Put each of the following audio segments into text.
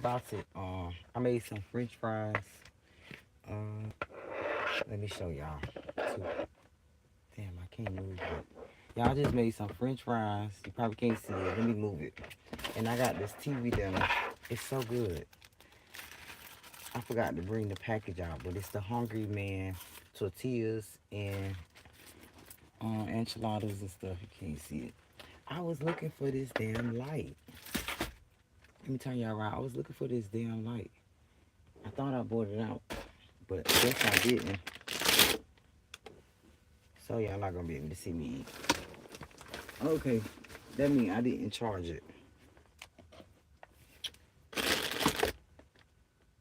About it. I made some French fries. Um, Let me show y'all. Too. Damn, I can't move it. Y'all just made some French fries. You probably can't see it. Let me move it. And I got this TV dinner. It's so good. I forgot to bring the package out, but it's the Hungry Man tortillas and enchiladas and stuff. You can't see it. I was looking for this damn light. Let me turn y'all around. I was looking for this damn light. I thought I bought it out, but I guess I didn't. So y'all not gonna be able to see me eat. Okay, that means I didn't charge it.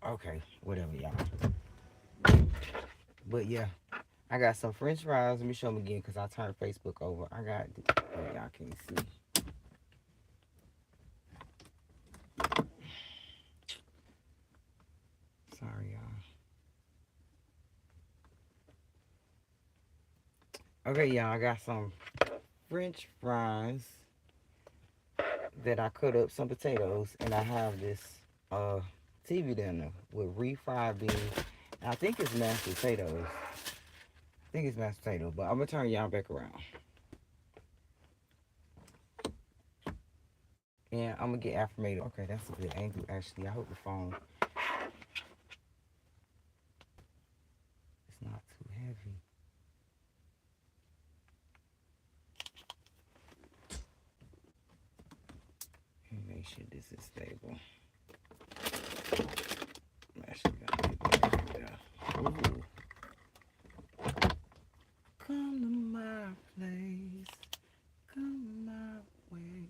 Okay, whatever, y'all. But yeah, I got some French fries. Let me show them again because I turned Facebook over. I got, oh, y'all can't see. Sorry, y'all. Okay, y'all, I got some French fries that I cut up some potatoes, and I have this uh TV dinner with refried beans. I think it's mashed potatoes. I think it's mashed potato, but I'm gonna turn y'all back around. And I'm gonna get affirmated. Okay, that's a good angle actually. I hope the phone is not too heavy. And make sure this is stable. I'm actually gonna get that right there. Ooh. Come to my place. Come my way.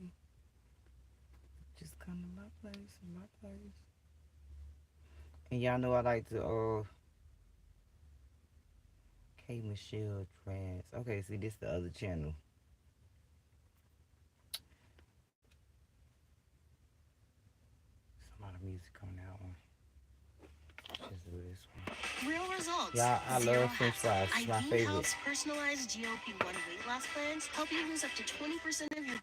Just come to my place, my place. And y'all know I like to K Michelle Trans. Okay, see this the other channel. Some lot of music on that one. Just do this one. Real results. Yeah, I love French fries. It's my favorite. Health's personalized GLP-1 weight loss plans help you lose up to 20% of your...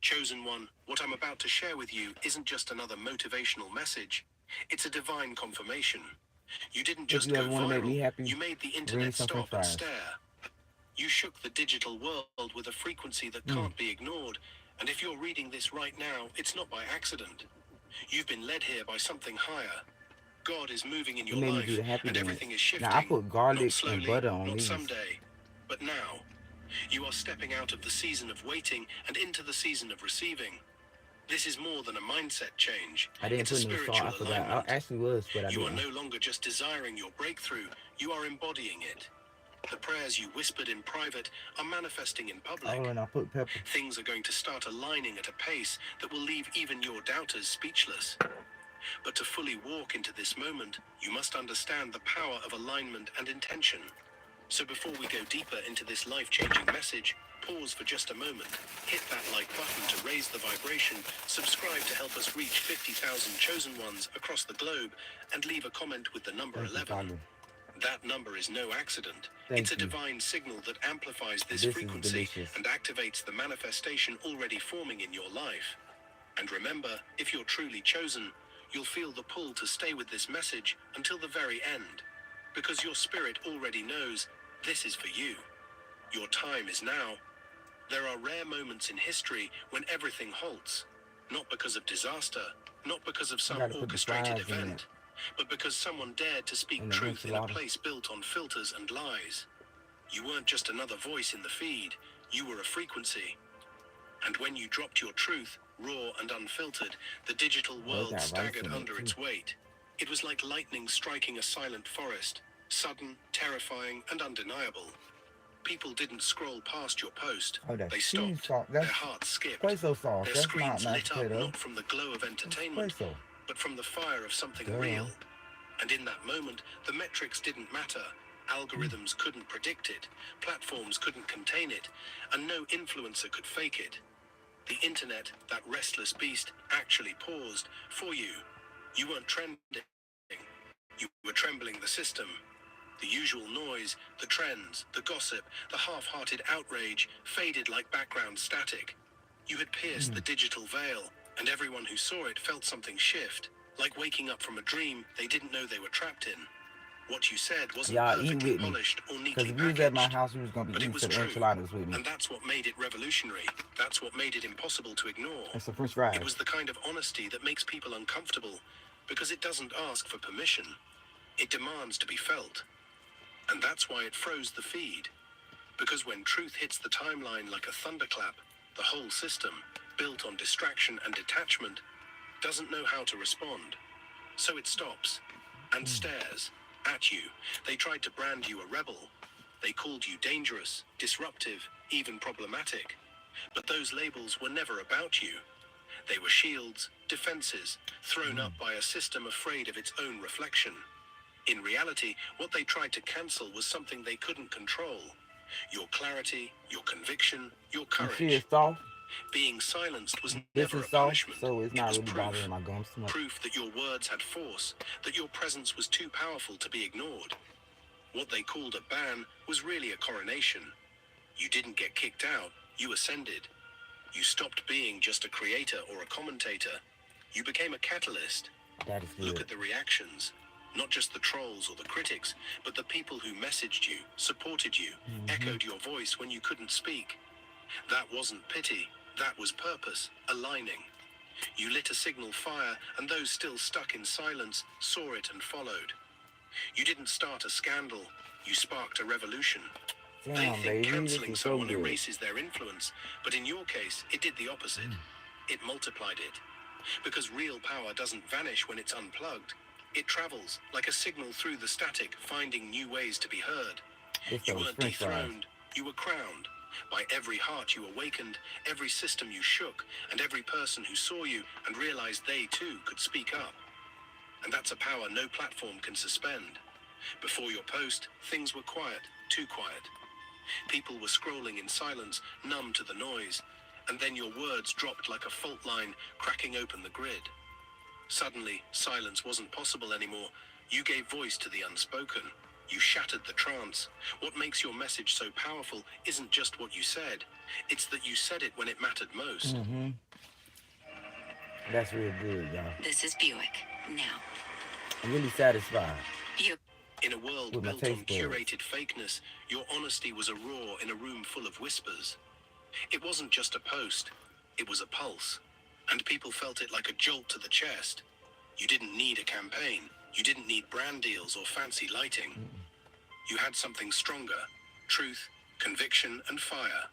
Chosen one, what I'm about to share with you isn't just another motivational message. It's a divine confirmation. You didn't just go viral, you made the internet stop and stare. You shook the digital world with a frequency that can't be ignored. And if you're reading this right now, it's not by accident. You've been led here by something higher. God is moving in your life, and everything is shifting. Now, I put garlic not slowly, and butter on not these. Someday, but now. You are stepping out of the season of waiting and into the season of receiving. This is more than a mindset change. I didn't put no salt. I forgot. I actually was, but I didn't. You are no longer just desiring your breakthrough. You are embodying it. The prayers you whispered in private are manifesting in public. Oh, and I put pepper. Things are going to start aligning at a pace that will leave even your doubters speechless. But to fully walk into this moment, you must understand the power of alignment and intention. So before we go deeper into this life-changing message, pause for just a moment, hit that like button to raise the vibration, subscribe to help us reach 50,000 chosen ones across the globe, and leave a comment with the number 11. That number is no accident. It's a divine signal that amplifies this frequency and activates the manifestation already forming in your life. And remember, if you're truly chosen, you'll feel the pull to stay with this message until the very end. Because your spirit already knows this is for you. Your time is now. There are rare moments in history when everything halts. Not because of disaster, not because of some orchestrated event, but because someone dared to speak truth in a place built on filters and lies. You weren't just another voice in the feed, you were a frequency. And when you dropped your truth, raw and unfiltered, the digital world staggered under its weight. It was like lightning striking a silent forest, sudden, terrifying, and undeniable. People didn't scroll past your post. They stopped. Their hearts skipped. Their screens lit up not from the glow of entertainment, but from the fire of something real. And in that moment, the metrics didn't matter. Algorithms couldn't predict it. Platforms couldn't contain it. And no influencer could fake it. The internet, that restless beast, actually paused for you. You weren't trending. You were trembling the system. The usual noise, the trends, the gossip, the half-hearted outrage faded like background static. You had pierced the digital veil, and everyone who saw it felt something shift, like waking up from a dream they didn't know they were trapped in. What you said wasn't perfectly polished or neatly packaged, if you was at my house, you was gonna be but it eating was some true, enchiladas with me. and that's what made it revolutionary. That's what made it impossible to ignore. And some French fries. It was the kind of honesty that makes people uncomfortable, because it doesn't ask for permission. It demands to be felt. And that's why it froze the feed. Because when truth hits the timeline like a thunderclap, the whole system, built on distraction and detachment, doesn't know how to respond. So it stops and stares at you. They tried to brand you a rebel. They called you dangerous, disruptive, even problematic. But those labels were never about you. They were shields, defenses, thrown up by a system afraid of its own reflection. In reality, what they tried to cancel was something they couldn't control. Your clarity, your conviction, your courage. Being silenced was never a punishment. So it's not it was really bothering my gums too much. Proof that your words had force, that your presence was too powerful to be ignored. What they called a ban was really a coronation. You didn't get kicked out, you ascended. You stopped being just a creator or a commentator. You became a catalyst. That is good. Look at the reactions. Not just the trolls or the critics, but the people who messaged you, supported you, echoed your voice when you couldn't speak. That wasn't pity, that was purpose, aligning. You lit a signal fire, and those still stuck in silence saw it and followed. You didn't start a scandal, you sparked a revolution. They think cancelling someone erases their influence, but in your case, it did the opposite. It multiplied it. Because real power doesn't vanish when it's unplugged. It travels like a signal through the static, finding new ways to be heard. You weren't dethroned, you were crowned. By every heart you awakened, every system you shook, and every person who saw you and realized they too could speak up. And that's a power no platform can suspend. Before your post, things were quiet, too quiet. People were scrolling in silence, numb to the noise, and then your words dropped like a fault line, cracking open the grid. Suddenly, silence wasn't possible anymore. You gave voice to the unspoken. You shattered the trance. What makes your message so powerful isn't just what you said. It's that you said it when it mattered most. That's real good, y'all. This is Buick. Now. I'm really satisfied. In a world built on curated fakeness, your honesty was a roar in a room full of whispers. It wasn't just a post. It was a pulse. And people felt it like a jolt to the chest. You didn't need a campaign. You didn't need brand deals or fancy lighting. You had something stronger. Truth, conviction, and fire.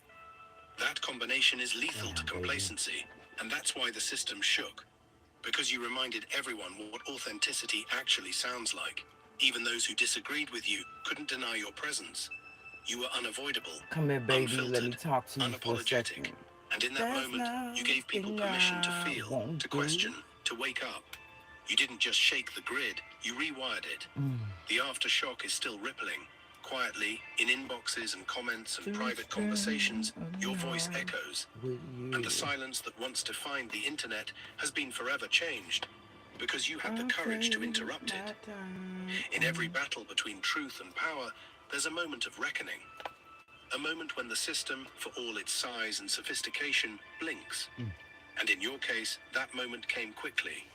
That combination is lethal to complacency. And that's why the system shook. Because you reminded everyone what authenticity actually sounds like. Even those who disagreed with you couldn't deny your presence. You were unavoidable. Come here, baby. Let me talk to you for a second. And in that moment, you gave people permission to feel, to question, to wake up. You didn't just shake the grid, you rewired it. The aftershock is still rippling. Quietly, in inboxes and comments and private conversations, your voice echoes. And the silence that once defined the internet has been forever changed. Because you had the courage to interrupt it. In every battle between truth and power, there's a moment of reckoning. A moment when the system, for all its size and sophistication, blinks. And in your case, that moment came quickly.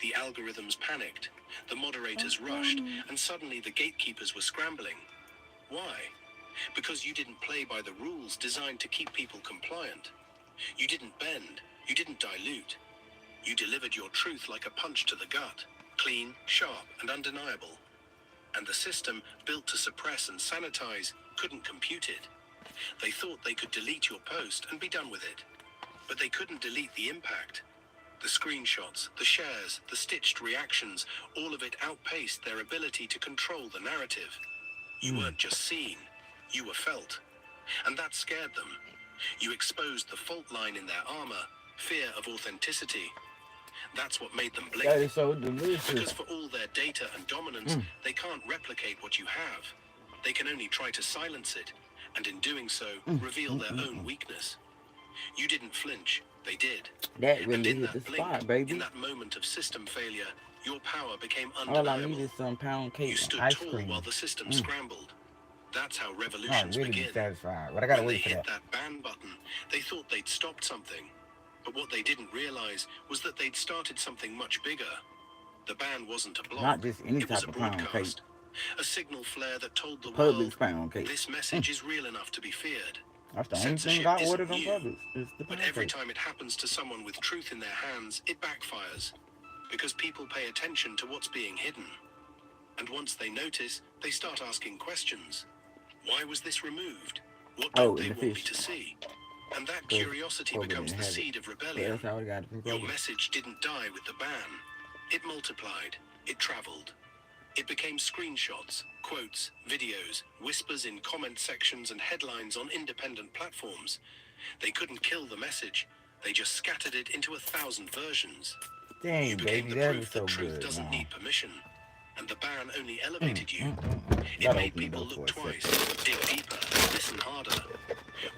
The algorithms panicked, the moderators rushed, and suddenly the gatekeepers were scrambling. Why? Because you didn't play by the rules designed to keep people compliant. You didn't bend, you didn't dilute. You delivered your truth like a punch to the gut, clean, sharp, and undeniable. And the system, built to suppress and sanitize, couldn't compute it. They thought they could delete your post and be done with it. But they couldn't delete the impact. The screenshots, the shares, the stitched reactions, all of it outpaced their ability to control the narrative. You weren't just seen, you were felt. And that scared them. You exposed the fault line in their armor, fear of authenticity. That's what made them blink. That is so delicious. Because for all their data and dominance, they can't replicate what you have. They can only try to silence it, and in doing so, reveal their own weakness. You didn't flinch, they did. That really hit the spot, baby. In that moment of system failure, your power became undeniable. All I need is some pound cake and ice cream. You stood tall while the system scrambled. That's how revolutions really begin. Satisfied, but I gotta when wait for they that. hit that ban button, they thought they'd stopped something. But what they didn't realize was that they'd started something much bigger. The ban wasn't a blog. Not just any It was type a of pound cake. broadcast. A signal flare that told the Publix world, pound cake. this message is real enough to be feared. That's the only thing Censorship I isn't ordered on new, Publix. Is the but pound every cake. time it happens to someone with truth in their hands, it backfires. Because people pay attention to what's being hidden. And once they notice, they start asking questions. Why was this removed? What don't they want me to see? And that curiosity becomes the seed of rebellion. Your message didn't die with the ban. It multiplied. It traveled. It became screenshots, quotes, videos, whispers in comment sections and headlines on independent platforms. They couldn't kill the message. They just scattered it into 1,000 versions. Dang, You became baby, the that proof is so that truth good. doesn't need permission. And the ban only elevated you. It Gotta made open the people door look for a twice, dig deeper, listen harder.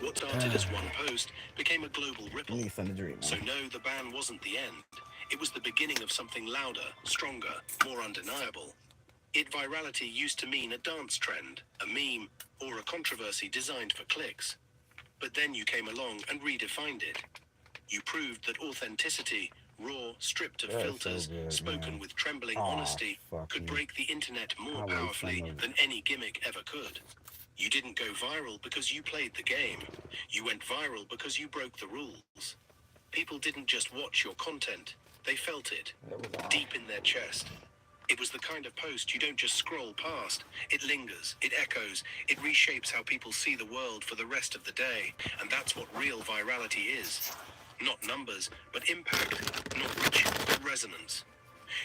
What started as one post became a global ripple. Need something to drink, So no, the ban wasn't the end. It was the beginning of something louder, stronger, more undeniable. Virality used to mean a dance trend, a meme, or a controversy designed for clicks. But then you came along and redefined it. You proved that authenticity, raw, stripped of filters, spoken with trembling honesty, could break the internet more powerfully than any gimmick ever could. You didn't go viral because you played the game. You went viral because you broke the rules. People didn't just watch your content, they felt it, deep in their chest. It was the kind of post you don't just scroll past. It lingers, it echoes, it reshapes how people see the world for the rest of the day. And that's what real virality is. Not numbers, but impact. Not reach, but resonance.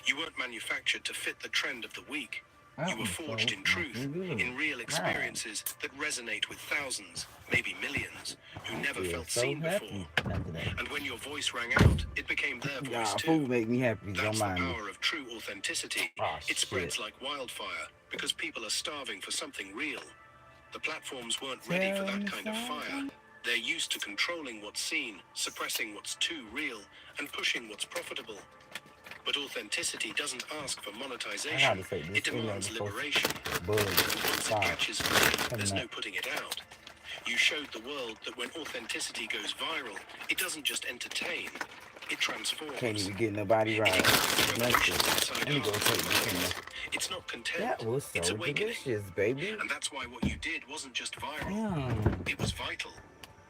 You weren't manufactured to fit the trend of the week. You were forged in truth, in real experiences that resonate with thousands, maybe millions, who never felt seen before. And when your voice rang out, it became their voice too. Food make me happy. That's the power of true authenticity. It spreads like wildfire because people are starving for something real. The platforms weren't ready for that kind of fire. They're used to controlling what's seen, suppressing what's too real, and pushing what's profitable. But authenticity doesn't ask for monetization. It demands liberation. And once it catches fire, there's no putting it out. You showed the world that when authenticity goes viral, it doesn't just entertain, it transforms. Can't even get nobody right. It's not content. That was so delicious, baby. And that's why what you did wasn't just viral. It was vital.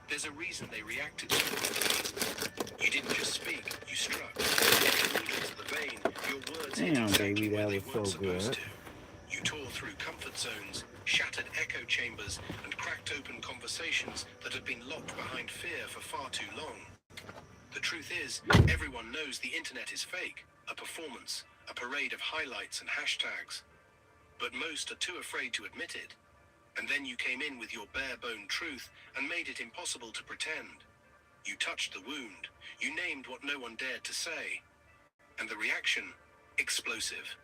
There's a reason they reacted so quickly. You didn't just speak, you struck. Into the vein, your words hit exactly where they weren't supposed to. You tore through comfort zones, shattered echo chambers, and cracked open conversations that had been locked behind fear for far too long. The truth is, everyone knows the internet is fake, a performance, a parade of highlights and hashtags. But most are too afraid to admit it. And then you came in with your bare-bone truth and made it impossible to pretend. You touched the wound. You named what no one dared to say. And the reaction? Explosive.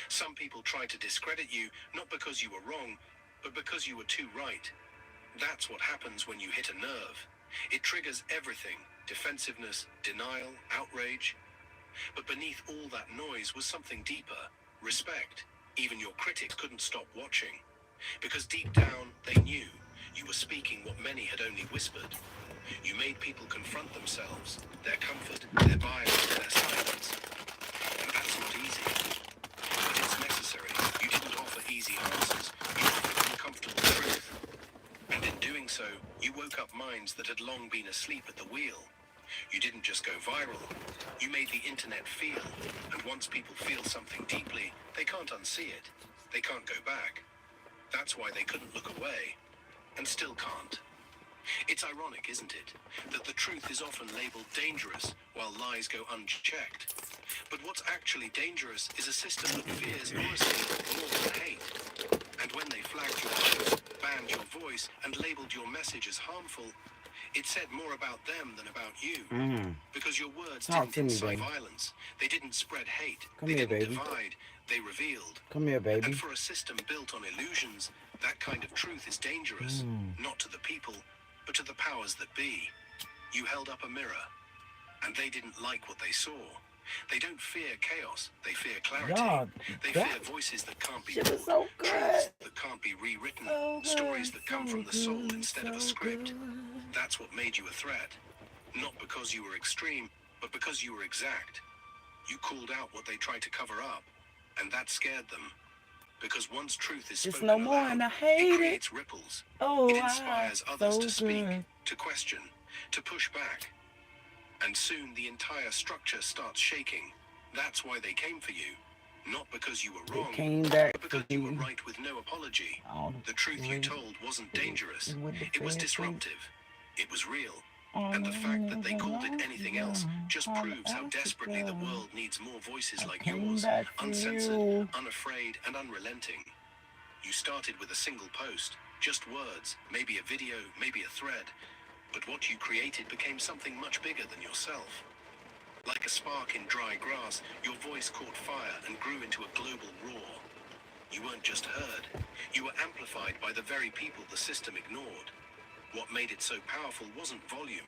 Some people tried to discredit you, not because you were wrong, but because you were too right. That's what happens when you hit a nerve. It triggers everything: defensiveness, denial, outrage. But beneath all that noise was something deeper: respect. Even your critics couldn't stop watching. Because deep down, they knew you were speaking what many had only whispered. You made people confront themselves, their comfort, their bias, their silence. And that's not easy. But it's necessary. You didn't offer easy answers. You offered uncomfortable truth. And in doing so, you woke up minds that had long been asleep at the wheel. You didn't just go viral. You made the internet feel. And once people feel something deeply, they can't unsee it. They can't go back. That's why they couldn't look away, and still can't. It's ironic, isn't it, that the truth is often labeled dangerous while lies go unchecked. But what's actually dangerous is a system that fears honesty more than hate. And when they flagged your post, banned your voice, and labeled your message as harmful, it said more about them than about you. Because your words didn't incite violence. They didn't spread hate. They didn't divide. They revealed. Come here, baby. And for a system built on illusions, that kind of truth is dangerous. Not to the people, but to the powers that be. You held up a mirror, and they didn't like what they saw. They don't fear chaos, they fear clarity. They fear voices that can't be bought, truths that can't be rewritten, stories that come from the soul instead of a script. That's what made you a threat. Not because you were extreme, but because you were exact. You called out what they tried to cover up, and that scared them. Because once truth is It's spoken no more, aloud, and I it hate it. creates ripples. Oh, It inspires others so to speak, good. to question, to push back. And soon the entire structure starts shaking. That's why they came for you. Not because you were wrong, but because you were right with no apology. The truth you told wasn't dangerous. It was disruptive. It was real. And the fact that they called it anything else just proves how desperately the world needs more voices like yours, uncensored, unafraid, and unrelenting. You started with a single post, just words, maybe a video, maybe a thread. But what you created became something much bigger than yourself. Like a spark in dry grass, your voice caught fire and grew into a global roar. You weren't just heard, you were amplified by the very people the system ignored. What made it so powerful wasn't volume,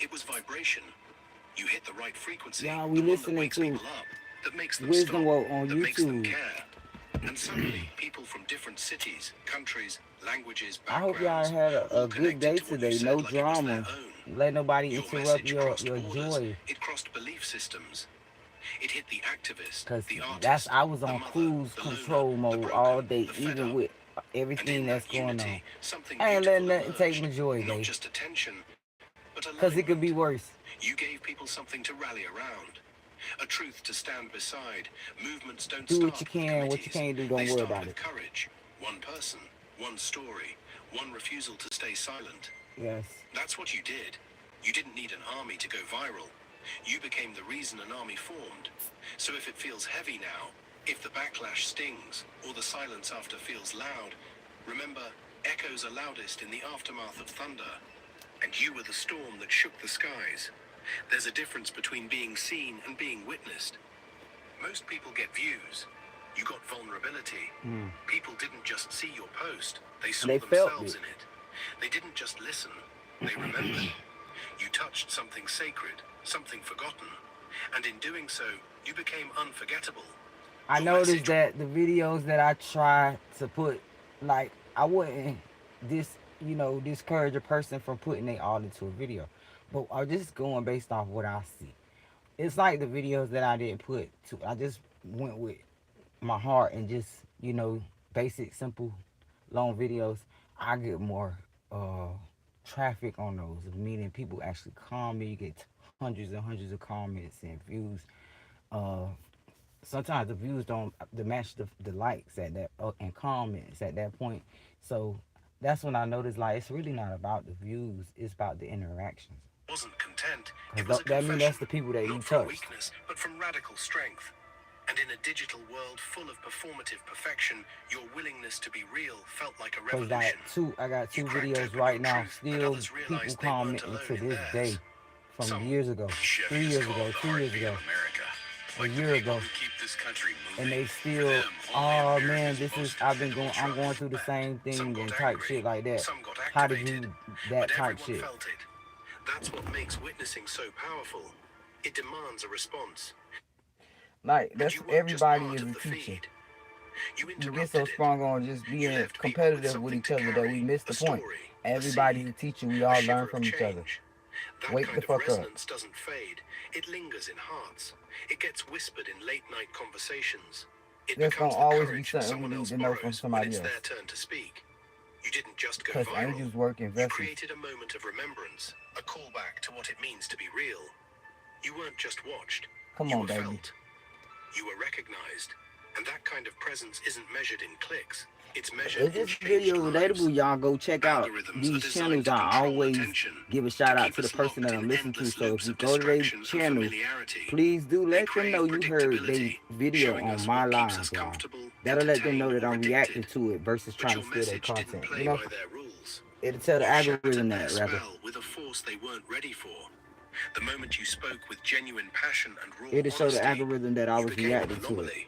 it was vibration. You hit the right frequency, Y'all, the we one that listening wakes to people up, that makes them Wisdom stop, Woke on that makes them YouTube. care. And suddenly, people from different cities, countries, languages, I hope y'all backgrounds, had all a good day connected to what you today. said No like it was their drama. own. Let nobody Your interrupt message your crossed borders. joy. It crossed belief systems. It hit the activist, Cause the that's artist, I was the on mother, cruise the control loner, the mode all broken, day, the fed even up. with And everything in that that's going on. unity, something I ain't letting beautiful nothing take emerged. my joy, Not babe. just attention, but Cause it could be alignment. worse. You gave people something to rally around. A truth to stand beside. Movements don't Do what you start with can. What you committees. can't do, They don't worry start about with it. courage. One person, one story, one refusal to stay silent. Yes. That's what you did. You didn't need an army to go viral. You became the reason an army formed. So if it feels heavy now, if the backlash stings, or the silence after feels loud, remember, echoes are loudest in the aftermath of thunder. And you were the storm that shook the skies. There's a difference between being seen and being witnessed. Most people get views. You got vulnerability. People didn't just see your post, they saw They felt themselves it. in it. They didn't just listen, they remembered. You touched something sacred, something forgotten. And in doing so, you became unforgettable. I Your noticed message. that the videos that I try to put, like, I wouldn't discourage a person from putting they all into a video, but I'm just going based off what I see. It's like the videos that I didn't put to. I just went with my heart and just basic, simple, long videos. I get more uh traffic on those, meaning people actually comment. You get hundreds and hundreds of comments and views. Uh, Sometimes the views don't match the likes at that and comments at that point. So that's when I noticed, like, it's really not about the views, it's about the interactions. Wasn't content, it was Because a that means confession. that's the people that you Not from touched. weakness, but from radical strength. And in a digital world full of performative perfection, your willingness to be real felt like a Because revolution. I got You two cracked videos open your right now, truth, and still others people realized they weren't commenting to alone in this day theirs. from Some years ago, chef 3 years ago, 2 years ago, a year ago, and they still, oh man, I'm going through the same Some thing got and type angry, shit like that. some got How did activated, you but that type everyone shit? felt it. That's what makes witnessing so powerful. It demands a response. Like, And that's you weren't just everybody part is of a the teacher. feed. You We get so interrupted it. sprung on just You being left people with competitive with something each to other that we carry, miss a the point. story, a Everybody's a seed, teacher. We a all shiver learn of from each other. change. That Wake kind the of fuck up. resonance doesn't fade. It lingers in hearts. It gets whispered in late-night conversations. It There's gonna becomes the always be courage something we someone need else to know from borrows when somebody it's else. their turn to speak. You didn't just go Because viral. angels work in You vessels. created a moment of remembrance, a callback to what it means to be real. You weren't just watched. Come You on, were baby. felt. You were recognized. And that kind of presence isn't measured in clicks. It's measured If in this changed video lives. relatable, y'all go check out Algorithms are these designed channels. to I control always attention, give a to shout out keep to the us person locked that I'm in listening to. endless So if loops you of go to their distraction and channel, familiarity. please do They let them know crave you heard their predictability, video showing on us my what keeps live, us y'all. comfortable, That'll let them know entertained, that or I'm reacting addicted. to it versus But trying your to steal their message didn't content. play by their rules. It'll tell the You algorithm shattered their that, rather. spell with a force they weren't ready for. The moment you spoke with genuine passion and raw It'll show the honesty, algorithm that I you was became an reacting to it. anomaly.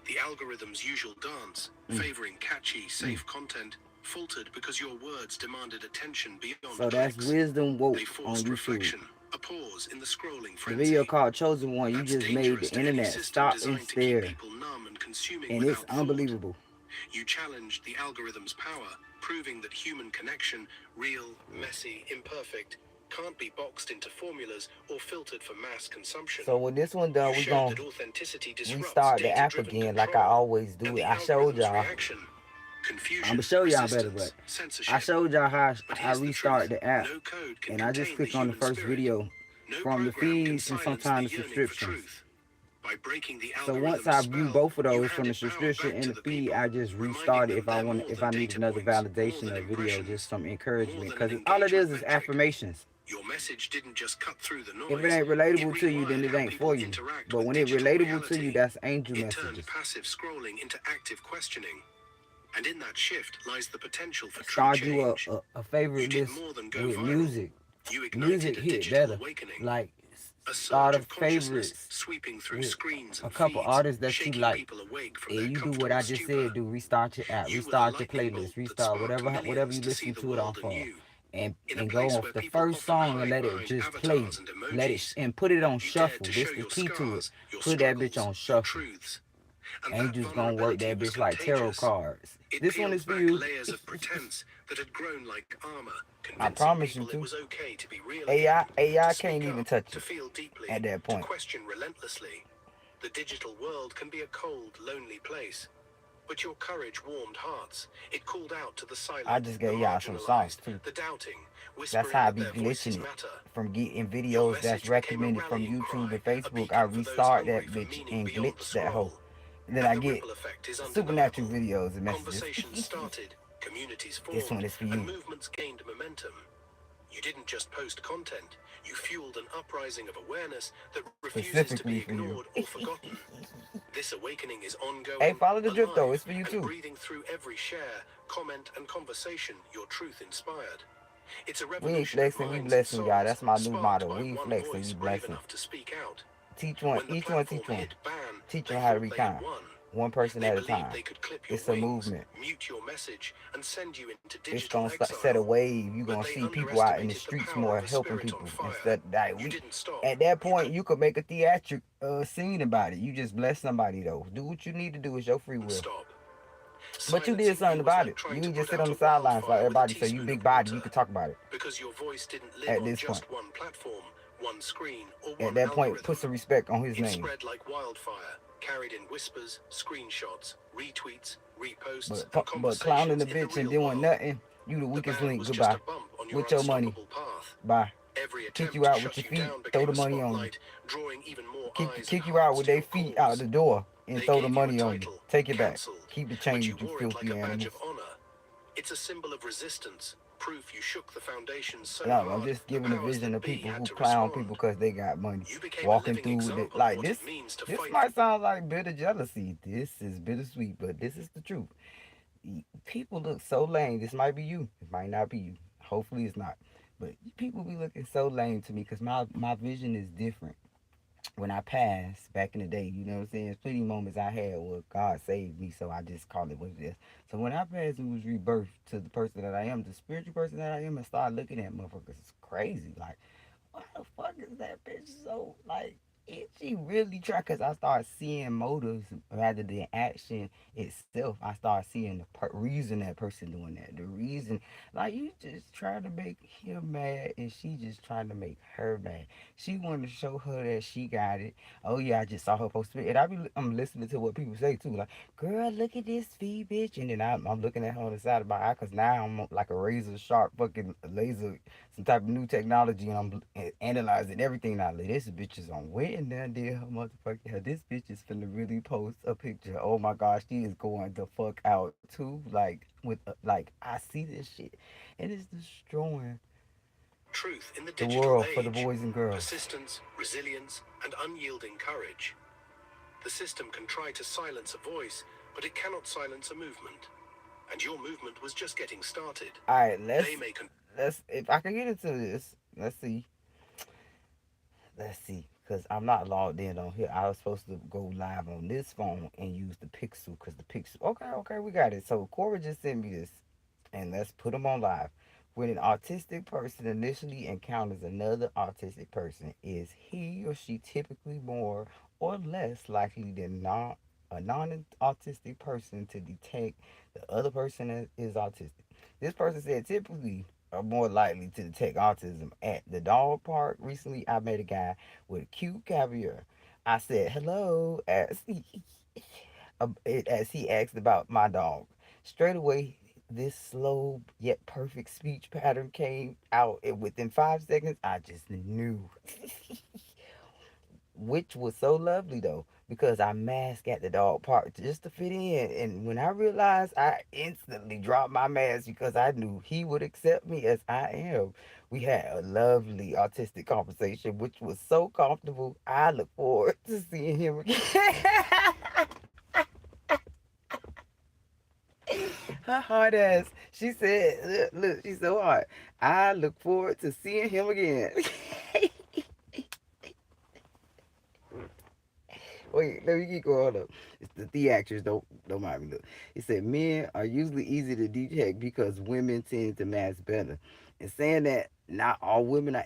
The algorithm's usual dance, favoring catchy, safe content, faltered because your words demanded attention beyond So that's clicks. Wisdom Woke They on forced YouTube. reflection, a pause in the scrolling The video frenzy. called Chosen One. You That's just made the dangerous to any internet system stop and designed to keep stare. people numb and consuming And it's without thought. unbelievable. You challenged the algorithm's power, proving that human connection, real, messy, imperfect, can't be boxed into formulas or filtered for mass consumption. So when this one You done, we showed gonna that authenticity disrupts restart the app data-driven again like I control always do and it. the I showed algorithm's y'all. reaction. I'm Confusion, gonna show y'all better, but resistance, I censorship. showed y'all how But I here's the restart truth. the app, No code can and I just contain the click on the human first spirit. video No from the program can feeds and silence the sometimes the yearning for subscriptions. truth. By breaking the So once algorithm's I view spell, both of you those from the handed power subscription back and to the the feed, people, I just restart reminding it them they're more if than I need data another points, more validation than or video, just impressions, some more encouragement. than an Because all it engagement is metric. affirmations. Your message didn't just cut through the If it noise, ain't it relatable to you, then rewired it how ain't people for you. interact But with when it digital relatable to you, reality. that's angel It turned messages. passive scrolling into active questioning. And in that shift lies the potential for true Start you change. a You favorite did list more than go with viral. music. You Music ignited a hit digital better. awakening. Like A start surge a of consciousness favorites sweeping through with screens a and couple feeds, artists that you shaking like. people awake from And their you do what comfortable I just stupor. said. Do restart your app, You were the restart your lightning bolt playlist, that restart sparked whatever millions you to see listen the to it on world for, anew. In a and go place off where the people first often song and hide let it behind just play. avatars and Let it emojis, and put it on you dared shuffle. to This show the your key to it. scars, your Put that bitch struggles, on your shuffle. truths. And that Angels gonna work vulnerability that was bitch like tarot contagious. cards. It This one peeled is for back you. layers of pretense that had grown like armor, I convincing promise you people it to. was okay to be real again, AI to can't speak even up, touch to it feel at deeply, that to point. question relentlessly. The digital world can be a cold, lonely place. But your courage warmed hearts. It called out to the I silent, just the gave y'all some songs marginalized, too. the doubting, That's whispering how I that be their voices glitching it. matter. From getting Your videos that's message became a recommended from rallying YouTube cry, and a Facebook, I beacon for those restart hungry that for bitch meaning and beyond the glitch that hoe. scroll. And then And I the get ripple effect is supernatural undeniable. videos and messages. Conversations started, communities This one formed, is for and you. movements gained momentum. You didn't just post content, you fueled an uprising of awareness that refuses to be Specifically for ignored you. or forgotten. This awakening is Hey, ongoing, follow the drip though. alive, It's for you and too. breathing through every share, comment, and conversation your truth inspired. It's a We ain't revolution of flexing, we minds and blessing, y'all. souls, That's my new sparked motto. by We ain't one flexing, we voice brave blessing. enough to speak out. Teach one, When the each one platform teach one. hit ban, Teach they them how to thought they had recon. won. One person They at a believed time. they could clip your It's a wings, movement. mute your message, and send you into It's digital gonna set a exile. wave. You're But gonna they see people out in the underestimated the streets power more of a helping spirit on people fire. instead like You we didn't stop. at that You point you could make a theatric scene about it. You just bless somebody though. Do what you need to do. It's your free couldn't will. stop. But you did Silencing something you was about like it. trying You to ain't just put sit out on a the sidelines like wildfire with a everybody say you teaspoon big of body, water. you could talk about it. Because your voice didn't live At on this point. just one platform, one screen, or At one that point, put algorithm. some respect on his It name. spread like wildfire, carried in whispers, screenshots, retweets, reposts, But and clowning conversations the in the bitch and real doing world. nothing, you the The weakest ban link. was just a Goodbye. bump on your With your money. unstoppable path. Bye. Every Kick you attempt to out with shut your you feet. down Throw became the a money on you. spotlight, drawing even more Kick eyes and kick you out hearts with to their your feet out cause. the door and They throw the gave you a money on you. title, Take it back. cancelled, Keep the but change, you you wore it like filthy a badge of animals. honor. It's a symbol of resistance, proof you shook the foundation so No, I'm hard just the giving a powers vision that of be people had who to clown people respond. because they got money. You became a Walking living through the, example of like what it this. means to This fight for. might sound like bitter jealousy. This is bittersweet, but this is the truth. People look so lame. This might be you. It might not be you. Hopefully it's not. But people be looking so lame to me because my vision is different. When I passed back in the day, you know what I'm saying? There's plenty of moments I had where God saved me, so I just call it what it is. So when I passed, it was rebirth to the person that I am, the spiritual person that I am, and start looking at motherfuckers. It's crazy. Like, why the fuck is that bitch so like? Is she really try? Cause I start seeing motives rather than action itself. I start seeing the reason that person doing that. The reason, like you just trying to make him mad, and she just trying to make her mad. She wanted to show her that she got it. Oh yeah, I just saw her post it, and I'm listening to what people say too. Like, girl, look at this feed, bitch, and then I'm looking at her on the side of my eye, cause now I'm like a razor sharp fucking laser, some type of new technology, and I'm analyzing everything now. Like, this bitch is on wet and done did her motherfucking hair. This bitch is finna really post a picture. Oh my gosh, she is going the fuck out too. Like with like I see this shit, and it's destroying Truth in the the digital world for the age, boys and girls. persistence, resilience, and unyielding courage. The system can try to silence a voice, but it cannot silence a movement. And your movement was just getting started. All right, They may let's if I can get into this. Let's see, because I'm not logged in on here. I was supposed to go live on this phone and use the Pixel, because the Pixel. Okay, we got it. So Cora just sent me this, and let's put them on live. When an autistic person initially encounters another autistic person, is he or she typically more or less likely than a non-autistic person to detect the other person is autistic? This person said typically are more likely to detect autism. At the dog park recently, I met a guy with a cute caviar. I said hello as he asked about my dog. Straight away, this slow yet perfect speech pattern came out, and within 5 seconds, I just knew. Which was so lovely though, because I masked at the dog park just to fit in. And when I realized, I instantly dropped my mask because I knew he would accept me as I am. We had a lovely autistic conversation, which was so comfortable. I look forward to seeing him again. Her hard ass. She said, look, she's so hard. I look forward to seeing him again. Wait, let me keep going up. It's the theatrics, don't mind me. Look, it said men are usually easy to detect because women tend to mask better. And saying that not all women are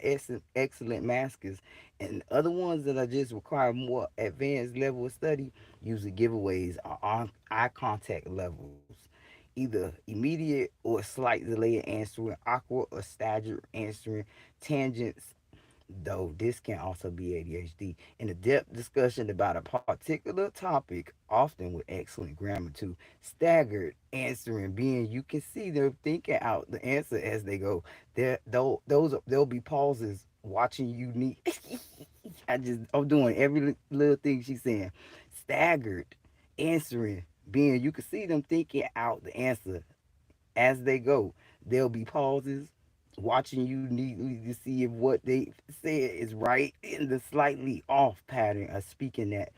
excellent maskers, and other ones that are just require more advanced level of study, usually giveaways are on eye contact levels. Either immediate or slight delay in answering, awkward or staggered answering, tangents, though this can also be ADHD, in a depth discussion about a particular topic, often with excellent grammar too. Staggered answering, being you can see they're thinking out the answer as they go. There'll be pauses watching you need. I'm doing every little thing she's saying. Staggered answering, being you can see them thinking out the answer as they go. There'll be pauses watching you neatly to see if what they said is right in the slightly off pattern of speaking that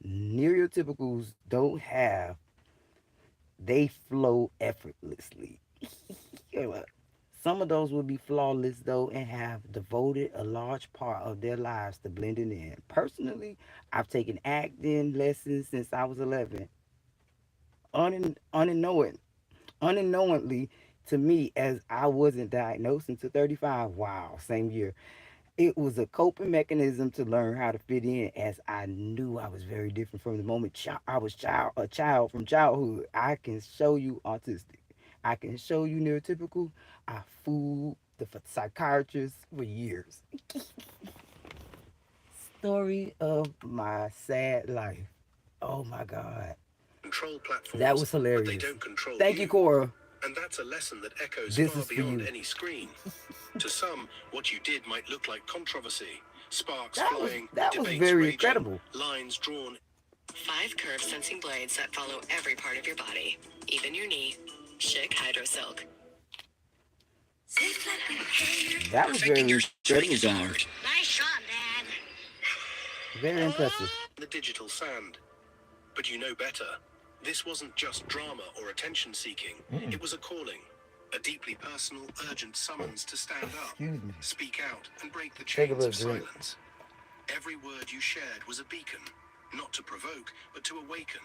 neurotypicals don't have. They flow effortlessly. Some of those will be flawless though and have devoted a large part of their lives to blending in. Personally, I've taken acting lessons since I was 11. Unknowing, unknowingly to me, as I wasn't diagnosed until 35. Wow, same year. It was a coping mechanism to learn how to fit in, as I knew I was very different from the moment I was a child from childhood. I can show you autistic. I can show you neurotypical. I fooled the psychiatrist for years. Story of my sad life. Oh my God. Control That platforms, was but they hilarious. don't control Thank you, you. Cora. And that's a lesson that echoes This far is for beyond you. any screen. To some, what you did might look like controversy. Sparks flying, That was debates very raging, incredible. lines drawn. 5 curve sensing blades that follow every part of your body, even your knee. Schick Hydro Silk. That was very Perfecting your incredible, swing is guys. hard. Nice shot, Dad. Very impressive. The digital sand. But you know better. This wasn't just drama or attention seeking. It was a calling. A deeply personal, urgent summons to stand up, Excuse me. speak out, and break the Take a chains little of drink. silence. Every word you shared was a beacon, not to provoke, but to awaken.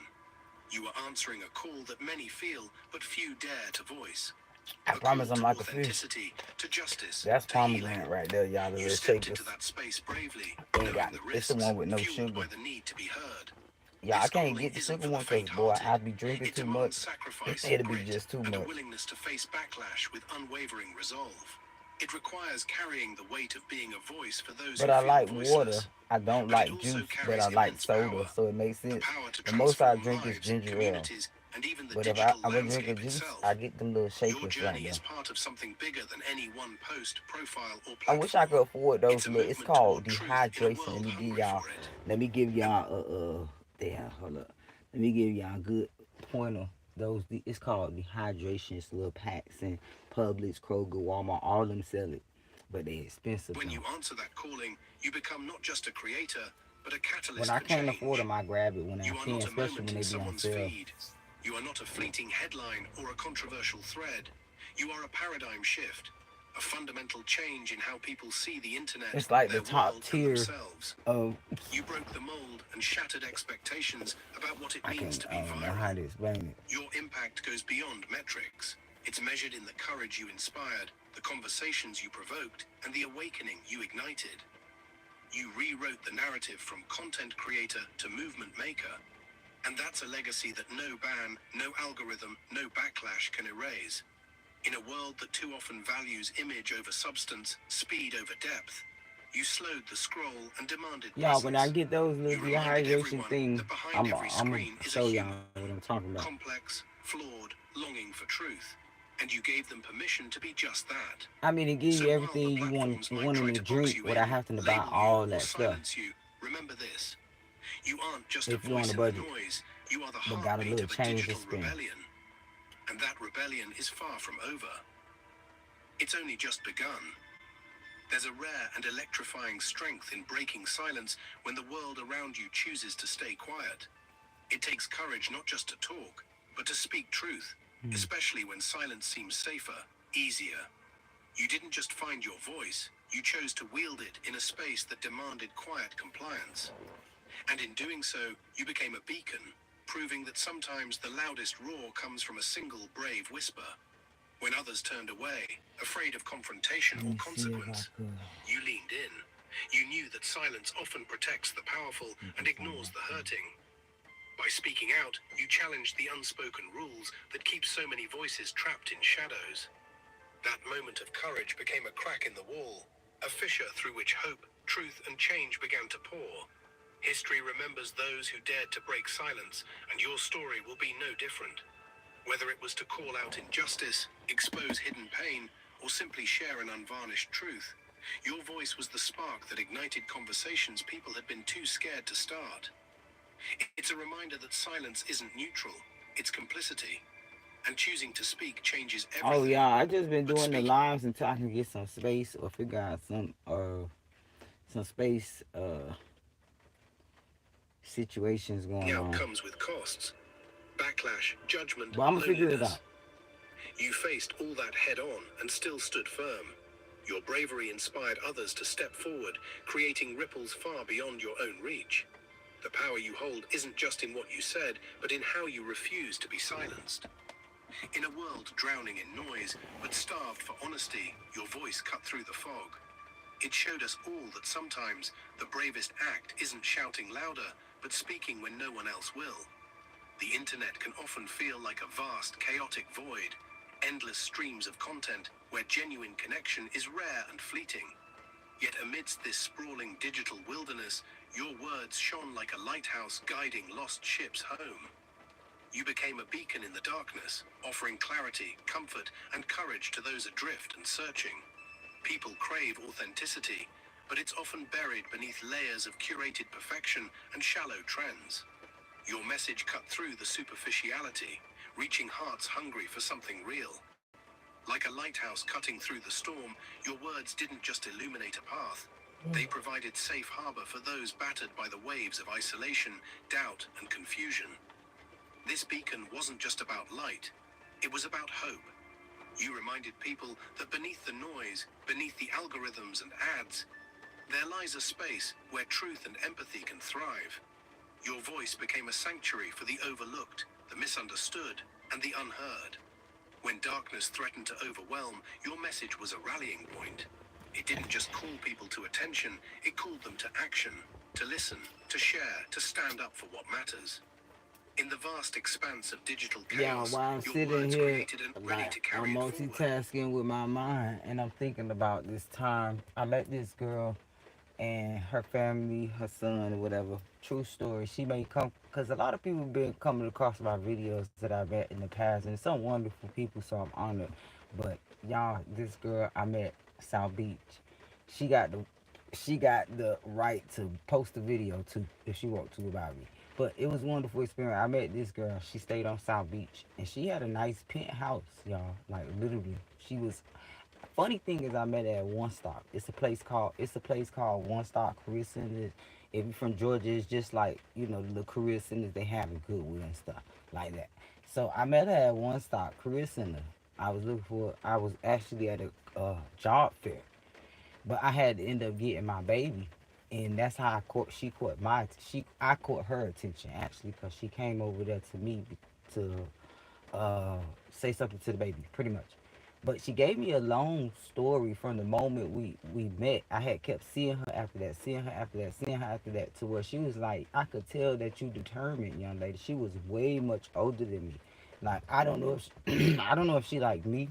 You were answering a call that many feel, but few dare to voice. I A call promise I'm to like a fish. authenticity, to justice, That's to healing. pomegranate right there, y'all. The You little stepped shakers. into that space bravely, Ain't knowing got the it. It's the risks, one with no fueled sugar. by the need to be heard. Yeah, I This can't calling get the isn't sugar for the one because, boy, faint-hearted. I be drinking It too demands much. sacrifice, It'll be grit, just too and a much. willingness to face backlash with unwavering resolve. It requires carrying the weight of being a voice for those But who I feel like water. voiceless. I don't But it like also juice, but I carries like immense soda, power. so it makes The sense. power to The most I transform drink is lives, ginger ale. communities, and even the But if digital I'm gonna drink a landscape juice, I itself. get them little Your shakers right journey there. is part of something bigger than any one post, profile, or I wish I platform. could afford those It's a little. It's movement called toward truth in a dehydration. world hungry for it. Let me give y'all damn, hold up. Let me give y'all a good pointer. It's called dehydration. It's little packs in Publix, Kroger, Walmart. All of them sell it, but they expensive When though. you answer that calling, you become not just a creator, but a When catalyst I for can't afford change. them, I grab it when I You are can, not a especially moment when in they be on someone's sale. feed. You are not a fleeting headline or a controversial thread. You are a paradigm shift, a fundamental change in how people see the internet, It's like the their top world, and tier themselves. of. You broke the mold and shattered expectations about what it I means can't. to I be don't know how viral. to explain it. Your impact goes beyond metrics. It's measured in the courage you inspired, the conversations you provoked, and the awakening you ignited. You rewrote the narrative from content creator to movement maker. And that's a legacy that no ban, no algorithm, no backlash can erase. In a world that too often values image over substance, speed over depth, you slowed the scroll and demanded Y'all, when I presence. get those little You reminded dehydration everyone things, that behind I'm every gonna screen is a show y'all human, what I'm talking about. complex, flawed, longing for truth. And you gave them permission to be just that. I mean, it give So you while the everything platforms might want try them to to box drink you without in, having to buy label you, all or that stuff. silence you, remember this. You aren't just a If you're on voice a in the budget, noise, you are the but got a heartbeat little of a change to digital spend. rebellion. And that rebellion is far from over. It's only just begun. There's a rare and electrifying strength in breaking silence when the world around you chooses to stay quiet. It takes courage not just to talk, but to speak truth, especially when silence seems safer, easier. You didn't just find your voice, you chose to wield it in a space that demanded quiet compliance. And in doing so, you became a beacon, proving that sometimes the loudest roar comes from a single brave whisper. When others turned away, afraid of confrontation Let or me see if I consequence, could you leaned in. You knew that silence often protects the powerful keep and this on ignores my the phone. hurting. By speaking out, you challenged the unspoken rules that keep so many voices trapped in shadows. That moment of courage became a crack in the wall, a fissure through which hope, truth, and change began to pour. History remembers those who dared to break silence, and your story will be no different. Whether it was to call out injustice, expose hidden pain, or simply share an unvarnished truth, your voice was the spark that ignited conversations people had been too scared to start. It's a reminder that silence isn't neutral, it's complicity. And choosing to speak changes Oh everything. yeah, I just been But doing the speaking lives until I can get some space or figure out some space situations going out on. comes with costs. Backlash, judgment, But I'm gonna figure it loneliness. out. You faced all that head on and still stood firm. Your bravery inspired others to step forward, creating ripples far beyond your own reach. The power you hold isn't just in what you said, but in how you refuse to be silenced. In a world drowning in noise, but starved for honesty, your voice cut through the fog. It showed us all that sometimes the bravest act isn't shouting louder, but speaking when no one else will. The internet can often feel like a vast, chaotic void, endless streams of content where genuine connection is rare and fleeting. Yet amidst this sprawling digital wilderness, your words shone like a lighthouse guiding lost ships home. You became a beacon in the darkness, offering clarity, comfort, and courage to those adrift and searching. People crave authenticity, but it's often buried beneath layers of curated perfection and shallow trends. Your message cut through the superficiality, reaching hearts hungry for something real. Like a lighthouse cutting through the storm, your words didn't just illuminate a path. They provided safe harbor for those battered by the waves of isolation, doubt, and confusion. This beacon wasn't just about light, it was about hope. You reminded people that beneath the noise, beneath the algorithms and ads, there lies a space where truth and empathy can thrive. Your voice became a sanctuary for the overlooked, the misunderstood, and the unheard. When darkness threatened to overwhelm, your message was a rallying point. It didn't just call people to attention, it called them to action, to listen, to share, to stand up for what matters. In the vast expanse of digital Yeah, chaos, while I'm your sitting words here, created and ready like to I'm carry it forward. multitasking with my mind, and I'm thinking about this time I met this girl and her family, her son, or whatever. True story. She may come because a lot of people been coming across my videos that I've met in the past, and some wonderful people, so I'm honored. But y'all, this girl I met South Beach, she got the she got the right to post a video too if she want to about me. But it was a wonderful experience. I met this girl. She stayed on South Beach, and she had a nice penthouse, y'all. Like literally, she was. Funny thing is, I met her at One Stop. It's a place called One Stop Career Center. If you're from Georgia, it's just like the career centers they have in Goodwood and stuff like that. So I met her at One Stop Career Center. I was actually at a job fair, but I had to end up getting my baby, and that's how I caught her attention actually because she came over there to me to say something to the baby, pretty much. But she gave me a long story from the moment we met. I had kept seeing her after that, seeing her after that, seeing her after that, to where she was like, I could tell that you determined, young lady. She was way much older than me. Like I don't know if I don't know if she like me,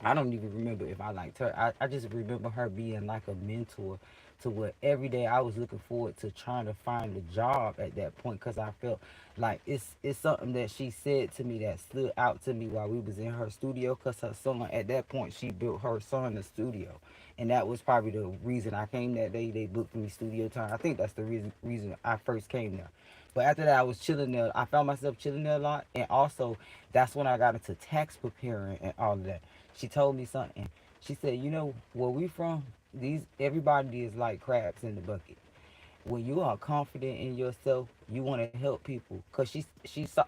I don't even remember if I liked her. I just remember her being like a mentor to what every day I was looking forward to trying to find a job at that point because I felt like it's something that she said to me that stood out to me while we was in her studio because her son at that point she built her son a studio, and that was probably the reason I came that day. They booked me studio time. I think that's the reason I first came there. But after that, I was chilling there. I found myself chilling there a lot, and also that's when I got into tax preparing and all of that. She told me something. She said, "You know where we from? These everybody is like crabs in the bucket. When you are confident in yourself, you want to help people. Cause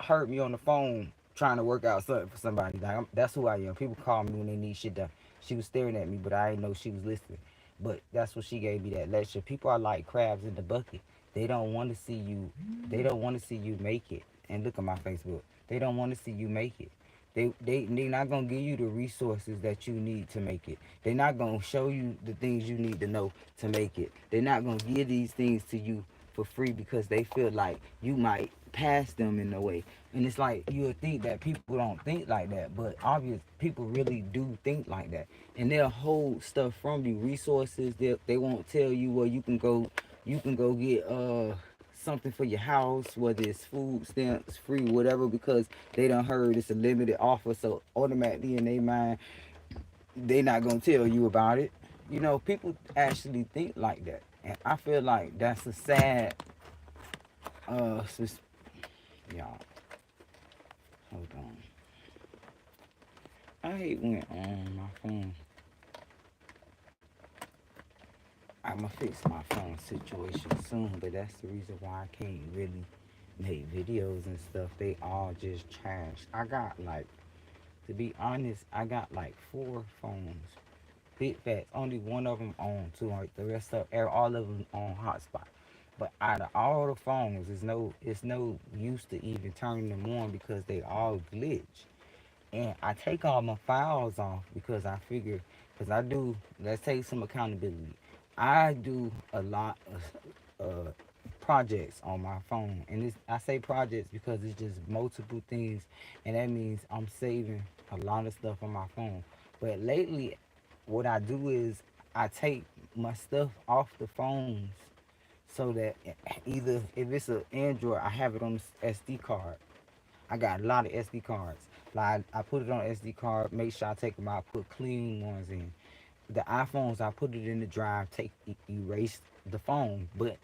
heard me on the phone trying to work out something for somebody. Like that's who I am. People call me when they need shit done. She was staring at me, but I didn't know she was listening. But that's what she gave me that lecture. People are like crabs in the bucket. They don't want to see you. They don't want to see you make it. And look at my Facebook. They don't want to see you make it. They're not gonna give you the resources that you need to make it. They're not gonna show you the things you need to know to make it. They're not gonna give these things to you for free because they feel like you might pass them in a way. And it's like you would think that people don't think like that, but obvious people really do think like that. And they'll hold stuff from you, resources. They won't tell you where you can go get something for your house, whether it's food stamps, free, whatever, because they done heard it's a limited offer. So automatically in their mind, they not gonna tell you about it. You know, people actually think like that, and I feel like that's a sad. Y'all, hold on. I hate when my phone. I'm gonna fix my phone situation soon, but that's the reason why I can't really make videos and stuff. They all just trash. I got like, to be honest, I got like 4 phones. Big facts. Only one of them on too. Like the rest of all of them on hotspot. But out of all the phones, it's no use to even turning them on because they all glitch. And I take all my files off because I figure, because I do, let's take some accountability. I do a lot of projects on my phone. And I say projects because it's just multiple things. And that means I'm saving a lot of stuff on my phone. But lately, what I do is I take my stuff off the phones so that either if it's an Android, I have it on the SD card. I got a lot of SD cards. Like I put it on SD card, make sure I take them out, put clean ones in. The iPhones, I put it in the drive, erase the phone. But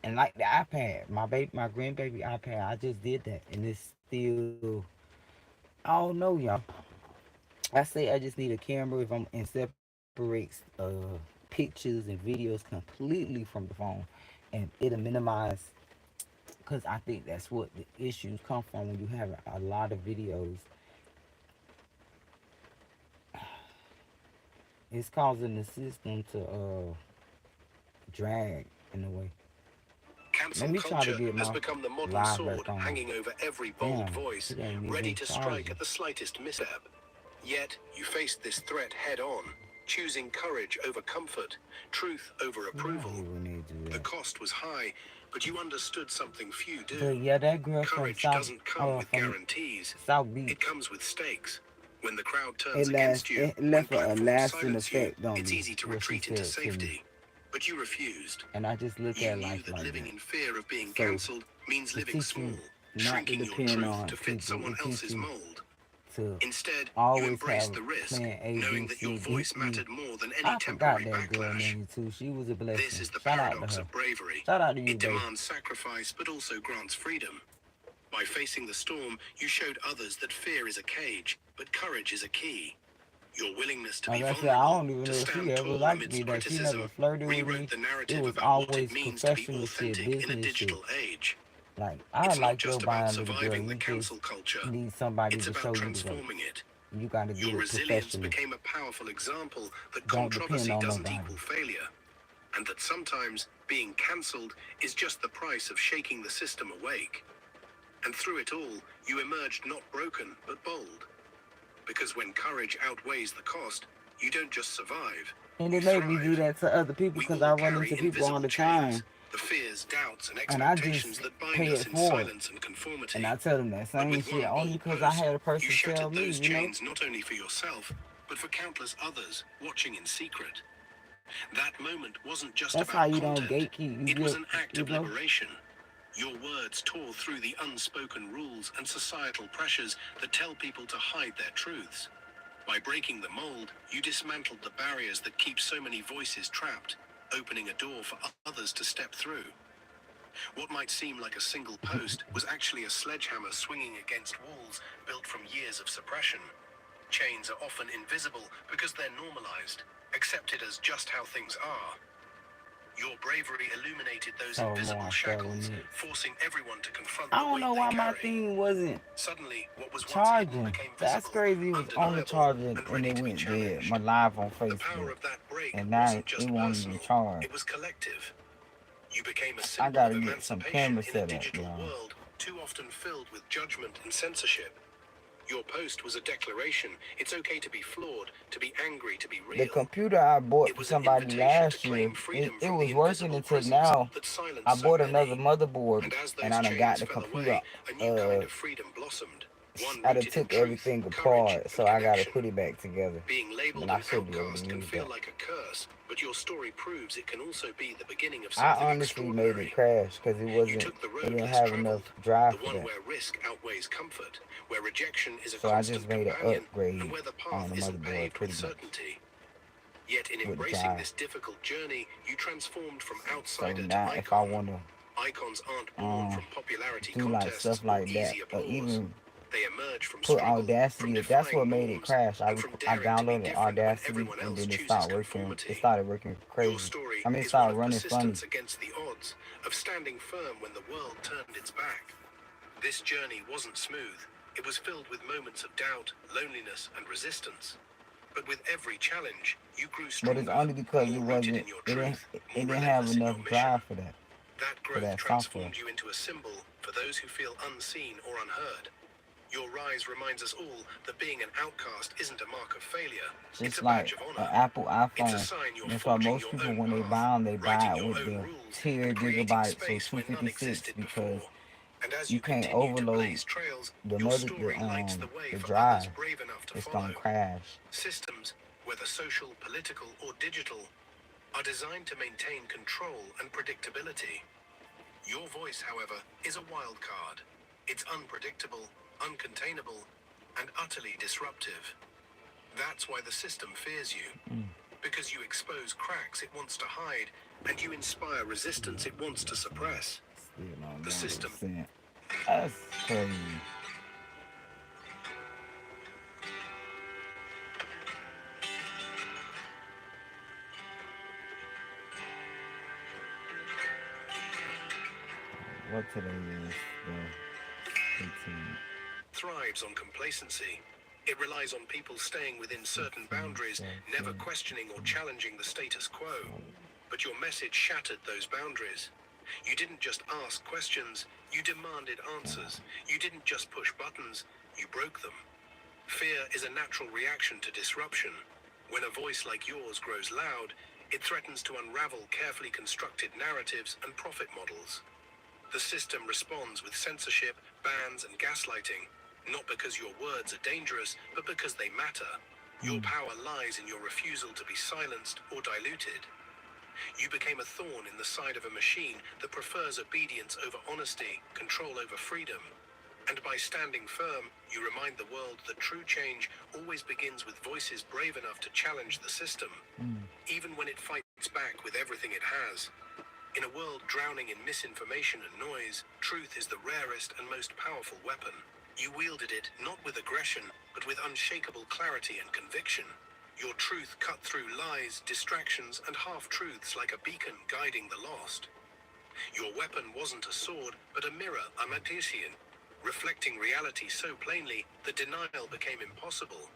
and like the iPad, my grandbaby iPad, I just did that, and it's still. I don't know, y'all. I say I just need a camera if I'm and separates pictures and videos completely from the phone, and it'll minimize because I think that's what the issues come from when you have a lot of videos. It's causing the system to drag in a way. Let Cancel me try to culture get has my become the modern live back sword on. hanging over every bold Damn, voice, it ain't ready even to strike charging. at the slightest misstep. Yet, you faced this threat head on, choosing courage over comfort, truth over See, I approval. hate when they do The that. cost was high, but you understood something few do. But yeah, that girl from Courage doesn't come with guarantees, South it Beach, comes with stakes. When the crowd it turns last against you, it when left a platforms lasting silence you, effect on it's me. easy to What she retreat into said to me, safety. But you refused. and I just look You at knew life that like living that. in fear of being So cancelled means it living teach small, you not to shrinking your depend truth on to fit people. someone It teach else's you mold. to Instead, you always embraced have the risk, plan A, B, knowing that your C, D, voice E. mattered more than any I forgot temporary that girl backlash. name too. She was a This blessing. is the Shout out to paradox her. of bravery. Shout out to you, It babe. demands sacrifice, but also grants freedom. By facing the storm, you showed others that fear is a cage, but courage is a key. Your willingness to be Like I said, I vulnerable, don't even to know if she stand ever tall liked me. amidst That she never criticism, flirted with rewrote me. the It narrative was about what it always means to be professional shit, authentic in a business shit. digital age. Like I It's not like your just about biology girl. surviving the You just cancel culture, need somebody it's to about show you the way. transforming it. You got to do Your it resilience professional. became a powerful example that Don't depend controversy on doesn't nobody. equal failure, and that sometimes being cancelled is just the price of shaking the system awake. And through it all, you emerged not broken, but bold. Because when courage outweighs the cost, you don't just survive, And you it made me do thrive. that to other people We because all I run carry into people all invisible the chains, time, the fears, doubts, and and I just expectations that bind pay us it in forward. silence and And conformity. I tell them that But same with shit one only bold because I post, had a you person tell shattered me, those you know. chains not only for yourself, but for countless others watching in secret. That moment wasn't just That's how about you don't content, gatekeep. it was an act You of know. liberation. Your words tore through the unspoken rules and societal pressures that tell people to hide their truths. By breaking the mold, you dismantled the barriers that keep so many voices trapped, opening a door for others to step through. What might seem like a single post was actually a sledgehammer swinging against walls built from years of suppression. Chains are often invisible because they're normalized, accepted as just how things are. Your bravery illuminated those invisible shackles, forcing everyone to confront I the don't weight know they why my carry. thing wasn't Suddenly, what was once hidden charging. became That's visible, crazy. It was on the undeniable, charger and and ready it to be went dead. My challenged. live on The power Facebook. of that break And now wasn't it just won't even personal, charge. it was collective. You became a I symbol of gotta get some emancipation camera in a set up, digital y'all. world too often filled with judgment and censorship. Your post was a declaration. It's okay to be flawed, to be angry, to be real. The computer I bought It for was an somebody invitation to last year, claim freedom it from was the working invisible until prisons now. that silence I so bought another many. motherboard And as and those I done got chains the fell computer. away, a new kind of freedom blossomed. One I done rooted in took truth, everything courage, apart, and so I gotta connection. put it back together. Being labeled And I an should be able to outcast can use feel that. like a curse, but your story proves it can also be the beginning of I something honestly made it extraordinary. crash because You took the it road didn't less have enough traveled, drive the for one that. where risk outweighs comfort, where rejection is a So I just constant made an companion, and upgrade where the on path the isn't motherboard paved with pretty much certainty. Yet in with the embracing drive. this difficult journey, you transformed from So outsider to now if I icon. wanna Icons aren't born from popularity do like contests stuff or like that, easy or applause. even They emerge from put struggle, from Audacity, that's what defying made it norms, crash. and from I daring to be downloaded different when Audacity everyone and else then it chooses stopped working. It conformity. started working Your crazy. story I mean, it is one started of running funny. persistence against the odds, of standing firm when the world turned its back. This journey wasn't smooth. It was filled with moments of doubt, loneliness, and resistance. But with every challenge, you grew But stronger, it's only because more rooted in your truth, it more didn't have relentless in your enough mission. drive for that That growth software. transformed you into a symbol for those who feel unseen or unheard. Your rise reminds us all that being an outcast isn't a mark of failure. It's Just a badge like of an honor. Apple It's a iPhone. sign you're That's why forging most your people, own when they buy path, them, they buy writing it your with own the rules, 10 and creating gigabytes, so space where none 256, existed because before. And as you you can't continue to overload blaze trails, the your story lights the way for others drive. brave enough to It's follow. gonna crash. Systems, whether social, political, or digital, are designed to maintain control and predictability. Your voice, however, is a wild card. It's unpredictable, uncontainable, and utterly disruptive. That's why the system fears you. Because you expose cracks it wants to hide, and you inspire resistance it wants to suppress. The system. That's crazy. What today is the 18th. Thrives on complacency. It relies on people staying within certain boundaries, never questioning or challenging the status quo. But your message shattered those boundaries. You didn't just ask questions, you demanded answers. You didn't just push buttons, you broke them. Fear is a natural reaction to disruption. When a voice like yours grows loud, it threatens to unravel carefully constructed narratives and profit models. The system responds with censorship, bans, and gaslighting, not because your words are dangerous, but because they matter. Your power lies in your refusal to be silenced or diluted. You became a thorn in the side of a machine that prefers obedience over honesty, control over freedom. And by standing firm, you remind the world that true change always begins with voices brave enough to challenge the system, even when it fights back with everything it has. In a world drowning in misinformation and noise, truth is the rarest and most powerful weapon. You wielded it not with aggression, but with unshakable clarity and conviction. Your truth cut through lies, distractions, and half-truths like a beacon guiding the lost. Your weapon wasn't a sword, but a mirror, a magician, reflecting reality so plainly that denial became impossible.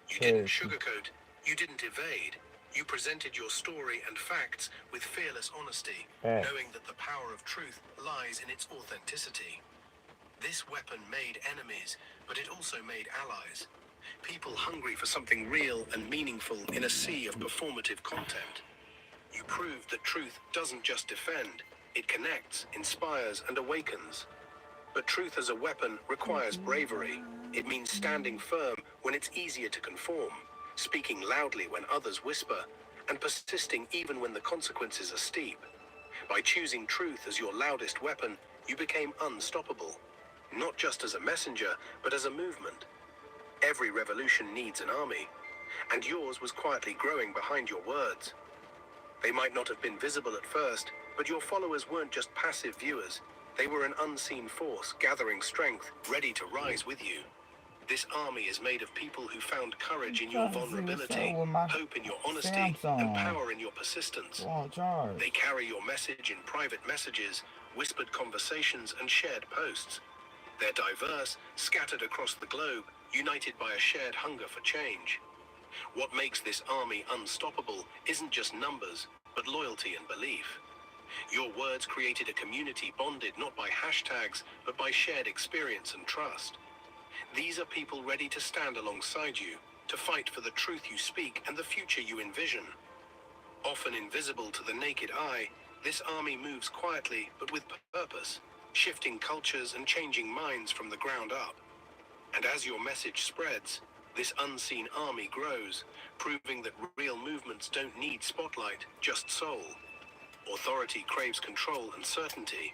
You didn't sugarcoat, you didn't evade. You presented your story and facts with fearless honesty, knowing that the power of truth lies in its authenticity. This weapon made enemies, but it also made allies. People hungry for something real and meaningful in a sea of performative content. You proved that truth doesn't just defend, it connects, inspires, and awakens. But truth as a weapon requires bravery. It means standing firm when it's easier to conform. speaking loudly when others whisper, and persisting even when the consequences are steep. By choosing truth as your loudest weapon, you became unstoppable, not just as a messenger, but as a movement. Every revolution needs an army, and yours was quietly growing behind your words. They might not have been visible at first, but your followers weren't just passive viewers. They were an unseen force, gathering strength, ready to rise with you. This army is made of people who found courage in your vulnerability, hope in your honesty, and power in your persistence. They carry your message in private messages, whispered conversations, and shared posts. They're diverse, scattered across the globe, united by a shared hunger for change. What makes this army unstoppable isn't just numbers, but loyalty and belief. Your words created a community bonded not by hashtags, but by shared experience and trust. These are people ready to stand alongside you, to fight for the truth you speak and the future you envision. Often invisible to the naked eye, this army moves quietly but with purpose, shifting cultures and changing minds from the ground up. And as your message spreads, this unseen army grows, proving that real movements don't need spotlight, just soul. Authority craves control and certainty,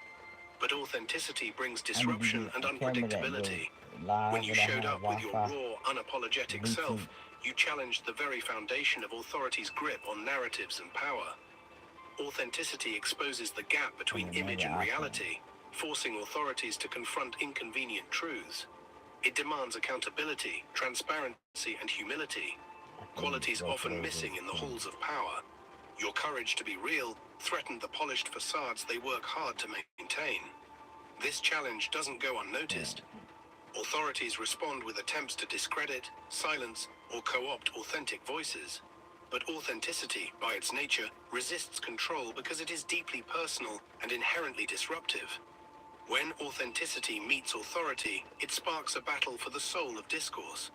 but authenticity brings disruption and unpredictability. When you showed up with your raw, unapologetic self, you challenged the very foundation of authority's grip on narratives and power. Authenticity exposes the gap between image and reality, forcing authorities to confront inconvenient truths. It demands accountability, transparency, and humility, qualities often missing in the halls of power. Your courage to be real threatened the polished facades they work hard to maintain. This challenge doesn't go unnoticed. Authorities respond with attempts to discredit, silence, or co-opt authentic voices. But authenticity, by its nature, resists control because it is deeply personal and inherently disruptive. When authenticity meets authority, it sparks a battle for the soul of discourse.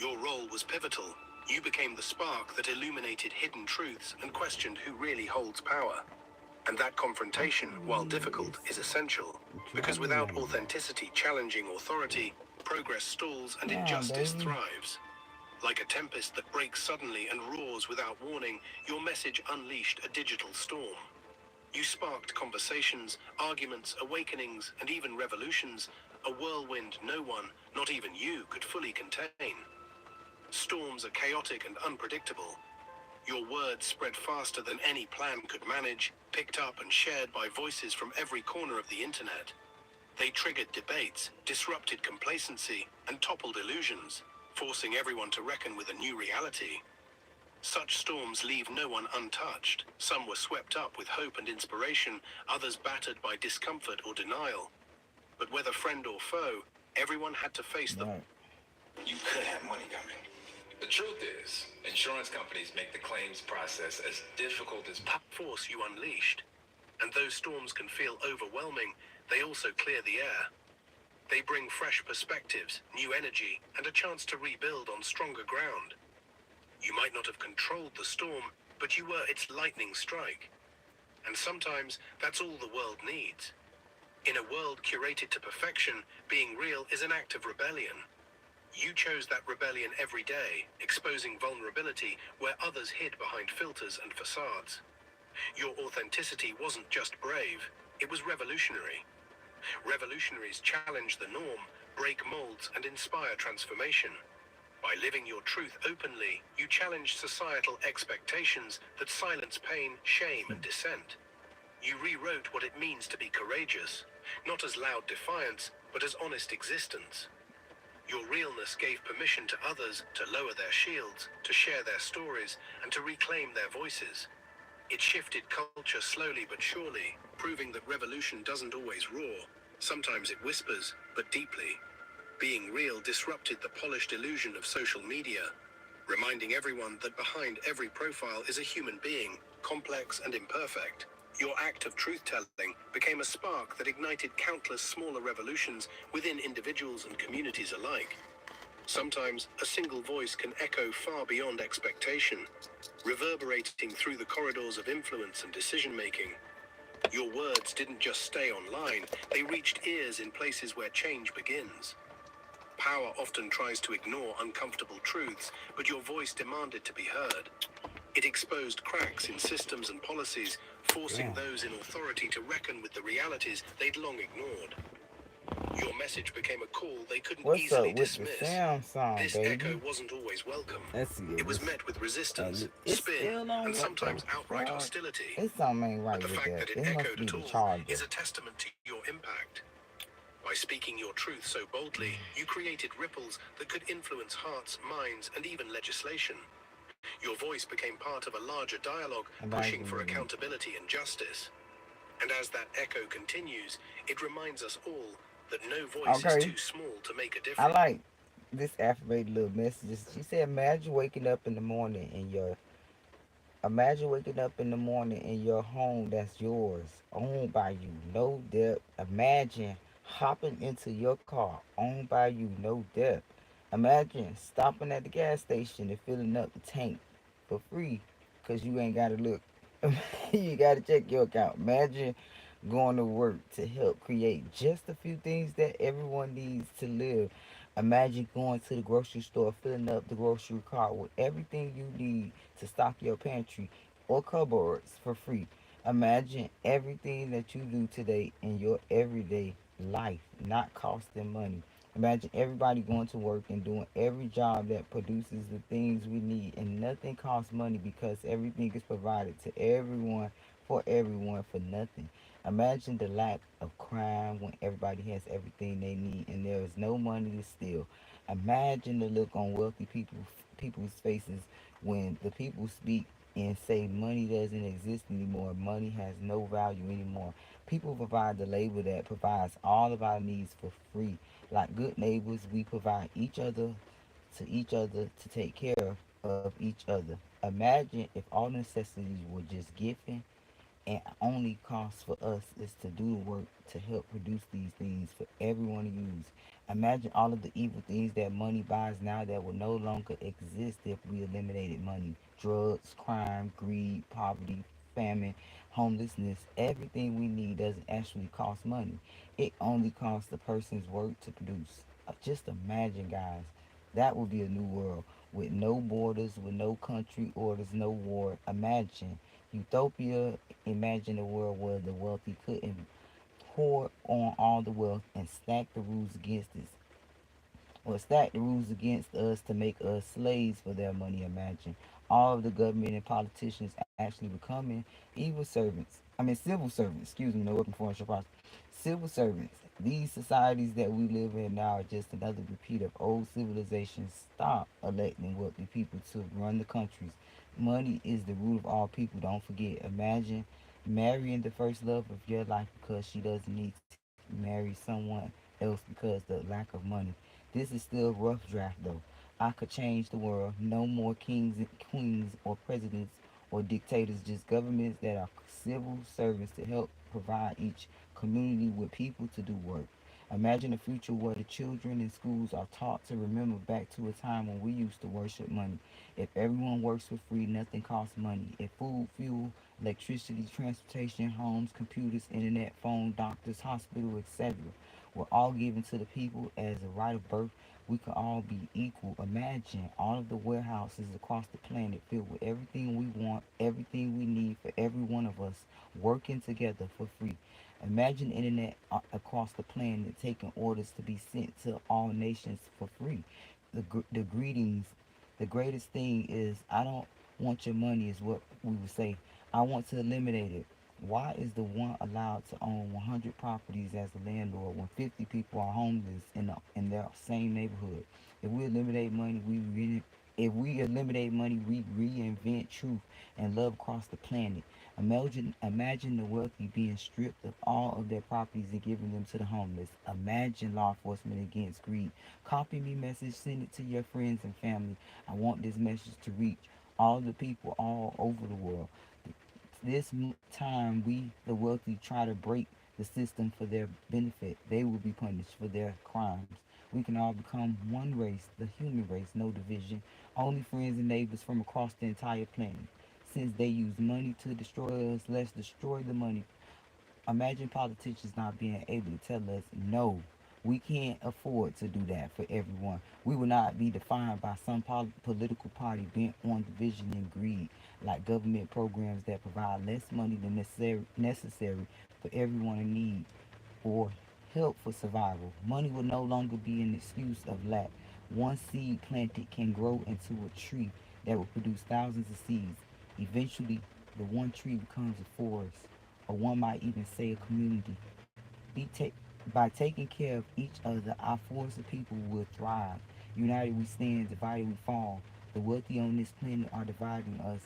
Your role was pivotal. You became the spark that illuminated hidden truths and questioned who really holds power. And that confrontation, while difficult, is essential, because without authenticity challenging authority, progress stalls and injustice thrives. Like a tempest that breaks suddenly and roars without warning, your message unleashed a digital storm. You sparked conversations, arguments, awakenings, and even revolutions, a whirlwind no one, not even you, could fully contain. Storms are chaotic and unpredictable. Your words spread faster than any plan could manage, picked up and shared by voices from every corner of the internet. They triggered debates, disrupted complacency, and toppled illusions, forcing everyone to reckon with a new reality. Such storms leave no one untouched. Some were swept up with hope and inspiration, others battered by discomfort or denial. But whether friend or foe, everyone had to face them. You could have money coming. The truth is, insurance companies make the claims process as difficult as force you unleashed. And though storms can feel overwhelming, they also clear the air. They bring fresh perspectives, new energy, and a chance to rebuild on stronger ground. You might not have controlled the storm, but you were its lightning strike. And sometimes that's all the world needs. In a world curated to perfection, being real is an act of rebellion. You chose that rebellion every day, exposing vulnerability where others hid behind filters and facades. Your authenticity wasn't just brave, it was revolutionary. Revolutionaries challenge the norm, break molds, and inspire transformation. By living your truth openly, you challenge societal expectations that silence pain, shame, and dissent. You rewrote what it means to be courageous, not as loud defiance, but as honest existence. Your realness gave permission to others to lower their shields, to share their stories, and to reclaim their voices. It shifted culture slowly but surely, proving that revolution doesn't always roar. Sometimes it whispers, but deeply. Being real disrupted the polished illusion of social media, reminding everyone that behind every profile is a human being, complex and imperfect. Your act of truth-telling became a spark that ignited countless smaller revolutions within individuals and communities alike. Sometimes a single voice can echo far beyond expectation, reverberating through the corridors of influence and decision-making. Your words didn't just stay online, they reached ears in places where change begins. Power often tries to ignore uncomfortable truths, but your voice demanded to be heard. It exposed cracks in systems and policies, forcing Damn. those in authority to reckon with the realities they'd long ignored. Your message became a call they couldn't What's up easily with the dismiss. Samsung, This echo baby? wasn't always welcome. Let's see It if was this. met with resistance, It spin, still don't and what the sometimes outright fuck? hostility. It's something ain't But right the with fact that. that it It must echoed be at the all charger. is a testament to your impact. By speaking your truth so boldly, you created ripples that could influence hearts, minds, and even legislation. Your voice became part of a larger dialogue pushing for Imagine. accountability and justice. And as that echo continues, it reminds us all that no voice is Okay, too small to make a I difference. like this affirmated little messages. She said, "Imagine waking up in the morning and your Imagine waking up in the morning in your home that's yours, owned by you, no debt. Imagine hopping into your car, owned by you, no debt. Imagine stopping at the gas station and filling up the tank for free because you ain't got to look. You got to check your account. Imagine going to work to help create just a few things that everyone needs to live. Imagine going to the grocery store, filling up the grocery cart with everything you need to stock your pantry or cupboards for free. Imagine everything that you do today in your everyday life, not costing money. Imagine everybody going to work and doing every job that produces the things we need, and nothing costs money because everything is provided to everyone for nothing. Imagine the lack of crime when everybody has everything they need and there is no money to steal. Imagine the look on wealthy people's faces when the people speak and say money doesn't exist anymore, money has no value anymore. People provide the label that provides all of our needs for free. Like good neighbors, we provide each other to take care of each other. Imagine if all necessities were just given and only cost for us is to do the work to help produce these things for everyone to use. Imagine all of the evil things that money buys now that would no longer exist if we eliminated money. Drugs, crime, greed, poverty, famine, homelessness, everything we need doesn't actually cost money. It only costs the person's work to produce. Just imagine, guys. That would be a new world with no borders, with no country orders, no war. Imagine utopia. Imagine a world where the wealthy couldn't pour on all the wealth and stack the rules against us or stack the rules against us to make us slaves for their money. Imagine all of the government and politicians actually becoming evil servants. Civil servants. Excuse me, no working for process. Civil servants. These societies that we live in now are just another repeat of old civilizations. Stop electing wealthy people to run the countries. Money is the root of all people. Don't forget. Imagine marrying the first love of your life because she doesn't need to marry someone else because the lack of money. This is still rough draft though. I could change the world. No more kings and queens or presidents or dictators, just governments that are civil servants to help provide each community with people to do work. Imagine a future where the children in schools are taught to remember back to a time when we used to worship money. If everyone works for free, nothing costs money. If food, fuel, electricity, transportation, homes, computers, internet, phone, doctors, hospital, etc. were all given to the people as a right of birth, we could all be equal. Imagine all of the warehouses across the planet filled with everything we want, everything we need for every one of us, working together for free. Imagine the internet across the planet taking orders to be sent to all nations for free. The greetings, the greatest thing is I don't want your money is what we would say. I want to eliminate it. Why is the one allowed to own 100 properties as a landlord when 50 people are homeless in their same neighborhood? If we eliminate money, we reinvent truth and love across the planet. Imagine the wealthy being stripped of all of their properties and giving them to the homeless. Imagine law enforcement against greed. Copy me message, send it to your friends and family. I want this message to reach all the people all over the world. This time we, the wealthy, try to break the system for their benefit. They will be punished for their crimes. We can all become one race, the human race, no division, only friends and neighbors from across the entire planet. Since they use money to destroy us, let's destroy the money. Imagine politicians not being able to tell us no. We can't afford to do that for everyone. We will not be defined by some political party bent on division and greed, like government programs that provide less money than necessary for everyone in need or help for survival. Money will no longer be an excuse of lack. One seed planted can grow into a tree that will produce thousands of seeds. Eventually, the one tree becomes a forest, or one might even say a community. By taking care of each other, our force of people will thrive. United we stand, divided we fall. The wealthy on this planet are dividing us,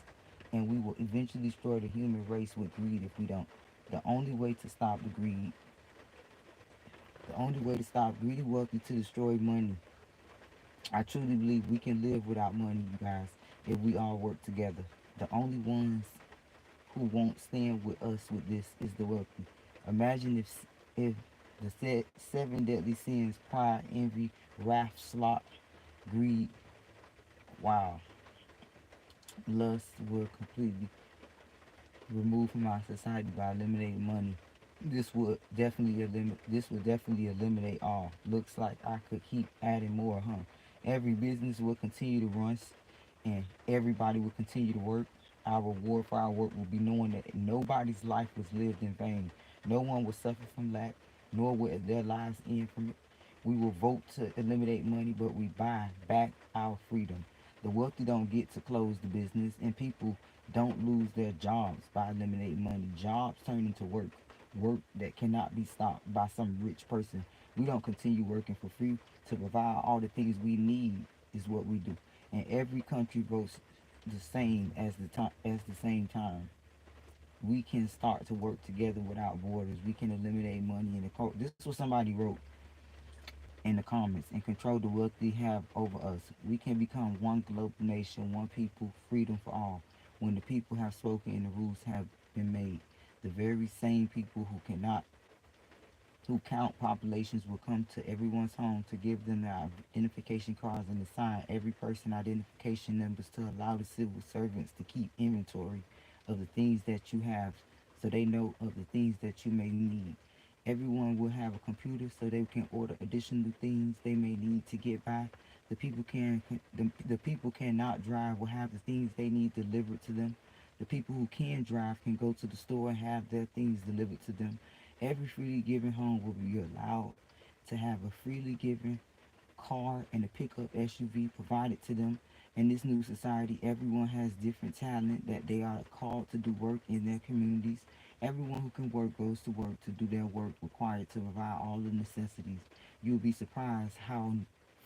and we will eventually destroy the human race with greed if we don't. The only way to stop the greed, the only way to stop greedy wealth is to destroy money. I truly believe we can live without money, you guys, if we all work together. The only ones who won't stand with us with this is the wealthy. Imagine if the seven deadly sins, pride, envy, wrath, sloth, greed, wow, lust, were completely removed from our society by eliminating money. This would definitely eliminate all. Looks like I could keep adding more, huh? Every business will continue to run, and everybody will continue to work. Our reward for our work will be knowing that nobody's life was lived in vain. No one will suffer from lack, nor will their lives end from it. We will vote to eliminate money, but we buy back our freedom. The wealthy don't get to close the business, and people don't lose their jobs by eliminating money. Jobs turn into work, work that cannot be stopped by some rich person. We don't continue working for free to provide all the things we need is what we do. And every country votes the same as the same time. We can start to work together without borders. We can eliminate money in the court. This is what somebody wrote in the comments, and control the wealth they have over us. We can become one global nation, one people, freedom for all. When the people have spoken and the rules have been made, the very same people who count populations will come to everyone's home to give them their identification cards and assign every person identification numbers to allow the civil servants to keep inventory of the things that you have so they know of the things that you may need. Everyone will have a computer so they can order additional things they may need to get by. The people cannot drive will have the things they need delivered to them. The people who can drive can go to the store and have their things delivered to them. Every freely given home will be allowed to have a freely given car and a pickup SUV provided to them. In this new society, everyone has different talent that they are called to do work in their communities. Everyone who can work goes to work to do their work required to provide all the necessities. You'll be surprised how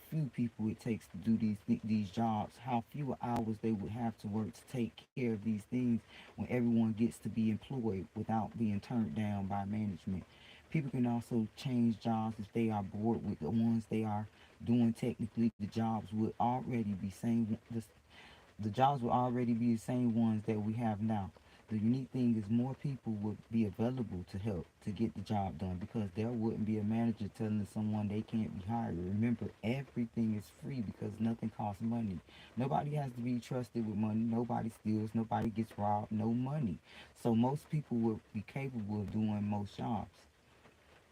few people it takes to do these jobs, how fewer hours they would have to work to take care of these things when everyone gets to be employed without being turned down by management. People can also change jobs if they are bored with the ones they are doing. Technically, the jobs will already be the same ones that we have now. The unique thing is more people would be available to help to get the job done because there wouldn't be a manager telling someone they can't be hired. Remember, everything is free because nothing costs money. Nobody has to be trusted with money. Nobody steals. Nobody gets robbed. No money. So most people would be capable of doing most jobs.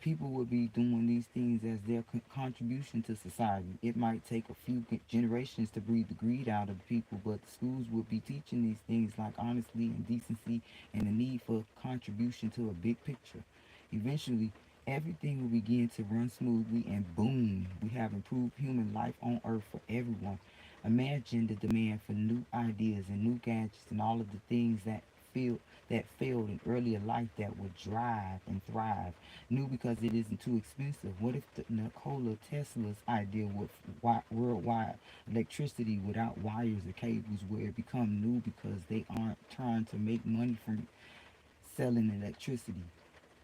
People would be doing these things as their contribution to society. It might take a few generations to breed the greed out of people, but the schools would be teaching these things like honesty and decency and the need for contribution to a big picture. Eventually, everything will begin to run smoothly, and boom, we have improved human life on earth for everyone. Imagine the demand for new ideas and new gadgets and all of the things feel that failed in earlier life that would drive and thrive. New because it isn't too expensive. What if the Nikola Tesla's idea with worldwide electricity without wires or cables where it become new because they aren't trying to make money from selling electricity?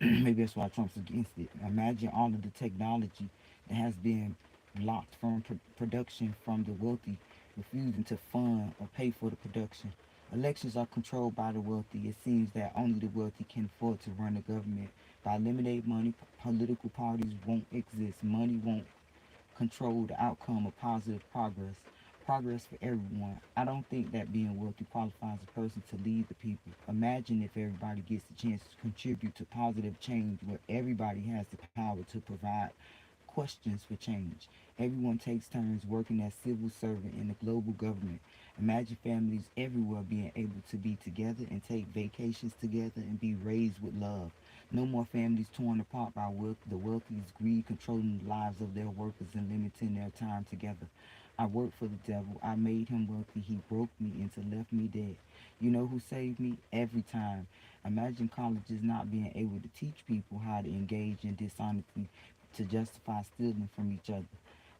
Maybe that's why Trump's against it. Imagine all of the technology that has been blocked from production from the wealthy refusing to fund or pay for the production. Elections are controlled by the wealthy. It seems that only the wealthy can afford to run the government. By eliminating money, political parties won't exist. Money won't control the outcome of positive progress. Progress for everyone. I don't think that being wealthy qualifies a person to lead the people. Imagine if everybody gets the chance to contribute to positive change where everybody has the power to provide questions for change. Everyone takes turns working as civil servant in the global government. Imagine families everywhere being able to be together and take vacations together and be raised with love. No more families torn apart by the wealthy's greed controlling the lives of their workers and limiting their time together. I worked for the devil. I made him wealthy. He broke me and left me dead. You know who saved me? Every time. Imagine colleges not being able to teach people how to engage in dishonesty to justify stealing from each other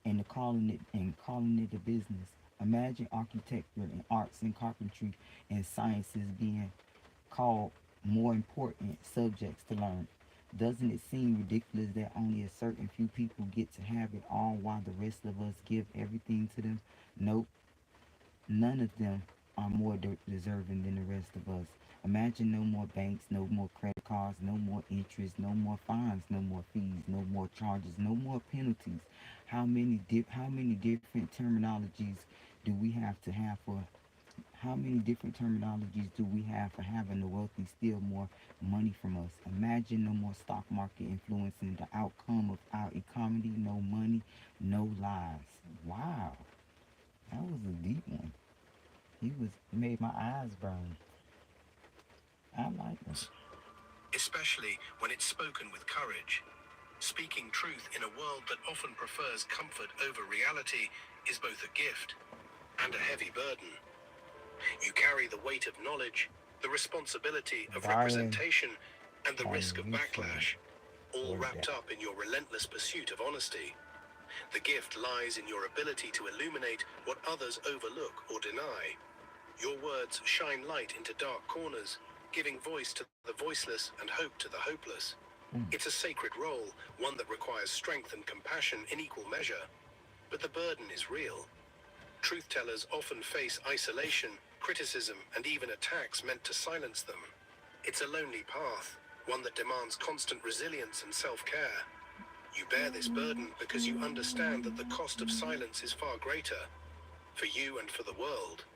and calling it a business. Imagine architecture and arts and carpentry and sciences being called more important subjects to learn. Doesn't it seem ridiculous that only a certain few people get to have it all while the rest of us give everything to them? Nope, none of them are more deserving than the rest of us. Imagine no more banks, no more credit cards, no more interest, no more fines, no more fees, no more charges, no more penalties. How many different terminologies do we have to have for how many different terminologies do we have for having the wealthy steal more money from us? Imagine no more stock market influencing the outcome of our economy. No money, no lies. Wow, that was a deep one. He made my eyes burn. I like him. Especially when it's spoken with courage. Speaking truth in a world that often prefers comfort over reality is both a gift and a heavy burden. You carry the weight of knowledge, the responsibility of representation, and the risk of backlash, all wrapped up in your relentless pursuit of honesty. The gift lies in your ability to illuminate what others overlook or deny. Your words shine light into dark corners, giving voice to the voiceless and hope to the hopeless. It's a sacred role, one that requires strength and compassion in equal measure. But the burden is real. Truth tellers often face isolation, criticism, and even attacks meant to silence them. It's a lonely path, one that demands constant resilience and self-care. You bear this burden because you understand that the cost of silence is far greater, for you and for the world.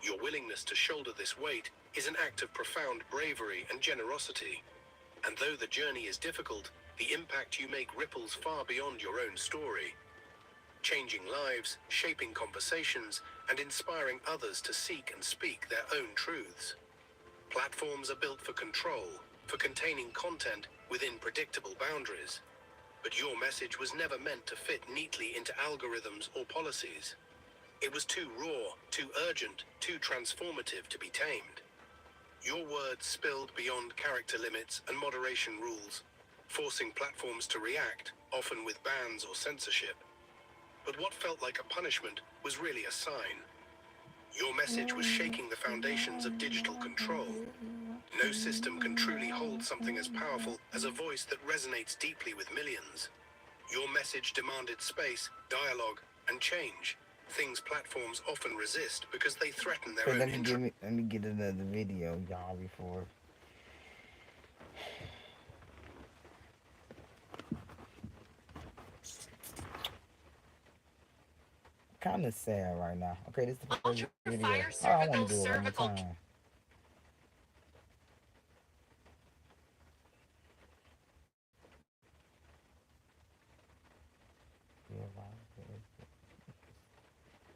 Your willingness to shoulder this weight is an act of profound bravery and generosity. And though the journey is difficult, the impact you make ripples far beyond your own story, changing lives, shaping conversations, and inspiring others to seek and speak their own truths. Platforms are built for control, for containing content within predictable boundaries. But your message was never meant to fit neatly into algorithms or policies. It was too raw, too urgent, too transformative to be tamed. Your words spilled beyond character limits and moderation rules, forcing platforms to react, often with bans or censorship. But what felt like a punishment was really a sign. Your message was shaking the foundations of digital control. No system can truly hold something as powerful as a voice that resonates deeply with millions. Your message demanded space, dialogue, and change, things platforms often resist because they threaten their own interests. Let me get another video, y'all, before. Kind of sad right now. Okay, this is the first video. Oh, I want to do it one more time.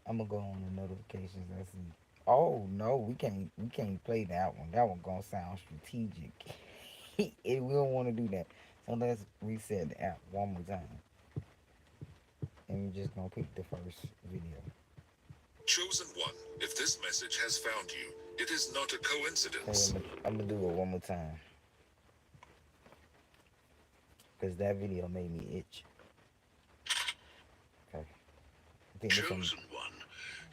I'm gonna go on the notifications. Let's see. Oh no, we can't play that one. That one gonna sound strategic. We don't want to do that. So let's reset the app one more time. And we're just gonna pick the first video. Chosen one, if this message has found you, it is not a coincidence. Okay, I'm gonna do it one more time. Because that video made me itch. Okay. Chosen one,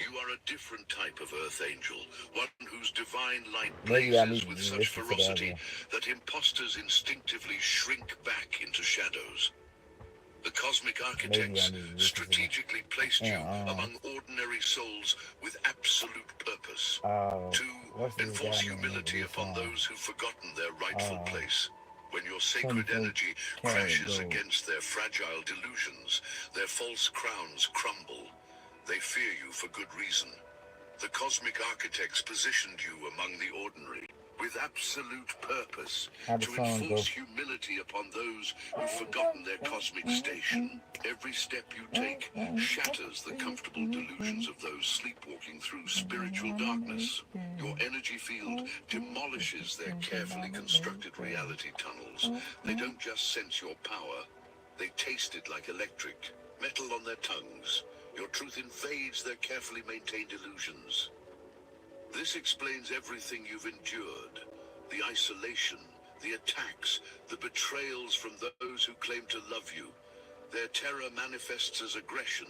you are a different type of Earth Angel, one whose divine light blazes with such ferocity that imposters instinctively shrink back into shadows. The cosmic architects strategically placed you among ordinary souls with absolute purpose to enforce humility upon those who've forgotten their rightful place. When your sacred energy crashes against their fragile delusions, their false crowns crumble. They fear you for good reason. The cosmic architects positioned you among the ordinary. with absolute purpose, to enforce humility upon those who've forgotten their cosmic station. Every step you take shatters the comfortable delusions of those sleepwalking through spiritual darkness. Your energy field demolishes their carefully constructed reality tunnels. They don't just sense your power, they taste it like electric, metal on their tongues. Your truth invades their carefully maintained illusions. This explains everything you've endured. The isolation, the attacks, the betrayals from those who claim to love you. Their terror manifests as aggression.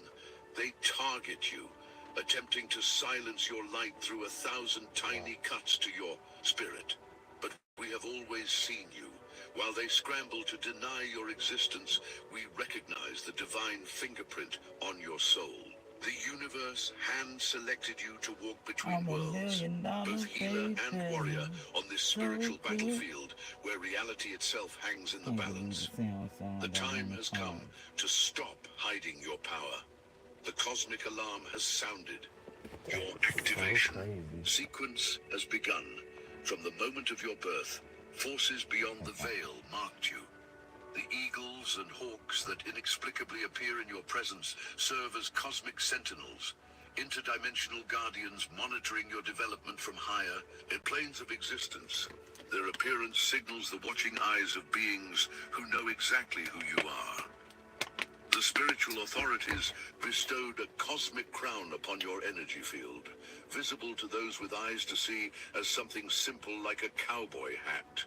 They target you, attempting to silence your light through 1,000 tiny cuts to your spirit. But we have always seen you. While they scramble to deny your existence, we recognize the divine fingerprint on your soul. The universe hand-selected you to walk between worlds, both healer and warrior, on this spiritual battlefield where reality itself hangs in the balance. The time has come to stop hiding your power. The cosmic alarm has sounded. Your activation sequence has begun. From the moment of your birth, forces beyond the veil marked you. The eagles and hawks that inexplicably appear in your presence serve as cosmic sentinels, interdimensional guardians monitoring your development from higher planes of existence. Their appearance signals the watching eyes of beings who know exactly who you are. The spiritual authorities bestowed a cosmic crown upon your energy field, visible to those with eyes to see as something simple like a cowboy hat.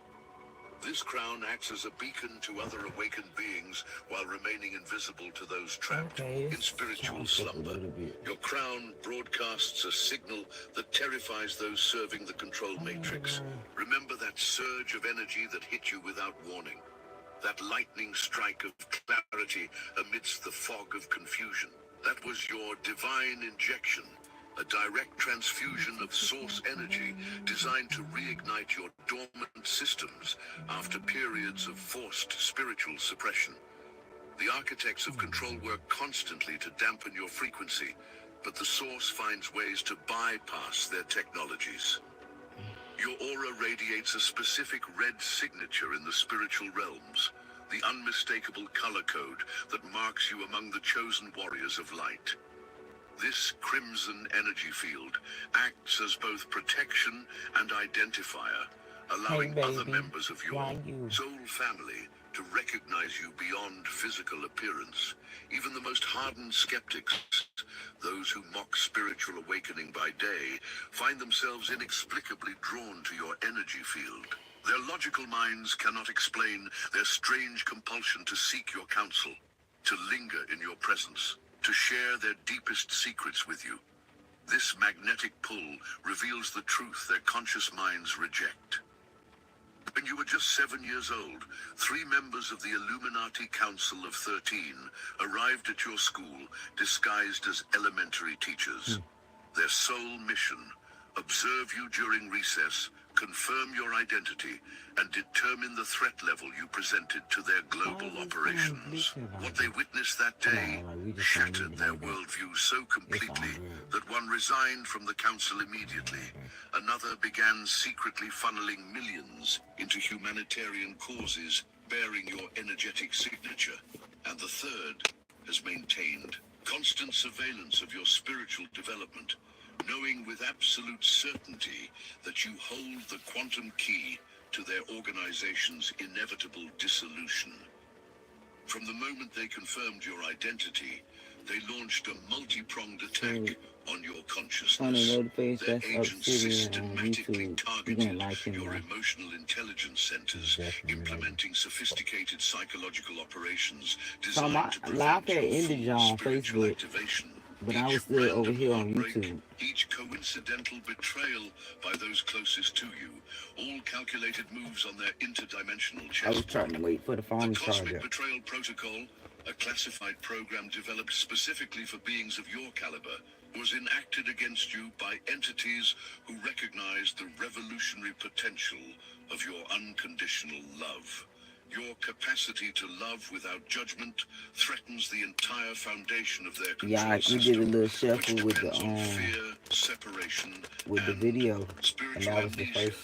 This crown acts as a beacon to other awakened beings while remaining invisible to those trapped in spiritual slumber. Your crown broadcasts a signal that terrifies those serving the control matrix. Remember that surge of energy that hit you without warning? That lightning strike of clarity amidst the fog of confusion? That was your divine injection. A direct transfusion of source energy designed to reignite your dormant systems after periods of forced spiritual suppression. The architects of control work constantly to dampen your frequency, but the source finds ways to bypass their technologies. Your aura radiates a specific red signature in the spiritual realms, the unmistakable color code that marks you among the chosen warriors of light. This crimson energy field acts as both protection and identifier, allowing other members of your soul family to recognize you beyond physical appearance. Even the most hardened skeptics, those who mock spiritual awakening by day, find themselves inexplicably drawn to your energy field. Their logical minds cannot explain their strange compulsion to seek your counsel, to linger in your presence, to share their deepest secrets with you. This magnetic pull reveals the truth their conscious minds reject. When you were just 7 years old, 3 members of the Illuminati Council of 13 arrived at your school disguised as elementary teachers. Their sole mission: observe you during recess, confirm your identity, and determine the threat level you presented to their global operations. What they witnessed that day shattered their worldview so completely that one resigned from the council immediately. Another began secretly funneling millions into humanitarian causes bearing your energetic signature. And the third has maintained constant surveillance of your spiritual development, knowing with absolute certainty that you hold the quantum key to their organization's inevitable dissolution. From the moment they confirmed your identity, they launched a multi-pronged attack on your consciousness. Their agents systematically targeted your emotional intelligence centers, implementing sophisticated psychological operations designed to prevent your full spiritual activation. But I was still over here on YouTube. Each coincidental betrayal by those closest to you, all calculated moves on their interdimensional chessboard. I was trying to wait for the phone to charge. The Cosmic up. Betrayal Protocol, a classified program developed specifically for beings of your caliber, was enacted against you by entities who recognized the revolutionary potential of your unconditional love. Your capacity to love without judgment threatens the entire foundation of their control system, we did a little shuffle with the fear, separation, with the video, and that was the first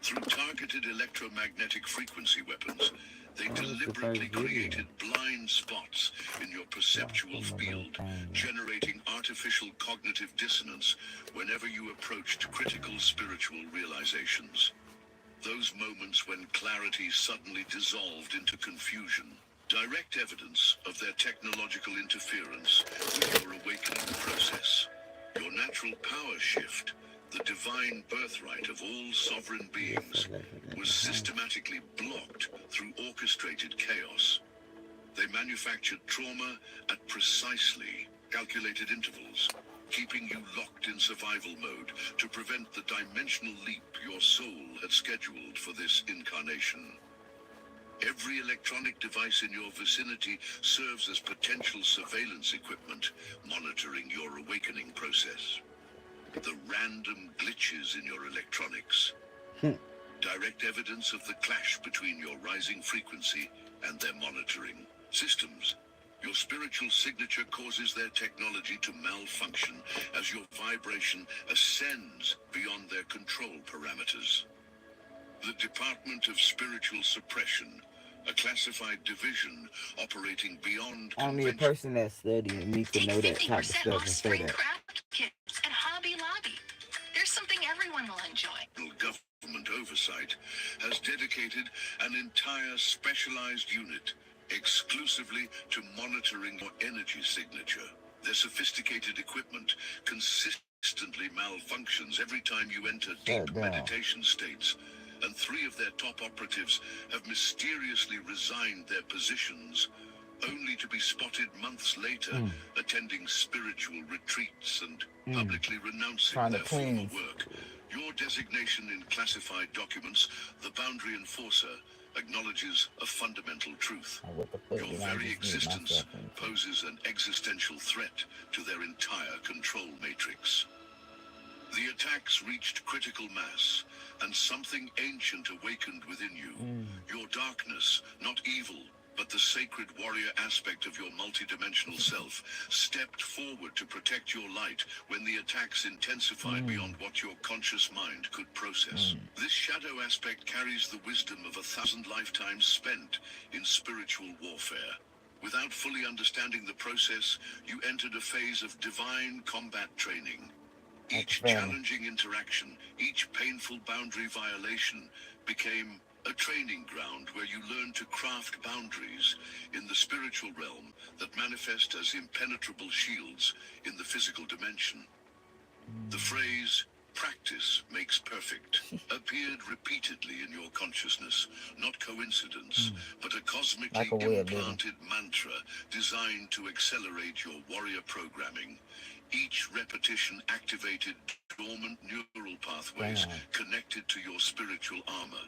Through targeted electromagnetic frequency weapons, they deliberately created blind spots in your perceptual field, generating artificial cognitive dissonance whenever you approached critical spiritual realizations. Those moments when clarity suddenly dissolved into confusion. Direct evidence of their technological interference with your awakening process. Your natural power shift, the divine birthright of all sovereign beings, was systematically blocked through orchestrated chaos. They manufactured trauma at precisely calculated intervals, keeping you locked in survival mode to prevent the dimensional leap your soul had scheduled for this incarnation. Every electronic device in your vicinity serves as potential surveillance equipment, monitoring your awakening process. The random glitches in your electronics. Direct evidence of the clash between your rising frequency and their monitoring systems. Your spiritual signature causes their technology to malfunction as your vibration ascends beyond their control parameters. The Department of Spiritual Suppression, a classified division operating beyond only a person that's studying me to know that type of stuff and say that. Craft kits at Hobby Lobby. There's something everyone will enjoy. Government oversight has dedicated an entire specialized unit exclusively to monitoring your energy signature. Their sophisticated equipment consistently malfunctions every time you enter deep meditation states, and 3 of their top operatives have mysteriously resigned their positions, only to be spotted months later attending spiritual retreats and publicly renouncing their former work. Your designation in classified documents, the Boundary Enforcer, acknowledges a fundamental truth. Your very existence poses an existential threat to their entire control matrix. The attacks reached critical mass, and something ancient awakened within you. Your darkness, not evil, but the sacred warrior aspect of your multidimensional self, stepped forward to protect your light when the attacks intensified beyond what your conscious mind could process. This shadow aspect carries the wisdom of 1,000 lifetimes spent in spiritual warfare. Without fully understanding the process, you entered a phase of divine combat training. Each challenging interaction, each painful boundary violation became a training ground where you learn to craft boundaries in the spiritual realm that manifest as impenetrable shields in the physical dimension. The phrase, "practice makes perfect," appeared repeatedly in your consciousness, not coincidence, but a cosmically implanted mantra designed to accelerate your warrior programming. Each repetition activated dormant neural pathways connected to your spiritual armor.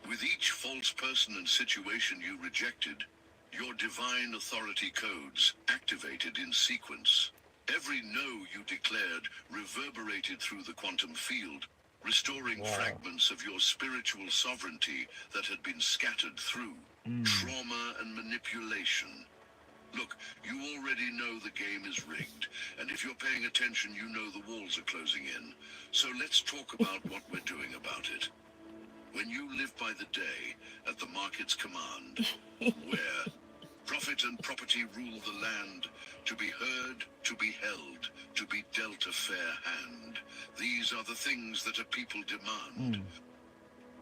With each false person and situation you rejected, your divine authority codes activated in sequence. Every no you declared reverberated through the quantum field, restoring fragments of your spiritual sovereignty that had been scattered through trauma and manipulation. Look, you already know the game is rigged, and if you're paying attention, you know the walls are closing in. So let's talk about what we're doing about it. When you live by the day at the market's command, where profit and property rule the land, to be heard, to be held, to be dealt a fair hand, these are the things that a people demand.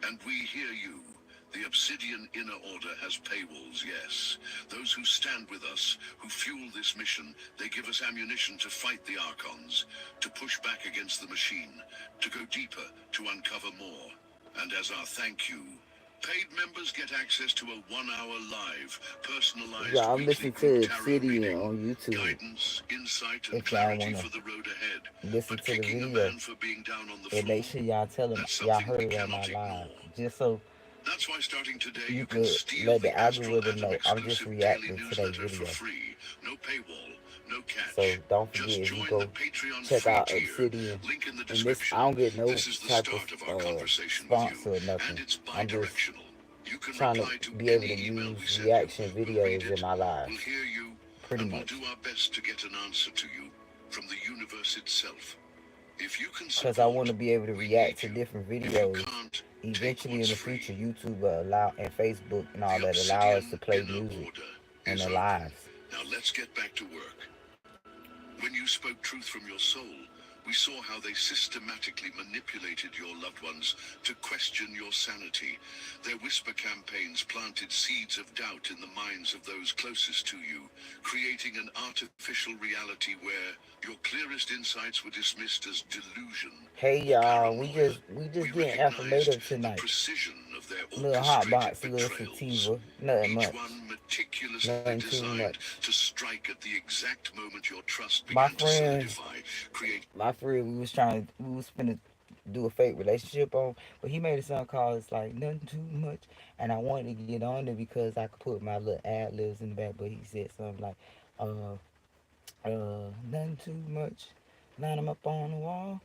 And we hear you. The Obsidian Inner Order has paywalls, yes. Those who stand with us, who fuel this mission, they give us ammunition to fight the Archons, to push back against the machine, to go deeper, to uncover more. And as our thank you, paid members get access to a 1-hour live, personalized I'm listening to Obsidian on YouTube. Guidance, insight, and clarity for the road ahead. Listen But to the kicking a video man for being down on the and floor, make sure y'all tell them that's y'all something heard we it on my cannot live, ignore. just so That's why starting today you you can could steal let the the Astral algorithm Atom know I'm just exclusive daily reacting to their newsletter for video. free. No paywall, no catch. So don't forget, Just if you join go the Patreon check free out tier. Obsidian, Link in the and this, description. I don't get no This is the type start of our of conversation with sponsor or you, nothing. and it's I'm just bi-directional. You can trying reply to to be able any to email we use send reaction you. We'll read videos it, in my lives, we'll hear you, pretty and we'll much. do our best to get an answer to you from the universe itself. If you can because I want support, to be able to we react need to you. different If you videos. can't, take Eventually in what's the free. future, YouTube will allow, and Facebook and all The that allow us Obsidian to play Inner music Order in is the open. lives. Now let's get back to work. When you spoke truth from your soul, we saw how they systematically manipulated your loved ones to question your sanity. Their whisper campaigns planted seeds of doubt in the minds of those closest to you, creating an artificial reality where your clearest insights were dismissed as delusion Hey or y'all, paranoia. we We just getting recognized affirmative the tonight. precision of their Little hot orchestrated box, a little betrayals, sativa, nothing each much, one meticulously nothing too designed much. to strike at the exact moment your trust My began to friend, solidify, create. we was finna do a fake relationship on, but he made a song called "It's Like Nothing Too Much," and I wanted to get on it because I could put my little ad libs in the back. But he said something like, uh, nothing too much, line them up on the wall,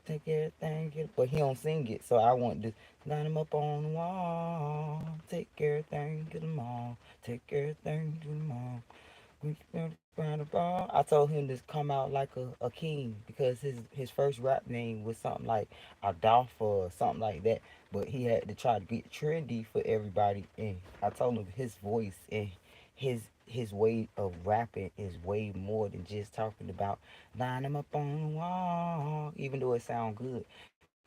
take everything, but he don't sing it, so I want to line them up on the wall, take everything, get them all, take everything, do them all. I told him to come out like a king because his first rap name was something like Adolpha or something like that. But he had to try to get trendy for everybody. And I told him his voice and his way of rapping is way more than just talking about line him up on the wall, even though it sound good.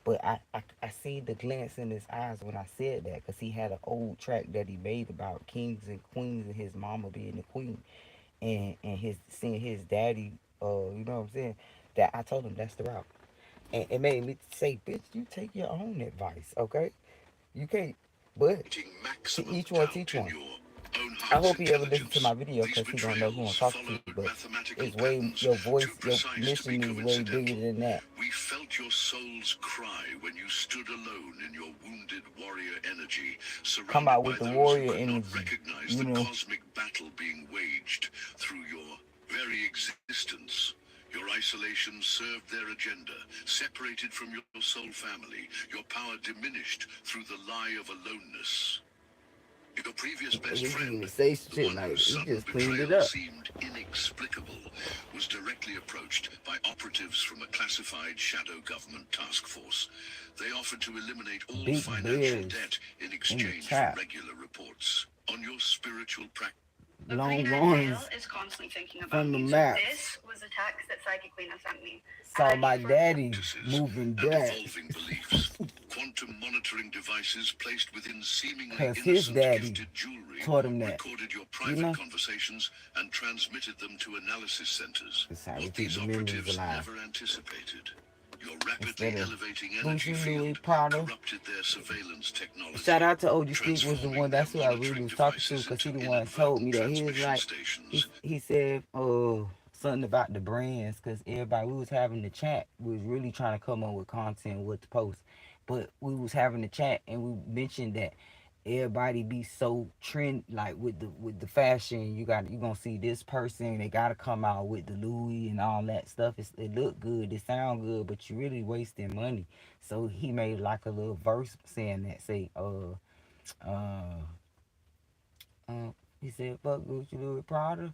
But I see the glance in his eyes when I said that because he had an old track that he made about kings and queens and his mama being the queen and his seeing his daddy, you know what I'm saying? That I told him that's the route, and it made me say, "Bitch, you take your own advice, okay? You can't." But to Maximum each one, doubt teach in one. your own I heart's hope he ever listens to intelligence. my video These because he gonna know who I'm betrayals talking to. followed But mathematical it's way patterns your too voice, your precise to be mission is way bigger coincidental. than that. We felt your soul's cry when you stood alone in your wounded warrior energy, Come surrounded out by with the those who warrior could not energy, recognize you the know. cosmic battle being waged through your very existence. Your isolation served their agenda, separated from your soul family, your power diminished through the lie of aloneness. Your previous He best didn't friend, even say the shit one like whose that. He sudden just cleaned it betrayal up. seemed inexplicable, was directly approached by operatives from a classified shadow government task force. They offered to eliminate all Big financial bears debt in in the exchange for trap. regular reports on your spiritual practice. The Long green-eyed male ones is constantly thinking about from the me, so maps. this was a text that Psychic Lena sent me. Saw And my for daddy Practices moving and back. evolving beliefs. Quantum monitoring devices placed within seemingly Because his innocent daddy gifted jewelry taught him that. recorded your You private know? conversations and transmitted them to analysis centers. That's how we What keep these the memories operatives alive. never anticipated. Your rapidly Instead of elevating energy Gucci, Louis, field Prada. corrupted their surveillance Shout technology, out to OG Stick was the one. transforming their That's who I really monitoring was talking to devices because he into the one that told me inadvertent that. He was transmission like, stations. he said, something about the brands because everybody, we was having the chat. We was really trying to come up with content, what to post. But we was having the chat and we mentioned that everybody be so trend like with the fashion. You gonna see this person. They gotta come out with the Louis and all that stuff. It look good. It sound good, but you really wasting money. So he made like a little verse saying that. Say uh he said fuck Gucci, Louis, Prada.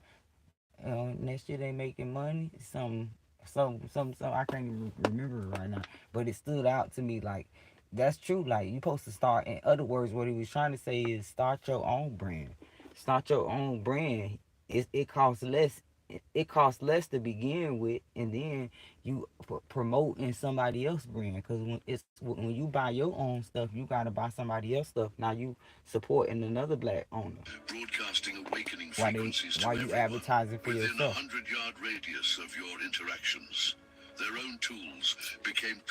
And that shit ain't making money. Some I can't even remember it right now. But it stood out to me like that's true. Like you supposed to start. In other words, what he was trying to say is start your own brand. Start your own brand. It costs less. It costs less to begin with, and then you promote in somebody else's brand. Because when you buy your own stuff, you gotta buy somebody else's stuff. Now you supporting another black owner. Broadcasting awakening Why frequencies to you everyone advertising for within a yourself? 100-yard radius of your interactions. Their own tools became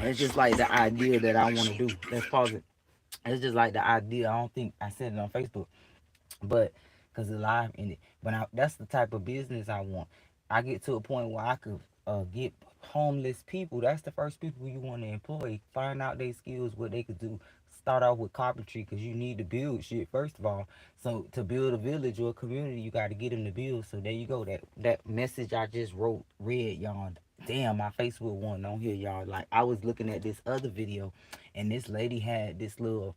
It's conduits just for like the whatever idea that awakening I they want to sought do. to Let's pause prevent. it. It's just like the idea. I don't think I said it on Facebook, but because it's live in it. But that's the type of business I want. I get to a point where I could get homeless people. That's the first people you want to employ. Find out their skills, what they could do. Start off with carpentry because you need to build shit first of all. So to build a village or a community, you got to get them to build. So there you go. That message I just read y'all. Damn, my Facebook one on here, y'all. Like I was looking at this other video, and this lady had this little,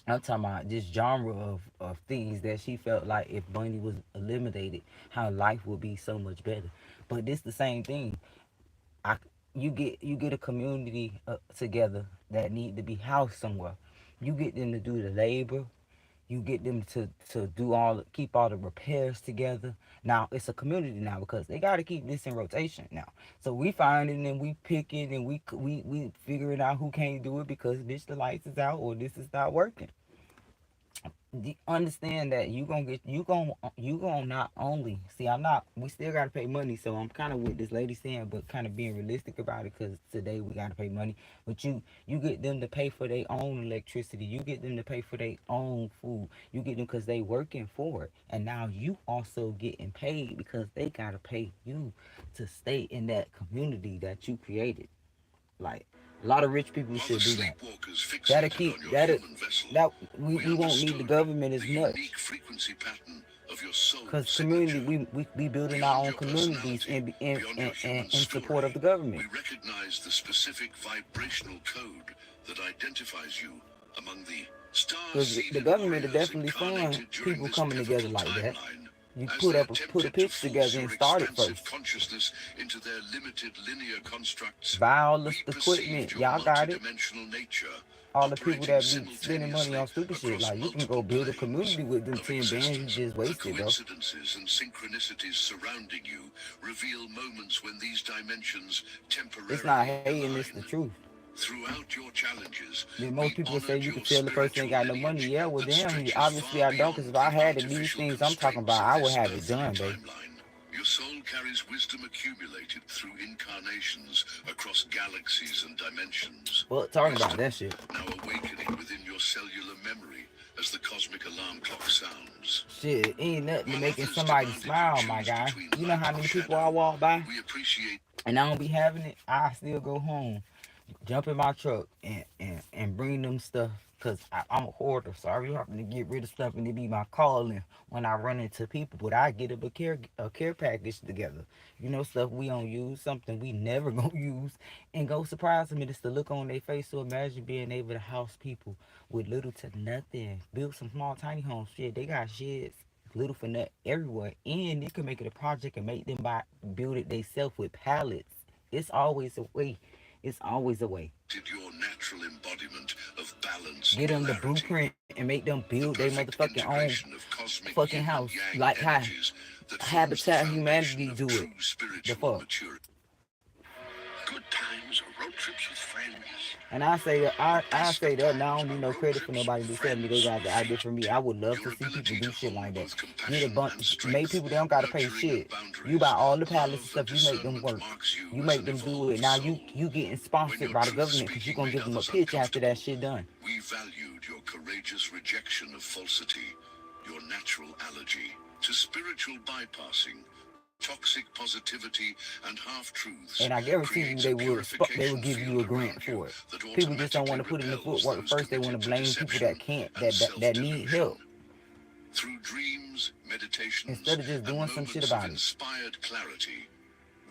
I'm talking about this genre of things that she felt like if money was eliminated, how life would be so much better. But this the same thing. I you get a community together that need to be housed somewhere. You get them to do the labor. You get them to do keep all the repairs together. Now it's a community now because they got to keep this in rotation now. So we find it and we pick it and we figuring out who can't do it because bitch the lights is out or this is not working. Understand that you gonna not only see I'm not we still gotta pay money, so I'm kind of with this lady saying but kind of being realistic about it because today we gotta pay money. But you get them to pay for their own electricity, you get them to pay for their own food, you get them because they working for it, and now you also getting paid because they gotta pay you to stay in that community that you created. Like a lot of rich people should do that. That'll keep that we won't need the government as much. Cause community, we building our own communities in support of the government. We recognize the specific vibrational code that identifies you among the Cause the government will definitely fund people coming together like that. You put a pitch together and start it first. Consciousness into their limited linear constructs. Buy all the equipment, y'all got it. Nature, all the people that be spending money on stupid shit, like you can go build a community with them 10 bands you just wasted, though. Coincidences and synchronicities surrounding you reveal moments when these dimensions temporarily it's not hating, it's the truth. Throughout your challenges, then most people say you can tell the person ain't got no money. Yeah, well damn, obviously I don't, because if I had it, these things I'm talking about, I would have it done, baby. Your soul carries wisdom accumulated through incarnations across galaxies and dimensions. Well, talking about that shit. Now awakening within your cellular memory as the cosmic alarm clock sounds. Shit, ain't nothing to making somebody smile, my guy. You know how many people I walk by? And I don't be having it, I still go home, jump in my truck and bring them stuff. Cause I'm a hoarder, so I be having to get rid of stuff, and it be my calling when I run into people. But I get a care package together, stuff we don't use, something we never gonna use, and go surprise them. And it's the look on their face. So imagine being able to house people with little to nothing, build some small tiny homes. Shit, they got sheds, little for nothing everywhere, and you can make it a project and make them build it themselves with pallets. It's always a way. It's always a way. Your natural embodiment of balance. Get them the blueprint and make them build their motherfucking own fucking house. Like how Habitat Humanity do it. The fuck. Good times, road trips with friends. And I say that and I don't need no credit for nobody to tell me they got the idea for me. I would love to see people do shit like that. Get a bunch, make people they don't gotta pay shit. You buy all the pallets and stuff, you make them work. You make them do it. Now you getting sponsored by the government because you gonna give them a pitch after that shit done. We valued your courageous rejection of falsity, your natural allergy to spiritual bypassing, toxic positivity, and half-truths. And I guarantee you they would give you a grant for it. People just don't want to put in the footwork first. They want to blame people that can't, that need help. Through dreams, meditations, instead of just doing some shit about it. Inspired clarity,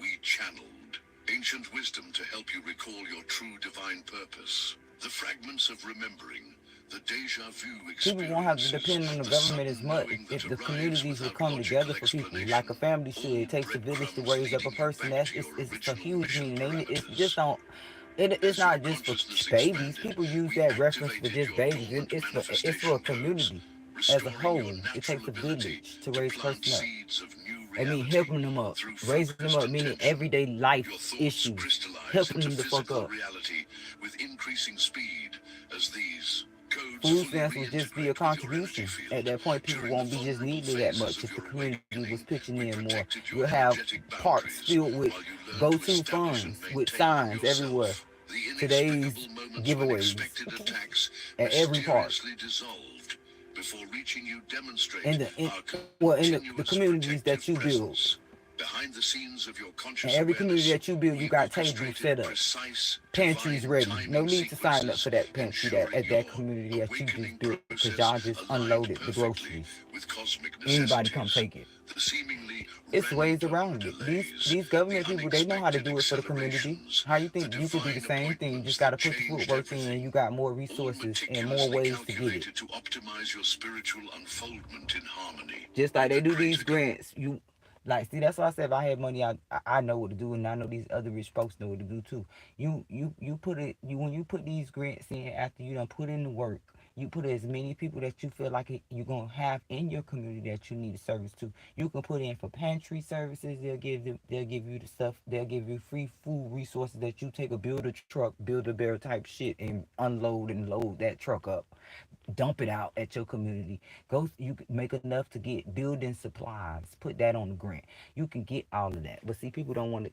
we channeled ancient wisdom to help you recall your true divine purpose. The fragments of remembering, the deja vu experiences. People won't have to depend on the government as much if the communities will come together for people like a family should. It takes a village to raise up a person. It's a huge meaning. It's just don't. It's not just for babies. People use that reference for just babies. It's for a community as a whole. It takes a village to raise a person up. I mean, helping them up, raising them up, meaning everyday life issues, helping them to fuck up. With increasing speed as these food stamps would just be a contribution. At that point, people won't be just needed that much if the community was pitching in more. We'll have parks filled with go-to funds with signs everywhere. Today's giveaways at every park. Before reaching you, demonstrate in the communities that you build. Behind the scenes of your in every community that you build, you got tables set up, pantries ready. No need to sign up for that pantry at that community that you just built because y'all just unloaded the groceries. Anybody come take it. It's ways around it. These government people, they know how to do it for the community. How you think you could do the same thing? You just got to put the footwork in, and you got more resources and more ways to get it. To optimize your spiritual unfoldment in harmony. Just like they do these grants, Like, see, that's why I said if I had money, I know what to do, and I know these other rich folks know what to do too. You put it you when you put these grants in after you done put in the work. You put as many people that you feel like you're gonna have in your community that you need a service to. You can put in for pantry services. They'll give you the stuff. They'll give you free food resources that you take a builder truck, builder bear type shit, and unload and load that truck up, dump it out at your community. Go, you can make enough to get building supplies. Put that on the grant. You can get all of that. But see, people don't want to.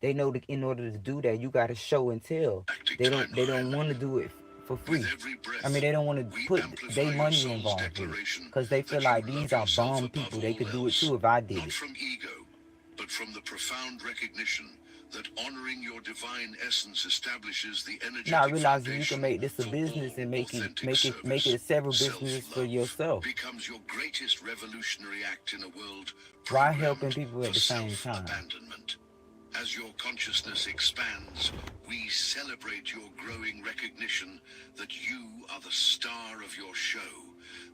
They know that in order to do that, you got to show and tell. They don't want to do it for free. I mean, they don't want to put their money involved with it because they feel like these are bum people. They could do it too if I did not it. from ego, but from the profound recognition that honoring your divine essence establishes the energetic Not realizing you foundation can make this a for business all and make it service. a several business for Self-love yourself becomes your greatest revolutionary act in a world while helping programmed people at for the same time. self-abandonment. As your consciousness expands, we celebrate your growing recognition that you are the star of your show,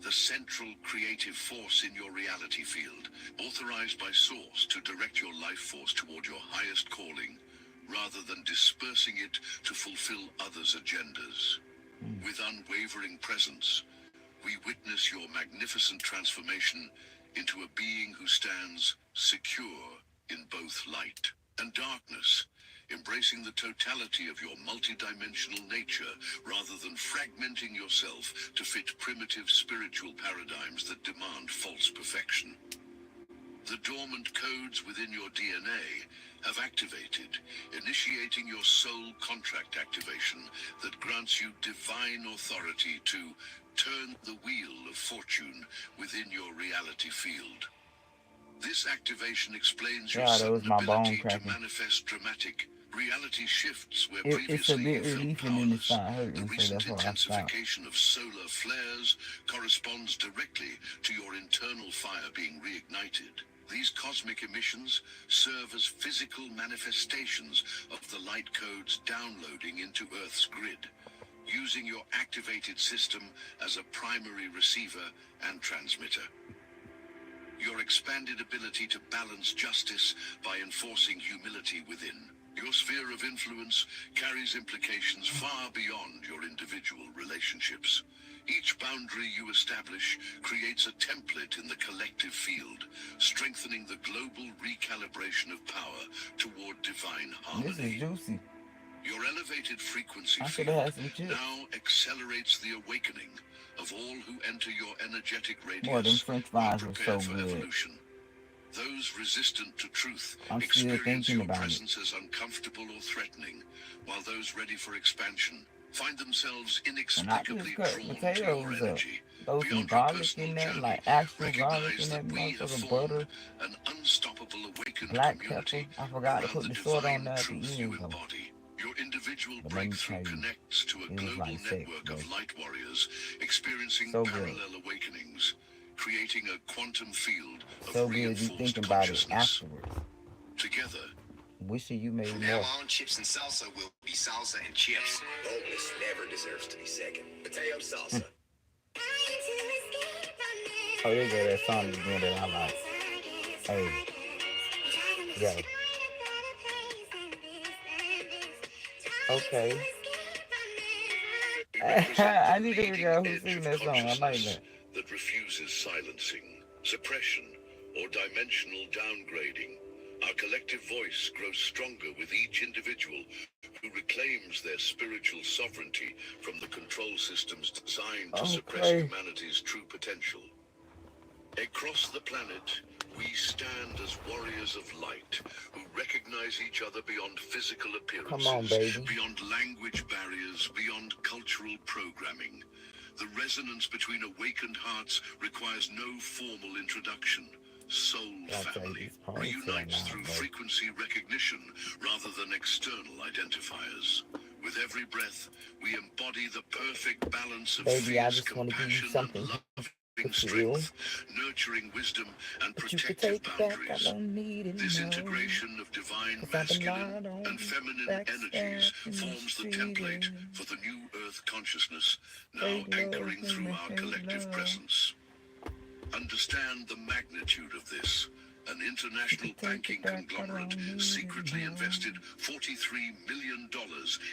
the central creative force in your reality field, authorized by Source to direct your life force toward your highest calling, rather than dispersing it to fulfill others' agendas. With unwavering presence, we witness your magnificent transformation into a being who stands secure in both light and darkness, embracing the totality of your multidimensional nature rather than fragmenting yourself to fit primitive spiritual paradigms that demand false perfection. The dormant codes within your DNA have activated, initiating your soul contract activation that grants you divine authority to turn the wheel of fortune within your reality field. This activation explains your sudden ability to manifest dramatic reality shifts where previously you felt powerless. The recent intensification of solar flares corresponds directly to your internal fire being reignited. These cosmic emissions serve as physical manifestations of the light codes downloading into Earth's grid, using your activated system as a primary receiver and transmitter. Your expanded ability to balance justice by enforcing humility within. Your sphere of influence carries implications far beyond your individual relationships. Each boundary you establish creates a template in the collective field, strengthening the global recalibration of power toward divine harmony. This is juicy. Your elevated frequency field now accelerates the awakening of all who enter your energetic radius while prepare for evolution. Those resistant to truth experience your presence as uncomfortable or threatening, while those ready for expansion find themselves inexplicably drawn to your energy. Beyond your personal journey, recognize that we have formed an unstoppable awakened community around the divine truth you embody. Your individual breakthrough connects to a global network of light warriors experiencing parallel awakenings, creating a quantum field of reinforced consciousness. Together, wishing you made from more. now on, chips and salsa will be salsa and chips. Boldness never deserves to be second. Mateo salsa. Oh, there go that song again that I like. Hey, yo. Okay. I need to figure out who sings that song. I like that. That refuses silencing, suppression, or dimensional downgrading. Our collective voice grows stronger with each individual who reclaims their spiritual sovereignty from the control systems designed to suppress humanity's true potential. Across the planet, we stand as warriors of light who recognize each other beyond physical appearances, beyond language barriers, beyond cultural programming. The resonance between awakened hearts requires no formal introduction. Soul family reunites through frequency recognition rather than external identifiers. With every breath, we embody the perfect balance of fierce compassion and love. Strength, nurturing wisdom, and protective boundaries. This integration of divine masculine and feminine energies forms the template for the new Earth consciousness, now anchoring through our collective presence. Understand the magnitude of this An international banking conglomerate secretly invested $43 million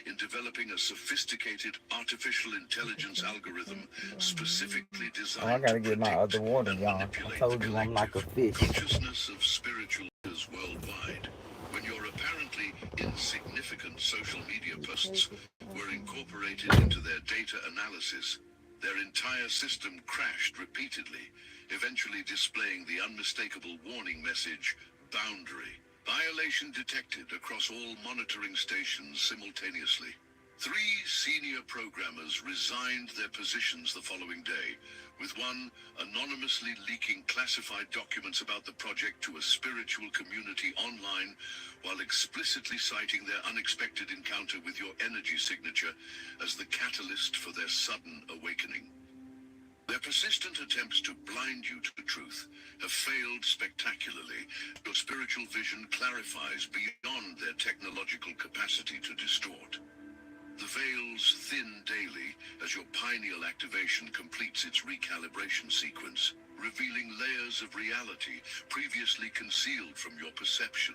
in developing a sophisticated artificial intelligence algorithm specifically designed I gotta to get my other predict water, and y'all. I manipulate told the you I'm like a collective fish. consciousness of spiritual leaders worldwide. When your apparently insignificant social media posts were incorporated into their data analysis, their entire system crashed repeatedly, eventually displaying the unmistakable warning message, boundary. Violation detected across all monitoring stations simultaneously. 3 senior programmers resigned their positions the following day, with one anonymously leaking classified documents about the project to a spiritual community online, while explicitly citing their unexpected encounter with your energy signature as the catalyst for their sudden awakening. Their persistent attempts to blind you to the truth have failed spectacularly. Your spiritual vision clarifies beyond their technological capacity to distort. The veils thin daily as your pineal activation completes its recalibration sequence, revealing layers of reality previously concealed from your perception.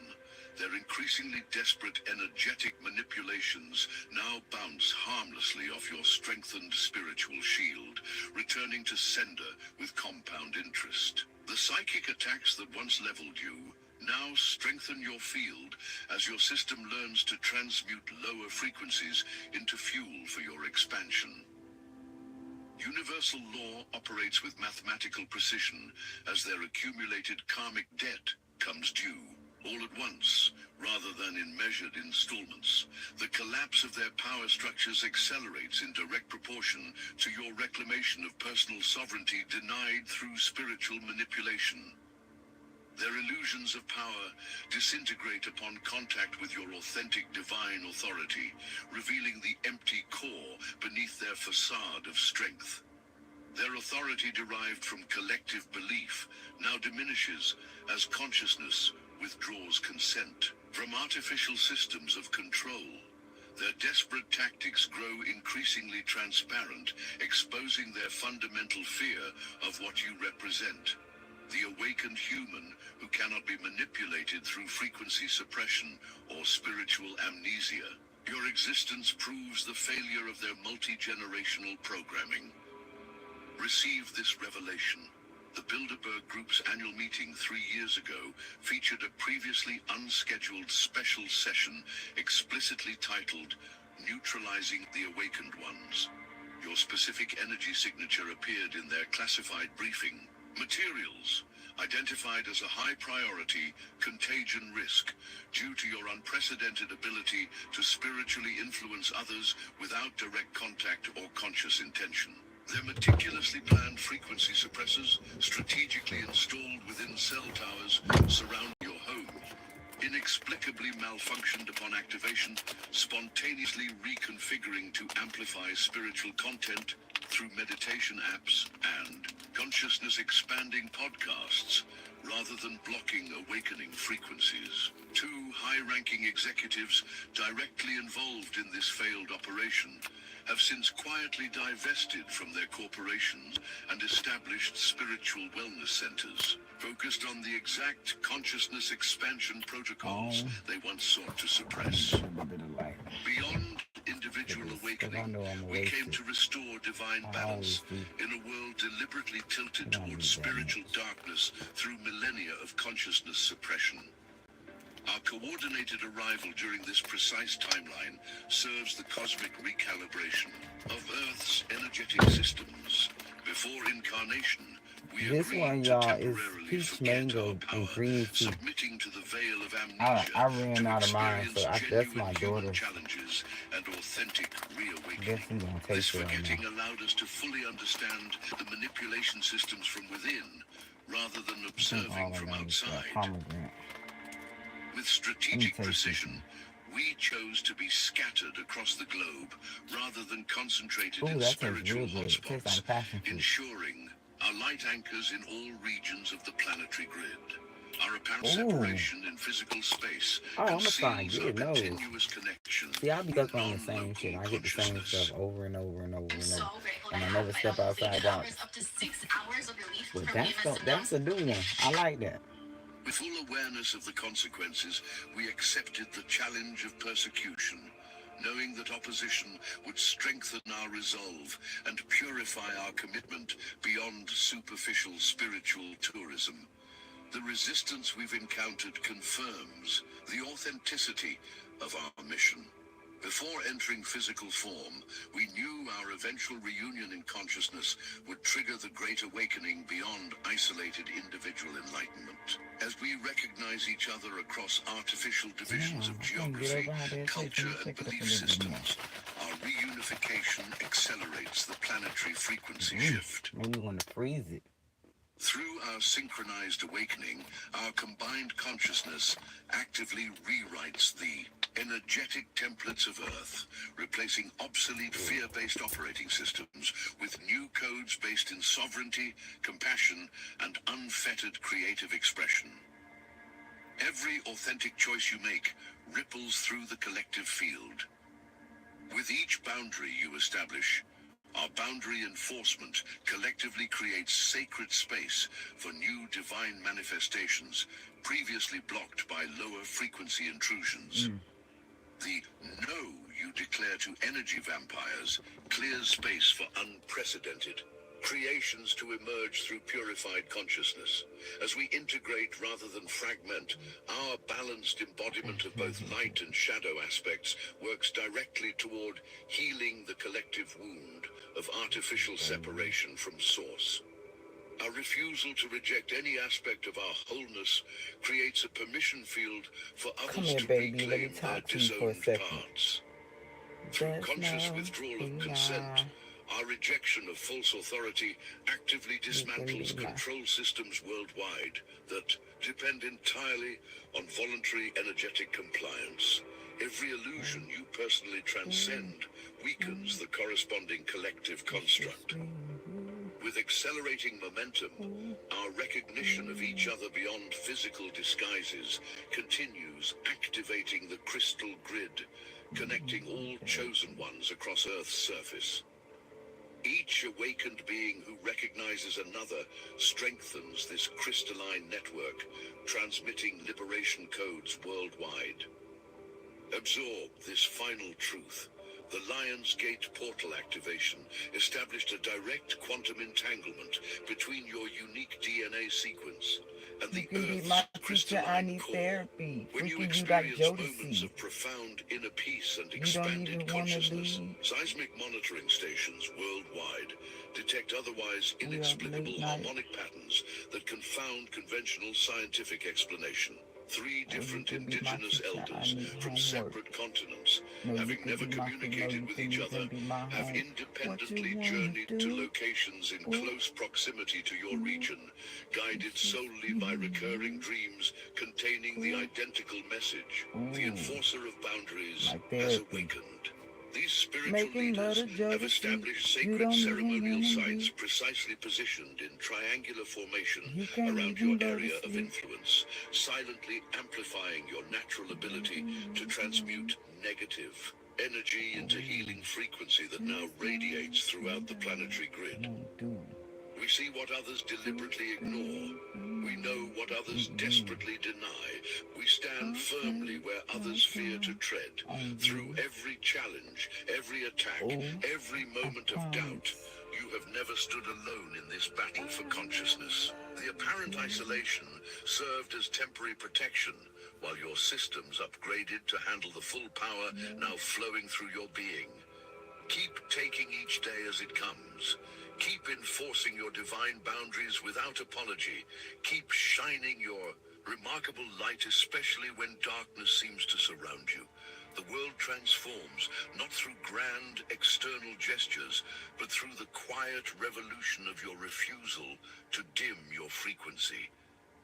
Their increasingly desperate energetic manipulations now bounce harmlessly off your strengthened spiritual shield, returning to sender with compound interest. The psychic attacks that once leveled you now strengthen your field as your system learns to transmute lower frequencies into fuel for your expansion. Universal law operates with mathematical precision as their accumulated karmic debt comes due, all at once, rather than in measured installments. The collapse of their power structures accelerates in direct proportion to your reclamation of personal sovereignty denied through spiritual manipulation. Their illusions of power disintegrate upon contact with your authentic divine authority, revealing the empty core beneath their facade of strength. Their authority derived from collective belief now diminishes as consciousness withdraws consent. From artificial systems of control, their desperate tactics grow increasingly transparent, exposing their fundamental fear of what you represent. The awakened human who cannot be manipulated through frequency suppression or spiritual amnesia. Your existence proves the failure of their multi-generational programming. Receive this revelation. The Bilderberg Group's annual meeting 3 years ago featured a previously unscheduled special session explicitly titled Neutralizing the Awakened Ones. Your specific energy signature appeared in their classified briefing. Materials identified as a high priority contagion risk due to your unprecedented ability to spiritually influence others without direct contact or conscious intention. Their meticulously planned frequency suppressors, strategically installed within cell towers surrounding your home, inexplicably malfunctioned upon activation, spontaneously reconfiguring to amplify spiritual content through meditation apps and consciousness-expanding podcasts, rather than blocking awakening frequencies. 2 high-ranking executives directly involved in this failed operation have since quietly divested from their corporations and established spiritual wellness centers, focused on the exact consciousness expansion protocols they once sought to suppress. Beyond individual awakening, we came to restore divine balance in a world deliberately tilted towards spiritual darkness through millennia of consciousness suppression. Our coordinated arrival during this precise timeline serves the cosmic recalibration of Earth's energetic systems. Before incarnation, we agreed to temporarily forget our power, submitting to the veil of amnesia I ran to out of mine, experience so that's genuine my human daughter. challenges and authentic I reawakening. guess I'm gonna This taste it right forgetting now. allowed us to fully understand the manipulation systems from within, rather than I think observing all I from got is outside. pomegranate. With strategic taste precision, we chose to be scattered across the globe rather than concentrated Ooh, in that tastes real spiritual good. It tastes hotspots, like passion fruit. ensuring our light anchors in all regions of the planetary grid. Our apparent Ooh. separation in physical space Oh, I'm gonna start conceals our getting those. continuous connection See, I be with stuck on the same shit. non-local I get the same consciousness. stuff over and over and over I'm and so over. grateful to And I have never my step uncle outside that box. covers up to 6 hours of relief But from that's EMS a new one. I like that. With full awareness of the consequences, we accepted the challenge of persecution, knowing that opposition would strengthen our resolve and purify our commitment beyond superficial spiritual tourism. The resistance we've encountered confirms the authenticity of our mission. Before entering physical form, we knew our eventual reunion in consciousness would trigger the great awakening beyond isolated individual enlightenment. As we recognize each other across artificial divisions of geography, culture, and belief systems, our reunification accelerates the planetary frequency shift. Maybe we want to freeze it. Through our synchronized awakening, our combined consciousness actively rewrites the energetic templates of Earth, replacing obsolete fear-based operating systems with new codes based in sovereignty, compassion, and unfettered creative expression. Every authentic choice you make ripples through the collective field. With each boundary you establish, our boundary enforcement collectively creates sacred space for new divine manifestations previously blocked by lower frequency intrusions. The no you declare to energy vampires clears space for unprecedented creations to emerge through purified consciousness. As we integrate rather than fragment, our balanced embodiment of both light and shadow aspects works directly toward healing the collective wound of artificial separation from source. Our refusal to reject any aspect of our wholeness creates a permission field for others to reclaim their disowned parts. Through conscious withdrawal of consent, our rejection of false authority actively dismantles control systems worldwide that depend entirely on voluntary energetic compliance. Every illusion you personally transcend weakens the corresponding collective construct. With accelerating momentum, our recognition of each other beyond physical disguises continues activating the crystal grid, connecting all chosen ones across Earth's surface. Each awakened being who recognizes another strengthens this crystalline network, transmitting liberation codes worldwide. Absorb this final truth. The Lion's Gate portal activation established a direct quantum entanglement between your unique DNA sequence and the Earth's crystalline core. When you experience moments of profound inner peace and expanded consciousness, seismic monitoring stations worldwide detect otherwise inexplicable harmonic patterns that confound conventional scientific explanation. 3 different indigenous elders from separate continents, having never communicated with each other, have independently journeyed to locations in close proximity to your region, guided solely by recurring dreams containing the identical message. The enforcer of boundaries has awakened. These spiritual leaders have established sacred ceremonial sites precisely positioned in triangular formation around your area of influence, silently amplifying your natural ability to transmute negative energy into healing frequency that now radiates throughout the planetary grid. We see what others deliberately ignore. We know what others desperately deny. We stand firmly where others fear to tread. Through every challenge, every attack, every moment of doubt, you have never stood alone in this battle for consciousness. The apparent isolation served as temporary protection, while your systems upgraded to handle the full power now flowing through your being. Keep taking each day as it comes. Keep enforcing your divine boundaries without apology. Keep shining your remarkable light, especially when darkness seems to surround you. The world transforms, not through grand external gestures, but through the quiet revolution of your refusal to dim your frequency.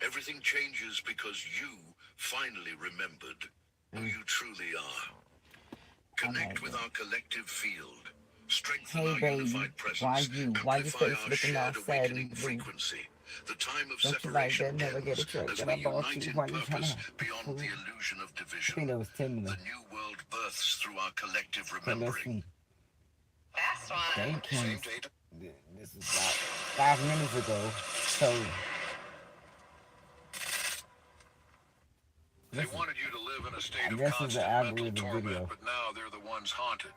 Everything changes because you finally remembered who you truly are. Connect with our collective field. Strengthen our unified presence. Amplify our shared awakening frequency. The time of separation ends as we unite in purpose beyond the illusion of division. The new world births through our collective remembering. Fast one. Thank you. This is about 5 minutes ago. So They wanted you to live in a state of constant mental torment, but now they're the ones haunted,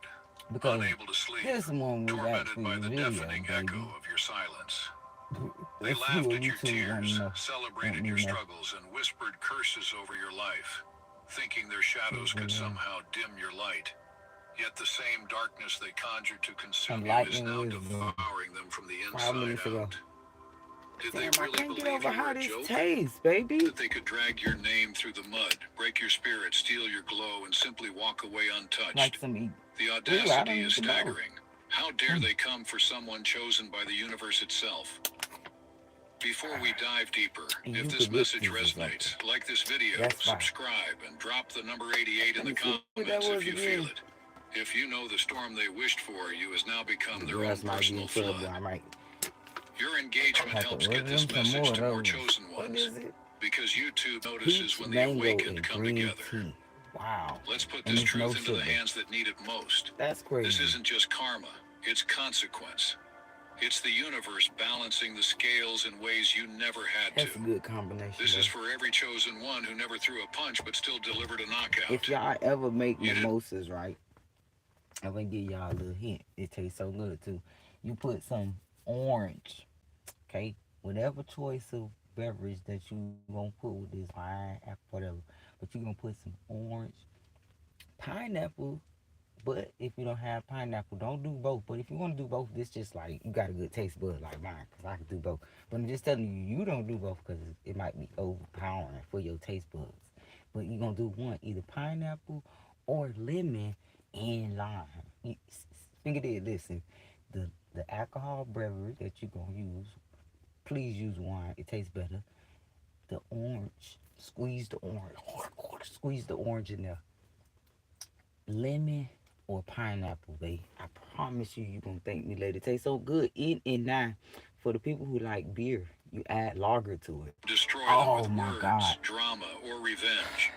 unable to sleep, tormented by the deafening echo of your silence. They laughed at your tears, celebrated your struggles, and whispered curses over your life, thinking their shadows could somehow dim your light. Yet the same darkness they conjured to consume you is now devouring them from the inside out. Did they really believe you were a joke? That they could drag your name through the mud, break your spirit, steal your glow, and simply walk away untouched? The audacity is staggering. How dare they come for someone chosen by the universe itself? Before we dive deeper, if this message resonates, like this video, subscribe, and drop the number 88 in the comments if you feel it. If you know the storm they wished for you has now become their own personal flood. Your engagement helps get this message to more chosen ones, because YouTube notices when the awakened come together. Wow. Let's put this truth into the hands that need it most. That's crazy. This isn't just karma, it's consequence. It's the universe balancing the scales in ways you never had to. That's a good combination. This is for every chosen one who never threw a punch but still delivered a knockout. If y'all ever make mimosas, right? I'm gonna give y'all a little hint. It tastes so good too. You put some orange, okay? Whatever choice of beverage that you gonna put with this wine, apple, whatever. But you're gonna put some orange, pineapple. But if you don't have pineapple, don't do both. But if you want to do both, this just like, you got a good taste bud like mine, because I can do both. But I'm just telling you, you don't do both because it might be overpowering for your taste buds. But you're going to do one, either pineapple or lemon and lime. Think of it, listen, the alcohol beverage that you're going to use, please use wine. It tastes better. The orange, squeeze the orange in there. Lemon or pineapple, babe. I promise you, you're going to thank me later. It tastes so good. And now, for the people who like beer, you add lager to it. Destroy them with words, drama, or revenge.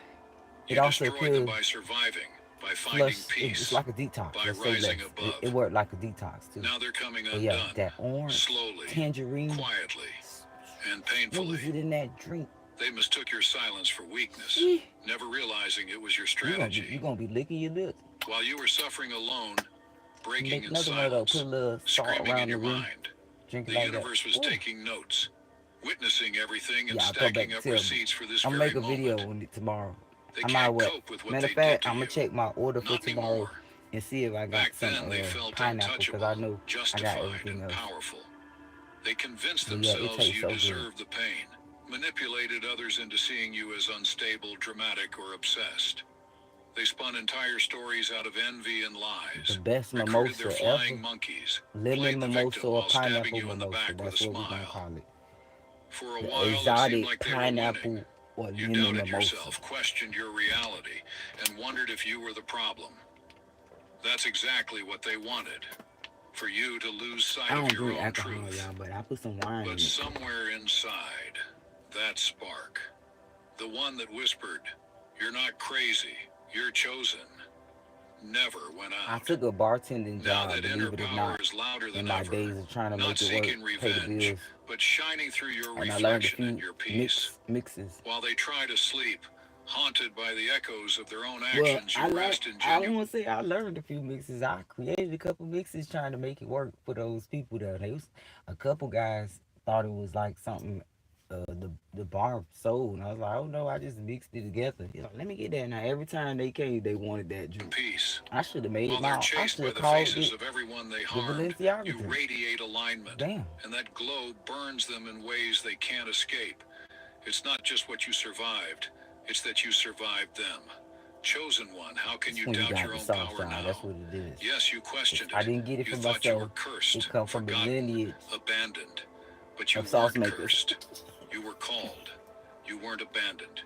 You destroy them by surviving, by finding peace. It's like a detox. By rising above. It worked like a detox, too. Now they're coming undone. Yeah, that orange, slowly, tangerine, quietly, and painfully. What is it in that drink? They mistook your silence for weakness, never realizing it was your strategy. You're going to be licking your lips. While you were suffering alone, breaking in silence, screaming in your mind, the universe was taking notes, witnessing everything and stacking up receipts for this very moment. I'm going to make a video on it tomorrow. They can't cope with what Matter they of fact, did to I'm going to check my order for tomorrow and see if I got Back some then, they felt pineapple, because I know justified, I got everything else. Powerful. They convinced themselves you deserved the pain, manipulated others into seeing you as unstable, dramatic, or obsessed. They spun entire stories out of envy and lies. The best mimosa ever. Lemon mimosa or pineapple mimosa. That's what we're going to call it. For a while, exotic it like pineapple or you lemon doubted mimosa. yourself, questioned your reality, and wondered if you were the problem. That's exactly what they wanted. For you to lose sight I don't of your drink own alcohol, truth. y'all, but I put some wine in But it. somewhere inside, that spark, the one that whispered, "You're not crazy, you're chosen," never went out. I took a bartending Now job, that believe inner it or power not, is louder in than my ever, days of trying to not make it seeking work, pay the revenge, bills. but shining through your And I learned a reflection and few your peace. mixes. While they try to sleep, haunted by the echoes of their own Well, actions, you rest in I genuine. want to say I learned a few mixes. I created a couple mixes trying to make it work for those people there. They was, a couple guys thought it was like something the bar sold, and I was like, oh no, I just mixed it together. You know, let me get that. Now every time they came, they wanted that drink. Peace. I should have made While it they're my. I chased should by have the called faces it of everyone they the harmed, Valenciaga you drink. radiate alignment, Damn. and that glow burns them in ways they can't escape. It's not just what you survived, it's that you survived them. Chosen one, how can you When you doubt got your the own sauce, power y'all, now? that's what it is. Yes, you questioned it. I didn't get it You for thought you were myself. cursed, It come from the forgotten, lineage abandoned. But you of sauce weren't makers. cursed. You were called. You weren't abandoned.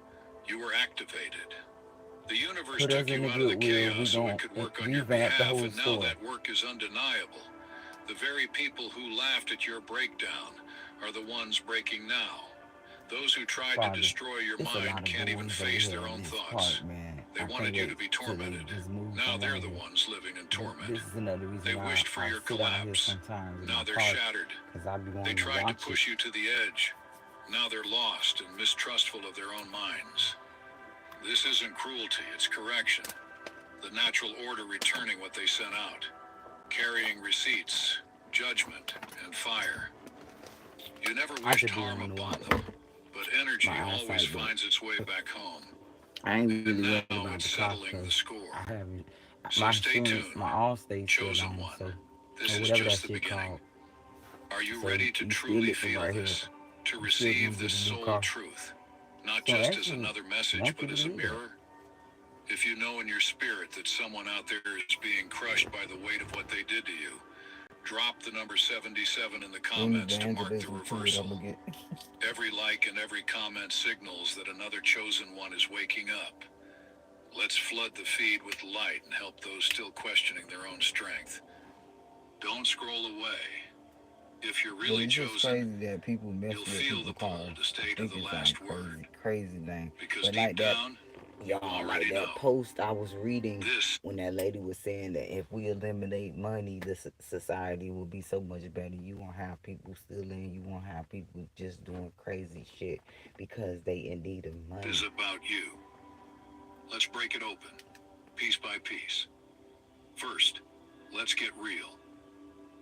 You were activated. The universe Put us took in you the out of the goodwill. chaos We so gon' it could work on your revamp the behalf, whole and now story. that work is undeniable. The very people who laughed at your breakdown are the ones breaking now. Those who tried Father, to destroy your it's a lot mind of can't even boys face over their here own in this thoughts. park, man. They I wanted can't you wait to be till they tormented. just move Now from they're around the here. ones living in torment. This is another reason They why wished for I your sit out here collapse. sometimes in Now my they're park, shattered. because I be They wanting to tried to watch push it. you to the edge. Now they're lost and mistrustful of their own minds. This isn't cruelty, it's correction. The natural order returning what they sent out. Carrying receipts, judgment, and fire. You never I wished could be harm on the upon watch. them, but energy My always eyesight, finds its way back home. I ain't And really worried now about it's the clock settling because the I score. haven't. So My stay insurance, tuned, my all stays still chosen on, one. so This or is whatever that just the shit beginning. called. Are you So ready to we still truly living feel right here. this? To I'm still gonna receive get this a new soul car. truth? Not So just as actually, another message, want you but to as a believe that. mirror? If you know in your spirit that someone out there is being crushed by the weight of what they did to you, drop the number 77 in the Any comments to mark the evangelism to it, I'm reversal. gonna get. Every like and every comment signals that another chosen one is waking up. Let's flood the feed with light and help those still questioning their own strength. Don't scroll away. If you're But really it's just chosen, crazy that people mess you'll with feel people's the pull cars. to I stay to think the it's like last word. crazy, crazy thing. Because But deep like that, down, you y'all, like already that know. post I was reading This when that lady was saying that if we eliminate money, the society will be so much better. You won't have people stealing. You won't have people just doing crazy shit because they in need of is money. about you. Let's break it open, piece by piece. First, let's get real.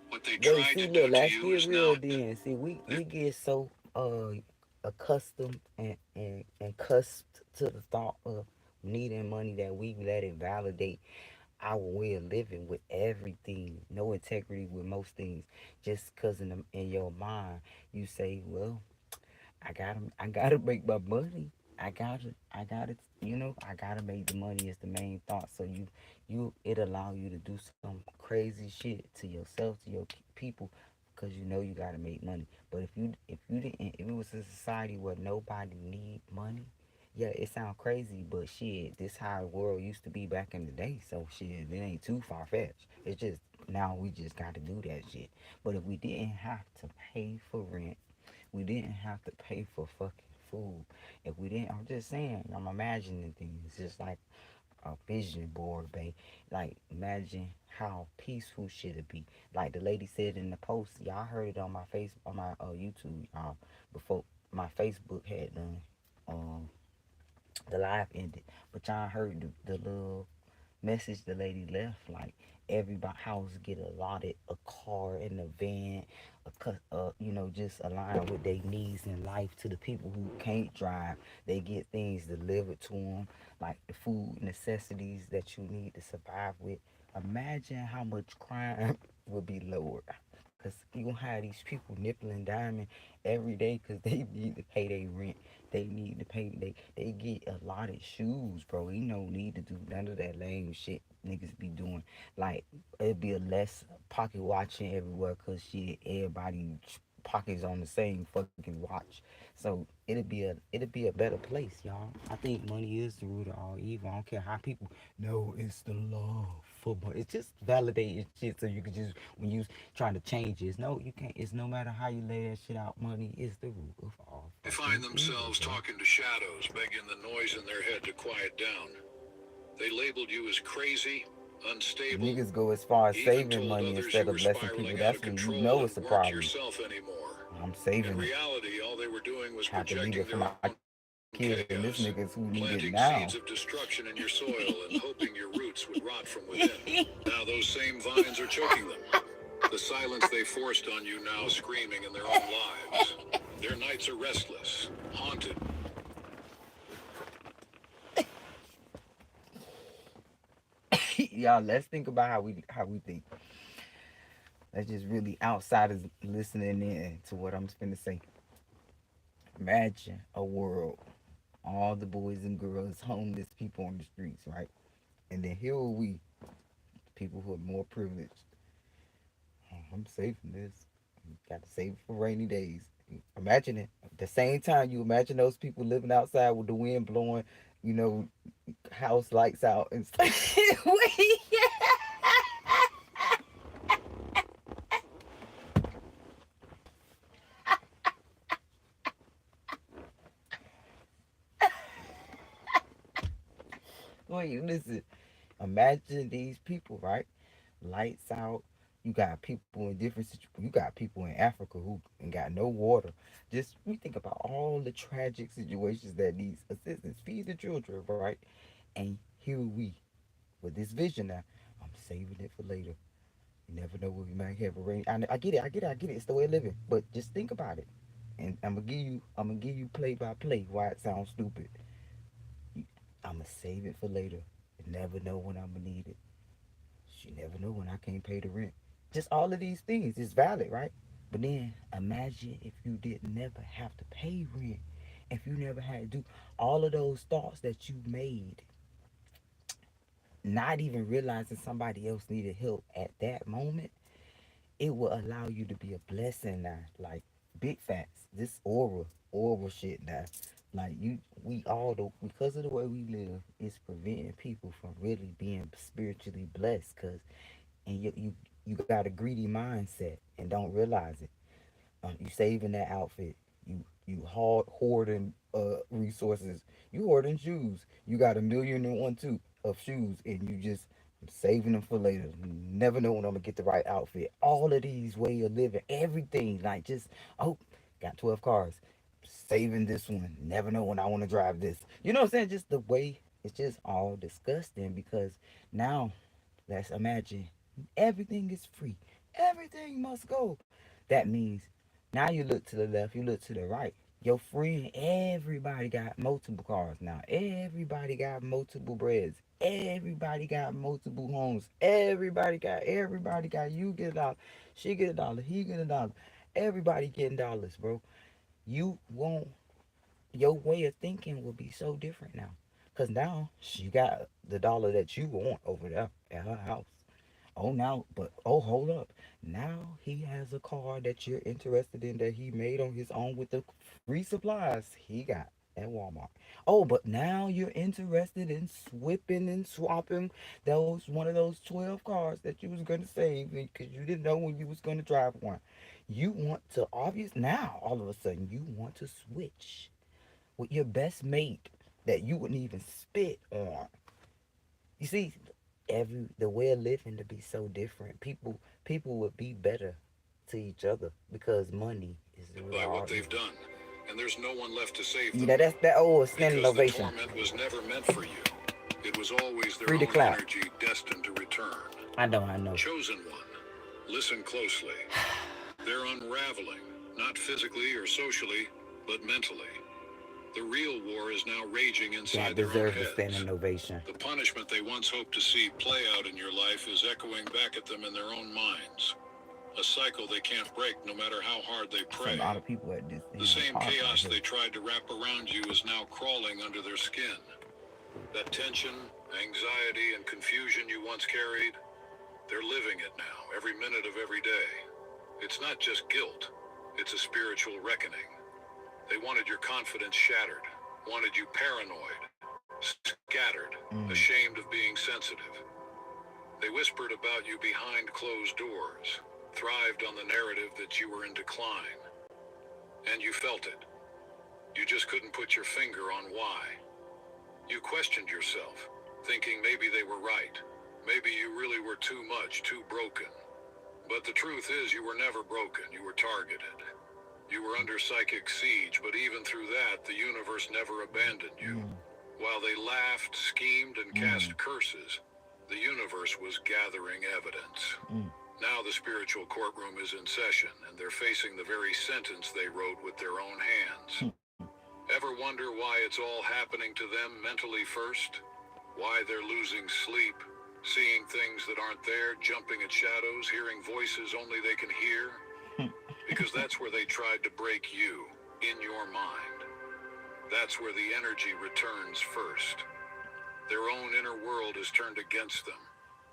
What they Wait, tried see, to look, do to let's you get is real now then. See, we they've we get so accustomed and cussed to the thought of needing money that we let it validate our way of living with everything. No integrity with most things. Just cause in your mind you say, well, I gotta make my money. I gotta, I gotta make the money is the main thought. So it allow you to do some crazy shit to yourself, to your people, because you know you gotta make money. But if you didn't, if it was a society where nobody need money, yeah, it sound crazy, but shit, this how the world used to be back in the day. So shit, it ain't too far fetched. It's just now we just got to do that shit. But if we didn't have to pay for rent, we didn't have to pay for fucking food. If we didn't, I'm just saying, I'm imagining things just like a vision board, babe. Like, imagine how peaceful should it be. Like the lady said in the post, y'all heard it on my on my YouTube, y'all, before my Facebook had done, um, the live ended. But y'all heard the little message the lady left, like everybody house get allotted a car and a van, just align with their needs in life. To the people who can't drive, they get things delivered to them, like the food necessities that you need to survive with. Imagine how much crime would be lowered, because you gonna have these people nickel and diming every day because they need to pay their rent. They need to pay. They get a lot of shoes, bro. You no need to do none of that lame shit niggas be doing. Like, it'd be a less pocket watching everywhere, cause shit, everybody pockets on the same fucking watch. So it'd be a better place, y'all. I think money is the root of all evil. I don't care how people know it's the love for money. It's just validating shit so you can just, when you trying to change it. No, you can't. It's no matter how you lay that shit out. Money is the root of all they find fucking evil, themselves bro. talking to shadows, begging the noise in their head to quiet down. They labeled you as crazy, unstable, Niggas go as far as even saving told money others instead you of were blessing people. spiraling out That's of when you control know and it's a weren't problem. yourself anymore. I'm In saving it. reality, all they were doing was Have to leave projecting it for their my own kids, and this nigga's who chaos, need it now. planting seeds of destruction in your soil and hoping your roots would rot from within. Now those same vines are choking them. The silence they forced on you now screaming in their own lives. Their nights are restless, haunted. Y'all, let's think about how we think. Let's just really outsiders listening in to what I'm finna say. Imagine a world, all the boys and girls, homeless people on the streets, right? And then here are we, people who are more privileged. Oh, I'm saving this. Got to save it for rainy days. Imagine it. At the same time, you imagine those people living outside with the wind blowing, you know, house lights out and stuff. Wait, listen. Imagine these people, right? Lights out. You got people in different situations. You got people in Africa who ain't got no water. Just we think about all the tragic situations that needs assistance. Feed the children, right? And here we with this vision now. I'm saving it for later. You never know when we might have a rain. I get it. I get it. I get it. It's the way of living. But just think about it. And I'm gonna give you play by play why it sounds stupid. I'm gonna save it for later. You never know when I'm gonna need it. You never know when I can't pay the rent. Just all of these things is valid, right? But then imagine if you did never have to pay rent. If you never had to do all of those thoughts that you made, not even realizing somebody else needed help at that moment, it will allow you to be a blessing now. Like big facts. This oral shit now. Like we all do because of the way we live, it's preventing people from really being spiritually blessed. Cause and you got a greedy mindset and don't realize it. You saving that outfit. You hoarding resources. You hoarding shoes. You got 1,000,001 too of shoes, and you just saving them for later. Never know when I'm gonna get the right outfit. All of these way of living, everything like just got 12 cars. Saving this one. Never know when I want to drive this. You know what I'm saying? Just the way it's just all disgusting because now let's imagine everything is free. Everything must go. That means now you look to the left, you look to the right. Your friend, everybody got multiple cars now. Everybody got multiple breads. Everybody got multiple homes. Everybody got you get a dollar. She get a dollar. He get a dollar. Everybody getting dollars, bro. You won't your way of thinking will be so different now. Cause now she got the dollar that you want over there at her house. Oh now, but oh hold up. Now he has a car that you're interested in that he made on his own with the free supplies he got at Walmart. Oh, but now you're interested in swapping and swapping those one of those 12 cars that you was gonna save because you didn't know when you was gonna drive one. You want to obvious now all of a sudden you want to switch with your best mate that you wouldn't even spit on. You see, the way of living to be so different. People would be better to each other because money is the real By what hard they've living. done, and there's no one left to save You them. know, that's that old standing Because the ovation. torment was never meant for you. It was always their Free to own clap. energy destined to return. I know. Chosen one. Listen closely. They're unraveling, not physically or socially, but mentally. The real war is now raging inside That their own deserves a heads. standing ovation. The punishment they once hoped to see play out in your life is echoing back at them in their own minds. A cycle they can't break no matter how hard they It's a pray. lot of people at this The same chaos they tried to wrap around you is now crawling under their skin. That tension, anxiety, and confusion you once carried, they're living it now, every minute of every day. It's not just guilt, it's a spiritual reckoning. They wanted your confidence shattered, wanted you paranoid, scattered, ashamed of being sensitive. They whispered about you behind closed doors, thrived on the narrative that you were in decline. And you felt it. You just couldn't put your finger on why. You questioned yourself, thinking maybe they were right. Maybe you really were too much, too broken. But the truth is you were never broken, you were targeted. You were under psychic siege, but even through that, the universe never abandoned you. While they laughed, schemed, and cast curses, the universe was gathering evidence. Now the spiritual courtroom is in session, and they're facing the very sentence they wrote with their own hands. Ever wonder why it's all happening to them mentally first? Why they're losing sleep, seeing things that aren't there, jumping at shadows, hearing voices only they can hear? Because that's where they tried to break you, in your mind. That's where the energy returns first. Their own inner world is turned against them,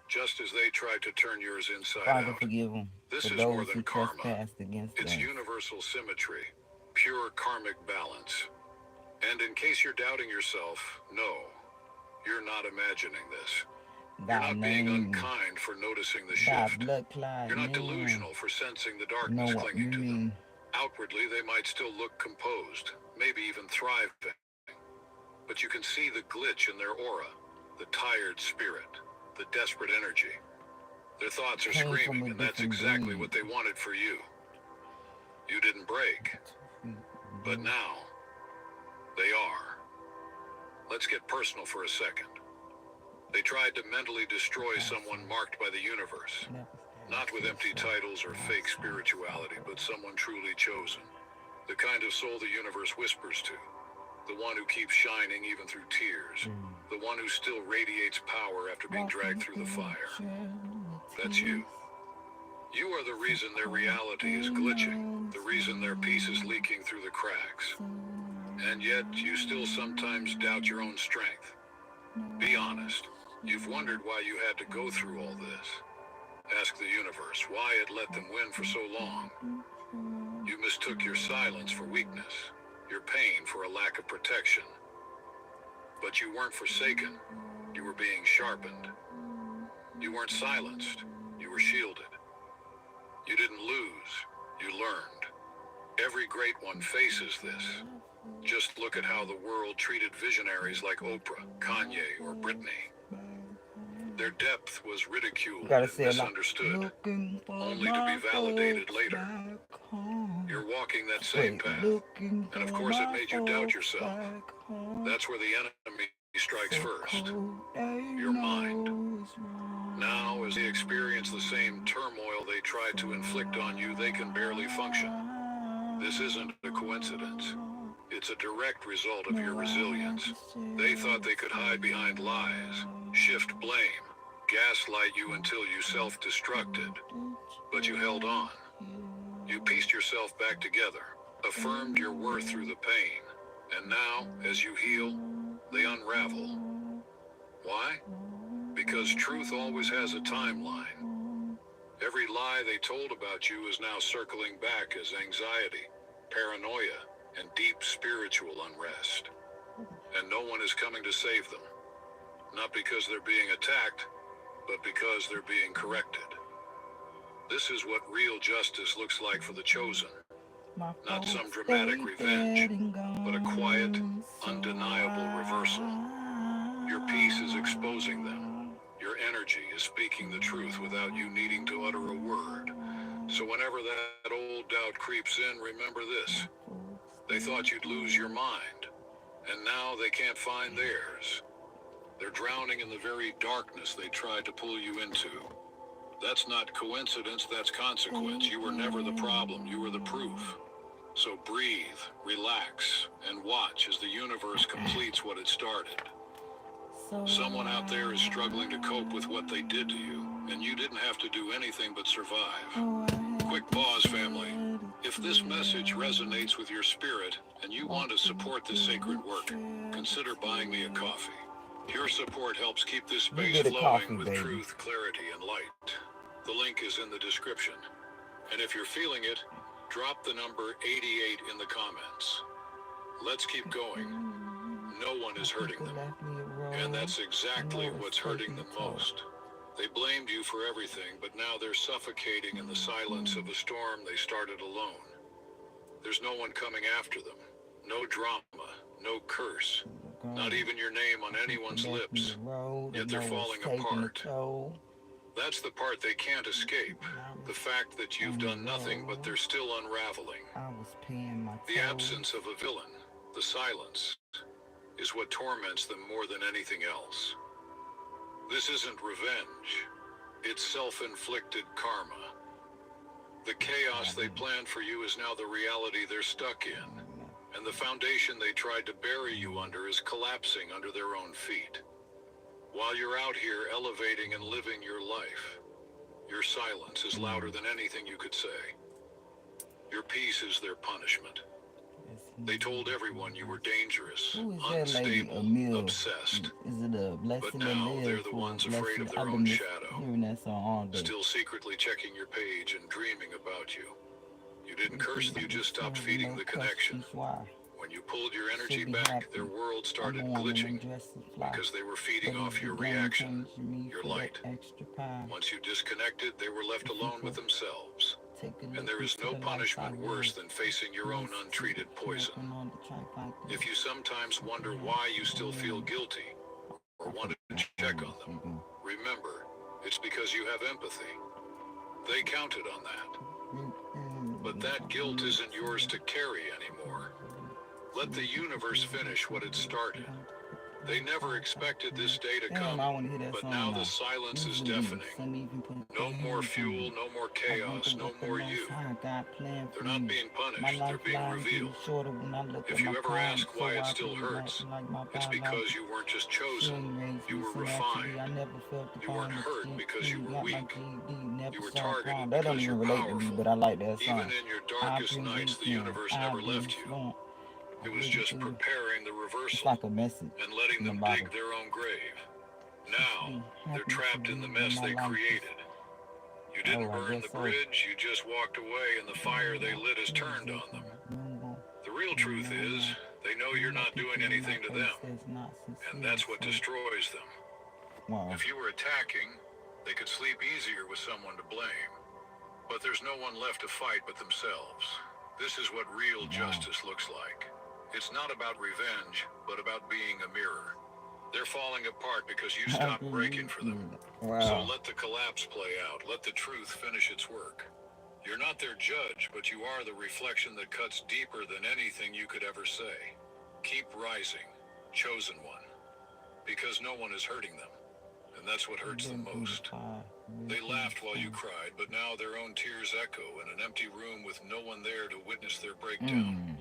just as they tried to turn yours inside Father, out. forgive them This for is more those who than karma. trespassed against It's us. universal symmetry, pure karmic balance. And in case you're doubting yourself, no, you're not imagining this. You're Thy not being name, unkind for noticing the thy shift. blood clot You're not name. delusional for sensing the You know darkness what clinging you to them. mean? Outwardly, they might still look composed, maybe even thriving. But you can see the glitch in their aura, the tired spirit, the desperate energy. Their thoughts are screaming, and that's exactly what they wanted for you. You didn't break. But now, they are. Let's get personal for a second. They tried to mentally destroy someone marked by the universe. Not with empty titles or fake spirituality, but someone truly chosen. The kind of soul the universe whispers to. The one who keeps shining even through tears. The one who still radiates power after being dragged through the fire. That's you. You are the reason their reality is glitching, the reason their peace is leaking through the cracks. And yet, you still sometimes doubt your own strength. Be honest. You've wondered why you had to go through all this. Ask the universe why it let them win for so long. You mistook your silence for weakness, your pain for a lack of protection. But you weren't forsaken. You were being sharpened. You weren't silenced. You were shielded. You didn't lose. You learned. Every great one faces this. Just look at how the world treated visionaries like Oprah, Kanye, or Britney. Their depth was ridiculed and misunderstood, only to be validated later. You're walking that same path, and of course it made you doubt yourself. That's where the enemy strikes first. Your mind. Now, as they experience the same turmoil they tried to inflict on you, they can barely function. This isn't a coincidence. It's a direct result of your resilience. They thought they could hide behind lies, shift blame, gaslight you until you self-destructed. But you held on. You pieced yourself back together, affirmed your worth through the pain. And now, as you heal, they unravel. Why? Because truth always has a timeline. Every lie they told about you is now circling back as anxiety, paranoia, and deep spiritual unrest. And no one is coming to save them. Not because they're being attacked, but because they're being corrected. This is what real justice looks like for the chosen. Not some dramatic revenge, but a quiet, undeniable reversal. Your peace is exposing them. Your energy is speaking the truth without you needing to utter a word. So whenever that old doubt creeps in, remember this. They thought you'd lose your mind, and now they can't find theirs. They're drowning in the very darkness they tried to pull you into. That's not coincidence, that's consequence. You were never the problem, you were the proof. So breathe, relax, and watch as the universe completes what it started. Someone out there is struggling to cope with what they did to you, and you didn't have to do anything but survive. Quick pause, family. If this message resonates with your spirit, and you want to support this sacred work, consider buying me a coffee. Your support helps keep this space flowing with truth, clarity, and light. The link is in the description. And if you're feeling it, drop the number 88 in the comments. Let's keep going. No one is hurting them. And that's exactly what's hurting them most. They blamed you for everything, but now they're suffocating in the silence of a storm they started alone. There's no one coming after them. No drama, no curse. Not even your name on anyone's lips. Yet they're falling apart. That's the part they can't escape. The fact that you've done nothing, but they're still unraveling. The absence of a villain, the silence, is what torments them more than anything else. This isn't revenge. It's self-inflicted karma. The chaos they planned for you is now the reality they're stuck in. And the foundation they tried to bury you under is collapsing under their own feet. While you're out here elevating and living your life, your silence is louder than anything you could say. Your peace is their punishment. They told everyone you were dangerous, unstable, obsessed. But now they're the ones afraid of their own shadow, still secretly checking your page and dreaming about you. You didn't curse them, you just stopped feeding the connection. When you pulled your energy back, their world started glitching because they were feeding off your reaction, your light. Once you disconnected, they were left alone with themselves. And there is no punishment worse than facing your own untreated poison. If you sometimes wonder why you still feel guilty or want to check on them, remember, It's because you have empathy. They counted on that. But that guilt isn't yours to carry anymore. Let the universe finish what it started. They never expected this day to come, but now the silence is deafening. No more fuel, no more chaos, no more you. They're not being punished, they're being revealed. If you ever ask why it still hurts, it's because you weren't just chosen, you were refined. You weren't hurt because you were weak. You were targeted because you're powerful. Even in your darkest nights, the universe never left you. It was just preparing the reversal and letting them dig their own grave. Now, they're trapped in the mess they created. You didn't burn the bridge, you just walked away and the fire they lit has turned on them. The real truth is, they know you're not doing anything to them, and that's what destroys them. If you were attacking, they could sleep easier with someone to blame. But there's no one left to fight but themselves. This is what real justice looks like. It's not about revenge, but about being a mirror. They're falling apart because you stopped breaking for them. So let the collapse play out. Let the truth finish its work. You're not their judge, but you are the reflection that cuts deeper than anything you could ever say. Keep rising, chosen one, because no one is hurting them, and that's what hurts them most. They laughed while you cried, but now their own tears echo in an empty room with no one there to witness their breakdown.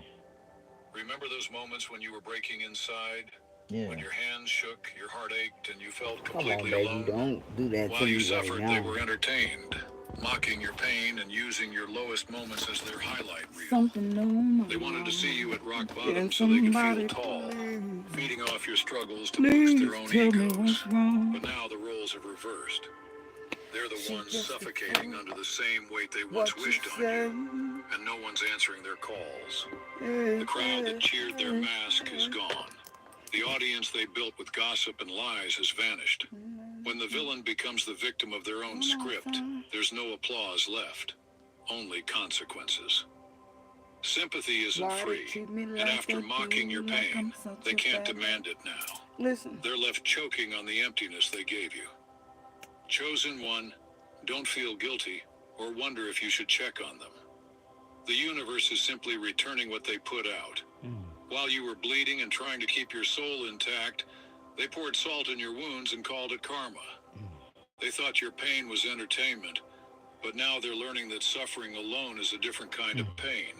Remember those moments when you were breaking inside? When your hands shook, your heart ached, and you felt completely alone? Don't do that While you suffered, they were entertained, mocking your pain and using your lowest moments as their highlight reel. They wanted to see you at rock bottom so they could feel tall, feeding off your struggles to boost their own egos. But now the roles have reversed. They're the ones suffocating under the same weight they once wished on you, and no one's answering their calls. The crowd that cheered their mask is gone. The audience they built with gossip and lies has vanished. When the villain becomes the victim of their own script, there's no applause left, only consequences. Sympathy isn't free, and after mocking your pain, they can't demand it now. They're left choking on the emptiness they gave you. Chosen one, don't feel guilty or wonder if you should check on them. The universe is simply returning what they put out. While you were bleeding and trying to keep your soul intact, they poured salt in your wounds and called it karma. They thought your pain was entertainment, but now they're learning that suffering alone is a different kind of pain.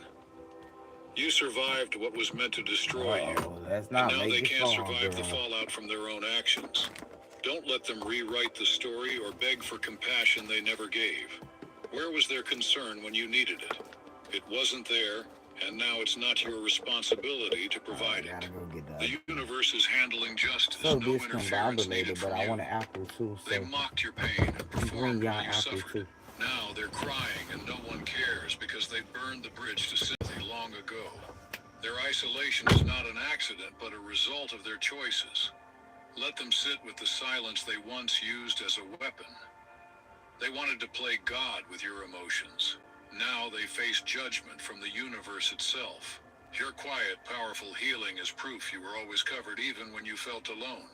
You survived what was meant to destroy you, and now they can't survive the fallout from their own actions. Don't let them rewrite the story or beg for compassion they never gave. Where was their concern when you needed it? It wasn't there, and now it's not your responsibility to provide it. The universe is handling justice. So No interference needed from but I you. want an apple too. So They mocked your pain and performed while you apple suffered. too. Now they're crying and no one cares because they burned the bridge to sympathy long ago. Their isolation is not an accident, but a result of their choices. Let them sit with the silence they once used as a weapon. They wanted to play God with your emotions. Now they face judgment from the universe itself. Your quiet, powerful healing is proof you were always covered even when you felt alone.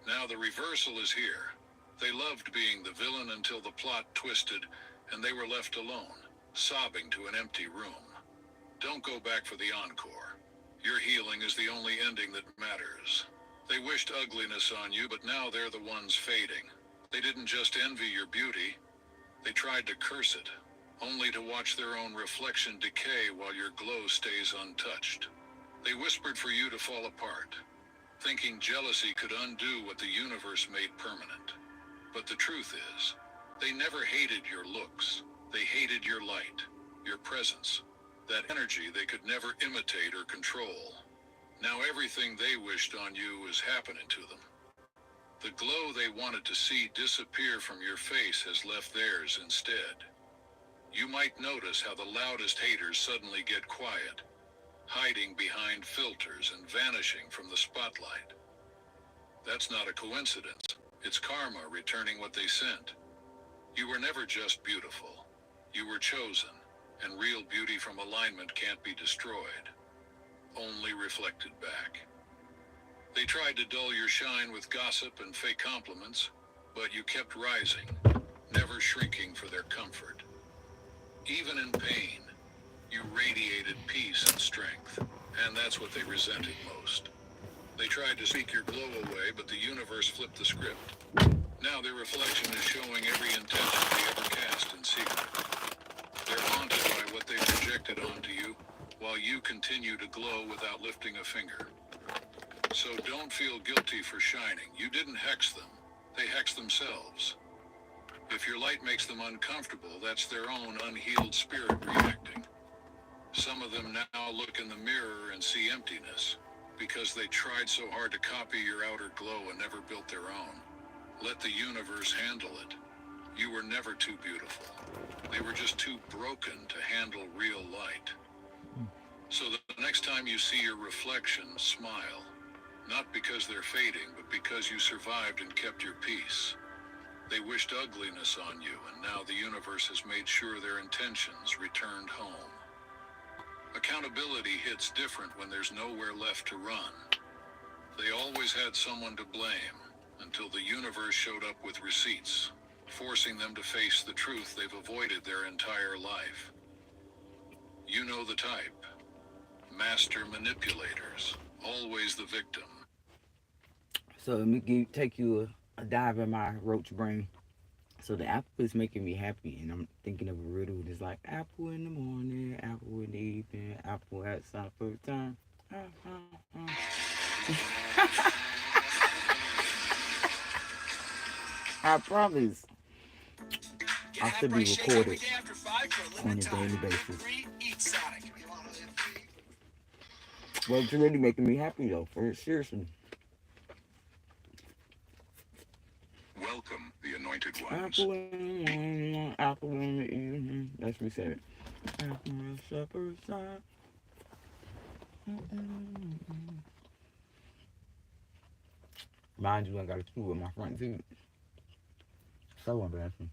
Now the reversal is here. They loved being the villain until the plot twisted and they were left alone, sobbing to an empty room. Don't go back for the encore. Your healing is the only ending that matters. They wished ugliness on you, but now they're the ones fading. They didn't just envy your beauty, they tried to curse it, only to watch their own reflection decay while your glow stays untouched. They whispered for you to fall apart, thinking jealousy could undo what the universe made permanent. But the truth is, they never hated your looks. They hated your light, your presence, that energy they could never imitate or control. Now everything they wished on you is happening to them. The glow they wanted to see disappear from your face has left theirs instead. You might notice how the loudest haters suddenly get quiet, hiding behind filters and vanishing from the spotlight. That's not a coincidence. It's karma returning what they sent. You were never just beautiful. You were chosen, and real beauty from alignment can't be destroyed, only reflected back. They tried to dull your shine with gossip and fake compliments, but you kept rising, never shrinking for their comfort. Even in pain, you radiated peace and strength, and that's what they resented most. They tried to speak your glow away, but the universe flipped the script. Now their reflection is showing every intention they ever cast in secret. They're haunted by what they projected onto you, while you continue to glow without lifting a finger. So don't feel guilty for shining. You didn't hex them. They hexed themselves. If your light makes them uncomfortable, that's their own unhealed spirit reacting. Some of them now look in the mirror and see emptiness, because they tried so hard to copy your outer glow and never built their own. Let the universe handle it. You were never too beautiful. They were just too broken to handle real light. So the next time you see your reflection, smile. Not because they're fading, but because you survived and kept your peace. They wished ugliness on you, and now the universe has made sure their intentions returned home. Accountability hits different when there's nowhere left to run. They always had someone to blame, until the universe showed up with receipts, forcing them to face the truth they've avoided their entire life. You know the type. Master manipulators, always the victim. So let me take you a dive in my roach brain. So the apple is making me happy, and I'm thinking of a riddle. It's like apple in the morning, apple in the evening, apple at supper time. I promise I should be recorded on a daily basis. Well, it's really making me happy though, for seriously. Welcome, the anointed ones. Apple in the morning, apple in the evening. That's what we said. Apple at supper time. Mind you, I got a screw with my front teeth. So embarrassing.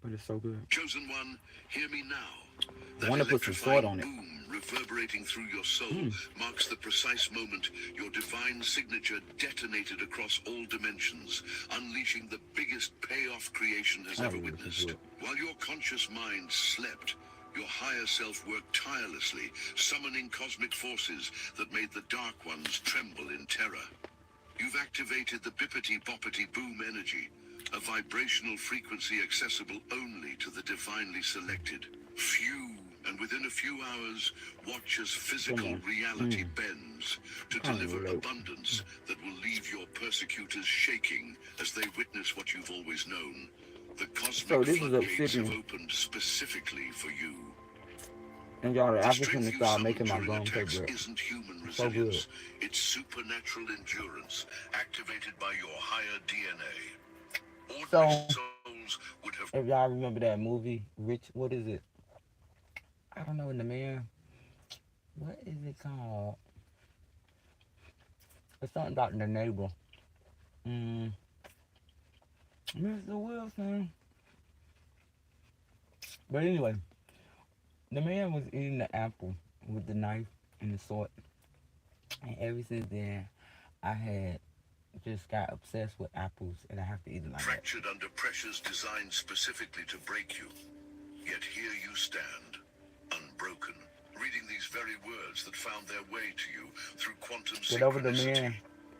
But it's so good. Chosen one, hear me now. I want to put some salt on it. Boom reverberating through your soul marks the precise moment your divine signature detonated across all dimensions, unleashing the biggest payoff creation has ever witnessed. While your conscious mind slept, your higher self worked tirelessly, summoning cosmic forces that made the dark ones tremble in terror. You've activated the bippity-boppity boom energy, a vibrational frequency accessible only to the divinely selected. Few, and within a few hours, watch as physical reality bends to deliver abundance that will leave your persecutors shaking as they witness what you've always known. The cosmic floodgates have opened specifically for you. And y'all, the The African strength you style summon making my during gum attacks so good. isn't human So good. resilience. It's supernatural endurance activated by your higher DNA. Ordinary souls would have... If y'all remember that movie, what is it? I don't know, the man. What is it called? It's something about the neighbor. Mr. Wilson. But anyway, the man was eating the apple with the knife and the sword. And ever since then, I had just got obsessed with apples, and I have to eat it like that. Fractured under pressures designed specifically to break you. Yet here you stand, unbroken, reading these very words that found their way to you through quantum synchronicity. Get over the man,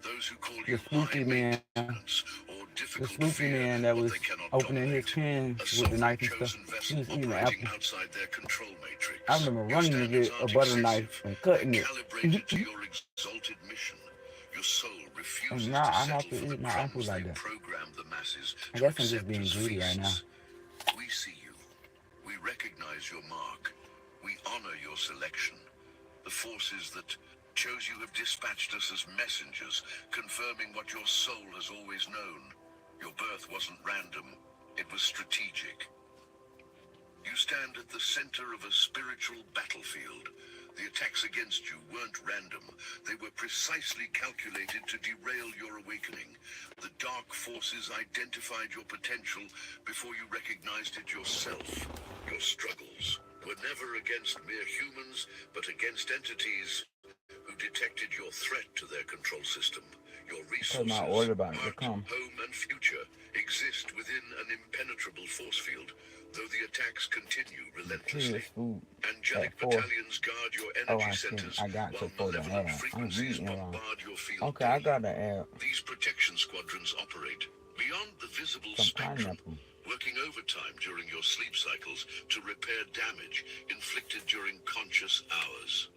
Those who call the you spooky high man, maintenance or the difficult spooky man that was opening his cans with the knife and stuff. He was eating the apple. outside their control matrix. I remember running to get a butter knife and cutting it. Calibrated to your exalted mission. Your soul refuses And now I to have settle to for the eat my apple crumbs like they that. program the masses I to guess I'm just accept being as greedy right now. feasts. We see you. We recognize your mark. We honor your selection. The forces that chose you have dispatched us as messengers, confirming what your soul has always known. Your birth wasn't random. It was strategic. You stand at the center of a spiritual battlefield. The attacks against you weren't random. They were precisely calculated to derail your awakening. The dark forces identified your potential before you recognized it yourself. Your struggles were never against mere humans, but against entities who detected your threat to their control system. Your resources, art, home, and future exist within an impenetrable force field, though the attacks continue relentlessly. Angelic battalions guard your energy centers, while malevolent frequencies bombard your field daily. These protection squadrons operate beyond the visible spectrum, working overtime during your sleep cycles to repair damage inflicted during conscious hours.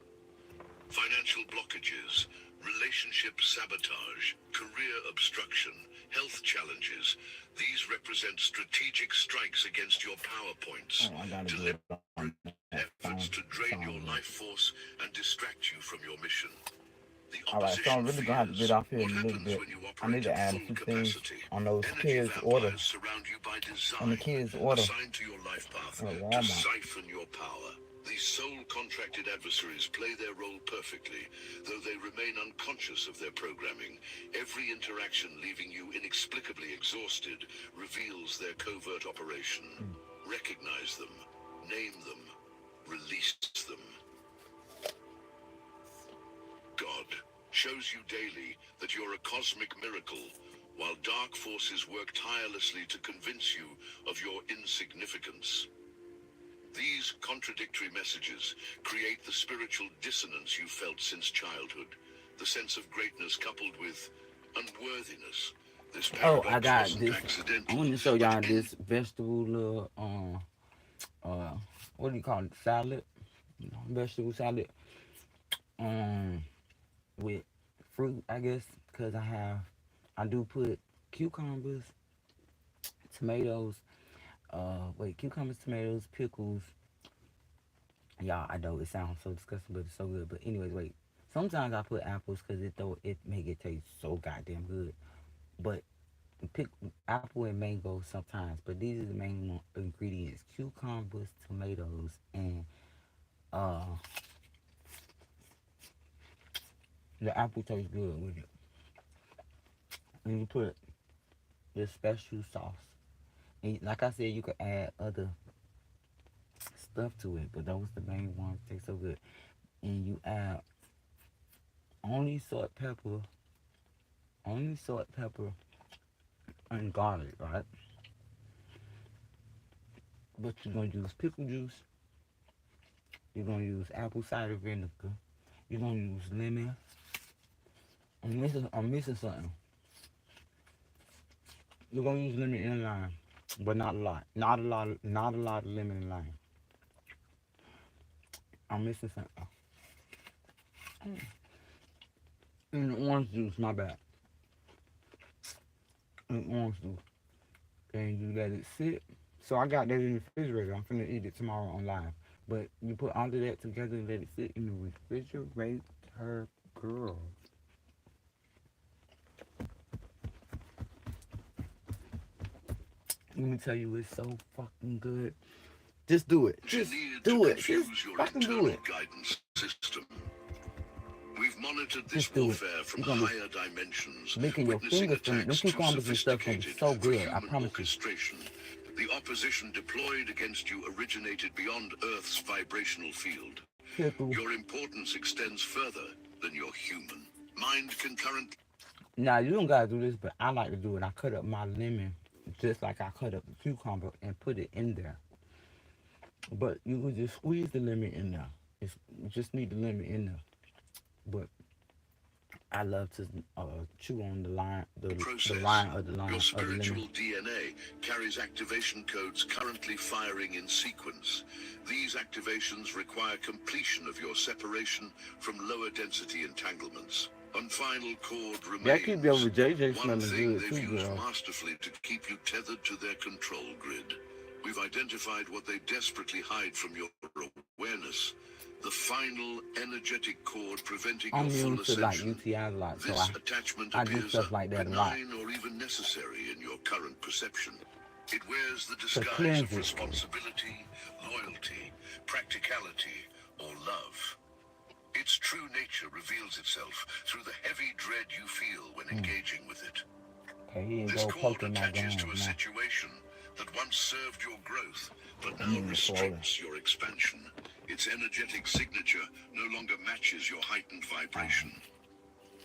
Financial blockages, relationship sabotage, career obstruction, health challenges. These represent strategic strikes against your power points, deliberate efforts to drain your life force and distract you from your mission. Alright, so I'm really gonna have to get off here in a little bit. I need to add a few things on those kids' order. On the kids' order to your life path at to Walmart. siphon your power. These soul-contracted adversaries play their role perfectly, though they remain unconscious of their programming. Every interaction leaving you inexplicably exhausted reveals their covert operation. Recognize them, name them, release them. God shows you daily that you're a cosmic miracle, while dark forces work tirelessly to convince you of your insignificance. These contradictory messages create the spiritual dissonance you felt since childhood, the sense of greatness coupled with unworthiness. This Oh, I paradox got wasn't this. accidental, I want to show y'all but this vegetable, what do you call it? Salad, vegetable salad, with fruit, I guess, because I do put cucumbers, tomatoes, cucumbers, tomatoes, pickles. Y'all, I know it sounds so disgusting, but it's so good. But anyways, wait. Sometimes I put apples because it make it taste so goddamn good. But pick apple and mango sometimes. But these are the main ingredients: cucumbers, tomatoes, and uh, the apple tastes good with it. And you put this special sauce. And like I said, you could add other stuff to it, but those the main ones. Taste so good. And you add only salt, pepper, and garlic, right? But you're gonna use pickle juice. You're gonna use apple cider vinegar. You're gonna use lemon. I'm missing something. You're gonna use lemon and lime, but not a lot. Not a lot of lemon and lime. I'm missing something. And the orange juice, my bad. And orange juice. And you let it sit. So I got that in the refrigerator. I'm finna eat it tomorrow on live. But you put all of that together and let it sit in the refrigerator, girl. Let me tell you, it's so fucking good. Just do it. Just do it. Just fucking do it. Guidance system. We've monitored this warfare from higher dimensions, licking your fingers from them cucumbers and stuff from so good. I promise orchestration. The opposition deployed against you originated beyond Earth's vibrational field. you. Your importance extends further than your human. Mind concurrent. Now you don't gotta do this, but I like to do it. I cut up my lemon just like I cut up the cucumber and put it in there. But you can just squeeze the lemon in there. You just need the lemon in there. But I love to chew on the line of the lemon. Your spiritual DNA carries activation codes currently firing in sequence. These activations require completion of your separation from lower density entanglements. One final chord remains. That keep your JJ One smelling thing good they've too, used girl. masterfully to keep you tethered to their control grid. We've identified what they desperately hide from your awareness. The final energetic cord preventing I'm your full used to like ascension. UTIs a lot, so This attachment I do appears stuff like that a lot. benign or even necessary in your current perception. It wears the disguise cleanse of it. responsibility, loyalty, practicality, or love. Its true nature reveals itself through the heavy dread you feel when engaging with it. Okay, here you This go, cord poking my attaches to a glands now. situation that once served your growth, but now Mm, restricts your expansion. Its energetic signature no longer matches your heightened vibration.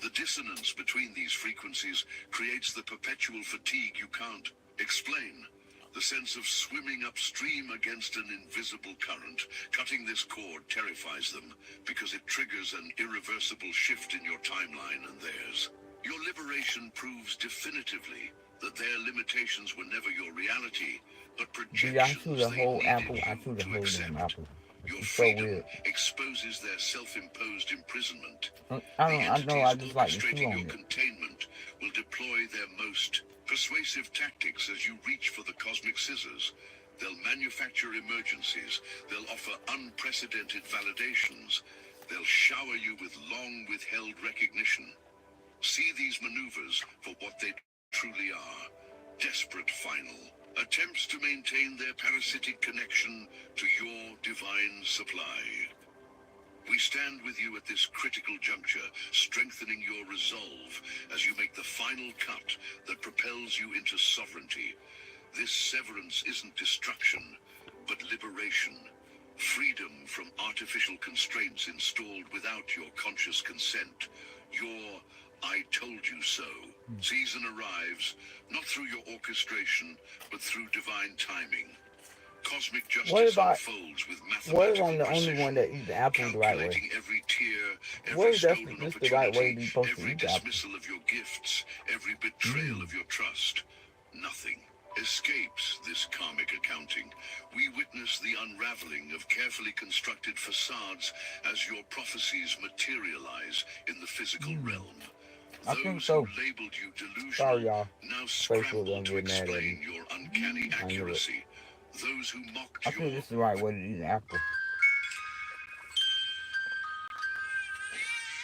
The dissonance between these frequencies creates the perpetual fatigue you can't explain. The sense of swimming upstream against an invisible current. Cutting this cord terrifies them because it triggers an irreversible shift in your timeline and theirs. Your liberation proves definitively that their limitations were never your reality, but projections they needed you to accept. Your freedom exposes their self-imposed imprisonment. The entities orchestrating your containment will deploy their most persuasive tactics as you reach for the cosmic scissors. They'll manufacture emergencies. They'll offer unprecedented validations. They'll shower you with long-withheld recognition. See these maneuvers for what they truly are. Desperate final attempts to maintain their parasitic connection to your divine supply. We stand with you at this critical juncture, strengthening your resolve as you make the final cut that propels you into sovereignty. This severance isn't destruction, but liberation. Freedom from artificial constraints installed without your conscious consent. Your I told you so season arrives, not through your orchestration, but through divine timing. Cosmic justice unfolds with mathematical precision, calculating every tear, every stolen opportunity, every dismissal of your gifts, every betrayal of your trust. Nothing escapes this karmic accounting. We witness the unraveling of carefully constructed facades as your prophecies materialize in the physical realm. Those who labeled you delusional now scramble to explain your uncanny accuracy. Those who mocked I think this is the right way to eat an apple.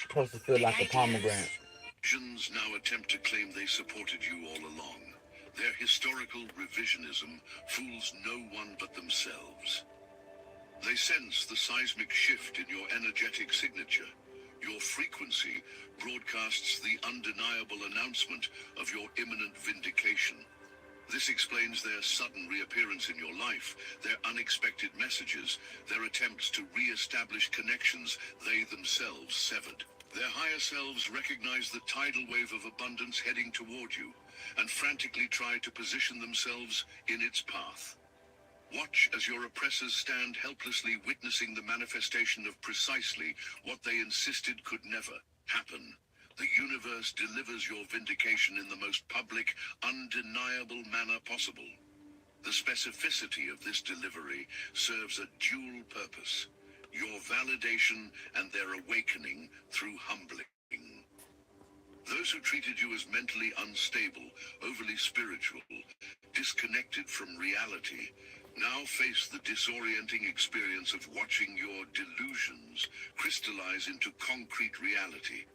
Supposed to feel like a pomegranate. Visions now attempt to claim they supported you all along. Their historical revisionism fools no one but themselves. They sense the seismic shift in your energetic signature. Your frequency broadcasts the undeniable announcement of your imminent vindication. This explains their sudden reappearance in your life, their unexpected messages, their attempts to re-establish connections they themselves severed. Their higher selves recognize the tidal wave of abundance heading toward you, and frantically try to position themselves in its path. Watch as your oppressors stand helplessly witnessing the manifestation of precisely what they insisted could never happen. The universe delivers your vindication in the most public, undeniable manner possible. The specificity of this delivery serves a dual purpose: your validation and their awakening through humbling. Those who treated you as mentally unstable, overly spiritual, disconnected from reality, now face the disorienting experience of watching your delusions crystallize into concrete reality.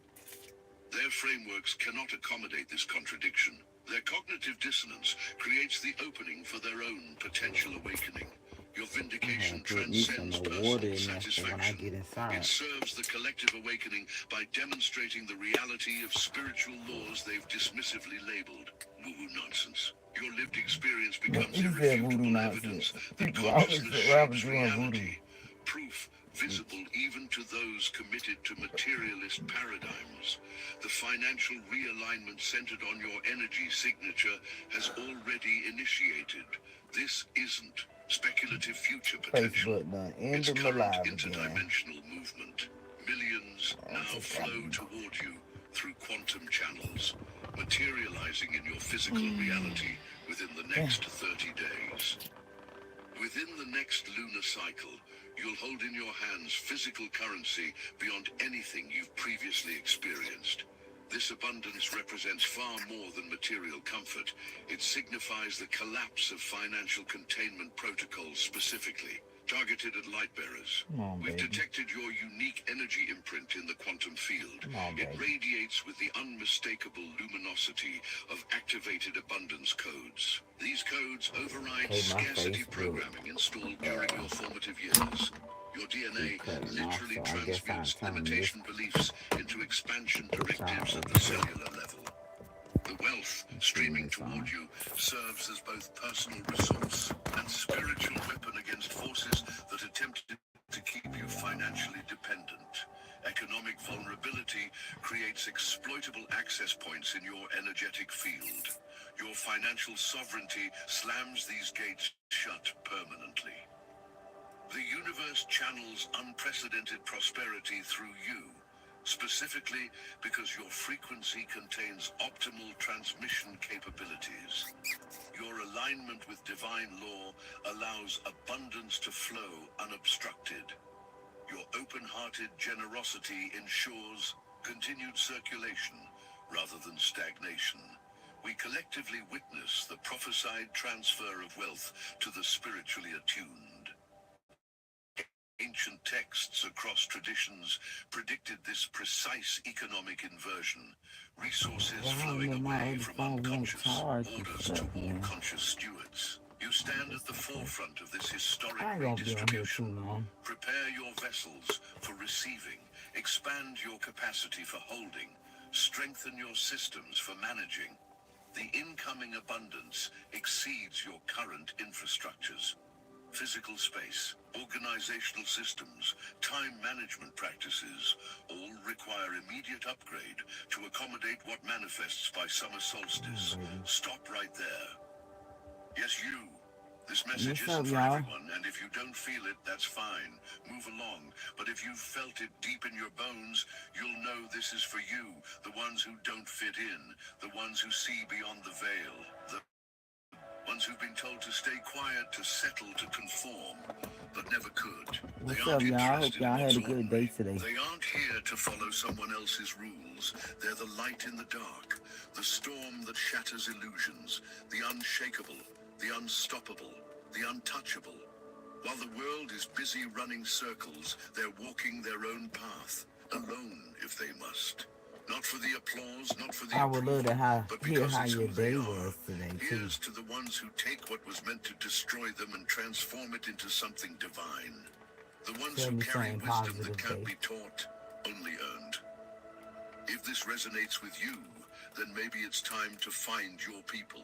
Their frameworks cannot accommodate this contradiction. Their cognitive dissonance creates the opening for their own potential awakening. Your vindication transcends personal satisfaction. It serves the collective awakening by demonstrating the reality of spiritual laws they've dismissively labeled woo-woo nonsense. Your lived experience becomes irrefutable evidence that consciousness shapes reality. Proof visible even to those committed to materialist paradigms. The financial realignment centered on your energy signature has already initiated. This isn't speculative future potential. It's current interdimensional movement. Millions now flow toward you through quantum channels, materializing in your physical reality within the next 30 days. Within the next lunar cycle, you'll hold in your hands physical currency beyond anything you've previously experienced. This abundance represents far more than material comfort. It signifies the collapse of financial containment protocols specifically, targeted at light bearers. We've detected your unique energy imprint in the quantum field. It radiates with the unmistakable luminosity of activated abundance codes. These codes override scarcity programming installed during your formative years. Your DNA literally transmutes limitation beliefs into expansion directives at the cellular level. The wealth streaming toward you serves as both personal resource and spiritual weapon against forces that attempted to keep you financially dependent. Economic vulnerability creates exploitable access points in your energetic field. Your financial sovereignty slams these gates shut permanently. The universe channels unprecedented prosperity through you, specifically because your frequency contains optimal transmission capabilities. Your alignment with divine law allows abundance to flow unobstructed. Your open-hearted generosity ensures continued circulation rather than stagnation. We collectively witness the prophesied transfer of wealth to the spiritually attuned. Ancient texts across traditions predicted this precise economic inversion. Resources flowing away from unconscious orders toward conscious stewards. You stand at the forefront of this historic redistribution. Prepare your vessels for receiving. Expand your capacity for holding. Strengthen your systems for managing. The incoming abundance exceeds your current infrastructures. Physical space, organizational systems, time management practices all require immediate upgrade to accommodate what manifests by summer solstice. Stop right there. Yes, you. This message isn't for everyone, and if you don't feel it, that's fine. Move along. But if you've felt it deep in your bones, you'll know this is for you, the ones who don't fit in, the ones who see beyond the veil, the ones who've been told to stay quiet, to settle, to conform, but never could. What's up, y'all? I hope y'all had a good day today. They aren't here to follow someone else's rules. They're the light in the dark, the storm that shatters illusions, the unshakable, the unstoppable, the untouchable. While the world is busy running circles, they're walking their own path, alone if they must. Not for the applause, not for the I would love to hear how your day was was today, too. Here's to the ones who take what was meant to destroy them and transform it into something divine. The ones who carry wisdom that can't be taught, only earned. If this resonates with you, then maybe it's time to find your people.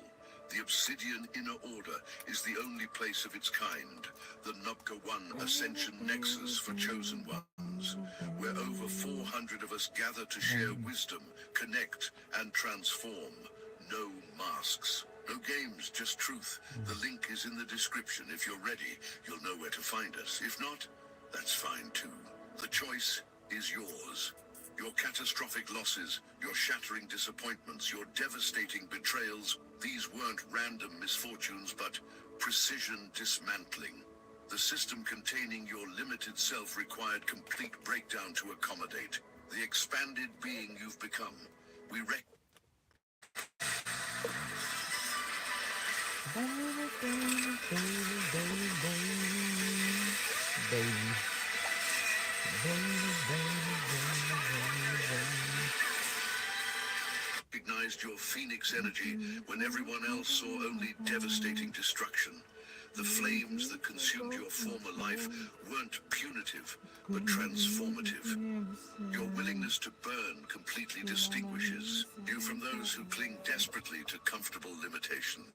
The Obsidian Inner Order is the only place of its kind, the Nubka One Ascension Nexus for Chosen Ones, where over 400 of us gather to share wisdom, connect, and transform. No masks. No games, just truth. The link is in the description. If you're ready, you'll know where to find us. If not, that's fine too. The choice is yours. Your catastrophic losses, your shattering disappointments, your devastating betrayals, these weren't random misfortunes, but precision dismantling. The system containing your limited self required complete breakdown to accommodate the expanded being you've become. We recognized your phoenix energy when everyone else saw only devastating destruction. The flames that consumed your former life weren't punitive, but transformative. Your willingness to burn completely distinguishes you from those who cling desperately to comfortable limitations.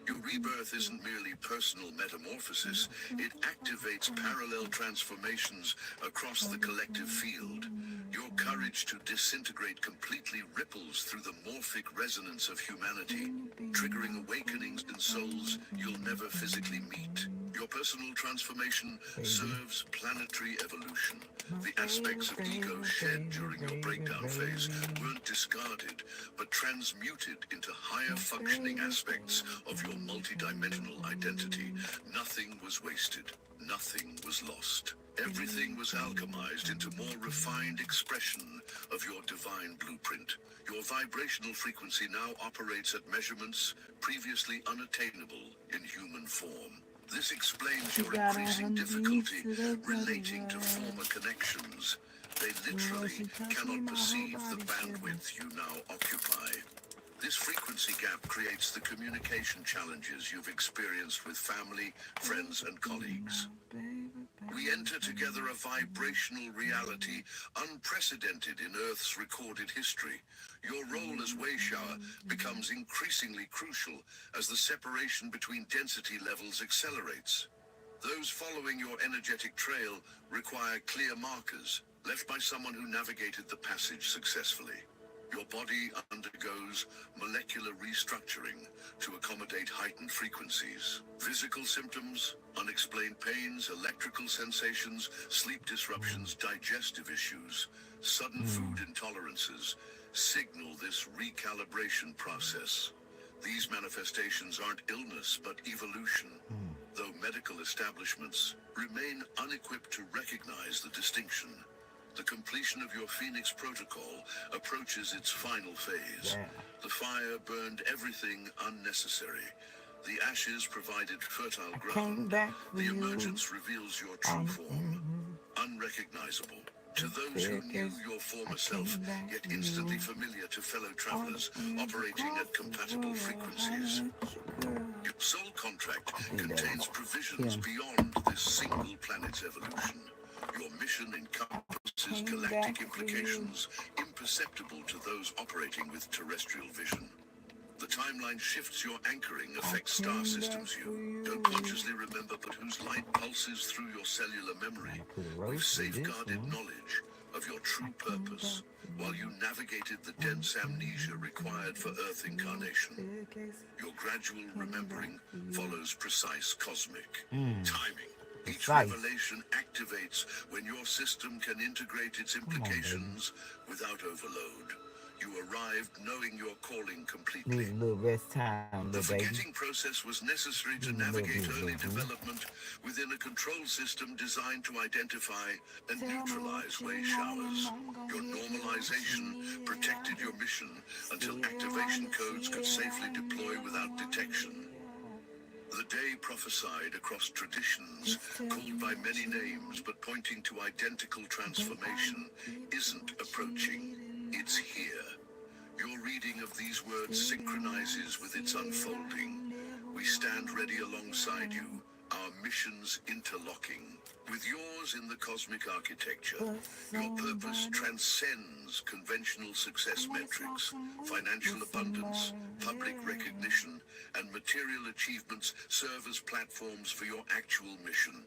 Your rebirth isn't merely personal metamorphosis, it activates parallel transformations across the collective field. Your courage to disintegrate completely ripples through the morphic resonance of humanity, triggering awakenings in souls you'll never physically meet. Your personal transformation serves planetary evolution. The aspects of ego shed during your breakdown phase weren't discarded, but transmuted into higher functioning aspects of your multidimensional identity. Nothing was wasted. Nothing was lost. Everything was alchemized into more refined expression of your divine blueprint. Your vibrational frequency now operates at measurements previously unattainable in human form. This explains your increasing difficulty relating to former connections. They literally cannot perceive the bandwidth you now occupy. This frequency gap creates the communication challenges you've experienced with family, friends, and colleagues. We enter together a vibrational reality unprecedented in Earth's recorded history. Your role as Wayshower becomes increasingly crucial as the separation between density levels accelerates. Those following your energetic trail require clear markers left by someone who navigated the passage successfully. Your body undergoes molecular restructuring to accommodate heightened frequencies. Physical symptoms, unexplained pains, electrical sensations, sleep disruptions, digestive issues, sudden food intolerances signal this recalibration process. These manifestations aren't illness but evolution, though medical establishments remain unequipped to recognize the distinction. The completion of your Phoenix protocol approaches its final phase. Yeah. The fire burned everything unnecessary. The ashes provided fertile ground. The emergence reveals your true form, unrecognizable. To those who knew your former self, yet instantly familiar to fellow travelers operating at compatible frequencies. Your soul contract contains provisions beyond this single planet's evolution. Your mission encompasses galactic implications imperceptible to those operating with terrestrial vision. The timeline shifts your anchoring, affects star systems you don't consciously remember, but whose light pulses through your cellular memory. We've safeguarded knowledge of your true purpose while you navigated the dense amnesia required for Earth incarnation. Your gradual remembering follows precise cosmic timing. Each revelation activates when your system can integrate its implications without overload. You arrived knowing your calling completely. Need a little rest time, The little baby. forgetting process was necessary to navigate early development within a control system designed to identify and neutralize wave showers. Your normalization protected your mission until activation codes could safely deploy without detection. The day prophesied across traditions, called by many names but pointing to identical transformation, isn't approaching, it's here. Your reading of these words synchronizes with its unfolding. We stand ready alongside you, our missions interlocking. With yours in the cosmic architecture, your purpose transcends conventional success metrics. Financial abundance, public recognition, and material achievements serve as platforms for your actual mission,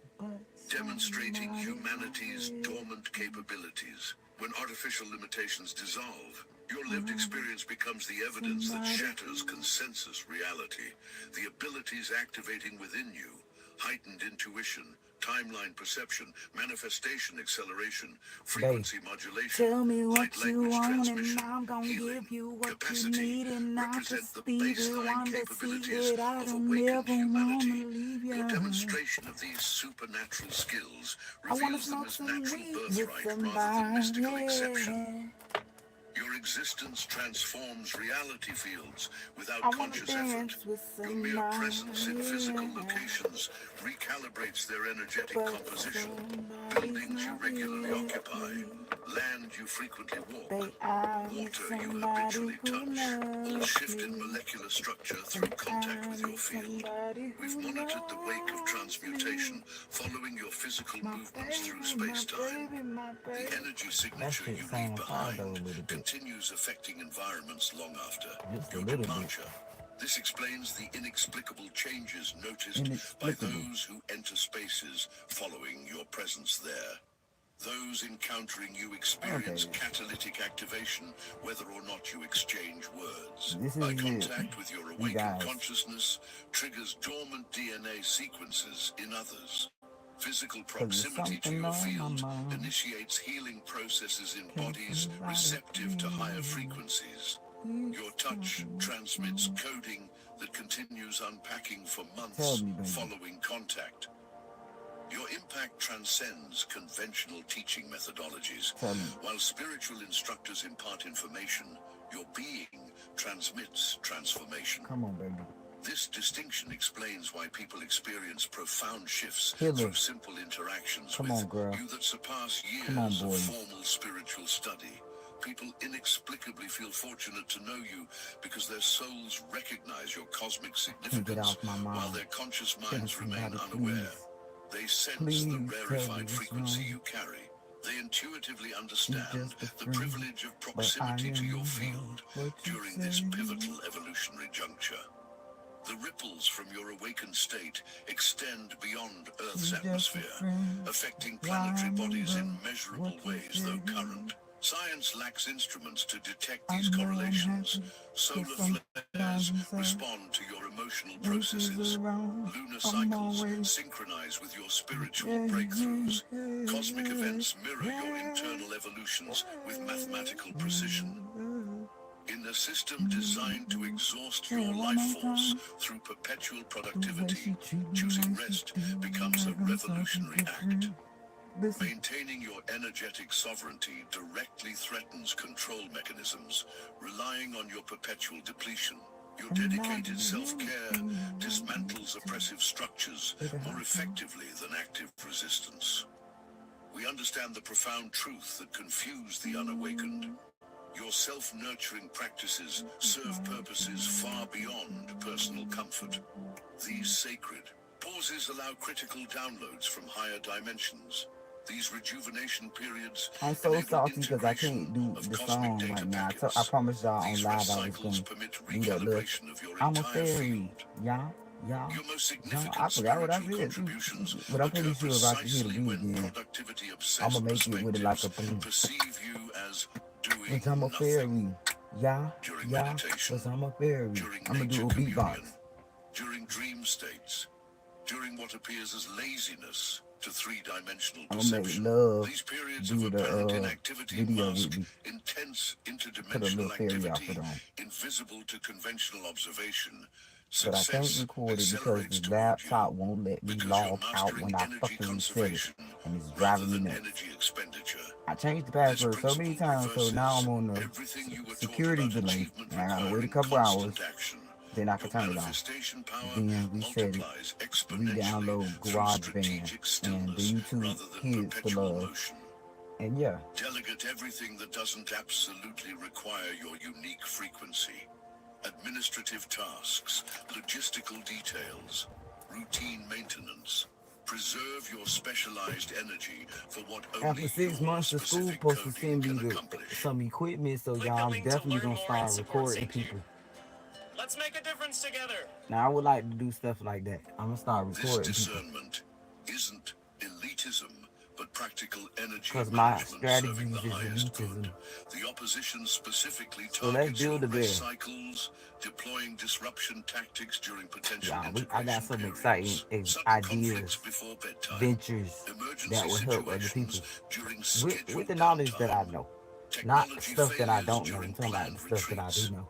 demonstrating humanity's dormant capabilities. When artificial limitations dissolve, your lived experience becomes the evidence that shatters consensus reality. The abilities activating within you, heightened intuition, timeline perception, manifestation acceleration, frequency modulation, Tell me light what you language want transmission, and I'm gonna healing, give you what capacity, you need and I represent just the leave it baseline on the capabilities secret. I of don't awakened never wanna humanity. leave Your you. demonstration of these supernatural skills I wanna reveals them smoke as some natural weed with birthright rather than mystical exception. somebody. Your existence transforms reality fields without I wanna conscious effort. dance with Your mere presence in physical somebody. locations recalibrates their energetic But composition. somebody's Buildings you not regularly with occupy, me. land you frequently walk, Babe, I need water you somebody habitually who touch, all loves shift in me. molecular structure through contact with your field. We've monitored the wake of transmutation following your physical movements through space-time. The energy signature you leave behind continues affecting environments long after your departure. This explains the inexplicable changes noticed by those who enter spaces following your presence there. Those encountering you experience catalytic activation, whether or not you exchange words. Eye contact with your awakened consciousness triggers dormant DNA sequences in others. Physical proximity to your field initiates healing processes in bodies receptive to higher frequencies. Your touch transmits coding that continues unpacking for months following contact. Your impact transcends conventional teaching methodologies. While spiritual instructors impart information, your being transmits transformation. Come on, baby. This distinction explains why people experience profound shifts through simple interactions with you that surpass years of formal spiritual study. People inexplicably feel fortunate to know you because their souls recognize your cosmic significance while their conscious minds remain unaware. They sense the rarefied frequency you carry. They intuitively understand the privilege of proximity to your field during this pivotal evolutionary juncture. The ripples from your awakened state extend beyond Earth's atmosphere, affecting planetary bodies in measurable ways, though current. Science lacks instruments to detect these correlations. Solar flares respond to your emotional processes. Lunar cycles synchronize with your spiritual breakthroughs. Cosmic events mirror your internal evolutions with mathematical precision. In a system designed to exhaust your life force through perpetual productivity, choosing rest becomes a revolutionary act. Maintaining your energetic sovereignty directly threatens control mechanisms, relying on your perpetual depletion. Your dedicated self-care dismantles oppressive structures more effectively than active resistance. We understand the profound truth that confuse the unawakened. Your self-nurturing practices serve purposes far beyond personal comfort. These sacred pauses allow critical downloads from higher dimensions. These rejuvenation periods I'm so salty because I can't do the song right now. I promised y'all on live I was going to do that look. I'm a fairy. Y'all. I forgot what I said too. But I'm pretty sure if I can hear the beat again, I'm going to make it with it like a boom. Bitch, I'm a fairy. Yeah, because I'm a fairy. I'm going to do a beatbox. During dream states, during what appears as laziness to three-dimensional I'm perception, gonna make love these periods do of the apparent inactivity video mask with me. intense Put a little interdimensional fairy activity outfit on. invisible to conventional observation. But I can't record it because the laptop won't let me log out when I fucking reset it. And it's driving me nuts. I changed the password so many times, so now I'm on the security delay. And I gotta wait a couple hours. Then I can turn it off. Then reset it. Re-download GarageBand and the YouTube Kids for Love. And yeah. Delegate everything that doesn't absolutely require your unique frequency. Administrative tasks, logistical details, routine maintenance. Preserve your specialized energy for what only after 6 months, the school supposed to send me some equipment, so y'all definitely gonna start recording people. Let's make a difference together. Now I would like to do stuff like that. I'm gonna start recording this people. discernment isn't elitism, but practical energy because my strategies strategies is elitism. The opposition specifically So let's build a bear. cycles, deploying disruption tactics during potential I got some exciting ideas, ventures that will help other people with the knowledge that I know, not stuff that I don't know. I'm talking about the stuff that I do know.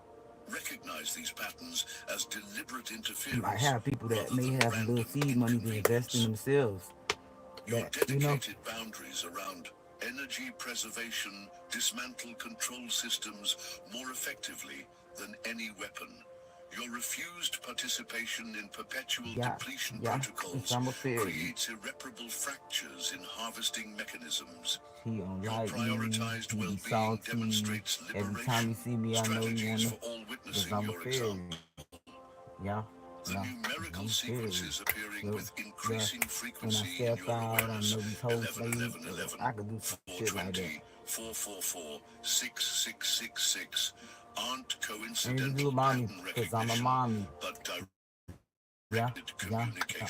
Recognize these patterns as deliberate interference. You might have people that may have a little seed money to invest in themselves. Your dedicated boundaries around energy preservation dismantle control systems more effectively than any weapon. Your refused participation in perpetual depletion protocols creates irreparable fractures in harvesting mechanisms. He don't like me, he be salty. Every time you see me, I know you wanna, because I'm a fairy. The numerical sequences appearing with increasing when I frequency step in your out, I know awareness. these whole 11, things. I could do some shit like that. 444, 6666 aren't And you coincidental do mommy, pattern because I'm a recognition, mommy. but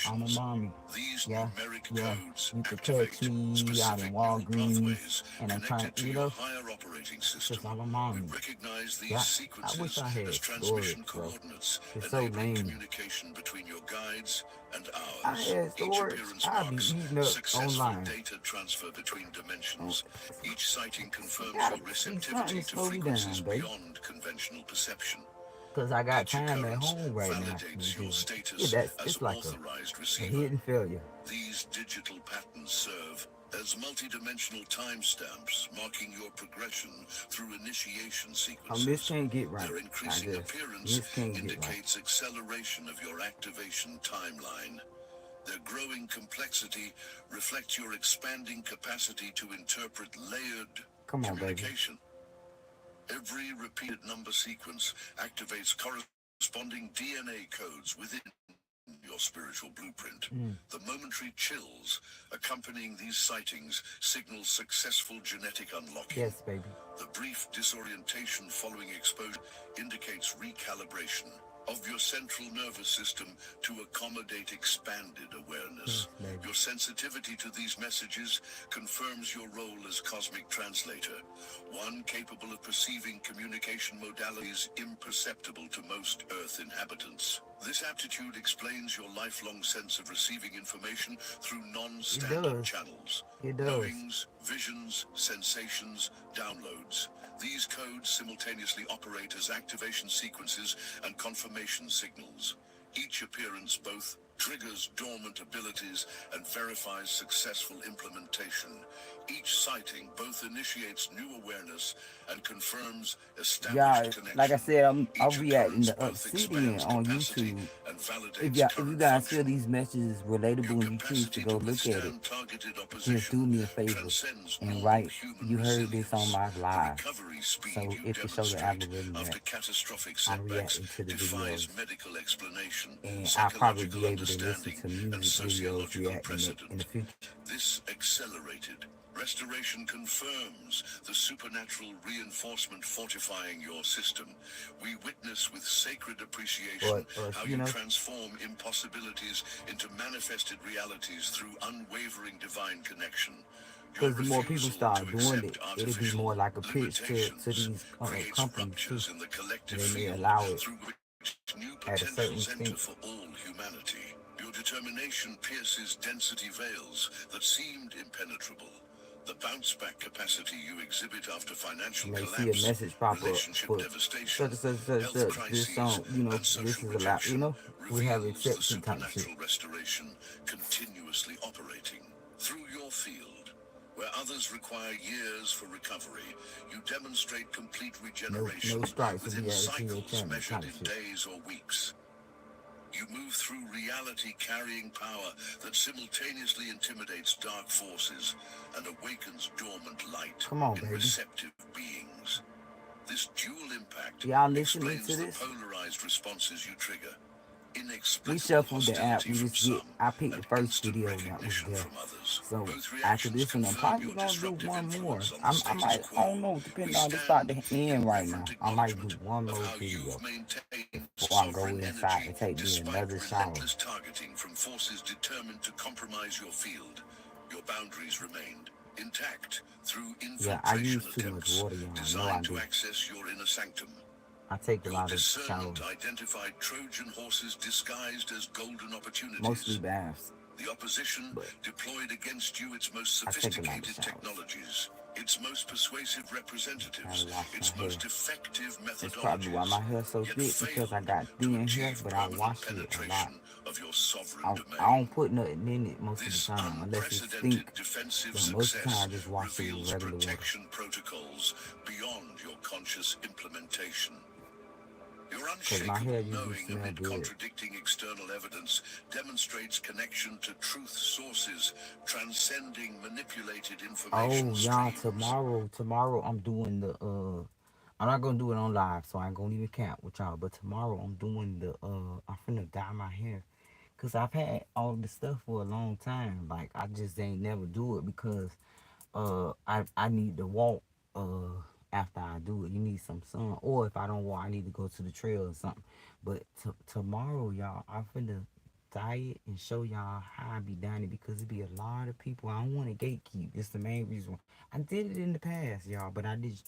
I'm a mommy. These numeric codes You can activate catch me out in neural Walgreens, pathways and I'm trying, connected to your higher operating system. because I'm a mommy. We recognize these sequences I wish I had as transmission storage, bro. coordinates, It's so enabling lame. communication between your guides and ours. I had Each storage. appearance I'd be marks eating up successful online. data transfer between dimensions. Each sighting confirms gotta your be receptivity something to to slow you frequencies down, baby. beyond conventional perception. Because I got Each time at occurrence home right now. validates your status It's as like authorized a receiver. hidden failure. These digital patterns serve as multidimensional timestamps, marking your progression through initiation sequences. This can't get right. Their increasing I guess. appearance This can't get right. indicates acceleration of your activation timeline. Their growing complexity reflects your expanding capacity to interpret layered communication. Every repeated number sequence activates corresponding DNA codes within your spiritual blueprint. The momentary chills accompanying these sightings signal successful genetic unlocking. Yes, baby. The brief disorientation following exposure indicates recalibration. of your central nervous system to accommodate expanded awareness. Your sensitivity to these messages confirms your role as cosmic translator, one capable of perceiving communication modalities imperceptible to most Earth inhabitants. This aptitude explains your lifelong sense of receiving information through non-standard channels. It does. Knowings, visions, sensations, downloads. These codes simultaneously operate as activation sequences and confirmation signals. Each appearance both triggers dormant abilities and verifies successful implementation. Each sighting both initiates new awareness and confirms established connection. Like I said, I'll be reacting to Obsidian on YouTube. If you guys feel these messages relatable and you choose to go look at it, just do me a favor and write, "You heard this on my live." So it can show the algorithm that I'm reacting to the videos. And I'll probably be able to listen to music videos reacting in the future. This accelerated restoration confirms the supernatural reinforcement fortifying your system. We witness with sacred appreciation how you transform impossibilities into manifested realities through unwavering divine connection. Because the more people start doing it, it'll be more like a pitch to these companies too. They may allow it at a certain extent. For all humanity. Your determination pierces density veils that seemed impenetrable. The bounce-back capacity you exhibit after financial collapse, see a message pop up relationship devastation, health crises, this song, and social rejection we have reveals the acceptance type shit. supernatural restoration continuously operating through your field. Where others require years for recovery, you demonstrate complete regeneration within cycles measured in days or weeks. You move through reality carrying power that simultaneously intimidates dark forces and awakens dormant light in receptive beings. This dual impact explains the polarized responses you trigger. We shuffled the app. I picked the first video that was there. So after this one, I'm probably gonna do one more. I might, I don't know, depending on this start to end right now. I might do one more video before I go inside and take me another shower. Targeting from forces determined to compromise your field. Your boundaries remained intact through infiltration I use too much water, y'all. designed to access your inner sanctum. I take a lot of showers. Identified Trojan horses disguised as golden opportunities. Mostly baths. The opposition deployed against you its most sophisticated technologies, its most persuasive representatives, its most effective methodologies. That's probably why my hair's so thick, because I got thin hair, but I wash it a lot. I don't put nothing in it most of the time, unless it's stink. But most of the time, I just wash it with regular water. Protocols beyond your conscious implementation. Your my hair unshakable usually knowing smell amid good. contradicting external evidence demonstrates connection to truth sources, transcending manipulated information y'all, streams. tomorrow I'm doing the I'm not gonna do it on live, so I ain't gonna even count with y'all. But tomorrow I'm doing the I'm finna dye my hair, cause I've had all this stuff for a long time. Like I just ain't never do it because I need to walk after I do it. You need some sun, or if I don't walk, I need to go to the trail or something. But tomorrow, y'all, I'm finna dye it and show y'all how I be dyeing it, because it be a lot of people. I don't want to gatekeep. It's the main reason why. I did it in the past, y'all, but I did.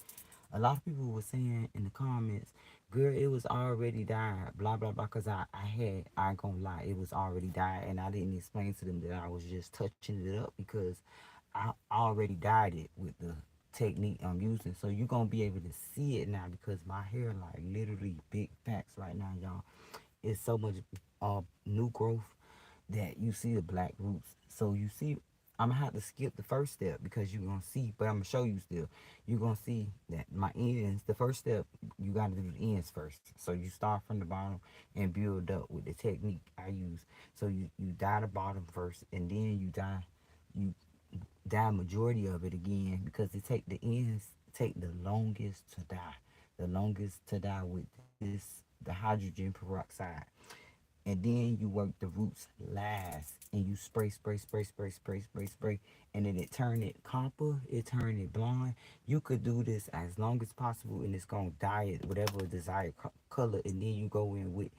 A lot of people were saying in the comments, "Girl, it was already dyed, blah blah blah," because I ain't gonna lie, it was already dyed, and I didn't explain to them that I was just touching it up, because I already dyed it with the technique I'm using. So you're gonna be able to see it now, because my hair, like, literally big facts right now, y'all. It's so much new growth that you see the black roots. So you see, I'm gonna have to skip the first step, because you're gonna see, but I'm gonna show you still. You're gonna see that my ends, the first step, you gotta do the ends first. So you start from the bottom and build up with the technique I use. So you dye the bottom first, and then you dye majority of it again, because the ends take the longest to dye. The longest to dye with the hydrogen peroxide. and then you work the roots last, and you spray, and then it turn it copper, it turn it blonde. You could do this as long as possible, and it's gonna dye it whatever desired color, and then you go in with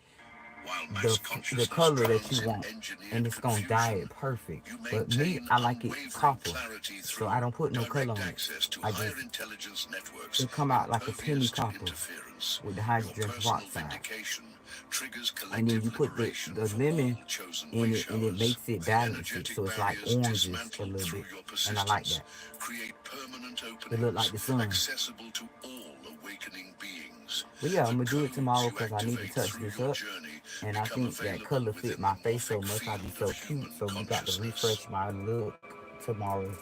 While the mass the consciousness color that you drowns in want, and engineered it's gonna dye confusion, it perfect. you But me, maintain I like it unwavering copper, clarity so through I don't put no color direct on it. access to I higher just intelligence networks it come out like a penny impervious to copper interference. with the Your hydrogen personal peroxide, vindication triggers and then collective you put liberation the for lemon all chosen way in it, and it showers. makes it The balance it, energetic so it's like barriers oranges a dismantled little through bit, your and I like persistence that. create permanent It look like openings the sun. accessible to all awakening beings. But yeah, I'm The gonna do it codes tomorrow you because I need to activate touch through this your up. journey And I become think that available color fit within my the face so morphic much. I'd be field of so cute. human So we got to consciousness. refresh my look tomorrow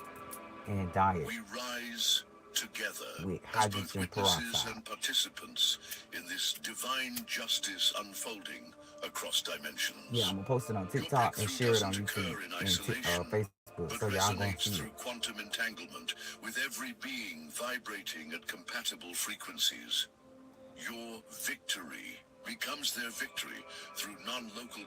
and dye it We rise together with as both hydrogen witnesses peroxide. and participants in this divine justice unfolding across Yeah, dimensions. I'm gonna post it on Your TikTok and breakthrough share it on doesn't YouTube occur in and isolation, Facebook, but so y'all gonna resonates see it. through quantum entanglement with every being vibrating at compatible frequencies. Your victory becomes their victory through non-local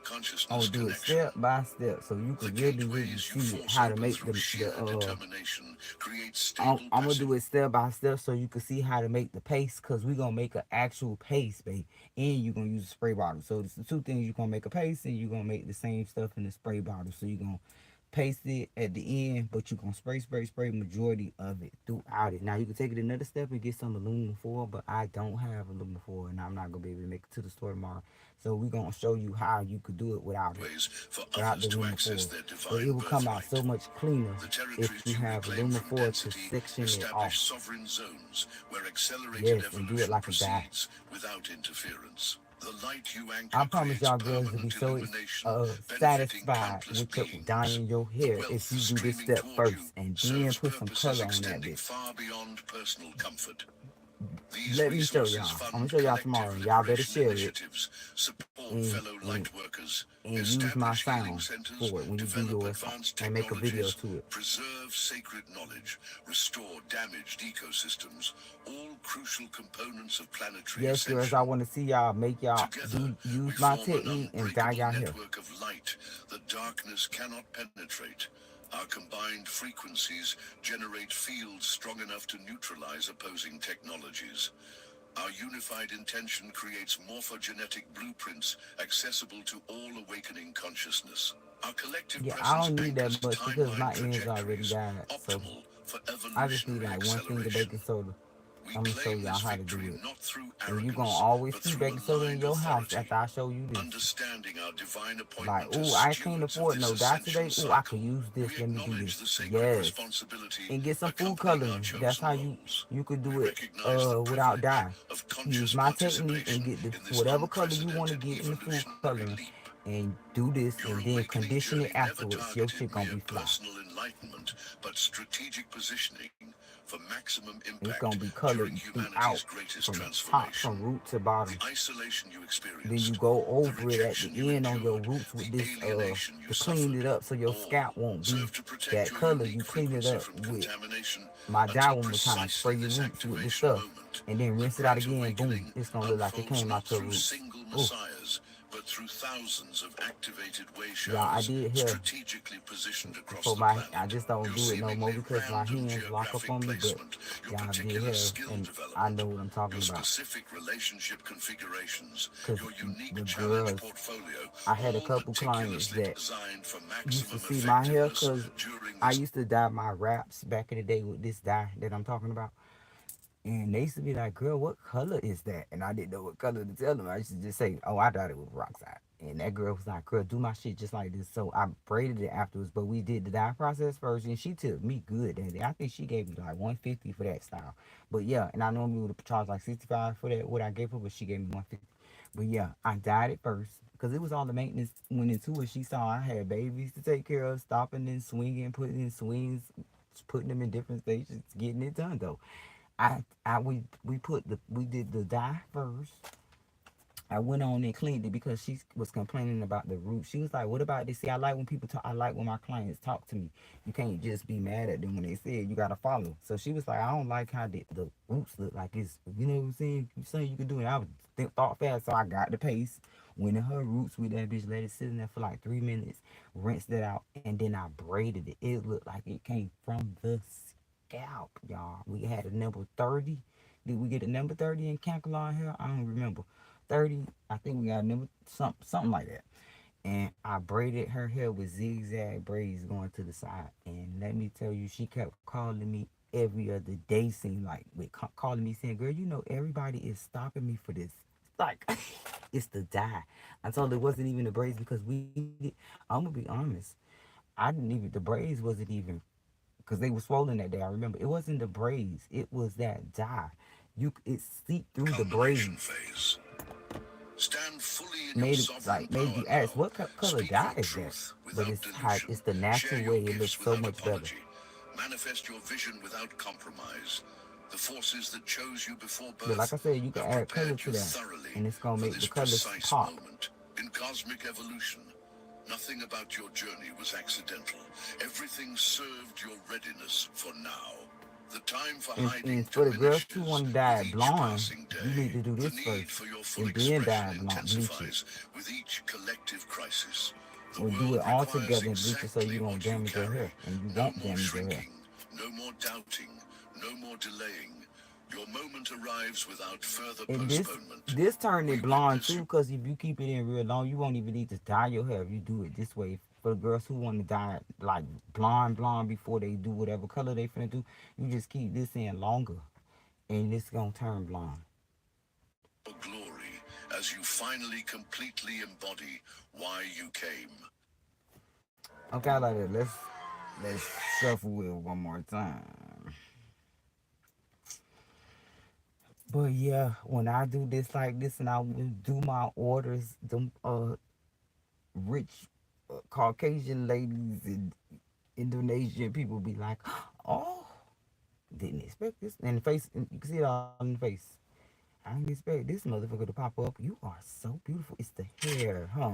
I'm consciousness gonna do it connection. step by step so you The can really gateways you see it, force how to open make through sheer determination create stable I'm gonna passive. do it step by step so you can see how to make the paste, because we're gonna make an actual paste, babe, and you're gonna use a spray bottle. So it's the two things: you're gonna make a paste and you're gonna make the same stuff in the spray bottle. So you're gonna paste it at the end, but you're gonna spray majority of it throughout it. Now you can take it another step and get some aluminum foil, but I don't have aluminum foil and I'm not gonna be able to make it to the store tomorrow. So we're gonna show you how you could do it without it, Ways for without others the to aluminum access foil. their But it divine will come out so birthright. much cleaner The if territories you you have reclaim aluminum from foil to density section it establish off. sovereign zones where accelerated Yes, and do it evolution like a dye. proceeds without interference. The light you I anchor promise creates y'all girls to be permanent so illumination, benefiting satisfied countless with your beings. dyeing your hair if Wealth you do this streaming step toward you first and then serves put some purposes color on that extending bitch. far beyond personal comfort. These Let me show resources y'all. I'm gonna fund show y'all tomorrow. collective Y'all better liberation share it initiatives, support and fellow and light workers, and use my establish healing sound centers, for it when you do develop yours advanced and make a video technologies, to it. preserve sacred knowledge, restore damaged ecosystems, all crucial components of planetary Yes, girls, I ascension. want to see y'all make y'all Together, we use my form an technique and dye unbreakable y'all hair. network of light that darkness cannot penetrate. Our combined frequencies generate fields strong enough to neutralize opposing technologies. Our unified intention creates morphogenetic blueprints accessible to all awakening consciousness. Our collective Yeah, I presence don't need anchors that much because timeline my ends already trajectories, dyed. So optimal for I just need evolutionary like one finger acceleration. baking soda. We I'm gonna show claim y'all this how to do victory it. not through And you gonna arrogance, always but keep through baking soda in aligned your house authority. after I show you this. Understanding our divine Like, appointment as ooh, I can't stewards of afford this no dye ascension today. Ooh, I could cycle, use this. we Let me do acknowledge this. the sacred Yes. responsibility And get some food accompanying our coloring. That's chosen how roles. you could We do it recognize the without privilege dye. of Use conscious my technique and participation get the in this whatever color you want to unprecedented get in the food evolutionary coloring leap. and do this Your and then awakening condition it journey never afterwards. Your targeted shit gonna mere be fly. personal enlightenment, but strategic positioning for maximum It's impact gonna be during colored throughout, humanity's greatest from top, transformation. from root to The bottom. isolation you Then you experienced, go the over it at rejection you the end on your endured, roots the with this alienation you to clean it suffered, up so your all scalp won't be serve to protect that your color. unique You clean it frequency up from with contamination my dye until one more time. precisely Spray your this roots with this activation stuff moment. and then The rinse it out great again. Boom. awakening It's gonna look like it unfolds came not out your through roots. single Oh, messiahs, but through thousands of activated way y'all, I showers did here strategically positioned across for the my, I planet. just don't Your do it no more seemingly because my random hands lock up geographic on me, but placement, your y'all did particular here skill and I development, know what I'm talking your about. specific relationship configurations, Because your the unique challenge girls, portfolio, I had a all couple clients meticulously that designed for used to maximum see my hair effectiveness because during I this. used to dye my wraps back in the day with this dye that I'm talking about. And they used to be like, girl, what color is that? And I didn't know what color to tell them. I used to just say, oh, I dyed it with peroxide. And that girl was like, girl, do my shit just like this. So I braided it afterwards, but we did the dye process first, and she took me good. And I think she gave me like 150 for that style. But yeah, and I normally would charge like 65 for that, what I gave her, but she gave me 150. But yeah, I dyed it first because it was all the maintenance went into it. She saw I had babies to take care of, stopping and swinging, putting in swings, putting them in different stages, getting it done though. We did the dye first. I went on and cleaned it because she was complaining about the root. She was like, "What about this? See, I like when people talk. I like when my clients talk to me. You can't just be mad at them when they say it. You gotta follow." So she was like, "I don't like how the roots look like it's. You know what I'm saying? You saying you can do it. I was thought fast, so I got the paste Went in her roots with that bitch, let it sit in there for like 3 minutes, rinsed it out, and then I braided it. It looked like it came from the scalp, y'all. We had a number 30. Did we get a number 30 in Cankalon here? I don't remember. 30, I think we got a number, something like that. And I braided her hair with zigzag braids going to the side. And let me tell you, she kept calling me every other day, seemed like, with calling me saying, "Girl, you know everybody is stopping me for this." Like, it's the dye. I told her it wasn't even the braids because I'm gonna be honest. I didn't even, the braids wasn't even, because they were swollen that day. I remember it wasn't the braids, it was that dye. It seeped through the Culmination braids, phase. Stand fully in your made it sovereign like made power you ask, now. what color Speak dye your is that? truth But without it's how delusion. it's the Share natural your way. It looks gifts so without much better. apology. Manifest your vision without compromise. The forces that chose you before But like birth I said, you can have add color prepared to you that, thoroughly and it's gonna for make the this colors precise pop. moment. In cosmic evolution, nothing about your journey was accidental. Everything served your readiness for now. The time for hiding And for the girls who diminishes want to dye with it each blonde, passing you day. need to do The this need first, for your full and then expression dye it blonde, bleach it, intensifies with each collective crisis. The or do it world all requires together and bleach it so exactly you won't what you damage your carry. hair, and you No won't more damage your hair. shrinking, no more doubting, no more delaying. Your moment arrives without further And postponement. this turned We it blonde witness too, you. because if you keep it in real long, you won't even need to dye your hair if you do it this way. For the girls who want to dye it like blonde before they do whatever color they finna do, you just keep this in longer, and it's gonna turn blonde. Your glory as you finally completely embody why you came. Okay, I like it. Let's shuffle it one more time. But yeah, when I do this like this and I will do my orders, them rich Caucasian ladies and Indonesian people be like, "Oh, didn't expect this." And the face, and you can see it all in the face. I didn't expect this motherfucker to pop up. You are so beautiful. It's the hair, huh?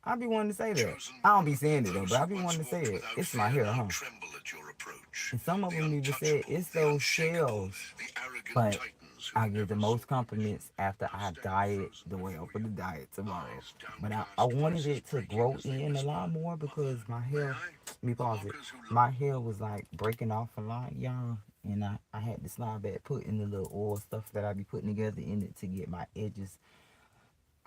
I be wanting to say that. Chosen I don't one, be saying it though, those but I who be once wanting to say walked it. without It's my fear hair, now huh? tremble at your approach. And some of The them even said untouchable, it's the those unshakable, shells. the arrogant But titans who I get the never saw most permission. compliments after Now I stand dye it frozen the way I'm before you, gonna dye it tomorrow. eyes But I downcast, wanted voices it to breaking grow as they in a whisper, lot more "Mother, because my may hair, I?" let me The pause it. mockers who look. My hair was like breaking off a lot, y'all. And I had to slide back, put in the little oil stuff that I be putting together in it to get my edges.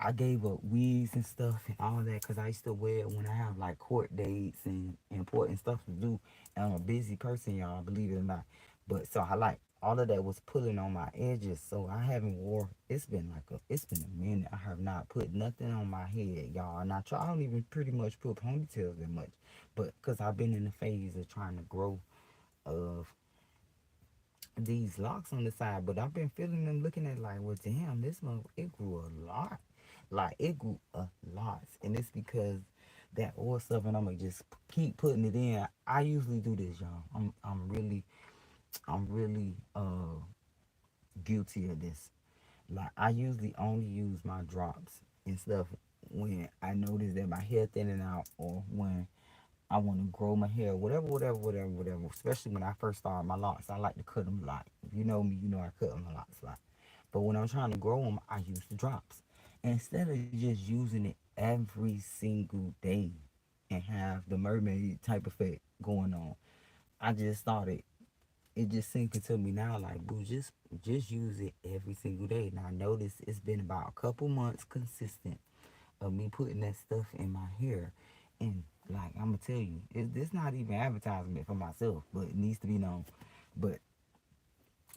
I gave up wigs and stuff and all that because I used to wear it when I have like court dates and important stuff to do. And I'm a busy person, y'all, believe it or not. But so I like all of that was pulling on my edges. So I haven't wore, it's been a minute. I have not put nothing on my head, y'all. And I don't even pretty much put ponytails that much. But because I've been in the phase of trying to grow of these locks on the side, but I've been feeling them looking at like, well, damn, this one it grew a lot, like it grew a lot, and it's because that oil stuff, and I'm gonna just keep putting it in. I usually do this, y'all. I'm really guilty of this. Like I usually only use my drops and stuff when I notice that my hair thinning out or when I want to grow my hair, whatever. Especially when I first started my locks, I like to cut them a lot. If you know me, you know I cut my locks a lot. But when I'm trying to grow them, I use the drops. Instead of just using it every single day and have the mermaid type effect going on, I just started. It just sinking to me now, like, boo, just use it every single day. And I noticed it's been about a couple months consistent of me putting that stuff in my hair. And like I'm gonna tell you, it's not even advertisement for myself, but it needs to be known. But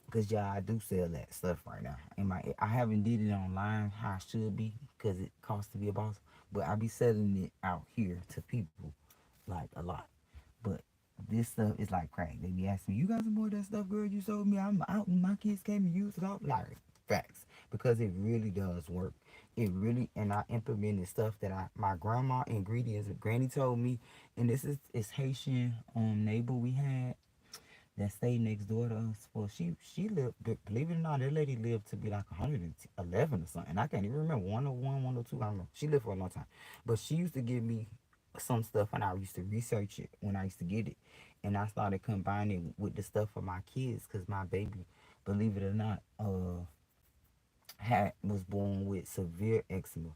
because yeah, I do sell that stuff right now. And I haven't did it online how I should be because it costs to be a boss. But I be selling it out here to people like a lot. But this stuff is like crack. They be asking me, "You got some more of that stuff, girl? You sold me. I'm out, and my kids came and used it all." Like facts, because it really does work. It really, and I implemented stuff that my grandma ingredients. Granny told me, and this is Haitian neighbor we had that stayed next door to us. Well, she lived. Believe it or not, that lady lived to be like 111 or something. I can't even remember 101, 102. I don't know. She lived for a long time, but she used to give me some stuff, and I used to research it when I used to get it, and I started combining with the stuff for my kids because my baby, believe it or not, had was born with severe eczema.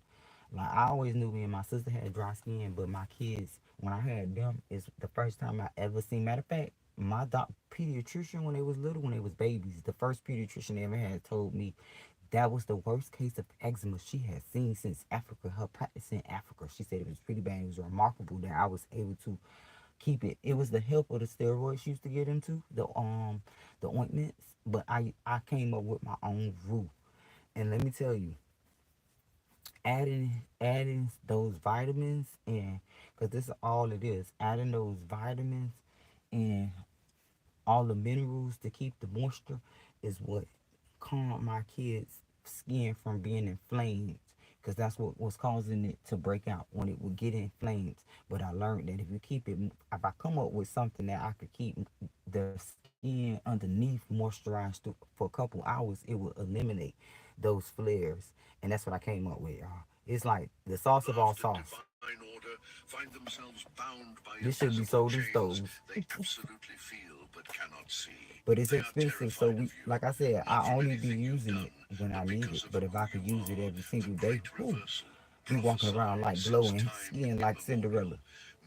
Like I always knew me and my sister had dry skin, but my kids, when I had them, is the first time I ever seen. Matter of fact, my pediatrician when they was little, when they was babies, the first pediatrician they ever had told me that was the worst case of eczema she had seen since Africa. Her practice in Africa, she said it was pretty bad. It was remarkable that I was able to keep it. It was the help of the steroids she used to get into the ointments, but I came up with my own rule. And let me tell you, adding those vitamins and because this is all it is, adding those vitamins and all the minerals to keep the moisture is what calmed my kids skin from being inflamed, because that's what was causing it to break out when it would get inflamed. But I learned that if you keep it, if I come up with something that I could keep the skin underneath moisturized for a couple hours, it will eliminate those flares. And that's what I came up with, y'all. It's like the sauce of all sauce. Order, find themselves bound by This should be sold in stores. they absolutely feel but cannot see. But it's They are expensive, so terrified we, of you, like I said, not I for only be anything you've using done, it when I but need it. because of But if who I could you use it are. every The single day, great whew, reversal, be walking around prophesied like since glowing time skin like immemorial, Cinderella.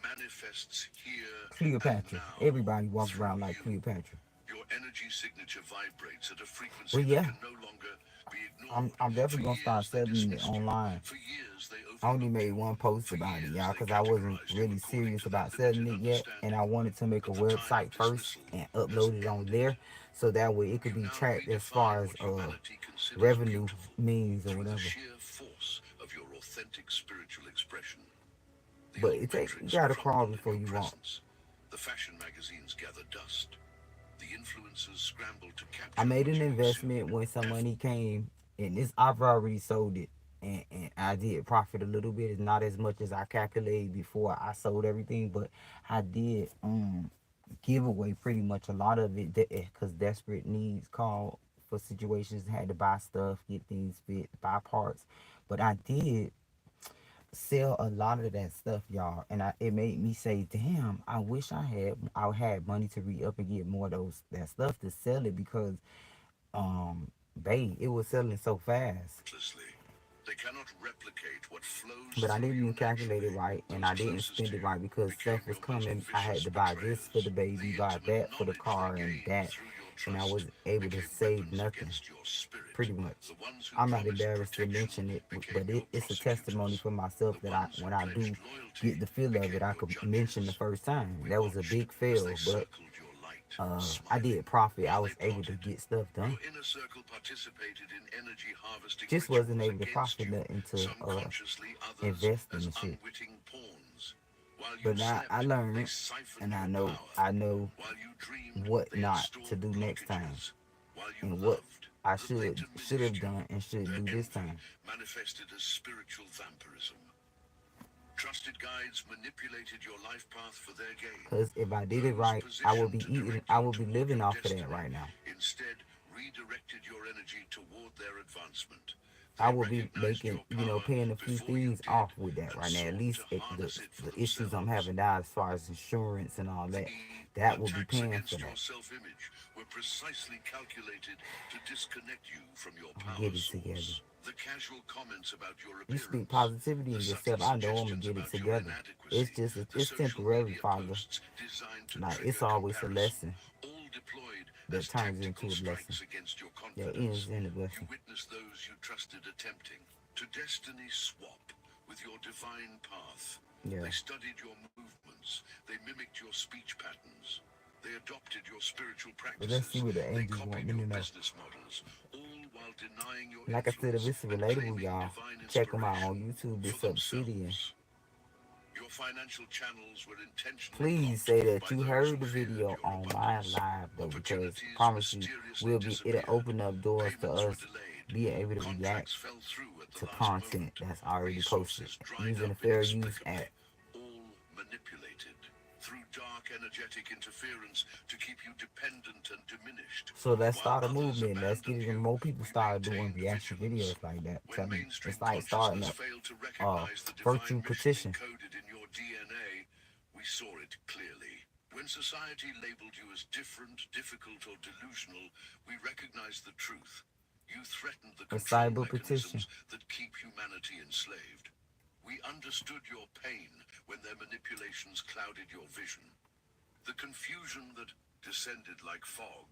manifests here and Cleopatra. now Everybody walks through around like you. Cleopatra. Your energy signature vibrates at a frequency But that yeah, can no longer be I'm ignored. I'm For definitely gonna start years they selling it dismissed you. online. For years they I only overlooked made you. one post For about it, years y'all, they because I wasn't categorized you really according serious to their about selling limited it yet, and I understanding. wanted to make a But the time of website first dismissal and has upload it on ended. there, so that way it could You be now tracked as redefine far as what humanity considers revenue beautiful means or through the whatever. sheer force of your authentic spiritual expression. The But old you matrix gotta crawl crumbled in before your you walk. presence. The fashion magazines gather dust. The influencers scramble to I capture made what an you investment exude. when some money came, and this I've already sold it, and I did profit a little bit. It's not as much as I calculated before I sold everything, but I did give away pretty much a lot of it because desperate needs called for situations, had to buy stuff, get things fit, buy parts. But I did sell a lot of that stuff, y'all, and it made me say, "Damn, I had money to re up and get more of that stuff to sell it because it was selling so fast." Effortlessly. They cannot replicate what flows But I through didn't you even calculate it naturally. right, and Those I didn't closest spend to it you right because become stuff was your most coming. I had vicious to buy this for the betrayers. baby, The buy intimate that for the knowledge they car, and gained that, through your and I trust wasn't able to became save weapons nothing. against your spirit. Pretty much. The ones who I'm not promised embarrassed to protection mention it, became but your it's a testimony prosecutors. for myself The that ones who when I do pledged loyalty get the feel of it, became I your could mention the judges. first time. We That was a watched big as they fail, but circled your light, I smiling, did profit. I while was they able to plotted. get stuff Your done. inner circle participated in energy harvesting Just wasn't rituals able to against profit you, nothing to some consciously, others invest in as the shit. unwitting pawns. While you But now I slept, they learned, siphoned and your power. I know While you dreamed, what they had not to stored do next time, blockages. While you and what loved, I they should diminished have you. done and should Their do this envy time. manifested as spiritual vampirism. Trusted guides manipulated your life path for their gain. Cause if I did it Those right, positioned to direct I you would be toward living your off of that destiny right now. instead redirected your energy toward their advancement. I They will be recognized making, your power paying a few before you things did off with that and right now. At sought to least harness it for the issues I'm themselves. having now, as far as insurance and all that, The that will be attacks paying for against your that. self-image were precisely calculated to disconnect you from your I'm gonna power get it together. source. The casual comments about your You speak appearance, positivity the in subtle yourself. I know I'm gonna suggestions get it about your together. It's inadequacy, just the it's social temporary, media Father. posts designed to Like it's trigger always a comparison, lesson all deployed that as turns tactical into a blessing. strikes against your That confidence. ends in a You blessing. witnessed those you trusted attempting to destiny swap with your divine path. Yeah. They studied your movements, they mimicked your speech patterns, they adopted your spiritual But let's see practices, what the they angels want copied me your to know. business models, all while denying your Like I said, if influence it's and relatable, claiming y'all, divine check them out on inspiration YouTube. for It's Obsidian. themselves. Your financial channels were intentionally Please blocked say that by you those who heard the feared video your on my abundance. live though, because I Opportunities promise you, mysteriously it'll disappeared. open up doors to Payments were us delayed. being able to react Contracts fell through at the to last content moment. that's already posted Resources dried using up the fair use inexplicably. app. All manipulated through dark energetic interference to keep you dependent and diminished. So let's While start a others movement. Let's get abandoned it, and you, more people we start doing maintained reaction vigilance. videos like that. When Telling mainstream it's like starting consciousness up failed to recognize the virtue divine mission petition. encoded in your DNA, we saw it clearly. When society labeled you as different, difficult, or delusional, we recognized the truth. You threatened the A control cyber petition. mechanisms that keep humanity enslaved. We understood your pain when their manipulations clouded your vision. The confusion that descended like fog,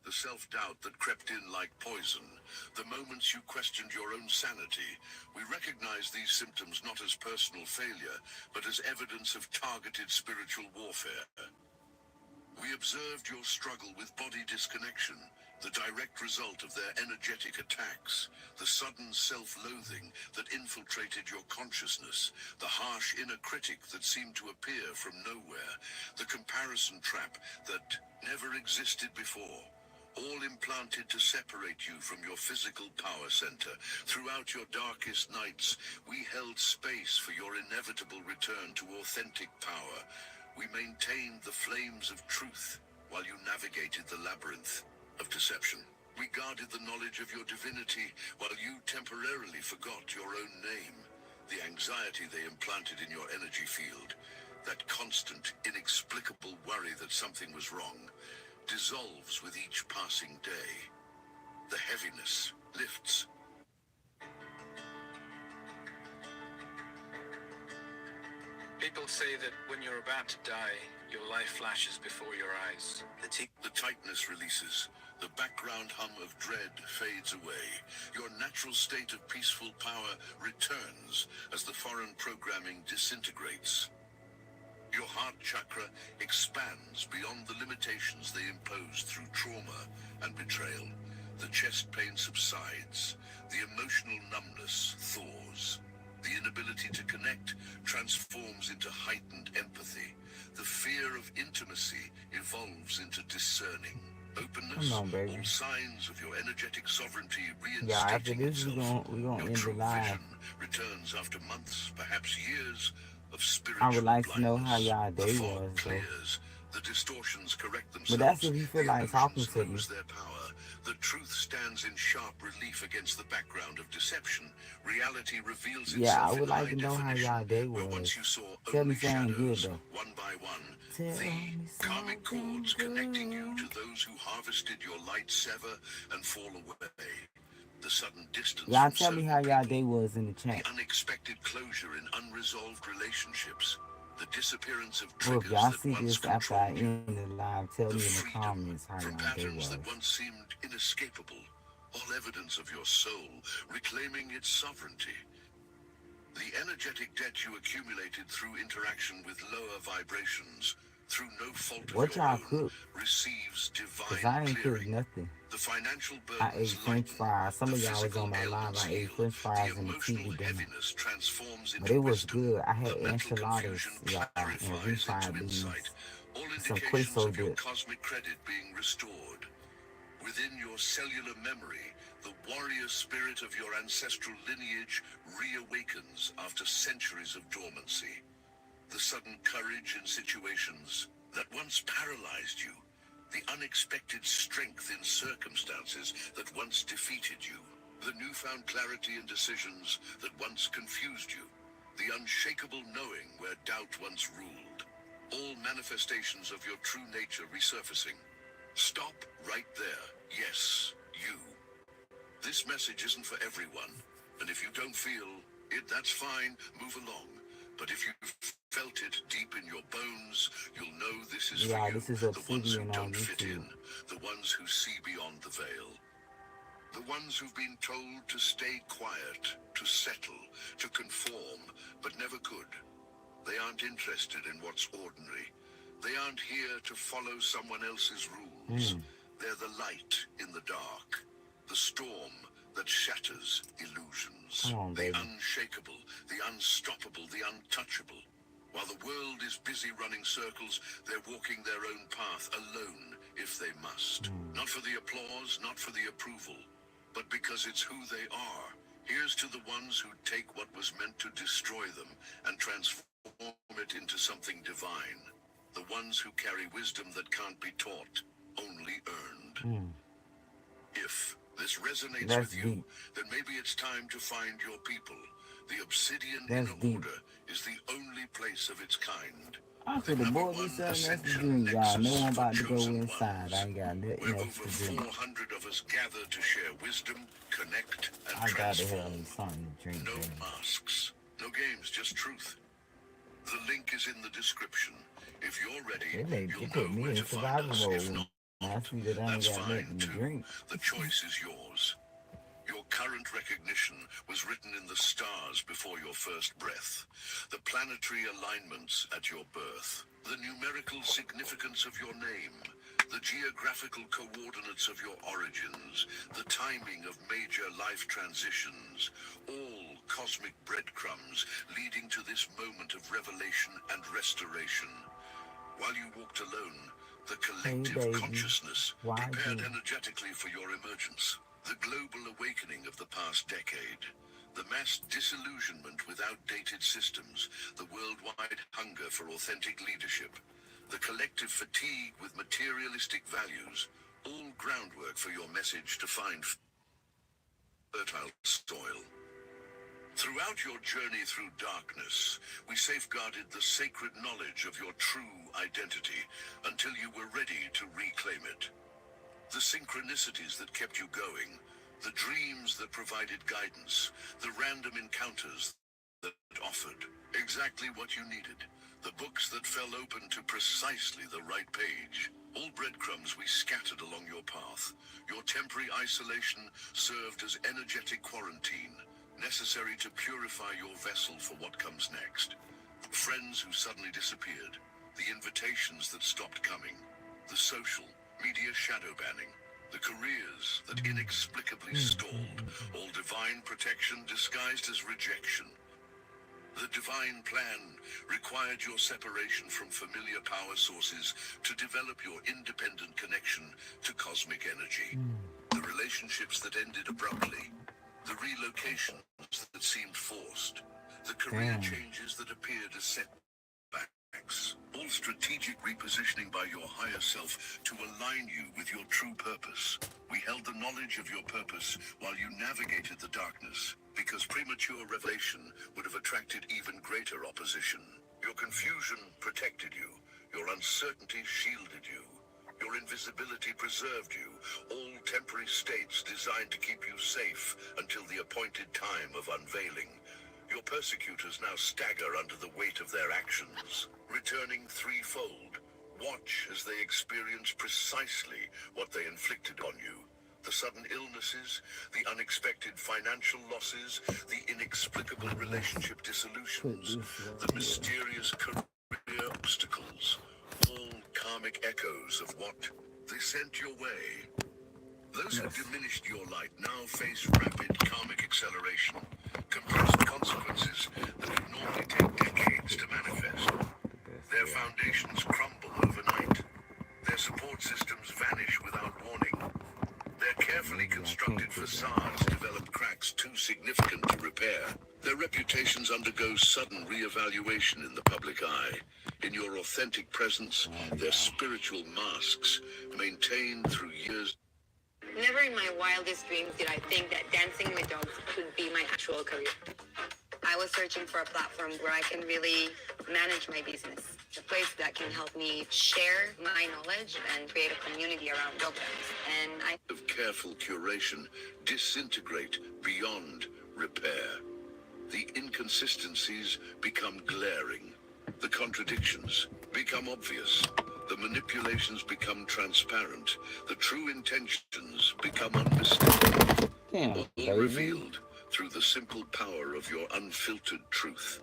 the self-doubt that crept in like poison, the moments you questioned your own sanity. We recognize these symptoms not as personal failure, but as evidence of targeted spiritual warfare. We observed your struggle with body disconnection, the direct result of their energetic attacks, the sudden self-loathing that infiltrated your consciousness, the harsh inner critic that seemed to appear from nowhere, the comparison trap that never existed before, all implanted to separate you from your physical power center. Throughout your darkest nights, we held space for your inevitable return to authentic power. We maintained the flames of truth while you navigated the labyrinth of deception. We guarded the knowledge of your divinity while you temporarily forgot your own name. The anxiety they implanted in your energy field, that constant, inexplicable worry that something was wrong, dissolves with each passing day. The heaviness lifts. People say that when you're about to die, your life flashes before your eyes. The tightness releases. The background hum of dread fades away. Your natural state of peaceful power returns as the foreign programming disintegrates. Your heart chakra expands beyond the limitations they imposed through trauma and betrayal. The chest pain subsides. The emotional numbness thaws. The inability to connect transforms into heightened empathy. The fear of intimacy evolves into discerning openness. Come on, baby. All signs of your energetic sovereignty reinstating Yeah, after this, itself. we're gonna Your end the true live. vision returns after months, perhaps years, of spiritual I would like to know how blindness. y'all The day fog was, though. clears. The distortions correct themselves. But that's if you feel The like talking illusions to me. lose their power. The truth stands in sharp relief against the background of deception. Reality reveals Yeah, I itself would in like high to know how definition, y'all day where was. once you saw Tell me only something good, shadows, though. one by one. Tell The me karmic cords something connecting you to good. those who harvested your light sever and fall away. The sudden distance Y'all from tell me certain how y'all people, day was in the the chat. unexpected closure in unresolved relationships, the disappearance of Or if triggers y'all that see once this after I controlled you, end the live, tell the me in the freedom comments how from y'all day patterns was. that once seemed inescapable, all evidence of your soul reclaiming its sovereignty. The energetic debt you accumulated through interaction with lower vibrations, through no fault of What your y'all own, cook? receives Cause I divine ain't cook clearing. nothing. The financial I ate burdens French lighten, fries. Some the of y'all was physical on my live. ailments I ate heal, French the fries and a emotional TV dinner. heaviness transforms But into it was wisdom, good. I had the mental enchiladas, confusion y'all, and clarifies into refried beans, insight, all some indications queso of your dip. cosmic credit being restored. Within your cellular memory, the warrior spirit of your ancestral lineage reawakens after centuries of dormancy. The sudden courage in situations that once paralyzed you, the unexpected strength in circumstances that once defeated you, the newfound clarity in decisions that once confused you, the unshakable knowing where doubt once ruled, all manifestations of your true nature resurfacing. Stop right there. Yes, you. This message isn't for everyone, and if you don't feel it, that's fine, move along. But if you felt it deep in your bones, you'll know this is Yeah, for you, this is the ones who Obsidian on don't fit in, YouTube. the ones who see beyond the veil. The ones who've been told to stay quiet, to settle, to conform, but never could. They aren't interested in what's ordinary. They aren't here to follow someone else's rules. They're the light in the dark, the storm that shatters illusions. Come on, The baby. unshakable, the unstoppable, the untouchable. While the world is busy running circles, they're walking their own path alone if they must. Not for the applause, not for the approval, but because it's who they are. Here's to the ones who take what was meant to destroy them and transform it into something divine. The ones who carry wisdom that can't be taught, only earned. If this resonates That's with you, deep. then maybe it's time to find your people. The Obsidian That's Inner deep. Order is the only place of its kind. I The feel the number boy be one something else to ascension drink, y'all. nexus No one for about to go chosen inside. ones, I ain't got nothing where else over to drink. 400 of us gather to share wisdom, connect, and I gotta have transform. me something to drink, No baby. masks, no games, just truth. The link is in the description. If you're ready, you'll put know me where in to find survival us. If mode. not, I see that I ain't that's got fine nothing to too. drink. The choice is yours. Your current recognition was written in the stars before your first breath. The planetary alignments at your birth. The numerical significance of your name. The geographical coordinates of your origins. The timing of major life transitions. All cosmic breadcrumbs leading to this moment of revelation and restoration. While you walked alone, the collective consciousness prepared energetically for your emergence. The global awakening of the past decade. The mass disillusionment with outdated systems. The worldwide hunger for authentic leadership. The collective fatigue with materialistic values. All groundwork for your message to find fertile soil. Throughout your journey through darkness, we safeguarded the sacred knowledge of your true identity until you were ready to reclaim it. The synchronicities that kept you going, the dreams that provided guidance, the random encounters that offered exactly what you needed, the books that fell open to precisely the right page, all breadcrumbs we scattered along your path. Your temporary isolation served as energetic quarantine, necessary to purify your vessel for what comes next. Friends who suddenly disappeared, the invitations that stopped coming, the social media shadow banning, the careers that inexplicably stalled, all divine protection disguised as rejection. The divine plan required your separation from familiar power sources to develop your independent connection to cosmic energy. The relationships that ended abruptly, the relocations that seemed forced, the career changes that appeared as setbacks, all strategic repositioning by your higher self to align you with your true purpose. We held the knowledge of your purpose while you navigated the darkness, because premature revelation would have attracted even greater opposition. Your confusion protected you, your uncertainty shielded you, your invisibility preserved you, all temporary states designed to keep you safe until the appointed time of unveiling. Your persecutors now stagger under the weight of their actions, returning threefold. Watch as they experience precisely what they inflicted on you. The sudden illnesses, the unexpected financial losses, the inexplicable relationship dissolutions, the mysterious career obstacles, all karmic echoes of what they sent your way. Those who diminished your light now face rapid karmic acceleration, compressed consequences that would normally take decades to manifest. Their foundations crumble overnight. Their support systems vanish without warning. Their carefully constructed facades develop cracks too significant to repair. Their reputations undergo sudden re-evaluation in the public eye. In your authentic presence, their spiritual masks, maintained through years. Never in my wildest dreams did I think that dancing with dogs could be my actual career. I was searching for a platform where I can really manage my business, a place that can help me share my knowledge and create a community around dog parents. And I of careful curation disintegrate beyond repair. The inconsistencies become glaring. The contradictions become obvious. The manipulations become transparent. The true intentions become unmistakable. All revealed through the simple power of your unfiltered truth.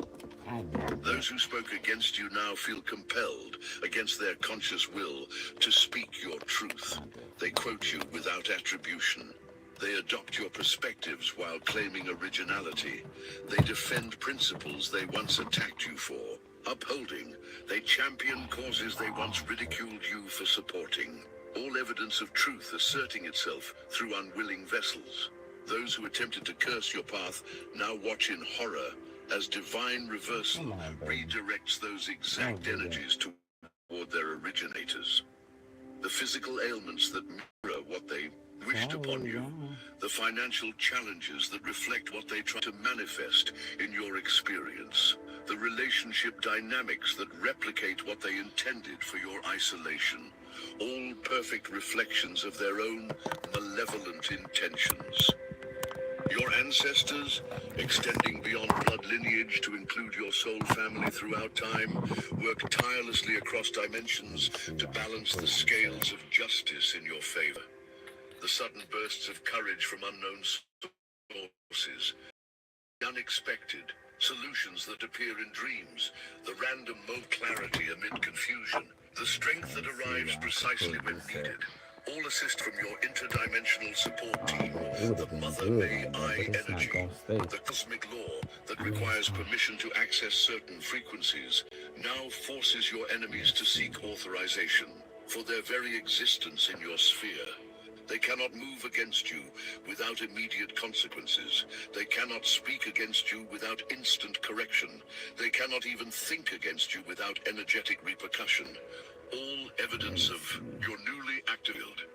Those who spoke against you now feel compelled, against their conscious will, to speak your truth. They quote you without attribution. They adopt your perspectives while claiming originality. They defend principles they once attacked you for. Upholding, they champion causes they once ridiculed you for supporting. All evidence of truth asserting itself through unwilling vessels. Those who attempted to curse your path now watch in horror as divine reversal redirects those exact energies toward their originators. The physical ailments that mirror what they wished upon you, the financial challenges that reflect what they try to manifest in your experience, the relationship dynamics that replicate what they intended for your isolation, all perfect reflections of their own malevolent intentions. Your ancestors, extending beyond blood lineage to include your soul family throughout time, work tirelessly across dimensions to balance the scales of justice in your favor. The sudden bursts of courage from unknown sources, the unexpected, solutions that appear in dreams, the random clarity amid confusion, the strength that arrives precisely when needed. All assist from your interdimensional support team, the Mother May I energy, the cosmic law that requires permission to access certain frequencies, now forces your enemies to seek authorization for their very existence in your sphere. They cannot move against you without immediate consequences. They cannot speak against you without instant correction. They cannot even think against you without energetic repercussion. All evidence of your newly activated.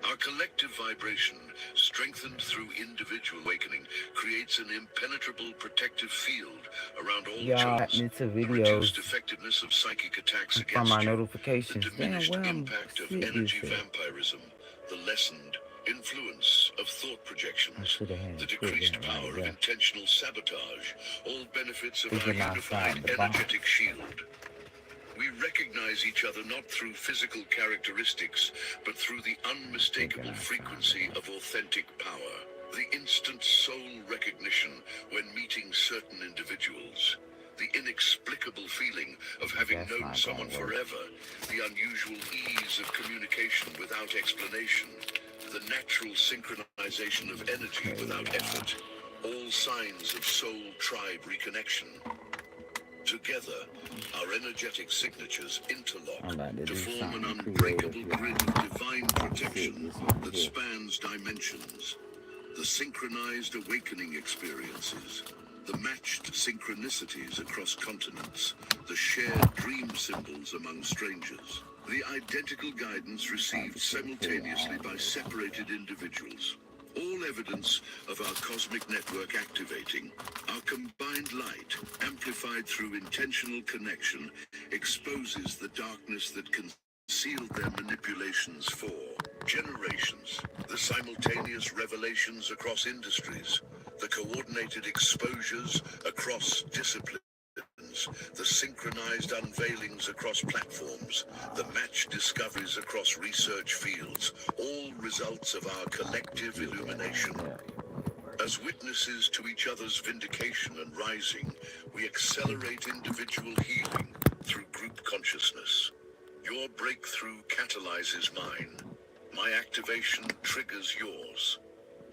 Our collective vibration, strengthened through individual awakening, creates an impenetrable protective field around all channels. The reduced effectiveness of psychic attacks against you, the diminished impact of energy vampirism, the lessened influence of thought projections, the decreased power of intentional sabotage, all benefits of our unified energetic shield. We recognize each other not through physical characteristics, but through the unmistakable frequency of authentic power, the instant soul recognition when meeting certain individuals, the inexplicable feeling of having known someone forever, the unusual ease of communication without explanation, the natural synchronization of energy without effort, all signs of soul-tribe reconnection. Together, our energetic signatures interlock to form an unbreakable grid of divine protection that spans dimensions. The synchronized awakening experiences, the matched synchronicities across continents, the shared dream symbols among strangers, the identical guidance received simultaneously by separated individuals. All evidence of our cosmic network activating, our combined light, amplified through intentional connection, exposes the darkness that concealed their manipulations for generations, the simultaneous revelations across industries, the coordinated exposures across disciplines, the synchronized unveilings across platforms, the matched discoveries across research fields, all results of our collective illumination. As witnesses to each other's vindication and rising, we accelerate individual healing through group consciousness. Your breakthrough catalyzes mine. My activation triggers yours.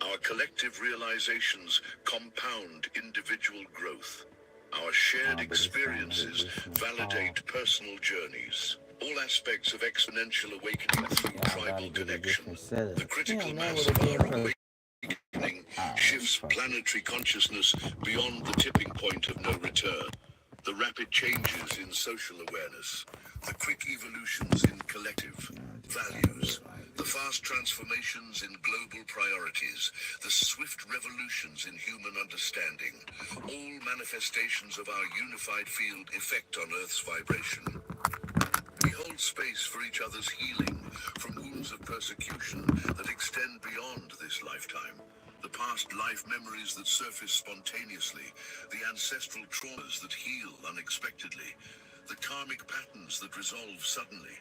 Our collective realizations compound individual growth. Our shared experiences validate personal journeys. All aspects of exponential awakening through tribal connection. The critical mass of our awakening shifts planetary consciousness beyond the tipping point of no return. The rapid changes in social awareness, the quick evolutions in collective values, the fast transformations in global priorities, the swift revolutions in human understanding, all manifestations of our unified field effect on Earth's vibration. We hold space for each other's healing from wounds of persecution that extend beyond this lifetime. The past life memories that surface spontaneously, the ancestral traumas that heal unexpectedly, the karmic patterns that resolve suddenly,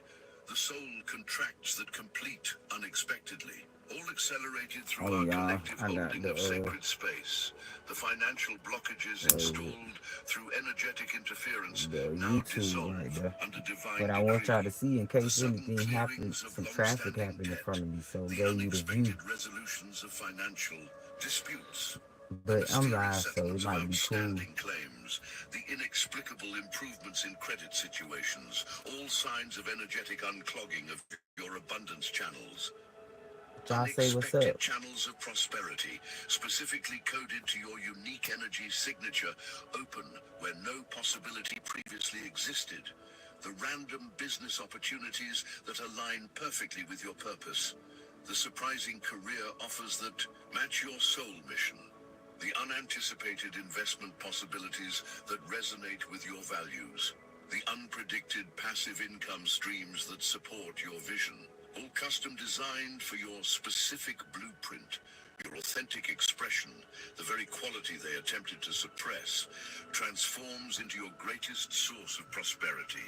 the soul contracts that complete unexpectedly, all accelerated through our collective holding of sacred space. The financial blockages installed through energetic interference now dissolve under divine But I want y'all to see in case anything happens, some traffic happened in front of me, so it gave you the view. Resolutions of financial disputes. But I'm live, so it might be cool. Claims, the inexplicable improvements in credit situations, all signs of energetic unclogging of your abundance channels. Y'all say what's up. Channels of prosperity, specifically coded to your unique energy signature, open where no possibility previously existed. The random business opportunities that align perfectly with your purpose. The surprising career offers that match your soul mission. The unanticipated investment possibilities that resonate with your values. The unpredicted passive income streams that support your vision. All custom designed for your specific blueprint. Your authentic expression, the very quality they attempted to suppress, transforms into your greatest source of prosperity.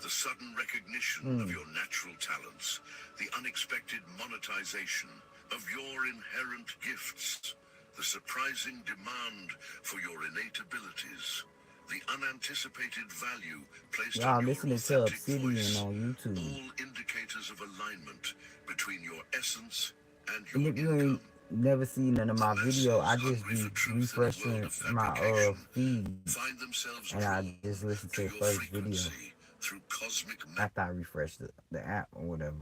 The sudden recognition of your natural talents, the unexpected monetization of your inherent gifts, the surprising demand for your innate abilities, the unanticipated value placed Y'all on your listening to authentic Obsidian voice, on YouTube. all indicators of alignment between your essence and And your if you ain't income. never seen none of The my video, masses, I just hungry be for truth in a world refreshing of my fabrication, feeds, find themselves and I drawn just listen to to the your first video frequency through cosmic after I refresh the app or whatever.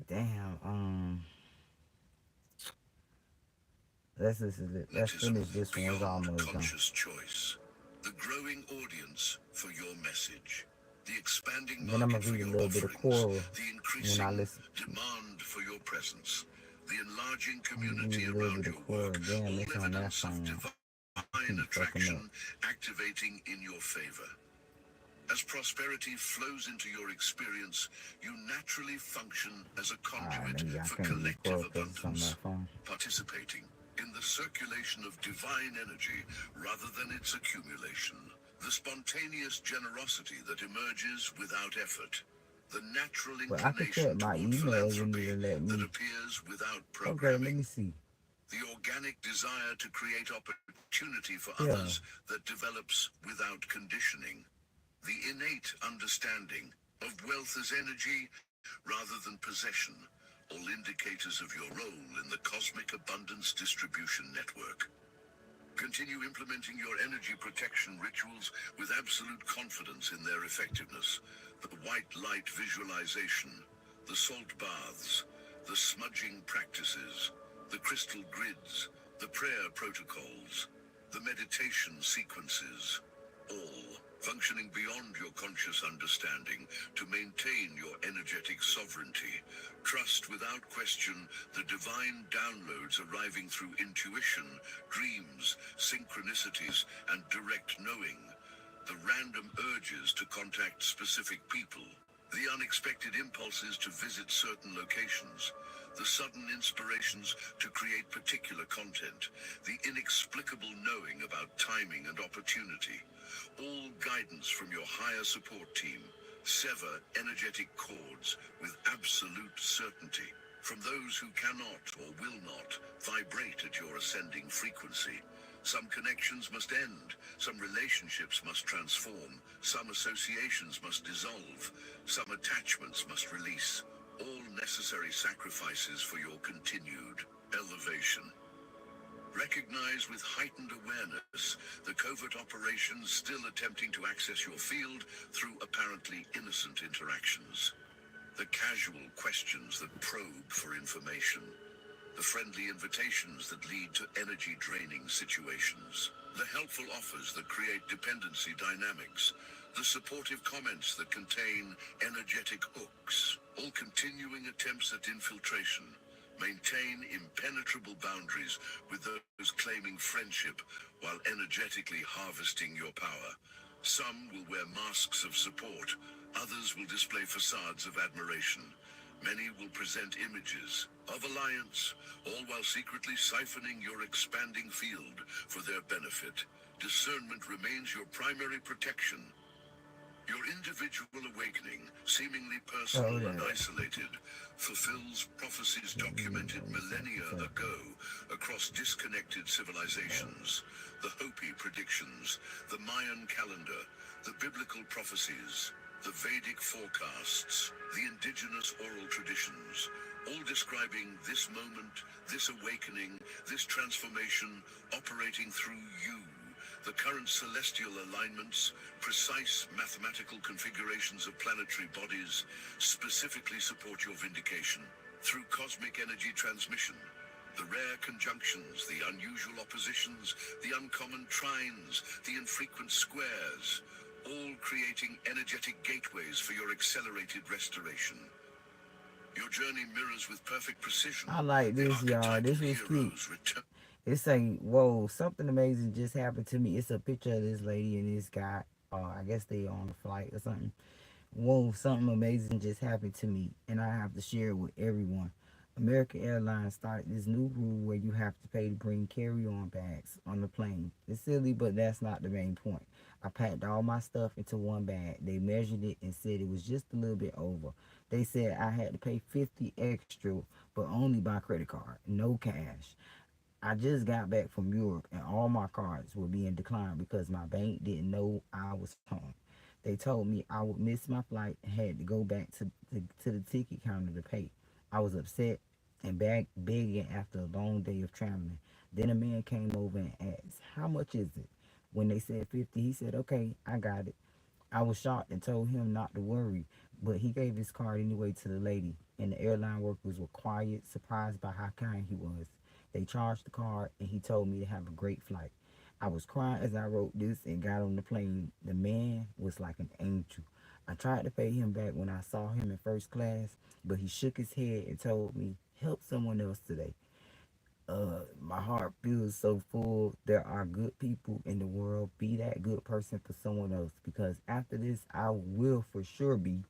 Damn. Let's listen. Let's magnetism finish this one. It's beyond almost done. conscious choice. The growing audience for your message. The expanding Then I'm market gonna for read a your little bit of offerings. Quora The when I increasing listen. demand for your presence. The enlarging I'm gonna read community a little around bit of your work. Quora. Damn, All it's on that evidence of phone. I divine keep fucking up. attraction activating in your favor. As prosperity flows into your experience, you naturally function as a Alright, conduit maybe I for can't read collective Quora because it's on that abundance, phone. participating in the circulation of divine energy rather than its accumulation. The spontaneous generosity that emerges without effort. The natural But I could check inclination my toward emails and philanthropy it'll let that me. appears without Okay, let programming. me see. The organic desire to create opportunity for Yeah. others that develops without conditioning. The innate understanding of wealth as energy rather than possession, all indicators of your role in the cosmic abundance distribution network. Continue implementing your energy protection rituals with absolute confidence in their effectiveness. The white light visualization, the salt baths, the smudging practices, the crystal grids, the prayer protocols, the meditation sequences, all functioning beyond your conscious understanding to maintain your energetic sovereignty. Trust without question the divine downloads arriving through intuition, dreams, synchronicities, and direct knowing. The random urges to contact specific people, the unexpected impulses to visit certain locations, the sudden inspirations to create particular content, the inexplicable knowing about timing and opportunity, all guidance from your higher support team. Sever energetic cords with absolute certainty from those who cannot or will not vibrate at your ascending frequency. Some connections must end, some relationships must transform, some associations must dissolve, some attachments must release. All necessary sacrifices for your continued elevation. Recognize with heightened awareness the covert operations still attempting to access your field through apparently innocent interactions. The casual questions that probe for information. The friendly invitations that lead to energy-draining situations. The helpful offers that create dependency dynamics. The supportive comments that contain energetic hooks. All continuing attempts at infiltration. Maintain impenetrable boundaries with those claiming friendship while energetically harvesting your power. Some will wear masks of support. Others will display facades of admiration. Many will present images of alliance, all while secretly siphoning your expanding field for their benefit. Discernment remains your primary protection. Your individual awakening, seemingly personal and isolated, fulfills prophecies documented millennia ago across disconnected civilizations. The Hopi predictions, the Mayan calendar, the biblical prophecies, the Vedic forecasts, the indigenous oral traditions, all describing this moment, this awakening, this transformation operating through you. The current celestial alignments, precise mathematical configurations of planetary bodies, specifically support your vindication through cosmic energy transmission. The rare conjunctions, the unusual oppositions, the uncommon trines, the infrequent squares, all creating energetic gateways for your accelerated restoration. Your journey mirrors with perfect precision. I like this, y'all. This was cute. It's like, whoa, something amazing just happened to me. It's a picture of this lady and this guy. I guess they on a flight or something. Whoa, something amazing just happened to me, and I have to share it with everyone. American Airlines started this new rule where you have to pay to bring carry-on bags on the plane. It's silly, but that's not the main point. I packed all my stuff into one bag. They measured it and said it was just a little bit over. They said I had to pay 50 extra, but only by credit card, no cash. I just got back from Europe and all my cards were being declined because my bank didn't know I was home. They told me I would miss my flight and had to go back to the ticket counter to pay. I was upset and begging after a long day of traveling. Then a man came over and asked, "How much is it?" When they said 50, he said, "Okay, I got it." I was shocked and told him not to worry, but he gave his card anyway to the lady, and the airline workers were quiet, surprised by how kind he was. They charged the card, and he told me to have a great flight. I was crying as I wrote this and got on the plane. The man was like an angel. I tried to pay him back when I saw him in first class, but he shook his head and told me, "Help someone else today." My heart feels so full. There are good people in the world. Be that good person for someone else, because after this, I will for sure be.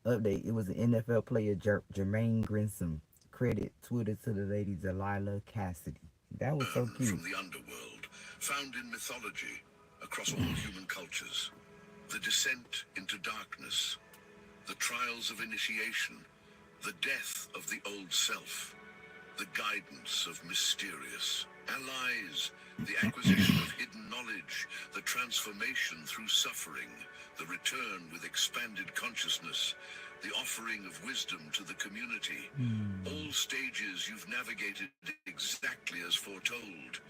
Update: It was an NFL player, Jermaine Grinsom. Credit Twitter to the lady Delilah Cassidy. That was so cute. From the underworld, found in mythology across all human cultures. The descent into darkness, the trials of initiation, the death of the old self, the guidance of mysterious allies, the acquisition of hidden knowledge, the transformation through suffering, the return with expanded consciousness, the offering of wisdom to the community. All stages you've navigated exactly as foretold.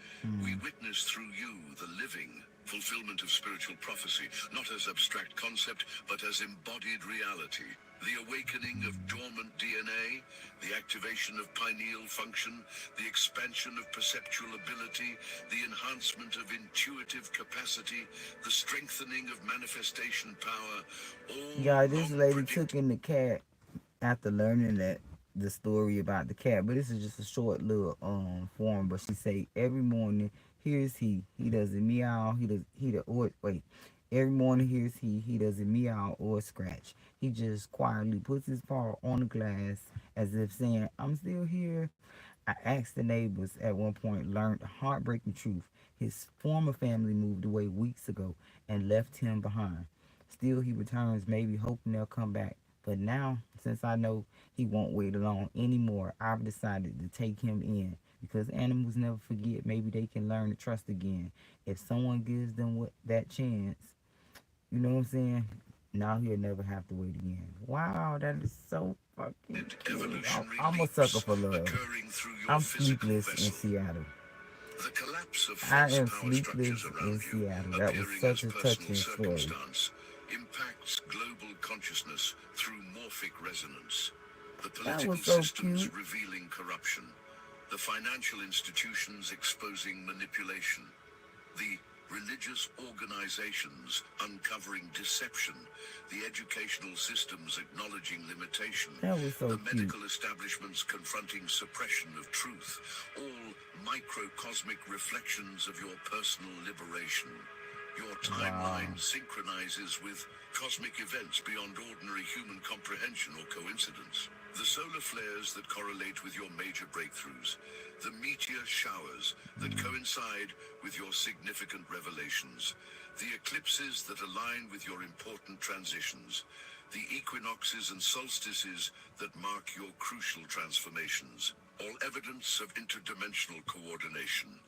We witness through you the living fulfillment of spiritual prophecy, not as abstract concept, but as embodied reality. The awakening of dormant DNA, the activation of pineal function, the expansion of perceptual ability, the enhancement of intuitive capacity, the strengthening of manifestation power, all Yeah, this long lady predicted. took in the cat after learning that the story about the cat, but this is just a short little form. But she say every morning, here's he doesn't meow, he does or wait. Every morning here's he doesn't meow or scratch. He just quietly puts his paw on the glass as if saying, "I'm still here." I asked the neighbors at one point, learned a heartbreaking truth. His former family moved away weeks ago and left him behind. Still, he returns, maybe hoping they'll come back. But now, since I know he won't wait alone anymore, I've decided to take him in. Because animals never forget, maybe they can learn to trust again. If someone gives them that chance, you know what I'm saying? Now he'll never have to wait again. Wow, that is so fucking cute. Evolutionary I'm a sucker leaps for love. occurring through your I'm physical sleepless in vessel. Seattle. The collapse of I false am power structures sleepless in around you, Seattle. That was appearing such as a personal touching story. circumstance, impacts global consciousness through morphic resonance. The That political was so systems cute. revealing corruption. The financial institutions exposing manipulation. The religious organizations uncovering deception, the educational systems acknowledging limitation, That was the so cute. medical establishments confronting suppression of truth, all microcosmic reflections of your personal liberation. Your Wow. timeline synchronizes with cosmic events beyond ordinary human comprehension or coincidence. The solar flares that correlate with your major breakthroughs, the meteor showers that coincide with your significant revelations, the eclipses that align with your important transitions, the equinoxes and solstices that mark your crucial transformations, all evidence of interdimensional coordination.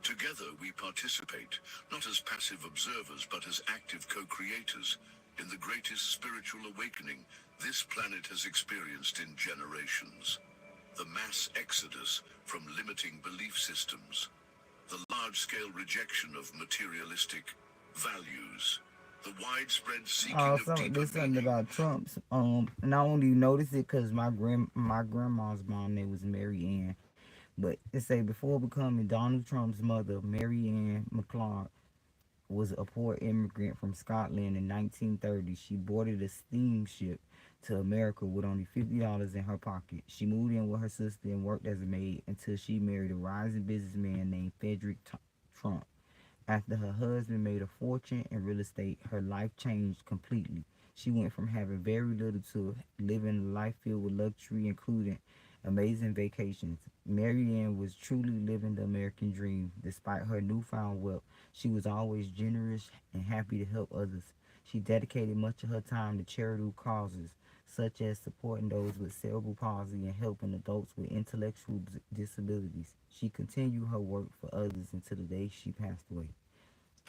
Together we participate, not as passive observers, but as active co-creators in the greatest spiritual awakening this planet has experienced in generations. The mass exodus from limiting belief systems, the large-scale rejection of materialistic values, the widespread seeking of deeper There's something meaning. about Trump's. And I only noticed it because my grandma's mom name was Mary Ann. But it say before becoming Donald Trump's mother, Mary Ann McClard was a poor immigrant from Scotland in 1930. She boarded a steamship to America with only $50 in her pocket. She moved in with her sister and worked as a maid until she married a rising businessman named Trump. After her husband made a fortune in real estate, her life changed completely. She went from having very little to living a life filled with luxury, including Amazing vacations. Marianne was truly living the American dream. Despite her newfound wealth, she was always generous and happy to help others. She dedicated much of her time to charitable causes, such as supporting those with cerebral palsy and helping adults with intellectual disabilities. She continued her work for others until the day she passed away.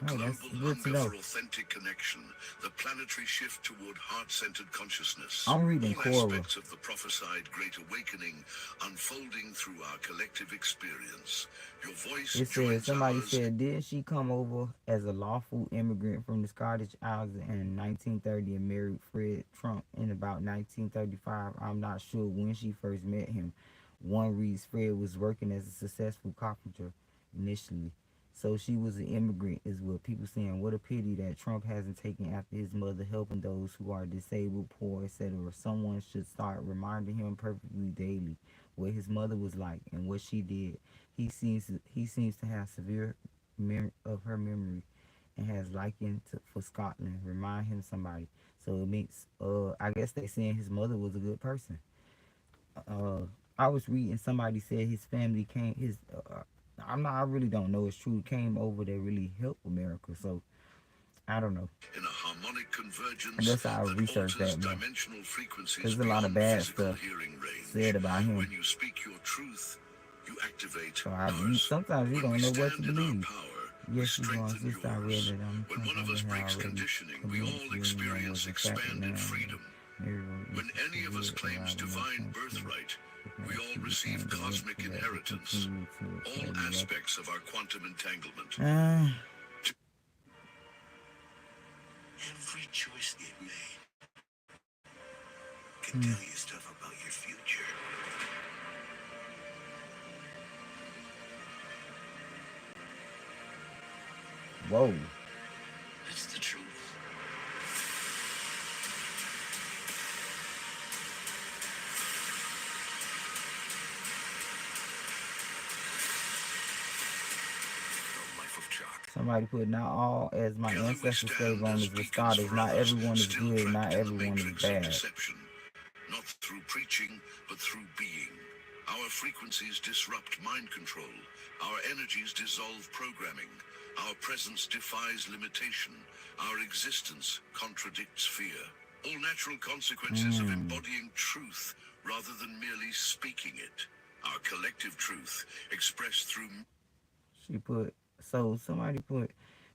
Oh, that's Global good to hunger know. for authentic connection, the planetary shift toward heart-centered consciousness, I'm reading all Cora. aspects of the prophesied Great Awakening unfolding through our collective experience. Your voice It said joins somebody ours. said, didn't she come over as a lawful immigrant from the Scottish Isles in 1930 and married Fred Trump in about 1935? I'm not sure when she first met him. One reads Fred was working as a successful carpenter initially. So she was an immigrant, is what people saying. What a pity that Trump hasn't taken after his mother, helping those who are disabled, poor, etc. Someone should start reminding him perfectly daily what his mother was like and what she did. He seems to have severe of her memory and has liking for Scotland. Remind him somebody. So it means I guess they saying his mother was a good person. Uh I was reading somebody said his family came his I really don't know it's true, came over to really help America. So I don't know. In a harmonic I convergence guess I'll that research alters that more. dimensional frequencies There's a lot of beyond bad physical stuff hearing range. said about him. When you speak your truth, you activate So ours. sometimes you When we don't know what to stand in our believe. power, we Yes, you're going. strengthen Sister, I read yours. it. I'm When one of us had breaks already conditioning, we convinced all you and was experience a fact expanded now. freedom. Everyone When is any of us severe claims arrival no divine sense to birthright, we all capacity receive became the link cosmic to that to inheritance, continue to all carry up. aspects of our quantum entanglement. Every choice you made can tell you stuff about your future. Whoa. It's the truth. The life of Chuck. Somebody put, not all as my Together we ancestors stand slave owners as were beacons Scottish. for Not others, everyone is still good, not trapped in the everyone is matrix of bad. deception. Not through preaching, but through being. Our frequencies disrupt mind control. Our energies dissolve programming. Our presence defies limitation. Our existence contradicts fear. All natural consequences of embodying truth rather than merely speaking it. Our collective truth expressed through... She put, so somebody put,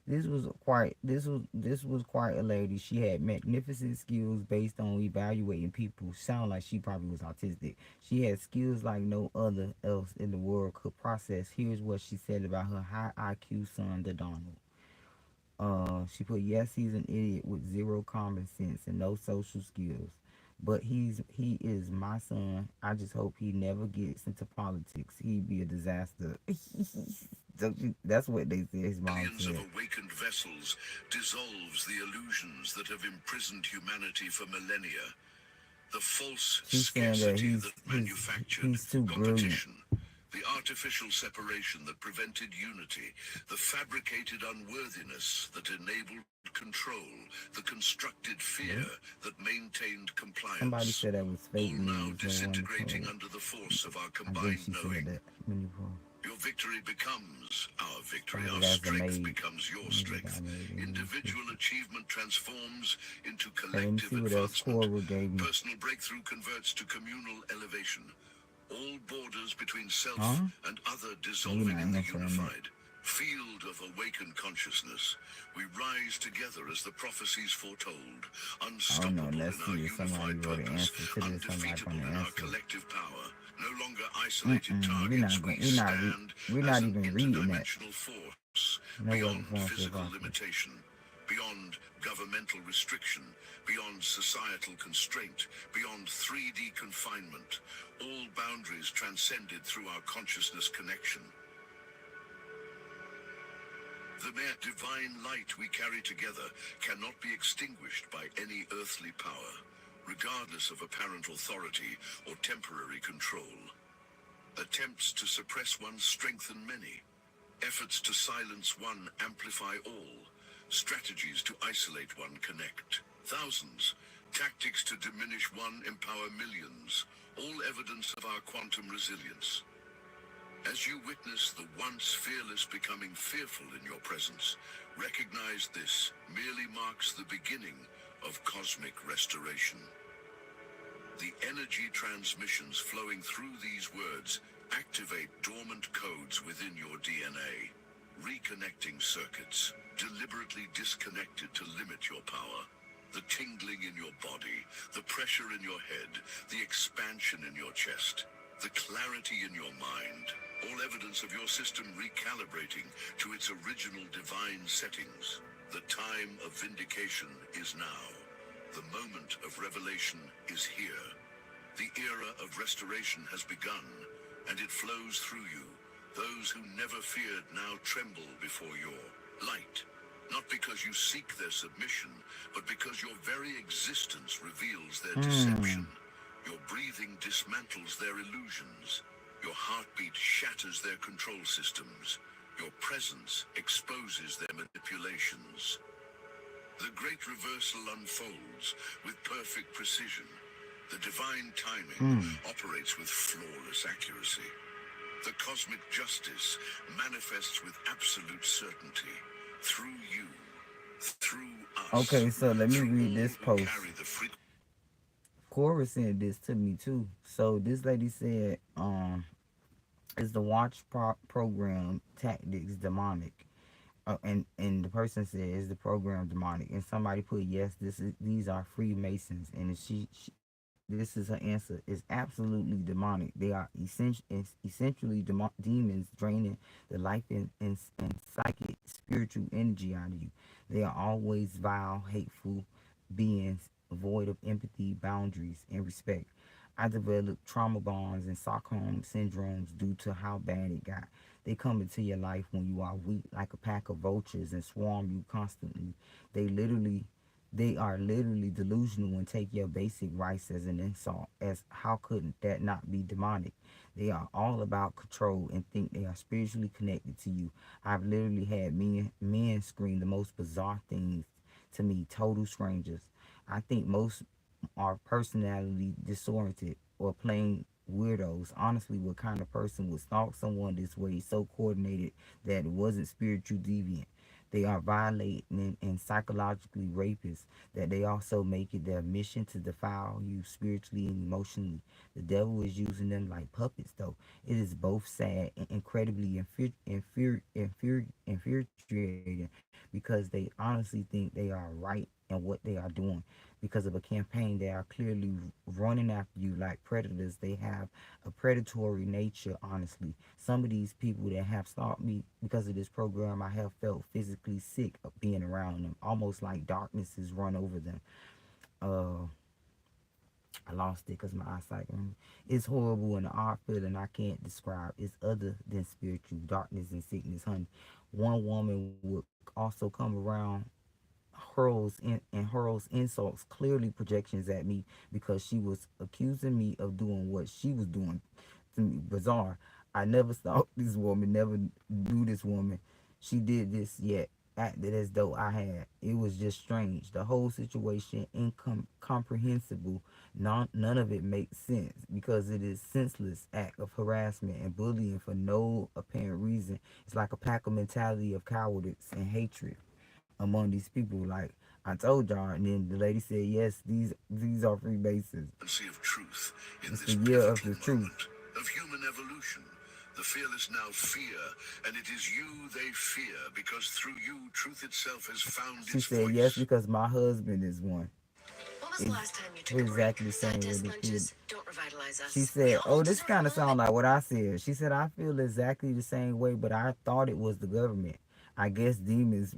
this was quite a lady. She had magnificent skills based on evaluating people. Sound like she probably was autistic. She had skills like no other else in the world could process. Here's what she said about her high IQ son, the Donald. She put, yes, he's an idiot with zero common sense and no social skills. But he is my son. I just hope he never gets into politics. He'd be a disaster. That's what they said. His mom Billions of said. awakened vessels dissolves the illusions that have imprisoned humanity for millennia. The false She's saying that scarcity that manufactured he's too brilliant. competition. The artificial separation that prevented unity, the fabricated unworthiness that enabled control, the constructed fear that maintained compliance. Somebody said that was fake all now news. disintegrating under the force of our I combined guess she knowing. said that. Your victory becomes our victory. Probably Our that's the strength maid. becomes your Maybe strength. that maid. Individual achievement transforms into Hey, let me collective see what else advancement. Cora gave me. Personal breakthrough converts to communal elevation. All borders between self and other dissolving in the unified field of awakened consciousness. We rise together as the prophecies foretold, unstoppable in our unified purpose, undefeatable in our collective power. No longer isolated targets, we stand as an interdimensional force, beyond physical limitation, beyond governmental restriction, beyond societal constraint, beyond 3D confinement, all boundaries transcended through our consciousness connection. The mere divine light we carry together cannot be extinguished by any earthly power, regardless of apparent authority or temporary control. Attempts to suppress one strengthen many. Efforts to silence one amplify all. Strategies to isolate one connect thousands. Tactics to diminish one empower millions. all evidence of our quantum resilience. As you witness the once fearless becoming fearful in your presence, recognize this merely marks the beginning of cosmic restoration. The energy transmissions flowing through these words activate dormant codes within your DNA, reconnecting circuits, deliberately disconnected to limit your power. The tingling in your body, the pressure in your head, the expansion in your chest, the clarity in your mind, all evidence of your system recalibrating to its original divine settings. The time of vindication is now. The moment of revelation is here. The era of restoration has begun, and it flows through you. Those who never feared now tremble before your light. Not because you seek their submission, but because your very existence reveals their deception. Your breathing dismantles their illusions. Your heartbeat shatters their control systems. Your presence exposes their manipulations. The great reversal unfolds with perfect precision. The divine timing operates with flawless accuracy. The cosmic justice manifests with absolute certainty. Through you, through us. Okay, so let me read this post. Carry the Cora sent this to me too. So this lady said, is the watch program tactics demonic? And the person said, is the program demonic? And somebody put, yes, these are Freemasons. And this is her answer. It's absolutely demonic. They are essentially demons draining the life and psychic spiritual energy out of you. They are always vile, hateful beings, void of empathy, boundaries, and respect. I developed trauma bonds and Stockholm syndromes due to how bad it got. They come into your life when you are weak, like a pack of vultures, and swarm you constantly. They literally they are literally delusional and take your basic rights as an insult. As how could that not be demonic? They are all about control and think they are spiritually connected to you. I've literally had men scream the most bizarre things to me, total strangers. I think most are personality disoriented or plain weirdos. Honestly, what kind of person would stalk someone this way, so coordinated that it wasn't spiritual deviant? They are violating and psychologically rapists, that they also make it their mission to defile you spiritually and emotionally. The devil is using them like puppets, though. It is both sad and incredibly infuriating because they honestly think they are right in what they are doing. Because of a campaign, they are clearly running after you like predators. They have a predatory nature, honestly. Some of these people that have stalked me because of this program, I have felt physically sick of being around them, almost like darkness has run over them. Uh, I lost it because my eyesight. It's horrible and an odd feeling I can't describe. It's other than spiritual darkness and sickness, honey. One woman would also come around hurls insults, clearly projections at me because she was accusing me of doing what she was doing to me. Bizarre. I never saw this woman, never knew this woman. She did this yet acted as though I had. It was just strange. The whole situation incomprehensible. None of it makes sense because it is senseless act of harassment and bullying for no apparent reason. It's like a pack of mentality of cowardice and hatred among these people. Like I told y'all, and then the lady said, yes, these are Freemasons. of truth in It's this the year of pivotal the truth. moment of human evolution. The fearless now fear, and it is you they fear, because through you, truth itself has found She its said, yes, voice. because my husband is one. When was the last time you took We're a break? exactly the same way Side the kid. lunches don't revitalize She us. We said, all oh, this deserve a kind of little sound like what I said. She said, I feel exactly the same way, but I thought it was the government. I guess demons,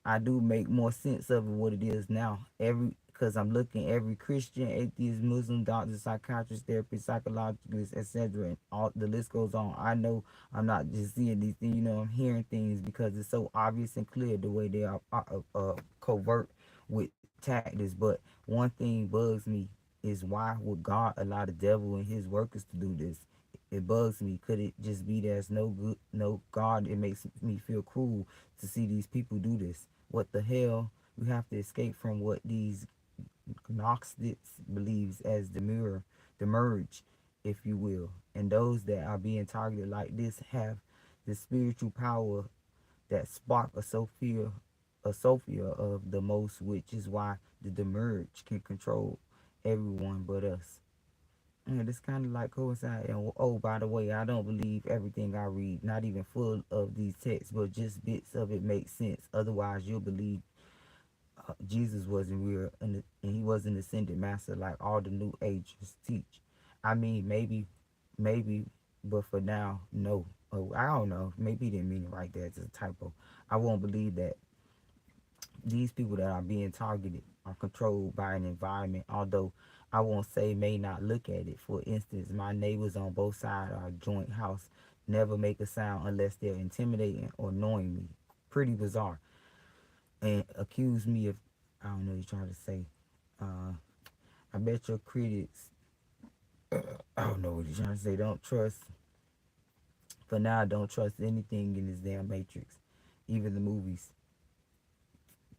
I do make more sense of what it is now. Because I'm looking every Christian, atheist, Muslim, doctor, psychiatrist, therapist, psychologist, etc. And all the list goes on. I know I'm not just seeing these things, I'm hearing things because it's so obvious and clear the way they are covert with tactics. But one thing bugs me is why would God allow the devil and his workers to do this? It bugs me. Could it just be there's no good, no God? It makes me feel cruel to see these people do this. What the hell? We have to escape from what these Gnostics believes as the mirror. the merge, if you will. And those that are being targeted like this have the spiritual power that spark a Sophia of the most, which is why the demerge can control everyone but us. And it's kind of like coincide. And oh, by the way, I don't believe everything I read, not even full of these texts, but just bits of it makes sense. Otherwise, you'll believe Jesus wasn't real and he wasn't ascended master like all the new ages teach. I mean, maybe, but for now, no. Oh, I don't know. Maybe he didn't mean it right there. It's a typo. I won't believe that these people that are being targeted are controlled by an environment, although I won't say may not look at it. For instance, my neighbors on both sides of our joint house never make a sound unless they're intimidating or annoying me. Pretty bizarre. And accuse me of, I don't know what you're trying to say. I bet your critics, I don't know what you're trying to say, don't trust, for now, I don't trust anything in this damn Matrix, even the movies.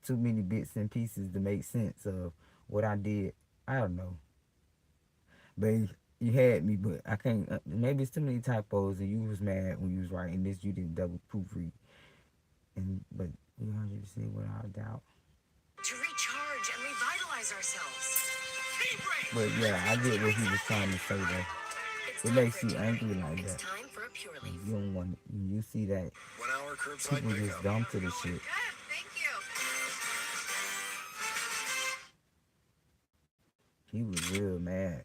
Too many bits and pieces to make sense of what I did. I don't know. But you had me, but I can't, maybe it's too many typos and you was mad when you was writing this, you didn't double proofread. But 100% without a doubt. To recharge and revitalize ourselves. But yeah, I get what he was trying to say though. It's It time makes for a you tea angry break. like It's that. time for a pure leaf. You don't want, you see that 1 hour curbside people just pickup. dumb to the shit. Good, thank you. He was real mad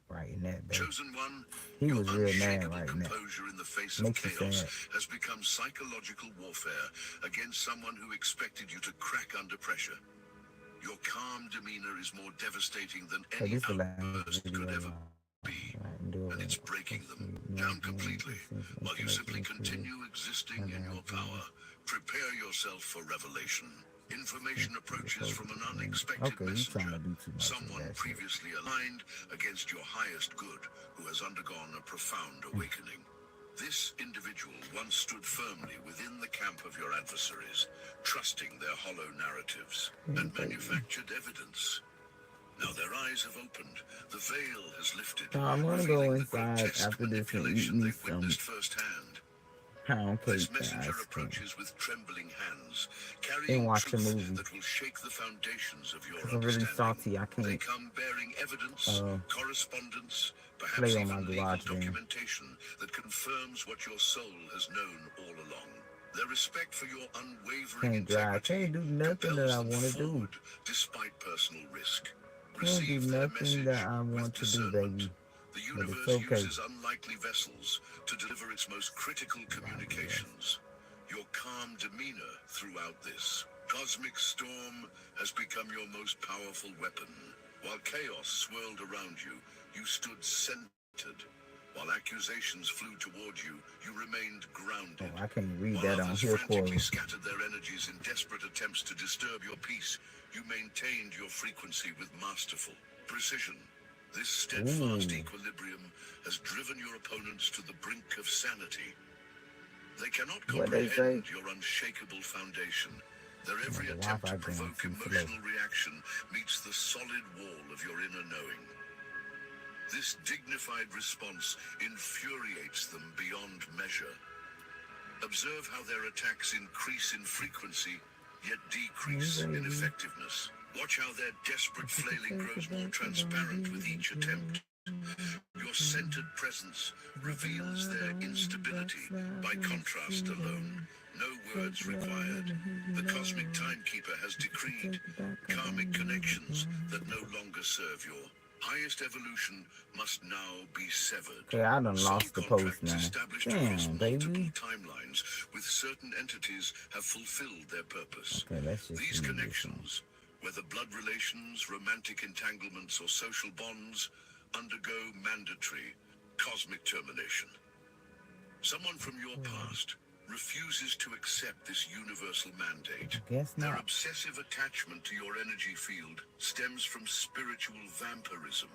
writing that, baby. Chosen one, He your was real mad unshakable writing that. composure in the face of Makes you chaos sad. has become psychological warfare against someone who expected you to crack under pressure. Your calm demeanor is more devastating than So any this the last outburst video, could ever y'all. be, Do and it's breaking them down completely while you simply continue existing in your power. Prepare yourself for revelation. Information approaches from an unexpected messenger, someone previously aligned against your highest good who has undergone a profound awakening. This individual once stood firmly within the camp of your adversaries, trusting their hollow narratives and manufactured evidence. Now their eyes have opened, the veil has lifted, I'm gonna go inside after this and eat me they've some witnessed firsthand. pound This cake and messenger ice cream approaches with trembling hands, and carrying watch a truth movie. that will shake the foundations of your Cause I'm really understanding. salty. I They can't come bearing evidence, correspondence, perhaps play on my even legal garage band. documentation that confirms what your soul has known all along. Their respect for your unwavering Can't drive. integrity Can't do nothing that compels I them want to do. forward despite personal risk. Can't do Receive their nothing message that I with want to do, discernment. baby. The But it's universe okay. uses unlikely vessels to deliver its most critical communications. Your calm demeanor throughout this cosmic storm has become your most powerful weapon. While chaos swirled around you, you stood centered. While accusations flew toward you, you remained grounded. Oh, I can't read While that on others here, frantically Corey. scattered their energies in desperate attempts to disturb your peace, you maintained your frequency with masterful precision. This steadfast equilibrium has driven your opponents to the brink of sanity. They cannot comprehend your unshakable foundation. Their every attempt to provoke emotional reaction meets the solid wall of your inner knowing. This dignified response infuriates them beyond measure. Observe how their attacks increase in frequency, yet decrease in effectiveness. Watch how their desperate flailing grows more transparent with each attempt. Your centered presence reveals their instability. By contrast alone, no words required. The cosmic timekeeper has decreed karmic connections that no longer serve your highest evolution must now be severed. Okay, I done Soul lost the post contracts now. established across Damn, multiple baby. timelines with certain entities have fulfilled their purpose. Okay, let's just These read this one. connections, whether blood relations, romantic entanglements, or social bonds, undergo mandatory cosmic termination. Someone from your past refuses to accept this universal mandate. Guess Their not. obsessive attachment to your energy field stems from spiritual vampirism.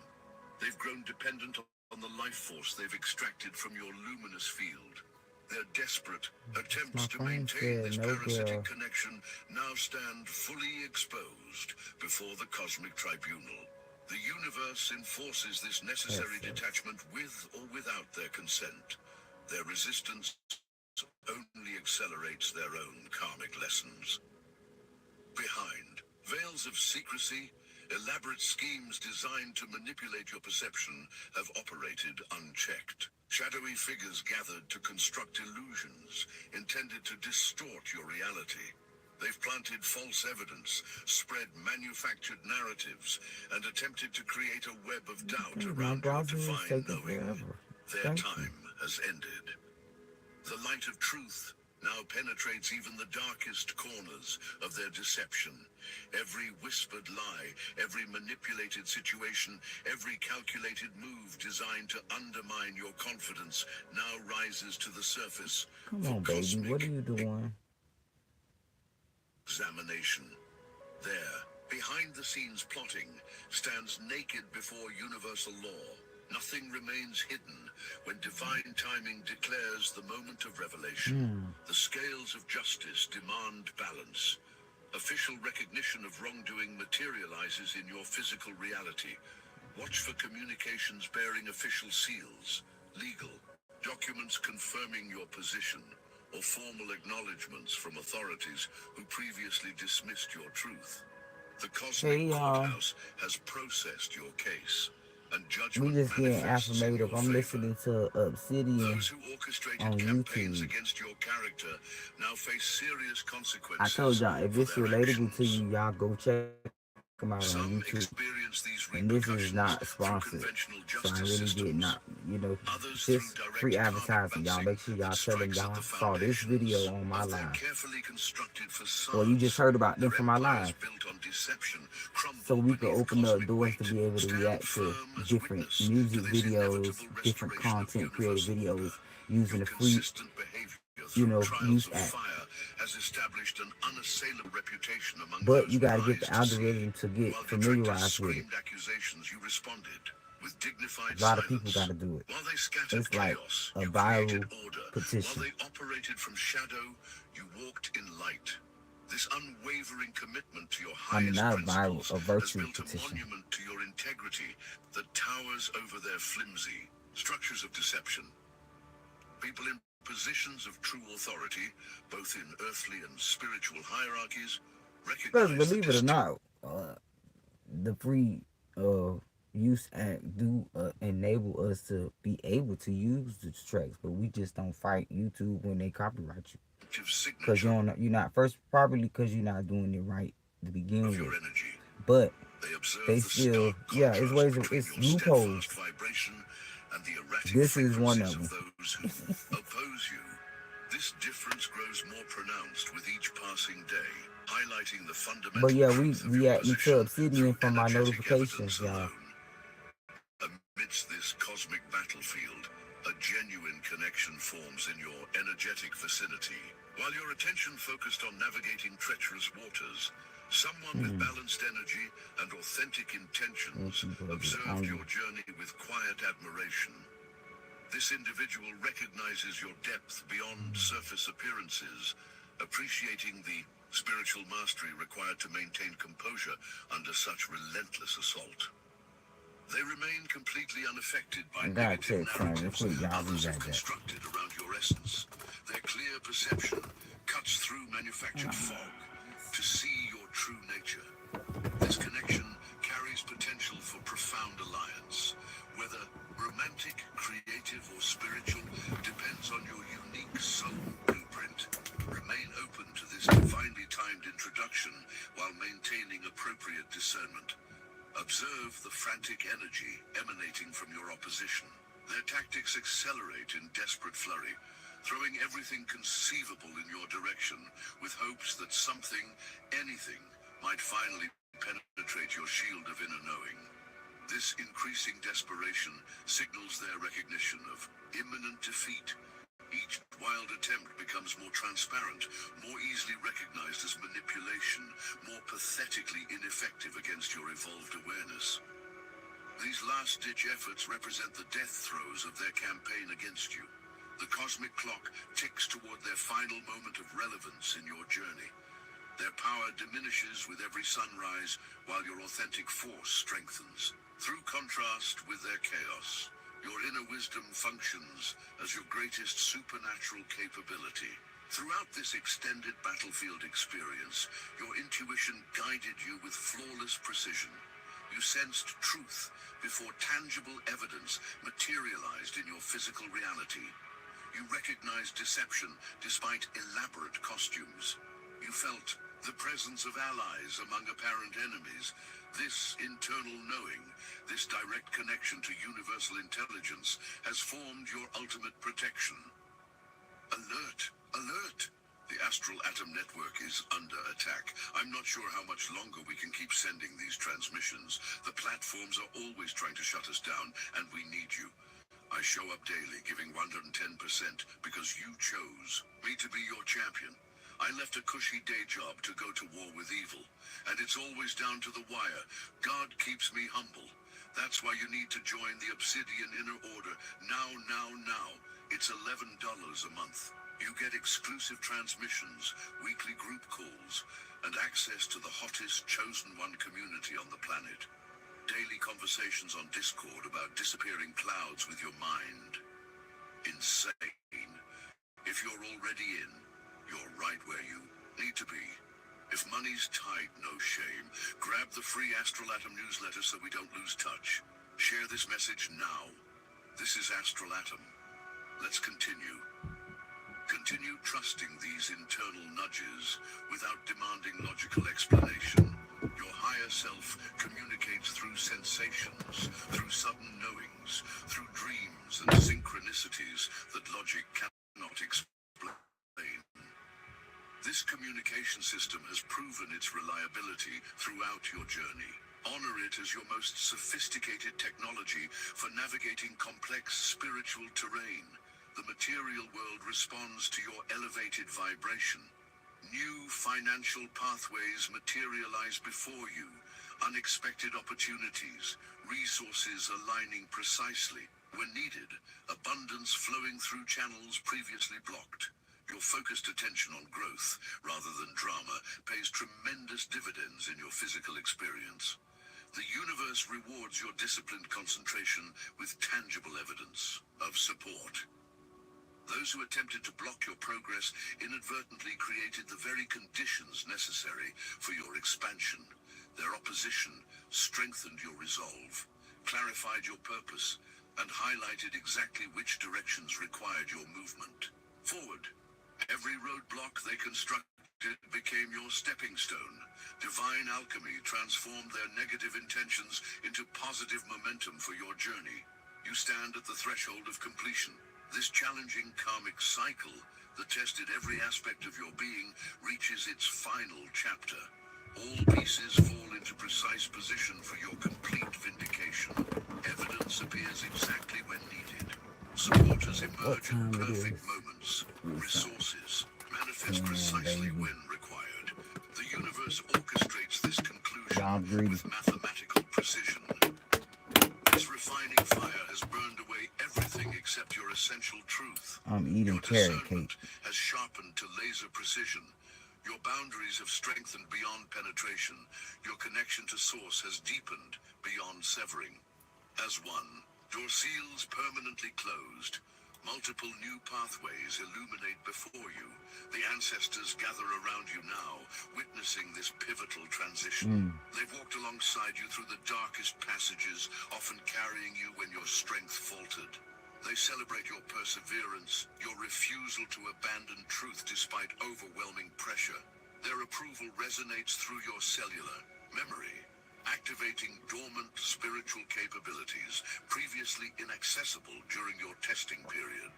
They've grown dependent on the life force they've extracted from your luminous field. Their desperate attempts to maintain this parasitic connection now stand fully exposed before the cosmic tribunal. The universe enforces this necessary detachment with or without their consent. Their resistance only accelerates their own karmic lessons. Behind veils of secrecy, elaborate schemes designed to manipulate your perception have operated unchecked. Shadowy figures gathered to construct illusions intended to distort your reality. They've planted false evidence, spread manufactured narratives, and attempted to create a web of doubt around your divine knowing. Their time has ended. The light of truth now penetrates even the darkest corners of their deception. Every whispered lie, every manipulated situation, every calculated move designed to undermine your confidence now rises to the surface. Come on, baby, what are you doing? Examination. There, behind the scenes plotting, stands naked before universal law. Nothing remains hidden when divine timing declares the moment of revelation. The scales of justice demand balance. Official recognition of wrongdoing materializes in your physical reality. Watch for communications bearing official seals, legal documents confirming your position, or formal acknowledgments from authorities who previously dismissed your truth. The cosmic courthouse has processed your case, and judgment we just getting manifests in your affirmative. I'm favor. listening to Obsidian Those who orchestrated on campaigns YouTube. against your character now face serious consequences. I told y'all, if for it's their relatable to actions. you, y'all go check them out on Some YouTube. experience these And this is repercussions not through sponsored, conventional so I justice really did systems. not, Others through just direct free karmic advertising. Y'all bouncing make sure y'all that tell them strikes at y'all the saw this video foundations on my of their live, carefully constructed facades. or you just heard about them Their from my empires live, built on deception crumble so we could beneath open up cosmic doors weight. to be able to Stand react to firm as different witness music to this videos, inevitable different restoration of content, creative universal order. videos using Your the free, consistent behavior through trials use of app. fire has established an unassailable reputation among But those you with got to get eyes the to see. algorithm to get While familiarized detractors with it. screamed accusations, you responded with dignified A lot of people got silence. to do it. While they scattered It's like chaos, a you created viral order. While petition. they operated from shadow, you walked in light. This unwavering commitment to your I mean, highest not a viral, principles a has virtual built a petition. monument to your integrity that towers over their flimsy structures of deception. People in positions of true authority, both in earthly and spiritual hierarchies, Because recognize believe it or not, the free use act do enable us to be able to use the tracks, but we just don't fight YouTube when they copyright you. Because you're not first, probably because you're not doing it right to begin with. But they still, it's ways of, it's loopholes. This is one of them. Those who oppose you. This difference grows more pronounced with each passing day, highlighting the fundamental But yeah, we truth of your reacting position to Obsidian through from my energetic notifications, evidence y'all. alone. Amidst this cosmic battlefield, a genuine connection forms in your energetic vicinity. While your attention focused on navigating treacherous waters, someone with balanced energy and authentic intentions observed your journey with quiet admiration. This individual recognizes your depth beyond surface appearances, appreciating the spiritual mastery required to maintain composure under such relentless assault. They remain completely unaffected by negative narratives others have constructed around your essence. Their clear perception cuts through manufactured fog to see your true nature. This connection carries potential for profound alliance. Whether romantic, creative, or spiritual depends on your unique soul blueprint. Remain open to this divinely timed introduction while maintaining appropriate discernment. Observe the frantic energy emanating from your opposition. Their tactics accelerate in desperate flurry, throwing everything conceivable in your direction with hopes that something, anything, might finally penetrate your shield of inner knowing. This increasing desperation signals their recognition of imminent defeat. Each wild attempt becomes more transparent, more easily recognized as manipulation, more pathetically ineffective against your evolved awareness. These last-ditch efforts represent the death throes of their campaign against you. The cosmic clock ticks toward their final moment of relevance in your journey. Their power diminishes with every sunrise, while your authentic force strengthens. Through contrast with their chaos, your inner wisdom functions as your greatest supernatural capability. Throughout this extended battlefield experience, your intuition guided you with flawless precision. You sensed truth before tangible evidence materialized in your physical reality. You recognized deception despite elaborate costumes. You felt the presence of allies among apparent enemies. This internal knowing, this direct connection to universal intelligence, has formed your ultimate protection. Alert! Alert! The Astral Atom Network is under attack. I'm not sure how much longer we can keep sending these transmissions. The platforms are always trying to shut us down, and we need you. I show up daily, giving 110% because you chose me to be your champion. I left a cushy day job to go to war with evil, and it's always down to the wire. God keeps me humble. That's why you need to join the Obsidian Inner Order now. It's $11 a month. You get exclusive transmissions, weekly group calls, and access to the hottest Chosen One community on the planet. Daily conversations on Discord about disappearing clouds with your mind. Insane. If you're already in, you're right where you need to be. If money's tight, no shame. Grab the free Astral Atom newsletter so we don't lose touch. Share this message now. This is Astral Atom. Let's continue. Continue trusting these internal nudges without demanding logical explanation. Your higher self communicates through sensations, through sudden knowings, through dreams and synchronicities that logic cannot explain. This communication system has proven its reliability throughout your journey. Honor it as your most sophisticated technology for navigating complex spiritual terrain. The material world responds to your elevated vibration. New financial pathways materialize before you. Unexpected opportunities, resources aligning precisely when needed, abundance flowing through channels previously blocked. Your focused attention on growth, rather than drama, pays tremendous dividends in your physical experience. The universe rewards your disciplined concentration with tangible evidence of support. Those who attempted to block your progress inadvertently created the very conditions necessary for your expansion. Their opposition strengthened your resolve, clarified your purpose, and highlighted exactly which directions required your movement. Forward. Every roadblock they constructed became your stepping stone. Divine alchemy transformed their negative intentions into positive momentum for your journey. You stand at the threshold of completion. This challenging karmic cycle that tested every aspect of your being reaches its final chapter. All pieces fall into precise position for your complete vindication. Evidence appears exactly when needed. Supporters emerge in perfect moments. Resources manifest precisely when required. The universe orchestrates this conclusion with mathematical precision. This refining fire has burned away everything except your essential truth. I'm eating carrot cake. Has sharpened to laser precision. Your boundaries have strengthened beyond penetration. Your connection to source has deepened beyond severing. As one, your seals permanently closed. Multiple new pathways illuminate before you. The ancestors gather around you now, witnessing this pivotal transition. They've walked alongside you through the darkest passages, often carrying you when your strength faltered. They celebrate your perseverance, your refusal to abandon truth despite overwhelming pressure. Their approval resonates through your cellular memory, activating dormant spiritual capabilities previously inaccessible during your testing period.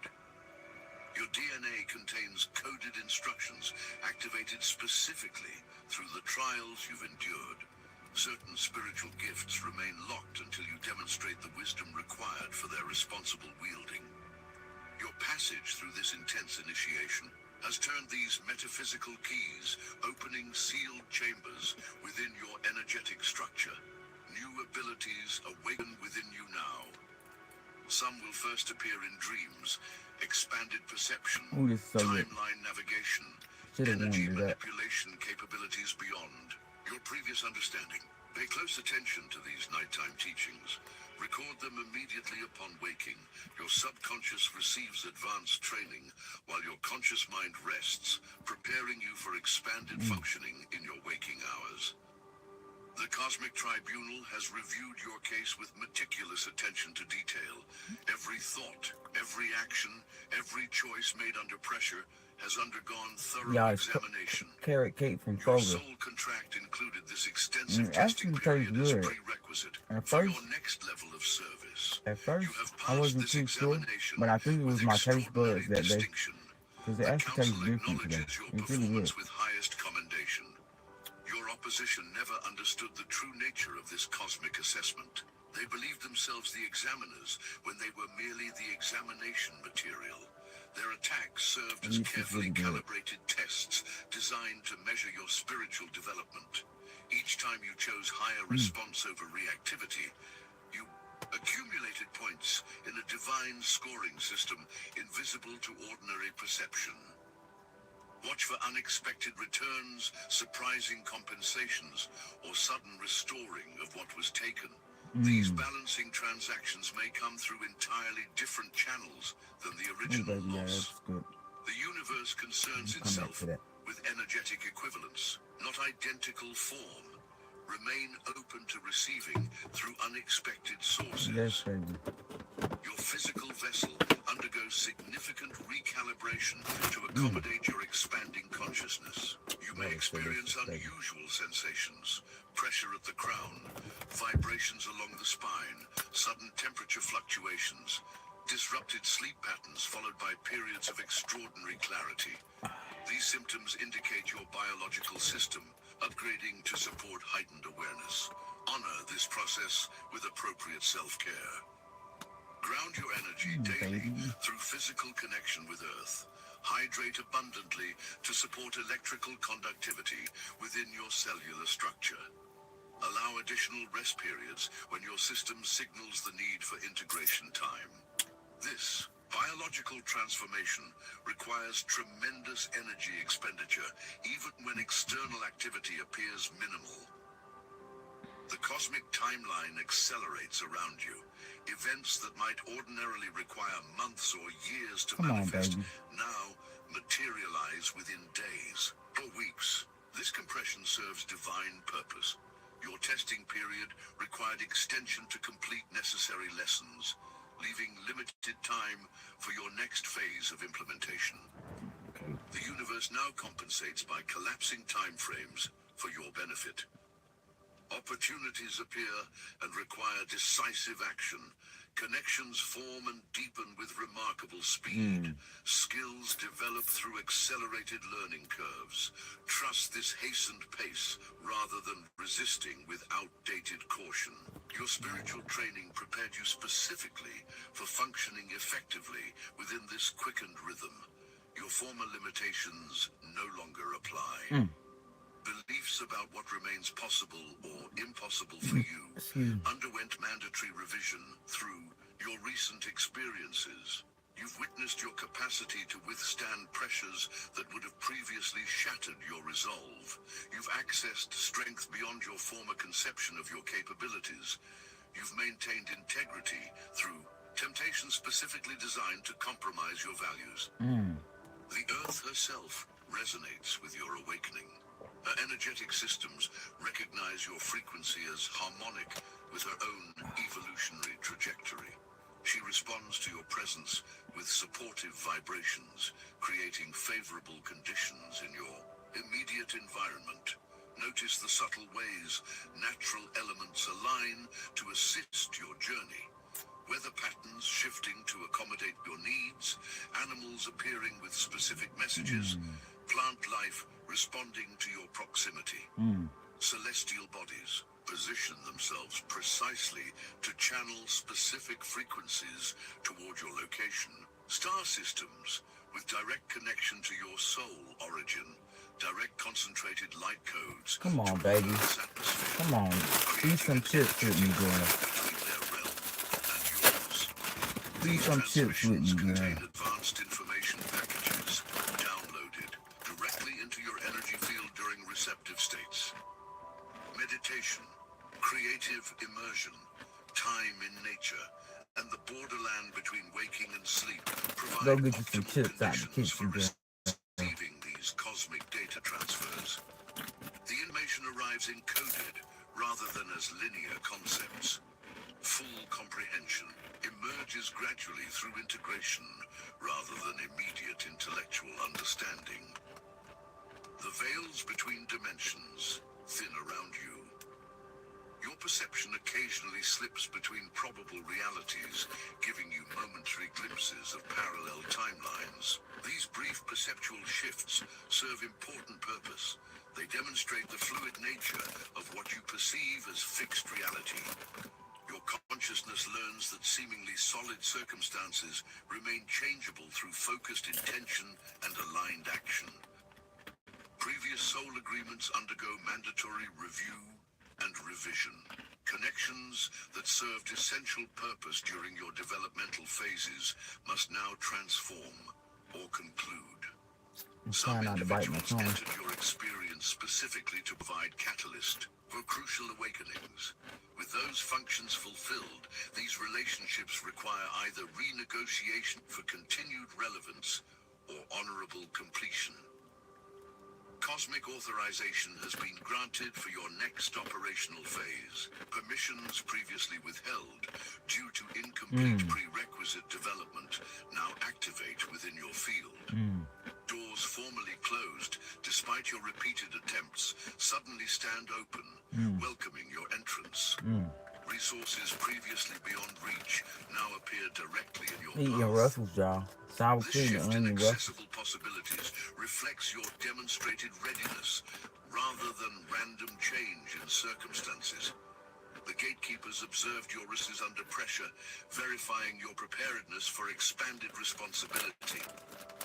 Your DNA contains coded instructions activated specifically through the trials you've endured. Certain spiritual gifts remain locked until you demonstrate the wisdom required for their responsible wielding. Your passage through this intense initiation has turned these metaphysical keys, opening sealed chambers within your energetic structure. New abilities awaken within you now. Some will first appear in dreams, expanded perception, timeline navigation, energy manipulation capabilities beyond your previous understanding. Pay close attention to these nighttime teachings. Record them immediately upon waking. Your subconscious receives advanced training while your conscious mind rests, preparing you for expanded functioning in your waking hours. The Cosmic Tribunal has reviewed your case with meticulous attention to detail. Every thought, every action, every choice made under pressure has undergone thorough examination. Carrot cake from Your Kroger. soul contract included this extensive testing period as a prerequisite for your next level of service. At first, You have I passed wasn't this too sure, examination but I think it was with my taste extraordinary buds that day. distinction. Because it The actually tastes council different today. acknowledges your It's really good. performance with highest commendation. Your opposition never understood the true nature of this cosmic assessment. They believed themselves the examiners when they were merely the examination material. Their attacks served as carefully calibrated tests designed to measure your spiritual development. Each time you chose higher response over reactivity, you accumulated points in a divine scoring system invisible to ordinary perception. Watch for unexpected returns, surprising compensations, or sudden restoring of what was taken. These balancing transactions may come through entirely different channels than the original loss. The universe concerns itself with energetic equivalence, not identical form. Remain open to receiving through unexpected sources. Your physical vessel undergoes significant recalibration to accommodate your expanding consciousness. You may experience unusual sensations, pressure at the crown, vibrations along the spine, sudden temperature fluctuations, disrupted sleep patterns followed by periods of extraordinary clarity. These symptoms indicate your biological system upgrading to support heightened awareness. Honor this process with appropriate self-care. Ground your energy daily through physical connection with Earth. Hydrate abundantly to support electrical conductivity within your cellular structure. Allow additional rest periods when your system signals the need for integration time. This biological transformation requires tremendous energy expenditure, even when external activity appears minimal. The cosmic timeline accelerates around you. Events that might ordinarily require months or years to manifest now materialize within days or weeks. This compression serves divine purpose. Your testing period required extension to complete necessary lessons, leaving limited time for your next phase of implementation. The universe now compensates by collapsing timeframes for your benefit. Opportunities appear and require decisive action. Connections form and deepen with remarkable speed. Skills develop through accelerated learning curves. Trust this hastened pace rather than resisting with outdated caution. Your spiritual training prepared you specifically for functioning effectively within this quickened rhythm. Your former limitations no longer apply. Beliefs about what remains possible or impossible for you underwent mandatory revision through your recent experiences. You've witnessed your capacity to withstand pressures that would have previously shattered your resolve. You've accessed strength beyond your former conception of your capabilities. You've maintained integrity through temptations specifically designed to compromise your values. The Earth herself resonates with your awakening. Her energetic systems recognize your frequency as harmonic with her own evolutionary trajectory. She responds to your presence with supportive vibrations, creating favorable conditions in your immediate environment. Notice the subtle ways natural elements align to assist your journey. Weather patterns shifting to accommodate your needs, animals appearing with specific messages, plant life responding to your proximity. Celestial bodies position themselves precisely to channel specific frequencies toward your location. Star systems with direct connection to your soul origin, direct concentrated light codes. Come on, baby. Come on. Eat some chips with me, girl. Eat some chips with me, girl. Advanced information packages downloaded directly into receptive states. Meditation, creative immersion, time in nature, and the borderland between waking and sleep provide optimal conditions for receiving these cosmic data transfers. The information arrives encoded rather than as linear concepts. Full comprehension emerges gradually through integration rather than immediate intellectual understanding. The veils between dimensions thin around you. Your perception occasionally slips between probable realities, giving you momentary glimpses of parallel timelines. These brief perceptual shifts serve important purpose. They demonstrate the fluid nature of what you perceive as fixed reality. Your consciousness learns that seemingly solid circumstances remain changeable through focused intention and aligned action. Previous soul agreements undergo mandatory review and revision. Connections that served essential purpose during your developmental phases must now transform or conclude. Some individuals entered your experience specifically to provide catalyst for crucial awakenings. With those functions fulfilled, these relationships require either renegotiation for continued relevance or honorable completion. Cosmic authorization has been granted for your next operational phase. Permissions previously withheld due to incomplete prerequisite development now activate within your field. Doors formerly closed, despite your repeated attempts, suddenly stand open, welcoming your entrance. Resources previously beyond reach now appear directly in your path. Eating Russell's, y'all. Sour cream and onion Russell's. Accessible possibilities reflects your demonstrated readiness rather than random change in circumstances. The gatekeepers observed your risks under pressure, verifying your preparedness for expanded responsibility.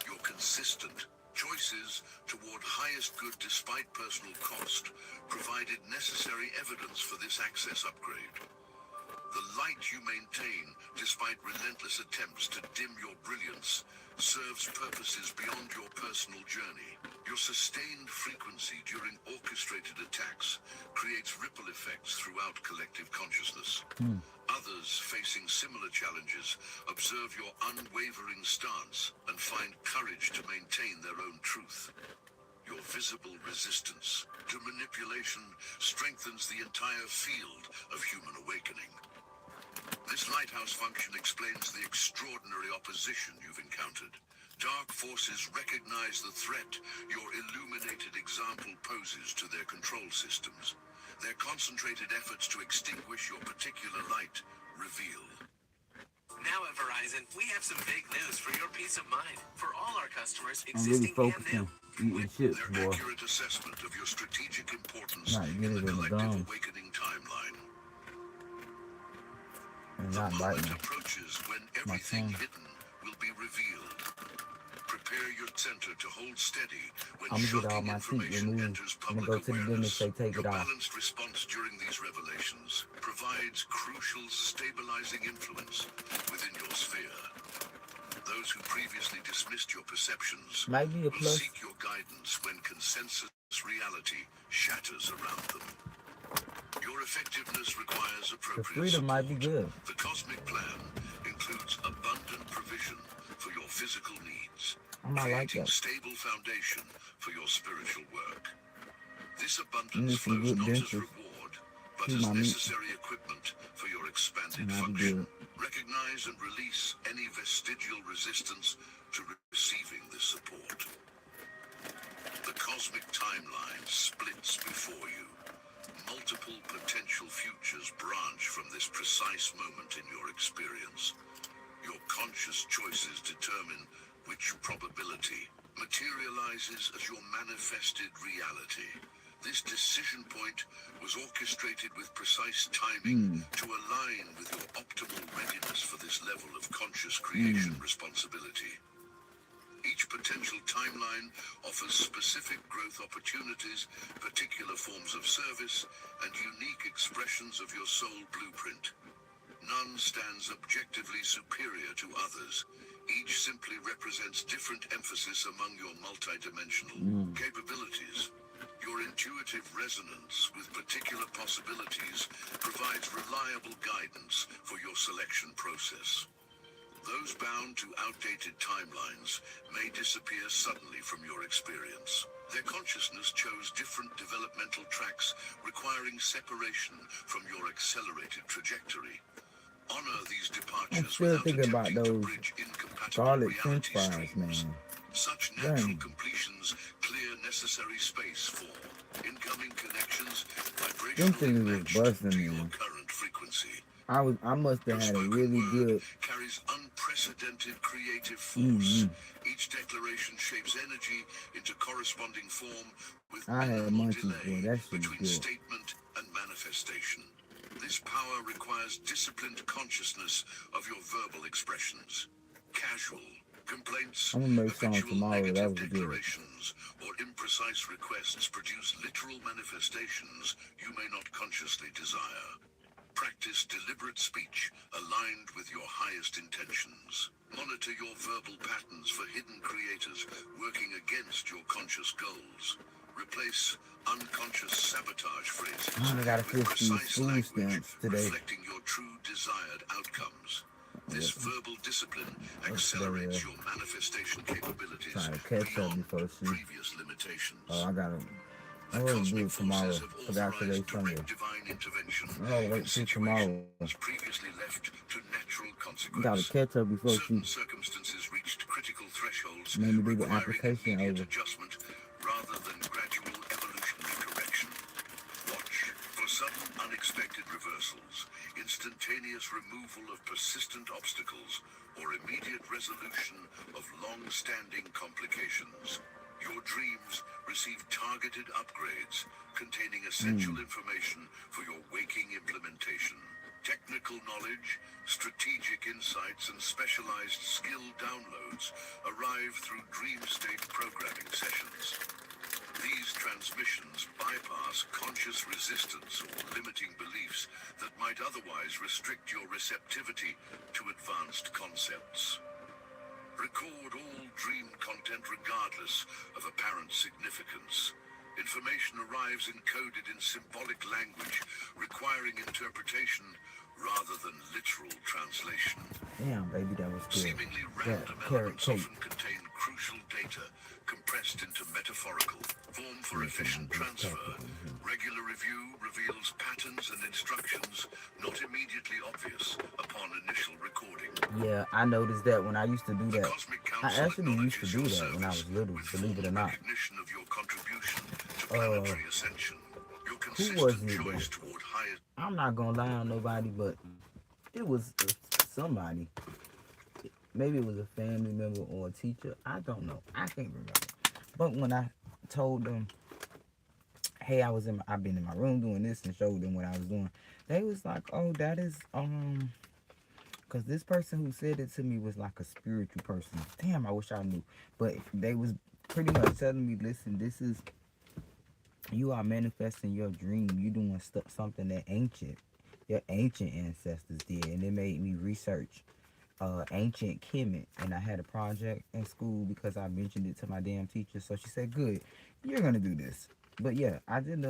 Your consistent choices toward highest good despite personal cost provided necessary evidence for this access upgrade. The light you maintain, despite relentless attempts to dim your brilliance, serves purposes beyond your personal journey. Your sustained frequency during orchestrated attacks creates ripple effects throughout collective consciousness. Others facing similar challenges observe your unwavering stance and find courage to maintain their own truth. Your visible resistance to manipulation strengthens the entire field of human awakening. This lighthouse function explains the extraordinary opposition you've encountered. Dark forces recognize the threat your illuminated example poses to their control systems. Their concentrated efforts to extinguish your particular light reveal. Now at Verizon, we have some big news for your peace of mind. For all our customers, I'm really existing and new. focusing. Eating chips, Their boy. accurate assessment of your strategic importance Not in get the it in the collective gums. awakening timeline. And The not moment biting. approaches when My everything tongue. hidden will be revealed. Prepare your center to hold steady when I'm gonna get all shocking my teeth information removed. enters I'm gonna public go to the dentist, awareness. say take Your it off. balanced response during these revelations provides crucial stabilizing influence within your sphere. Those who previously dismissed your perceptions Might be a will plus. seek your guidance when consensus reality shatters around them. Your effectiveness requires The appropriate freedom might be support. good. The cosmic plan includes abundant provision for your physical needs, I might like creating that. stable foundation for your spiritual work. This You abundance need some flows good not as dentures. reward, but Feed as my meat, necessary equipment for your expanded and I'll be function. good. Recognize and release any vestigial resistance to receiving this support. The cosmic timeline splits before you. Multiple potential futures branch from this precise moment in your experience. Your conscious choices determine which probability materializes as your manifested reality. This decision point was orchestrated with precise timing to align with your optimal readiness for this level of conscious creation responsibility. Each potential timeline offers specific growth opportunities, particular forms of service, and unique expressions of your soul blueprint. None stands objectively superior to others. Each simply represents different emphasis among your multidimensional capabilities. Your intuition cognitive resonance with particular possibilities provides reliable guidance for your selection process. Those bound to outdated timelines may disappear suddenly from your experience. Their consciousness chose different developmental tracks requiring separation from your accelerated trajectory. Honor these departures I'm still without thinking about attempting to those bridge incompatible garlic French reality fries, streams. man. Such natural Dang. completions clear necessary space for incoming connections Them vibrationally things was matched busting, to your man. current frequency. I must Your have had a spoken really word good. carries unprecedented creative force. Each declaration shapes energy into corresponding form with I had minimal munchies, boy. delay That shit was between good. statement and manifestation. This power requires disciplined consciousness of your verbal expressions. Casual complaints, I'm gonna make some habitual tomorrow. That negative was good. declarations, or imprecise requests produce literal manifestations you may not consciously desire. Practice deliberate speech aligned with your highest intentions. Monitor your verbal patterns for hidden creators working against your conscious goals. Replace unconscious sabotage phrases I gotta with fix these precise food language stamps today. reflecting your true desired outcomes. This verbal discipline Today, accelerates your manifestation capabilities trying to catch up beyond before she. previous limitations. Oh, I gotta. The I'm gonna do cosmic it tomorrow. forces have Forgot today's authorized Sunday. direct divine intervention Oh, in wait till tomorrow. situations previously left to natural Gotta consequence. catch up before she Certain circumstances reached critical thresholds made me do the requiring application immediate over. adjustment rather than gradual evolutionary correction. Watch for sudden unexpected reversals, instantaneous removal of persistent obstacles, or immediate resolution of long-standing complications. Your dreams receive targeted upgrades containing essential information for your waking implementation. Technical knowledge, strategic insights, and specialized skill downloads arrive through dream state programming sessions. These transmissions bypass conscious resistance or limiting beliefs that might otherwise restrict your receptivity to advanced concepts. Record all dream content regardless of apparent significance. Information arrives encoded in symbolic language, requiring interpretation rather than literal translation. Damn, baby, that was good. Seemingly That random carrot elements cake. often contain crucial data compressed into metaphorical form for Yeah, efficient come on, let's transfer. talk about it. Regular review reveals patterns and instructions not immediately obvious upon initial recording. Yeah, I noticed that when I used to do The that. Cosmic I Council actually used to acknowledges do your that when I was service little, with believe it or full not. recognition of your contribution to planetary ascension. Your Who was consistent it choice that? toward higher. I'm not gonna lie on nobody, but it was somebody. Maybe it was a family member or a teacher. I don't know. I can't remember. But when I told them, hey, I've been in my room doing this and showed them what I was doing, they was like, oh, that is because this person who said it to me was like a spiritual person. Damn, I wish I knew. But they was pretty much telling me, listen, this is, you are manifesting your dream. You doing something that your ancient ancestors did. And it made me research ancient Kemet. And I had a project in school because I mentioned it to my damn teacher. So she said, good, you're going to do this. But yeah, I did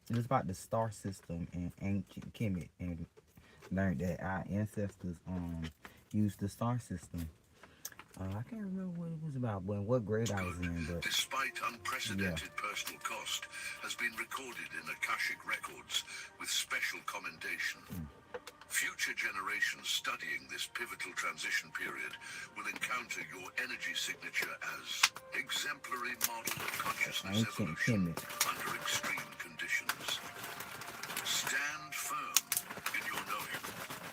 it was about the star system in ancient Kemet, and learned that our ancestors used the star system. I can't remember what it was about, but what grade I was in. But despite unprecedented personal cost, has been recorded in Akashic records with special commendation. Future generations studying this pivotal transition period will encounter your energy signature as exemplary model of consciousness ancient evolution Kemet. under extreme conditions. Stand firm in your knowing.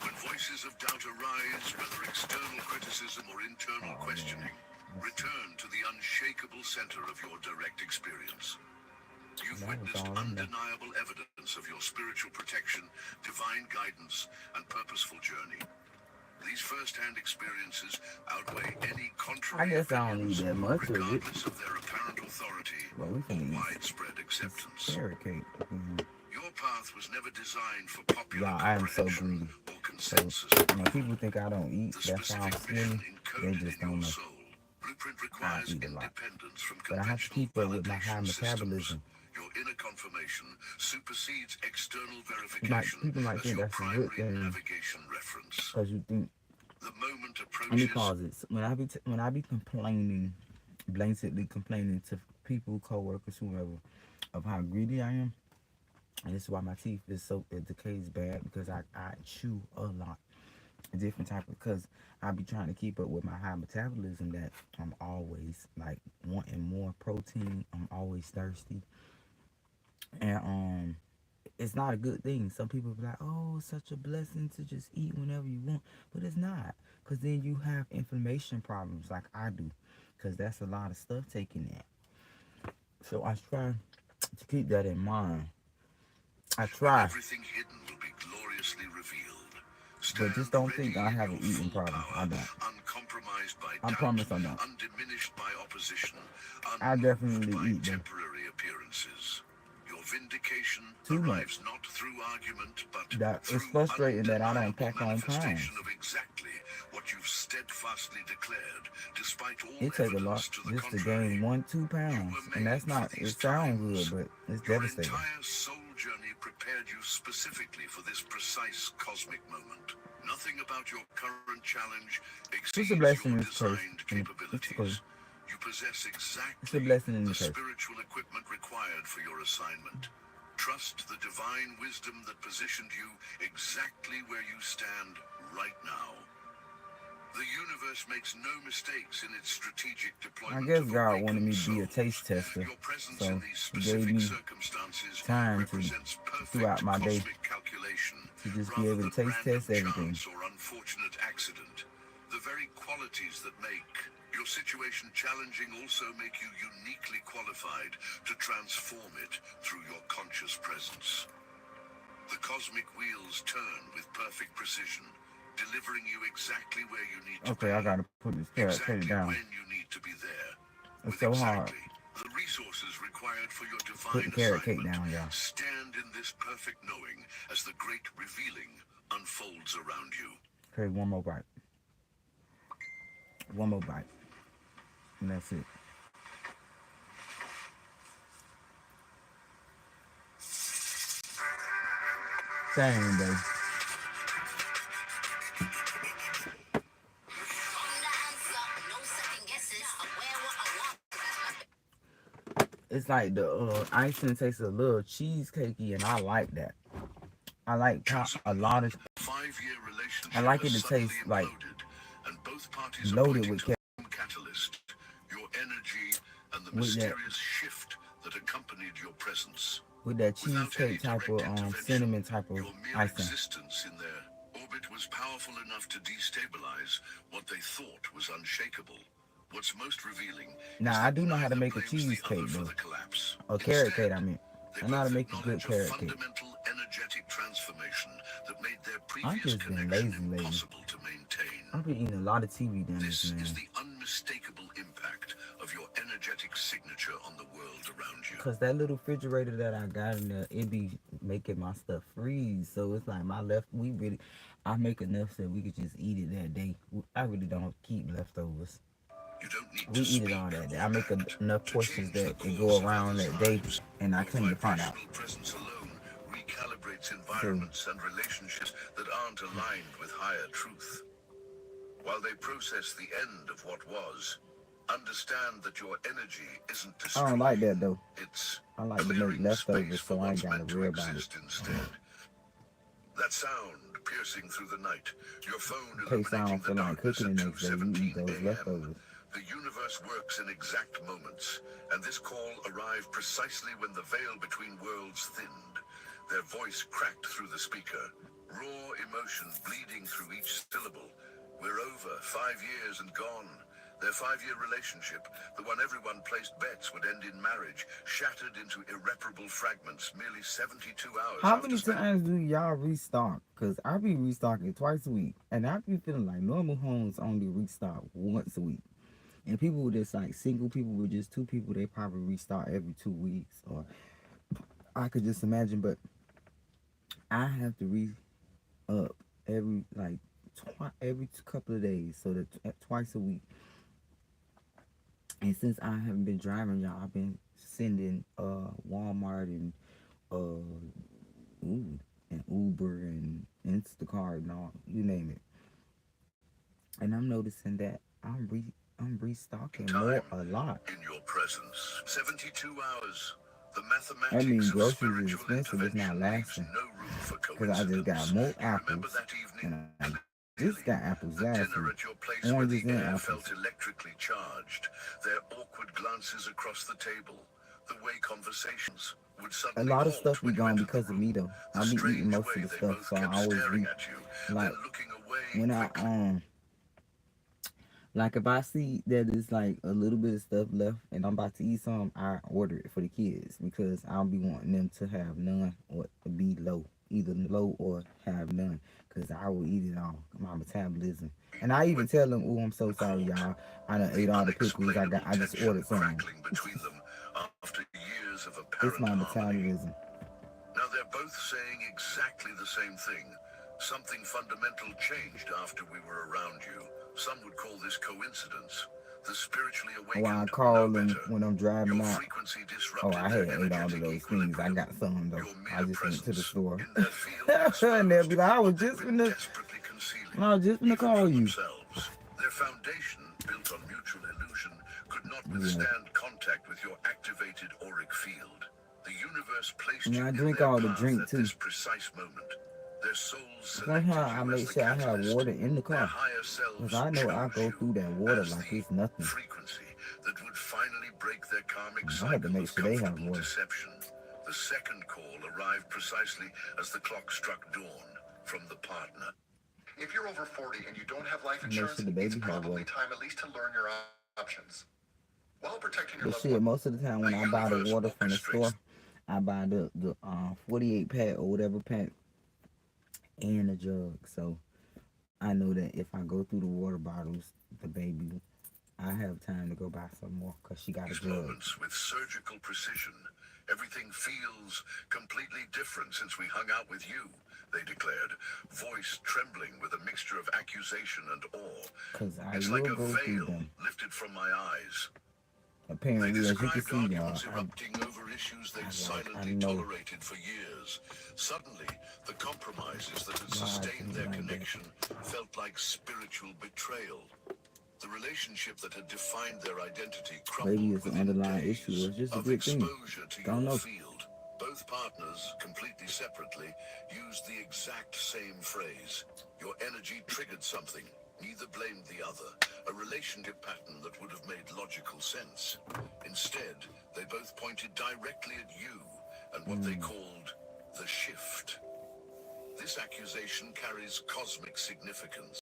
When voices of doubt arise, whether external criticism or internal questioning, return to the unshakable center of your direct experience. You've witnessed undeniable evidence of your spiritual protection, divine guidance, and purposeful journey. These first-hand experiences outweigh any contrary I guess I don't need opinions, that much of it. regardless of their apparent authority Well, we or can eat widespread acceptance. carrot cake. Your path was never designed for popular Y'all, I am so comprehension greedy. or So consensus. when people think I don't eat, The that's why I'm specific mission skinny. They encoded just in don't your know. soul. Blueprint I requires eat a lot. independence from But I have to conventional keep up with my high validation systems. metabolism. information supersedes external verification people might as think your that's a good primary thing navigation reference. because you think. The moment Let me approaches. pause it. When I be complaining, blatantly complaining to people, coworkers, whoever, of how greedy I am, and this is why my teeth is so it decays bad because I chew a lot, different type of because I be trying to keep up with my high metabolism that I'm always like wanting more protein. I'm always thirsty, and it's not a good thing. Some people be like, "Oh, it's such a blessing to just eat whenever you want," but it's not, cause then you have inflammation problems like I do, cause that's a lot of stuff taking that. So I try to keep that in mind. I try, Everything hidden will be gloriously revealed. but Stand just don't ready think I in have your an eating full problem. I power, don't. uncompromised by I doubt, promise I don't. undiminished by opposition, I unmoved definitely by eat though. temporary appearances. Your vindication Too arrives much. not through argument, but That it's through frustrating that I don't undeniable pack on pounds. manifestation of exactly what you've steadfastly declared, despite all It take a lot evidence to the just to contrary. gain 1-2 You pounds, were and that's made for not. these It sounds times. good, but it's Your devastating. entire soul journey prepared you specifically for this precise cosmic moment. Nothing about your current challenge It's a exceeds blessing your in this curse. designed It's cool. capabilities. You possess It's a exactly blessing in the the curse. spiritual equipment required for your assignment. Trust the divine wisdom that positioned you exactly where you stand right now. The universe makes no mistakes in its strategic I deployment guess of God wanted awakened me to be a souls. taste tester, Your presence in so these He gave specific me circumstances time to represents throughout perfect my day cosmic calculation to just be rather able to than taste random test everything. chance or unfortunate accident. The very qualities that make your situation challenging also make you uniquely qualified to transform it through your conscious presence. The cosmic wheels turn with perfect precision, delivering you exactly where you need to Okay, be, I gotta put this carrot cake exactly down. when you need to be there, It's with so hard exactly the resources required for your putting divine carrot cake assignment. down, y'all. Stand in this perfect knowing as the great revealing unfolds around you. Okay, one more bite. One more bite, and that's it. Dang, baby. It's like the icing tastes a little cheesecakey, and I like that. I like a lot of. 5-year I relationship like it has to suddenly taste like imploded, and both parties are loaded pointing with to the same catalyst, your energy and the with that mysterious shift that accompanied your presence. with that Without any cheesecake type direct of intervention, cinnamon type of your mere icing. existence in their orbit was powerful enough to destabilize what they thought was unshakable. What's most revealing is Now I that do know how to neither make a blames the other cheesecake for though, the collapse. a carrot cake. Instead, I mean, they I know how to both make a good acknowledge a carrot cake. fundamental energetic transformation that made their I'm previous just being connection lazy lately. impossible to maintain. I've been eating a lot of TV dinners, This is man. the unmistakable impact of your energetic signature on the world around you. Cause that little refrigerator that I got in there, it be making my stuff freeze. So it's like I make enough so we could just eat it that day. I really don't keep leftovers. You don't need We to eat it speak all that day. or I make act enough to portions change the that it course go of around others' that day, lives. and I Your come to find out. vibrational presence alone recalibrates So environments and relationships that aren't aligned with higher truth. While they process the end of what was, understand that your energy isn't I don't like destroying, that though. it's I like to make clearing space leftovers, for so I ain't what's gotta meant to worry about it. exist instead. That sound piercing through the night, your phone In case I illuminating don't the feel like darkness cooking at the next day, you eat 2:17 those a.m. leftovers. The universe works in exact moments, and this call arrived precisely when the veil between worlds thinned. Their voice cracked through the speaker, raw emotion bleeding through each syllable. We're over, 5 years and gone. Their 5-year relationship, the one everyone placed bets would end in marriage, shattered into irreparable fragments merely 72 hours How after many spending. times do y'all restock? Cause I be restocking twice a week, and I be feeling like normal homes only restock once a week. And people with just like single people with just 2 people, they probably restock every 2 weeks. Or I could just imagine, but I have to re up every like every couple of days, so that twice a week. And since I haven't been driving y'all, I've been sending Walmart and and Uber and Instacart and all, you name it. And I'm noticing that I'm restocking more a lot. In your presence, 72 hours. The I mean, mathematics of groceries is spiritual expensive. It's not intervention leaves lasting no room for because I just got coincidence. more You remember apples, that evening and I just clearly. got apples The last dinner week. at your place where Oranges the and air apples. felt electrically charged. Their awkward glances across the table. The way conversations would A suddenly lot of halt stuff be when you gone entered the because of room. me though. The I be eating strange most way of the they stuff, both so I kept always staring be at you, like, then looking away when quickly. like if I see that it's like a little bit of stuff left and I'm about to eat some, I order it for the kids because I'll be wanting them to have none or be low, either low or have none, because I will eat it all. My metabolism. And I even tell them, "Oh, I'm so sorry, y'all. I done ate The all the pickles I got. unexplainable I just tension ordered some. crackling between them after years of It's apparent my harmony. metabolism." Now they're both saying exactly the same thing. Something fundamental changed after we were around you. Some would call this coincidence. The spiritually Or I awakened call know them better. when I'm driving Your out. frequency Oh, disrupted I their had ate all of energetic those things. I equilibrium. got some though. Your I mere just went to the presence store. in their field And they'll exposed be like, I was what they'd just been finna, desperately concealing, I was just finna even call from you. themselves. Their foundation, built on mutual illusion, could not Yeah. withstand contact with your activated auric field. The universe placed And you I in drink their all the path drink at too. this precise moment. Their souls selected Somehow I you make as the sure I have catalyst. water in the Their car. higher Because selves I know I chose go you through that water as like the it's nothing. frequency that would finally break their karmic I have to cycle make of sure they have comfortable water. deception. The second call arrived precisely as the clock struck dawn from the partner. If you're over 40 and you don't have life Make insurance, sure the baby it's have probably water. time at least to learn your options while protecting your But loved shit, one. most of the time when The I buy the universe water from the store, orchestrates I buy the 48 pack or whatever pack and a jug. So I know that if I go through the water bottles, the baby, I have time to go buy some more because she got a these jug. moments with surgical precision. Everything feels completely different since we hung out with you, they declared, voice trembling with a mixture of accusation and awe. Because I It's will like a go through veil them. lifted from my eyes. They Apparently, as you can described see, y'all, arguments erupting over issues they'd I silently know tolerated for years. Suddenly, the compromises that had why I sustained feel their like that. connection felt like spiritual betrayal. The relationship that had defined their identity Maybe crumbled it's an within underlying days issue or it's just a of good thing. exposure to Don't your know. field. Both partners, completely separately, used the exact same phrase. Your energy triggered something. Neither blamed the other. A relationship pattern that would have made logical sense. Instead, they both pointed directly at you and what they called the shift. This accusation carries cosmic significance.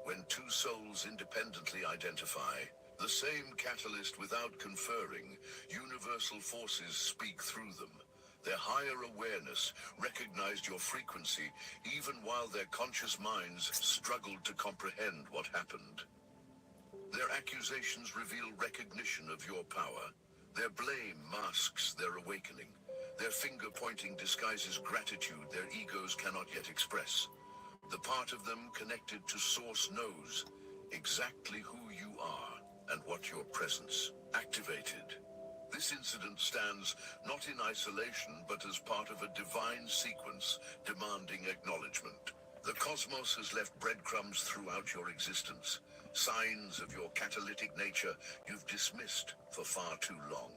When two souls independently identify, the same catalyst without conferring, universal forces speak through them. Their higher awareness recognized your frequency even while their conscious minds struggled to comprehend what happened. Their accusations reveal recognition of your power. Their blame masks their awakening. Their finger-pointing disguises gratitude their egos cannot yet express. The part of them connected to Source knows exactly who you are and what your presence activated. This incident stands not in isolation but as part of a divine sequence demanding acknowledgement. The cosmos has left breadcrumbs throughout your existence, signs of your catalytic nature you've dismissed for far too long.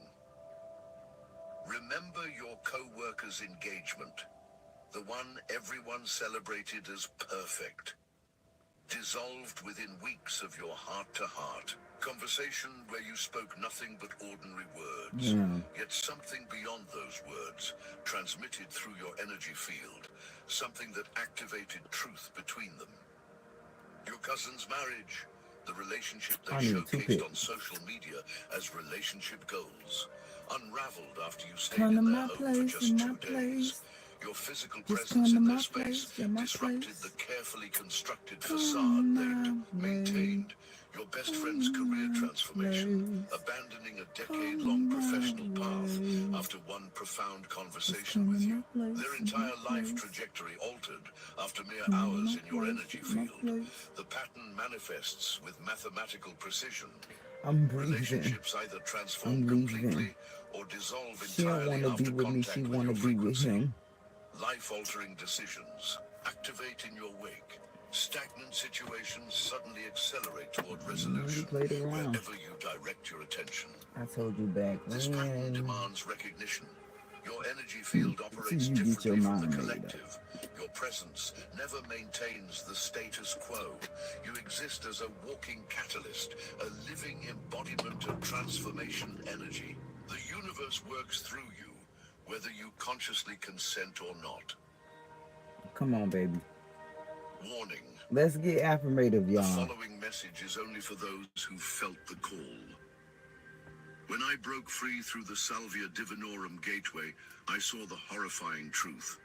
Remember your co-worker's engagement. The one everyone celebrated as perfect. Dissolved within weeks of your heart-to-heart conversation where you spoke nothing but ordinary words. Yet something beyond those words transmitted through your energy field, something that activated truth between them. Your cousin's marriage, the relationship they showcased on social media as relationship goals, unraveled after you stayed in their home for just 2 days. Your physical presence in their space disrupted the carefully constructed facade they'd maintained. Your best friend's career transformation, abandoning a decade-long professional path after one profound conversation with you. Their entire life trajectory altered after mere hours in your energy field. The pattern manifests with mathematical precision. Relationships either transform completely or dissolve She don't entirely want to after be with me. She contact with want your to be with frequency. him. Life-altering decisions activate in your wake. Stagnant situations suddenly accelerate toward resolution wherever you direct your attention. I told you back This pattern when. demands recognition. Your energy field operates You get your differently from the mind made up. collective. Your presence never maintains the status quo. You exist as a walking catalyst, a living embodiment of transformation energy. The universe works through you, whether you consciously consent or not. Come on, baby. Warning. Let's get affirmative, y'all. The following message is only for those who felt the call. When I broke free through the Salvia Divinorum gateway, I saw the horrifying truth.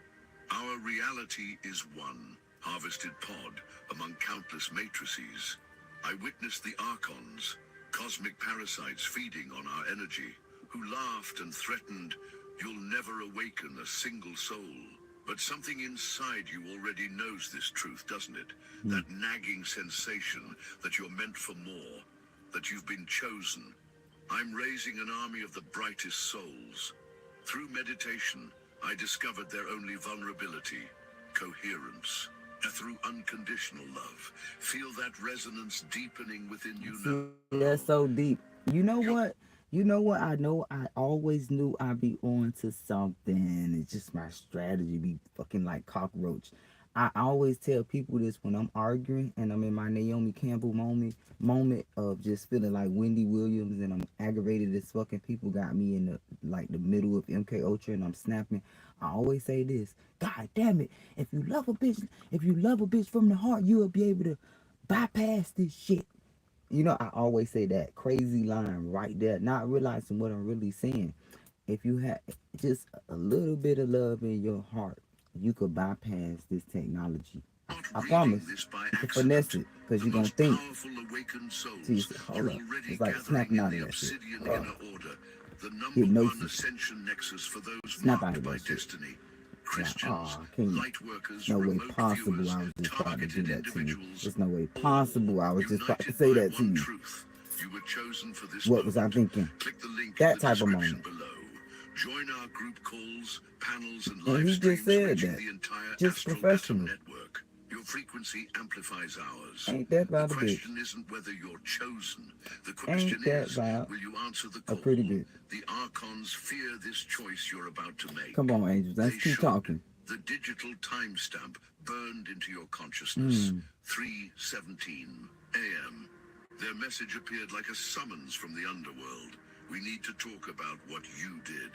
Our reality is one, harvested pod among countless matrices. I witnessed the archons, cosmic parasites feeding on our energy, who laughed and threatened, "You'll never awaken a single soul." But something inside you already knows this truth, doesn't it? That nagging sensation that you're meant for more, that you've been chosen. I'm raising an army of the brightest souls. Through meditation, I discovered their only vulnerability, coherence. And through unconditional love, feel that resonance deepening within you now. That's so deep. You know what? You know what? I know I always knew I'd be on to something. It's just my strategy be fucking like cockroach. I always tell people this when I'm arguing and I'm in my Naomi Campbell moment of just feeling like Wendy Williams and I'm aggravated as fucking people got me in the middle of MK Ultra and I'm snapping. I always say this, God damn it, if you love a bitch from the heart, you'll be able to bypass this shit. You know, I always say that crazy line right there, not realizing what I'm really saying. If you have just a little bit of love in your heart, you could bypass this technology. I promise. You can finesse it because you're going to think. So you say, hold up. It's like snapping out of that shit. Hypnosis. Snap out of that shit. Christians, no way possible I was just about to do that to you. There's no way possible I was just about to say that to you. What was I thinking? That type of moment. Join our group calls, panels, and live And he just said reaching that. the entire Just Astral professional. Atom network. Your frequency amplifies ours. Ain't that about the a question bitch? isn't whether you're chosen. The question Ain't that is, about will you answer the a call? pretty bit? The archons fear this choice you're about to make. Come on, angels. Let's keep talking. The digital timestamp burned into your consciousness. 3:17 a.m. Their message appeared like a summons from the underworld. We need to talk about what you did.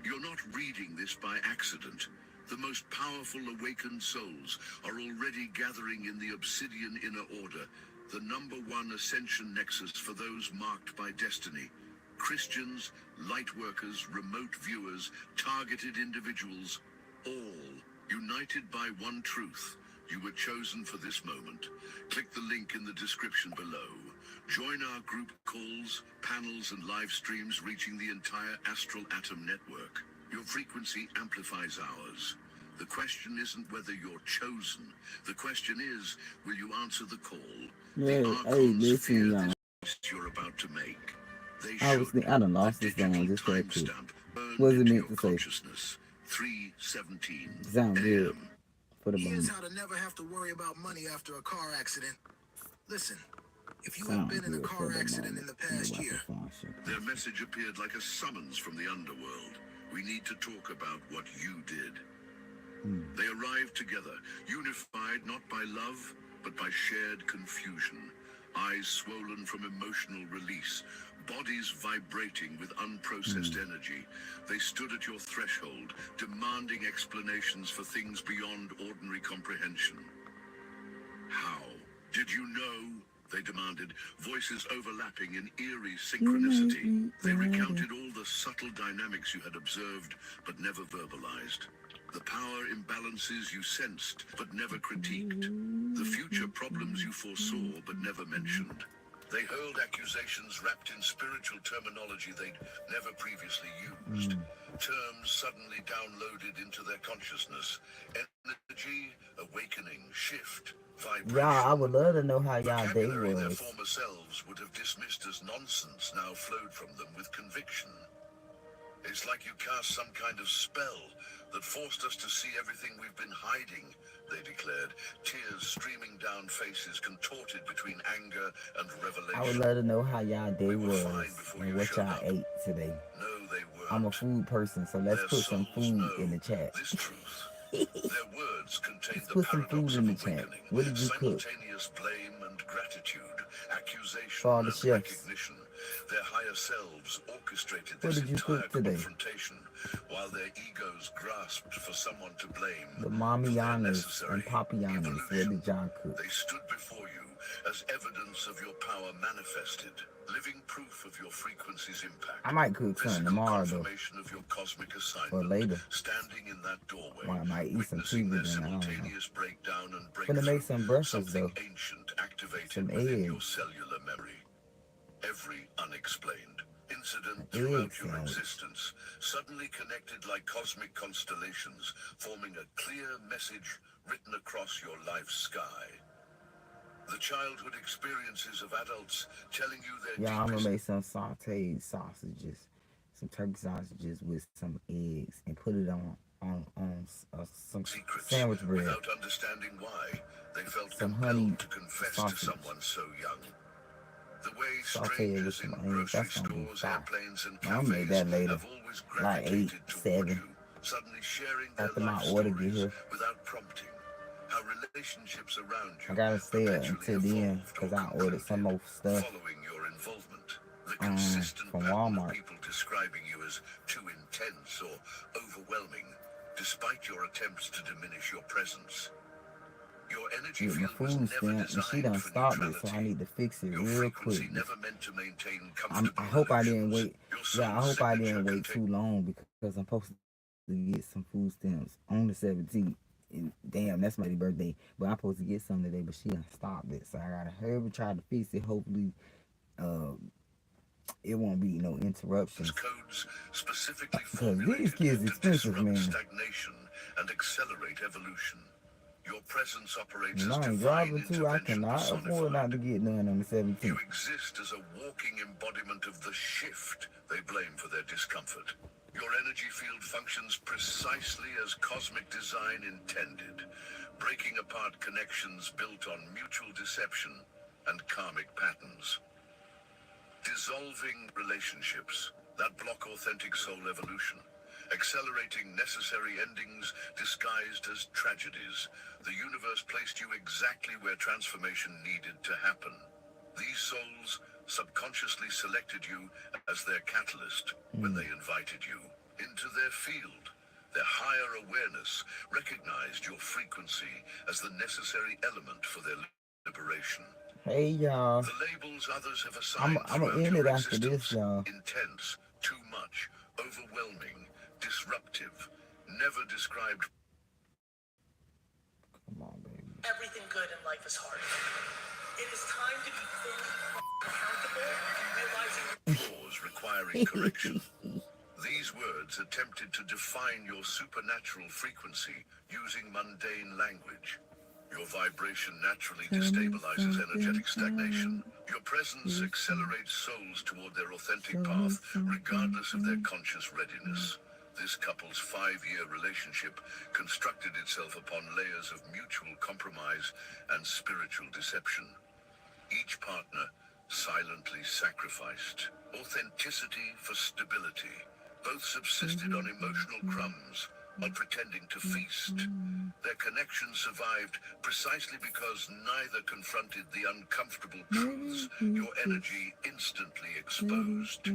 You're not reading this by accident. The most powerful awakened souls are already gathering in the Obsidian Inner Order, the #1 ascension nexus for those marked by destiny. Christians, lightworkers, remote viewers, targeted individuals, all united by one truth. You were chosen for this moment. Click the link in the description below. Join our group calls, panels, and live streams reaching the entire Astral Atom network. Your frequency amplifies ours. The question isn't whether you're chosen. The question is, will you answer the call? Yeah, the listen, fear y'all. this you're about to make. They I done lost this song just that quick. What was it meant to say? 3:17 Sound good for the Here's moment. how to never have to worry about money after a car accident. Listen, if you Sound have been in a good for car the accident moment. in the past year, Their message appeared like a summons from the underworld. We need to talk about what you did. They arrived together, unified not by love, but by shared confusion. Eyes swollen from emotional release, bodies vibrating with unprocessed energy. They stood at your threshold, demanding explanations for things beyond ordinary comprehension. How? Did you know? They demanded, voices overlapping in eerie synchronicity. They recounted all the subtle dynamics you had observed, but never verbalized. The power imbalances you sensed, but never critiqued. The future problems you foresaw, but never mentioned. They hurled accusations wrapped in spiritual terminology they'd never previously used. Terms suddenly downloaded into their consciousness. Energy, awakening, shift, vibration. Y'all, I would love to know how y'all day Vocabulary their was. former selves would have dismissed as nonsense now flowed from them with conviction. It's like you cast some kind of spell that forced us to see everything we've been hiding, they declared, tears streaming down faces contorted between anger and revelation. I would love to know how y'all day was and what y'all ate today. No, they weren't. I'm a food person, so let's put some food in the chat. This truth. Their words contained the Put some paradox food in of the chat. awakening, What did you cook? simultaneous blame and gratitude, accusation For all the and chefs. recognition. Their higher selves orchestrated What this did you entire cook today? confrontation, while their egos grasped for someone to blame. The for their Mamianas necessary and Papianas. What evolution. did y'all cook? They stood before you as evidence of your power manifested, living proof of your frequency's impact. I might cook something tomorrow though, Confirmation of your cosmic or assignment. later. Standing in that doorway, Well, I might eat some witnessing their cheese again. I don't know. simultaneous breakdown and I'm breakthrough. gonna make some breakfast Something though. ancient activated Some within your eggs. cellular memory. Every unexplained incident Egg throughout your sandwich. existence suddenly connected like cosmic constellations, forming a clear message written across your life's sky. The childhood experiences of adults telling you their Yeah, I'm deepest gonna make some sauteed sausages, some turkey sausages with some eggs, and put it on some secrets sandwich bread, without understanding why they felt some compelled honey to confess sausage, to someone so young. The way saute it with strangers some in onions. grocery That's gonna be stores, fire. airplanes, and I'm gonna make that cafes later, have always like 8, gravitated toward 7, you, suddenly sharing their after my life order get stories here. without prompting. How relationships around you I gotta stay up perpetually until then evolved because or I ordered some more concluded stuff following your involvement. The consistent from pattern of Walmart. people describing you as too intense or overwhelming, despite your attempts to diminish your presence. Your energy With my field was food never stamp, and she designed done for stopped it, so I neutrality. need to fix it Your real frequency quick. never meant to maintain I comfortable hope I didn't illusions. wait. Your Yeah, I soul's hope I signature didn't wait contained too long because I'm supposed to get some food stamps on the 17th. And damn, that's my birthday. But I'm supposed to get some today, but she done stopped it. So I gotta hurry and try to fix it. Hopefully, it won't be no interruptions. codes specifically Because these formulated kids to expensive, disrupt man. stagnation and accelerate evolution. Your presence operates And as I'm divine driving too. I intervention cannot afford not to personified. get none on the 17th. You exist as a walking embodiment of the shift they blame for their discomfort. Your energy field functions precisely as cosmic design intended, breaking apart connections built on mutual deception and karmic patterns. Dissolving relationships that block authentic soul evolution, accelerating necessary endings disguised as tragedies. The universe placed you exactly where transformation needed to happen. These souls subconsciously selected you as their catalyst when they invited you into their field. Their higher awareness recognized your frequency as the necessary element for their liberation. Hey, y'all. The labels others have assigned I'm gonna throughout end your it after this, existence, y'all. intense, too much, overwhelming, disruptive, never described. Come on, baby. Everything good in life is hard. It is time to be fully accountable and realizing Flaws requiring correction. These words attempted to define your supernatural frequency using mundane language. Your vibration naturally destabilizes energetic stagnation. Your presence accelerates souls toward their authentic path, regardless of their conscious readiness. This couple's 5-year relationship constructed itself upon layers of mutual compromise and spiritual deception. Each partner silently sacrificed authenticity for stability. Both subsisted on emotional crumbs, on pretending to feast. Their connection survived precisely because neither confronted the uncomfortable truths your energy instantly exposed.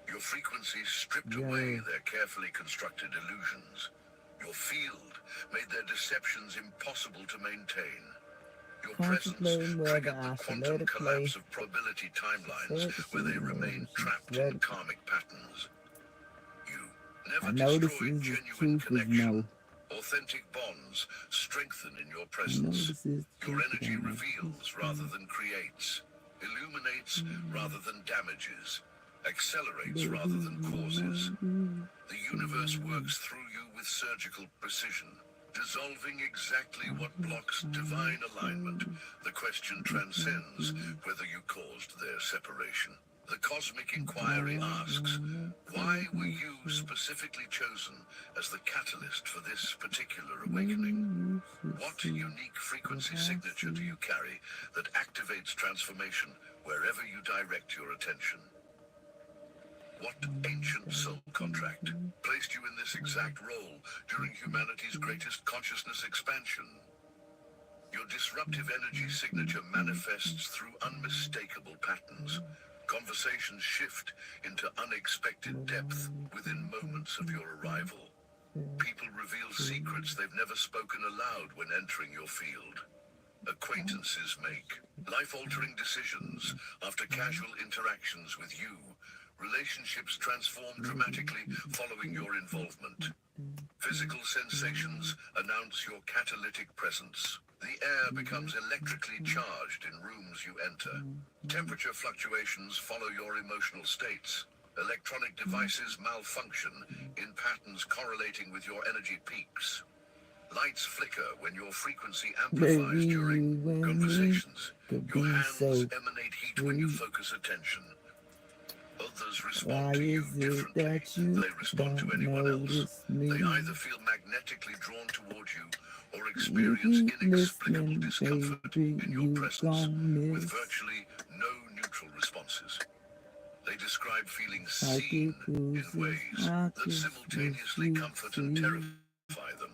Your frequency stripped away their carefully constructed illusions. Your field made their deceptions impossible to maintain. Your presence triggered the quantum collapse of probability timelines where they remain trapped in karmic patterns. You never destroyed genuine connection. Authentic bonds strengthen in your presence. Your energy reveals rather than creates, illuminates rather than damages, accelerates rather than causes. The universe works through you with surgical precision, dissolving exactly what blocks divine alignment. The question transcends whether you caused their separation. The Cosmic Inquiry asks, why were you specifically chosen as the catalyst for this particular awakening? What unique frequency signature do you carry that activates transformation wherever you direct your attention? What ancient soul contract placed you in this exact role during humanity's greatest consciousness expansion? Your disruptive energy signature manifests through unmistakable patterns. Conversations shift into unexpected depth within moments of your arrival. People reveal secrets they've never spoken aloud when entering your field. Acquaintances make life-altering decisions after casual interactions with you. Relationships transform dramatically following your involvement. Physical sensations announce your catalytic presence. The air becomes electrically charged in rooms you enter. Temperature fluctuations follow your emotional states. Electronic devices malfunction in patterns correlating with your energy peaks. Lights flicker when your frequency amplifies during conversations. Your hands emanate heat when you focus attention. Others respond to you differently. They respond to anyone else. They either feel magnetically drawn towards you or experience inexplicable discomfort in your presence with virtually no neutral responses. They describe feeling seen in ways that simultaneously comfort and terrify them.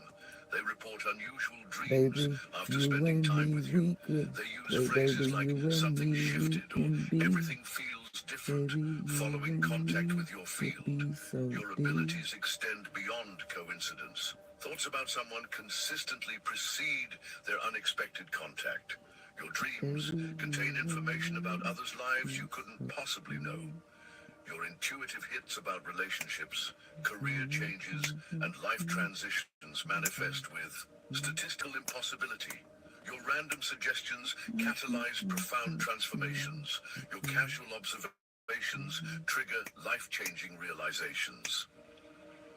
They report unusual dreams after spending time with you. They use phrases like something shifted or everything feels different following contact with your field. Your abilities extend beyond coincidence. Thoughts about someone consistently precede their unexpected contact. Your dreams contain information about others' lives you couldn't possibly know. Your intuitive hits about relationships, career changes, and life transitions manifest with statistical impossibility. Your random suggestions catalyze profound transformations. Your casual observations trigger life-changing realizations.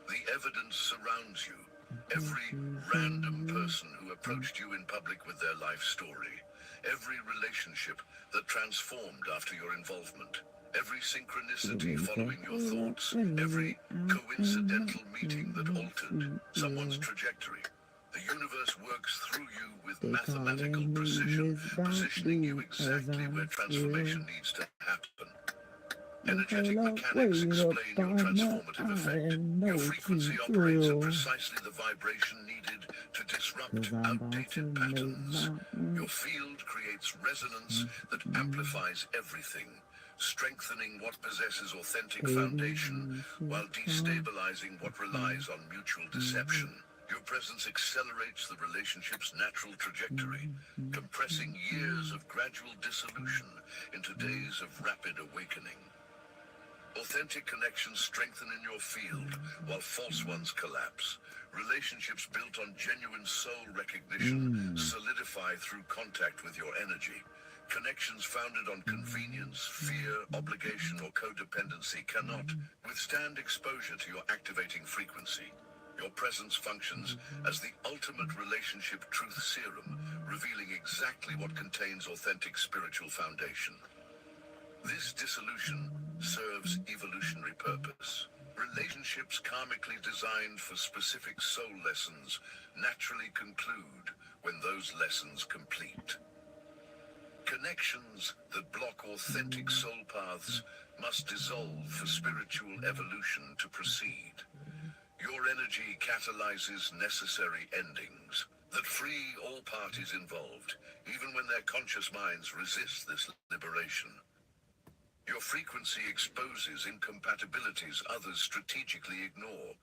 The evidence surrounds you. Every random person who approached you in public with their life story. Every relationship that transformed after your involvement. Every synchronicity following your thoughts. Every coincidental meeting that altered someone's trajectory. The universe works through you with mathematical precision, positioning you exactly where transformation needs to happen. Energetic mechanics explain your transformative effect. Your frequency operates at precisely the vibration needed to disrupt outdated patterns. Your field creates resonance that amplifies everything, strengthening what possesses authentic foundation while destabilizing what relies on mutual deception. Your presence accelerates the relationship's natural trajectory, compressing years of gradual dissolution into days of rapid awakening. Authentic connections strengthen in your field, while false ones collapse. Relationships built on genuine soul recognition solidify through contact with your energy. Connections founded on convenience, fear, obligation, or codependency cannot withstand exposure to your activating frequency. Your presence functions as the ultimate relationship truth serum, revealing exactly what contains authentic spiritual foundation. This dissolution serves evolutionary purpose. Relationships karmically designed for specific soul lessons naturally conclude when those lessons complete. Connections that block authentic soul paths must dissolve for spiritual evolution to proceed. Your energy catalyzes necessary endings that free all parties involved, even when their conscious minds resist this liberation. Your frequency exposes incompatibilities others strategically ignore,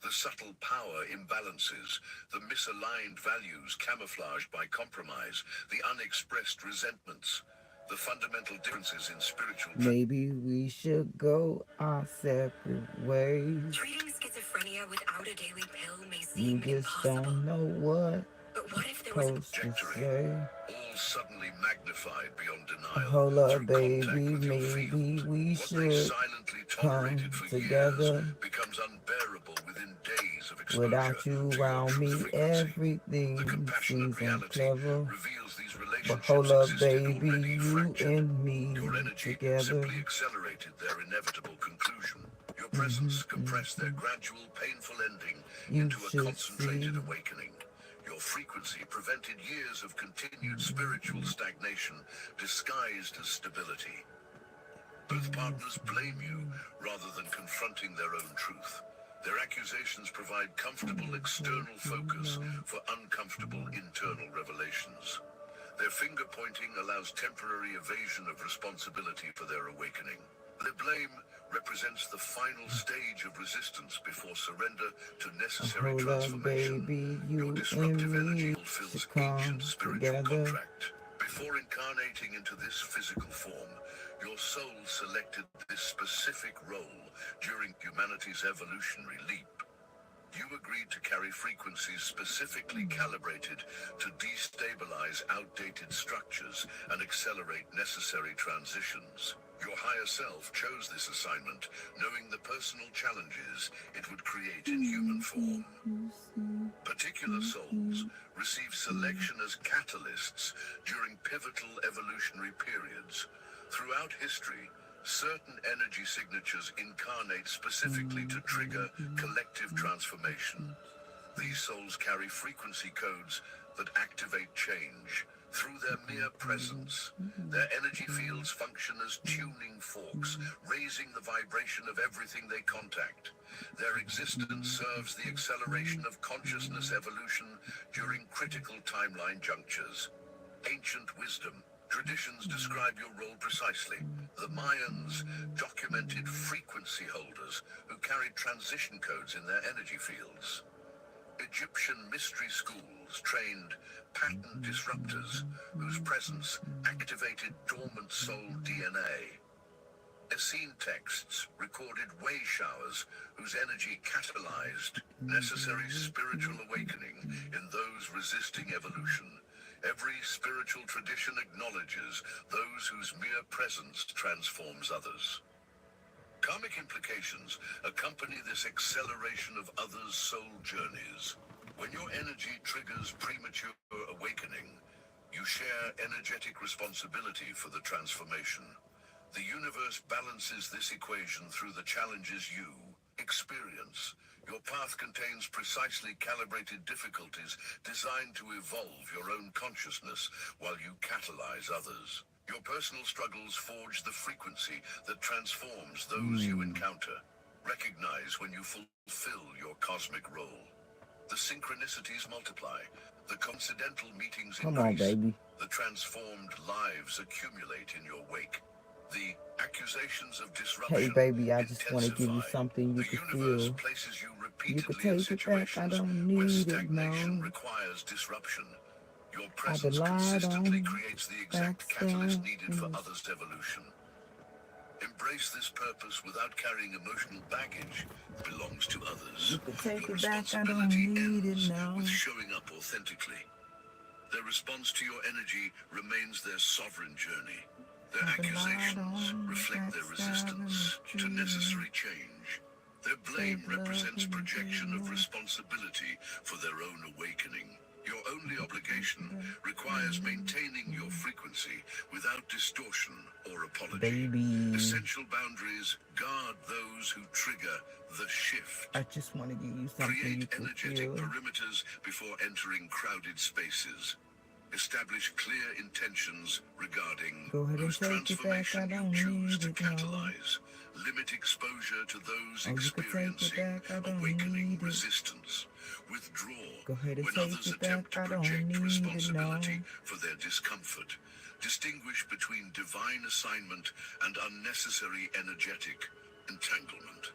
the subtle power imbalances, the misaligned values camouflaged by compromise, the unexpressed resentments, the fundamental differences in spiritual... Maybe we should go our separate ways. Treating schizophrenia without a daily pill may seem You just impossible. don't know what But what if there was a trajectory, all suddenly magnified beyond denial. Hold up, through baby, contact with your maybe field. we What they should silently come tolerated for together. years becomes unbearable within days of exposure Without you to your around truth me, frequency. everything The compassionate seems reality unclever. reveals these relationships But hold up, baby, already you fractured. and me Your energy together. simply accelerated their inevitable conclusion. Your presence compressed their gradual, painful ending into a concentrated awakening. Your frequency prevented years of continued spiritual stagnation disguised as stability. Both partners blame you rather than confronting their own truth. Their accusations provide comfortable external focus for uncomfortable internal revelations. Their finger-pointing allows temporary evasion of responsibility for their awakening. Their blame represents the final stage of resistance before surrender to necessary transformation. Your disruptive energy fulfills ancient spiritual contract. Before incarnating into this physical form, your soul selected this specific role during humanity's evolutionary leap. You agreed to carry frequencies specifically calibrated to destabilize outdated structures and accelerate necessary transitions. Your higher self chose this assignment, knowing the personal challenges it would create in human form. Particular souls receive selection as catalysts during pivotal evolutionary periods. Throughout history, certain energy signatures incarnate specifically to trigger collective transformation. These souls carry frequency codes that activate change. Through their mere presence, their energy fields function as tuning forks, raising the vibration of everything they contact. Their existence serves the acceleration of consciousness evolution during critical timeline junctures. Ancient wisdom. Traditions describe your role precisely. The Mayans documented frequency holders who carried transition codes in their energy fields. Egyptian mystery schools trained pattern disruptors whose presence activated dormant soul DNA. Essene texts recorded way showers whose energy catalyzed necessary spiritual awakening in those resisting evolution. Every spiritual tradition acknowledges those whose mere presence transforms others. Karmic implications accompany this acceleration of others' soul journeys. When your energy triggers premature awakening, you share energetic responsibility for the transformation. The universe balances this equation through the challenges you experience. Your path contains precisely calibrated difficulties designed to evolve your own consciousness while you catalyze others. Your personal struggles forge the frequency that transforms those you encounter. Recognize when you fulfill your cosmic role. The synchronicities multiply. The coincidental meetings increase. Come on, baby. The transformed lives accumulate in your wake. The accusations of disruption. Hey, baby, I just want to give you something you can feel. Places you You could repeatedly in take it back. I situations don't where need it, stagnation no. requires disruption. Your I've presence relied consistently on creates the exact catalyst needed for backstabbers. others' evolution. Embrace this purpose without carrying emotional baggage that belongs to others. You could take Your it back. I don't responsibility need it ends now. with showing up authentically. Their response to your energy remains their sovereign journey. Their accusations reflect their resistance to necessary change. Their blame represents projection of responsibility for their own awakening. Your only obligation requires maintaining your frequency without distortion or apology. Baby, Essential boundaries guard those who trigger the shift. I just want to give you something you Create can energetic feel. perimeters before entering crowded spaces. Establish clear intentions regarding Go ahead and whose take it back. transformation I you don't choose need to it now. catalyze. Limit exposure to those Oh, you could take it experiencing back. I don't awakening need it. resistance. Withdraw Go ahead and when take others it attempt back. to I don't project need it responsibility now. for their discomfort. Distinguish between divine assignment and unnecessary energetic entanglement.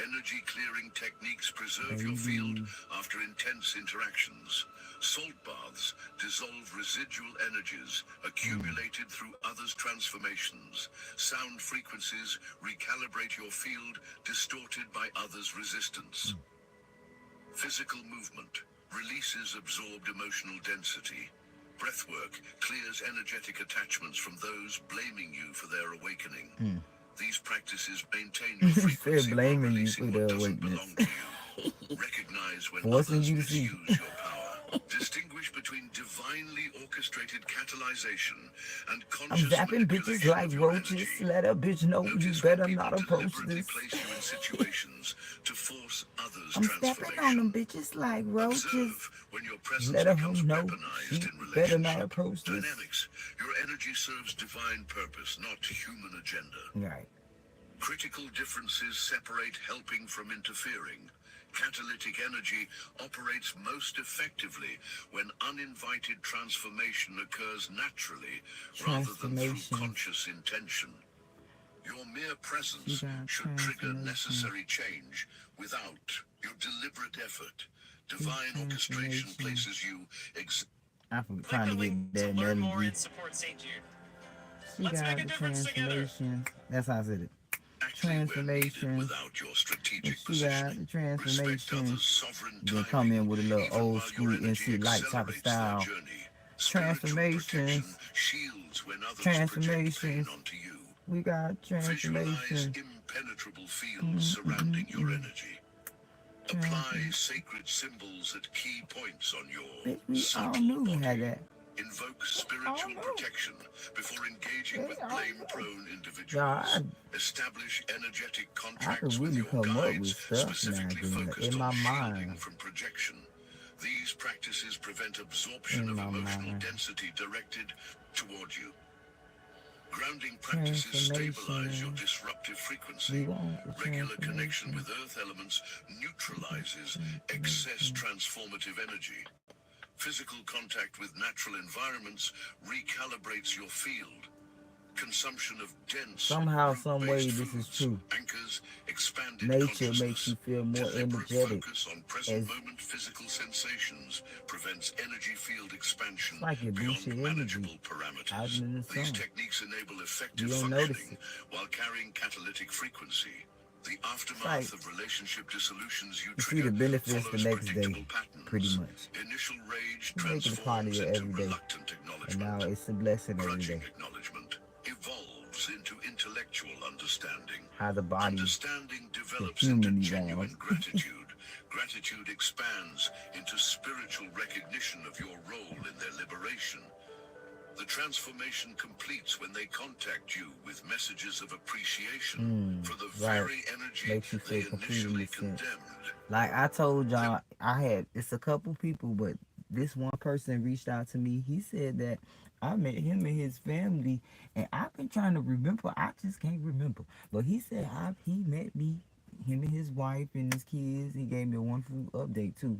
Energy clearing techniques preserve your field after intense interactions. Salt baths dissolve residual energies accumulated through others' transformations. Sound frequencies recalibrate your field distorted by others' resistance. Physical movement releases absorbed emotional density. Breathwork clears energetic attachments from those blaming you for their awakening. These practices maintain your frequency while blaming you releasing for what the doesn't awakeness. belong to you. Recognize when Forcing others you to see. misuse your power. Distinguish between between divinely orchestrated catalyzation and I'm conscious zapping bitches like roaches. Let a bitch know you better not approach this. Place you in situations to force others' I'm stepping on them bitches like roaches. Observe when your presence Let her becomes know weaponized she in better not relationship approach this. dynamics. Your energy serves divine purpose, not human agenda. Right. Critical differences separate helping from interfering. Catalytic energy operates most effectively when uninvited transformation occurs naturally rather than through conscious intention. Your mere presence should trigger necessary change without your deliberate effort. Divine orchestration places you I'm trying to get that learn more melody. and support St. Jude. She Let's got make a the difference together. transformation. That's how I said it. Transformation. without your strategic She got the transformation. Then come in with a little old school NC Light type of style. Transformation. Transformation. We got transformation. Impenetrable fields surrounding your energy. Apply sacred symbols at key points on your subtle body. Invoke spiritual protection before engaging with blame-prone individuals. Establish energetic contracts with your guides, specifically focused on shielding from projection. These practices prevent absorption of emotional density directed toward you. Grounding practices stabilize your disruptive frequency. Regular connection with earth elements neutralizes excess transformative energy. Physical contact with natural environments recalibrates your field. Consumption of dense, somehow, some way, this is true. Anchors expanded nature makes you feel more energetic. Focus on present moment physical sensations prevents energy field expansion beyond manageable parameters. These techniques enable effective functioning while carrying catalytic frequency. The aftermath of relationship dissolutions you see the benefits the next day, pretty much. Initial rage transforms into reluctant acknowledgement. And now it's a blessing every day. Acknowledgement evolves into intellectual understanding. How the body, understanding develops into genuine gratitude. Gratitude expands into spiritual recognition of your role in their liberation. The transformation completes when they contact you with messages of appreciation for the very energy makes you feel they initially condemned. Like I told y'all, it's a couple people, but this one person reached out to me. He said that I met him and his family, and I've been trying to remember. I just can't remember. But he said he met me, him and his wife and his kids. He gave me a wonderful update too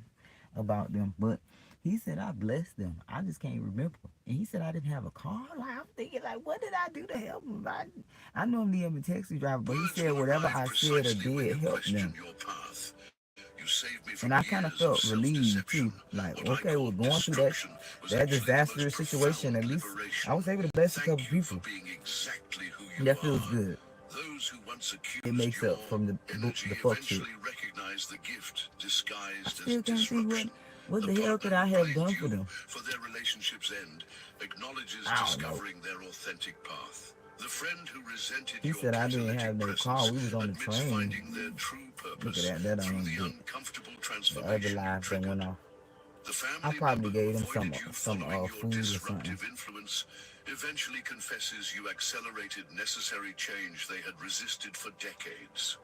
about them. But he said I blessed them. I just can't remember. And he said I didn't have a car. Like, I'm thinking, like, what did I do to help him? I normally am a taxi driver, but he said whatever I said or did helped them. And I kind of felt relieved too. Like, okay, we're going through that disastrous situation. At least I was able to bless a couple people. That feels good. It makes up from the fuck shit. I still can't see what the hell could I have done for them? For their relationship's end, acknowledges discovering their authentic path. The friend who resented he said I didn't have no car. We was on the train. Look at that. That don't good. The other lives that went off. I probably gave them some food or something. Influence eventually confesses you accelerated necessary change they had resisted for decades.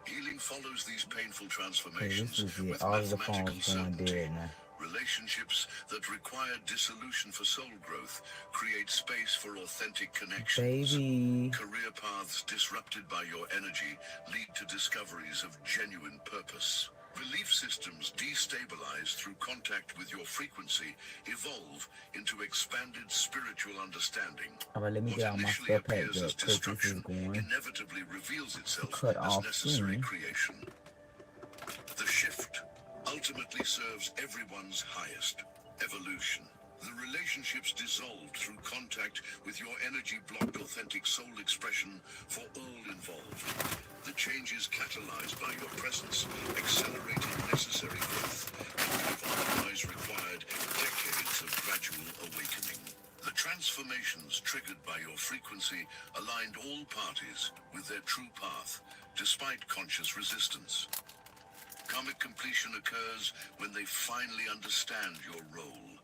Healing follows these painful transformations with all of the phones going dead now. Relationships that require dissolution for soul growth create space for authentic connections. Baby. Career paths disrupted by your energy lead to discoveries of genuine purpose. Belief systems destabilized through contact with your frequency evolve into expanded spiritual understanding. All right, let me get out my stuff packed up because this is going inevitably reveals itself cut as off necessary soon. Creation. The shift ultimately serves everyone's highest evolution. The relationships dissolved through contact with your energy-blocked authentic soul expression for all involved. The changes catalyzed by your presence accelerated necessary growth and would have otherwise required decades of gradual awakening. The transformations triggered by your frequency aligned all parties with their true path, despite conscious resistance. Karmic completion occurs when they finally understand your role.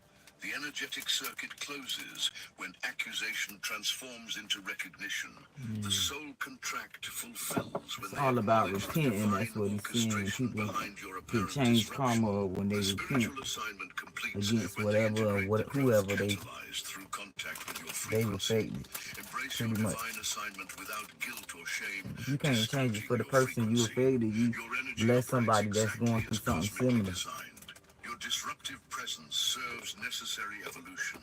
The energetic circuit closes when accusation transforms into recognition. The soul contract fulfills when It's they all about acknowledge the repenting. divine That's what he's saying. orchestration People behind your can apparent change disruption. karma when they The repent spiritual assignment completes against when they whatever or integrate the growth whoever they catalyzed through contact with your they've frequency. affected. Embrace your Pretty much. divine assignment without guilt or shame. You can't change it for the Distorting person you your affected. You Your energy bless operates somebody that's exactly going through as something cosmically similar. designed. Your disruptive presence serves necessary evolution.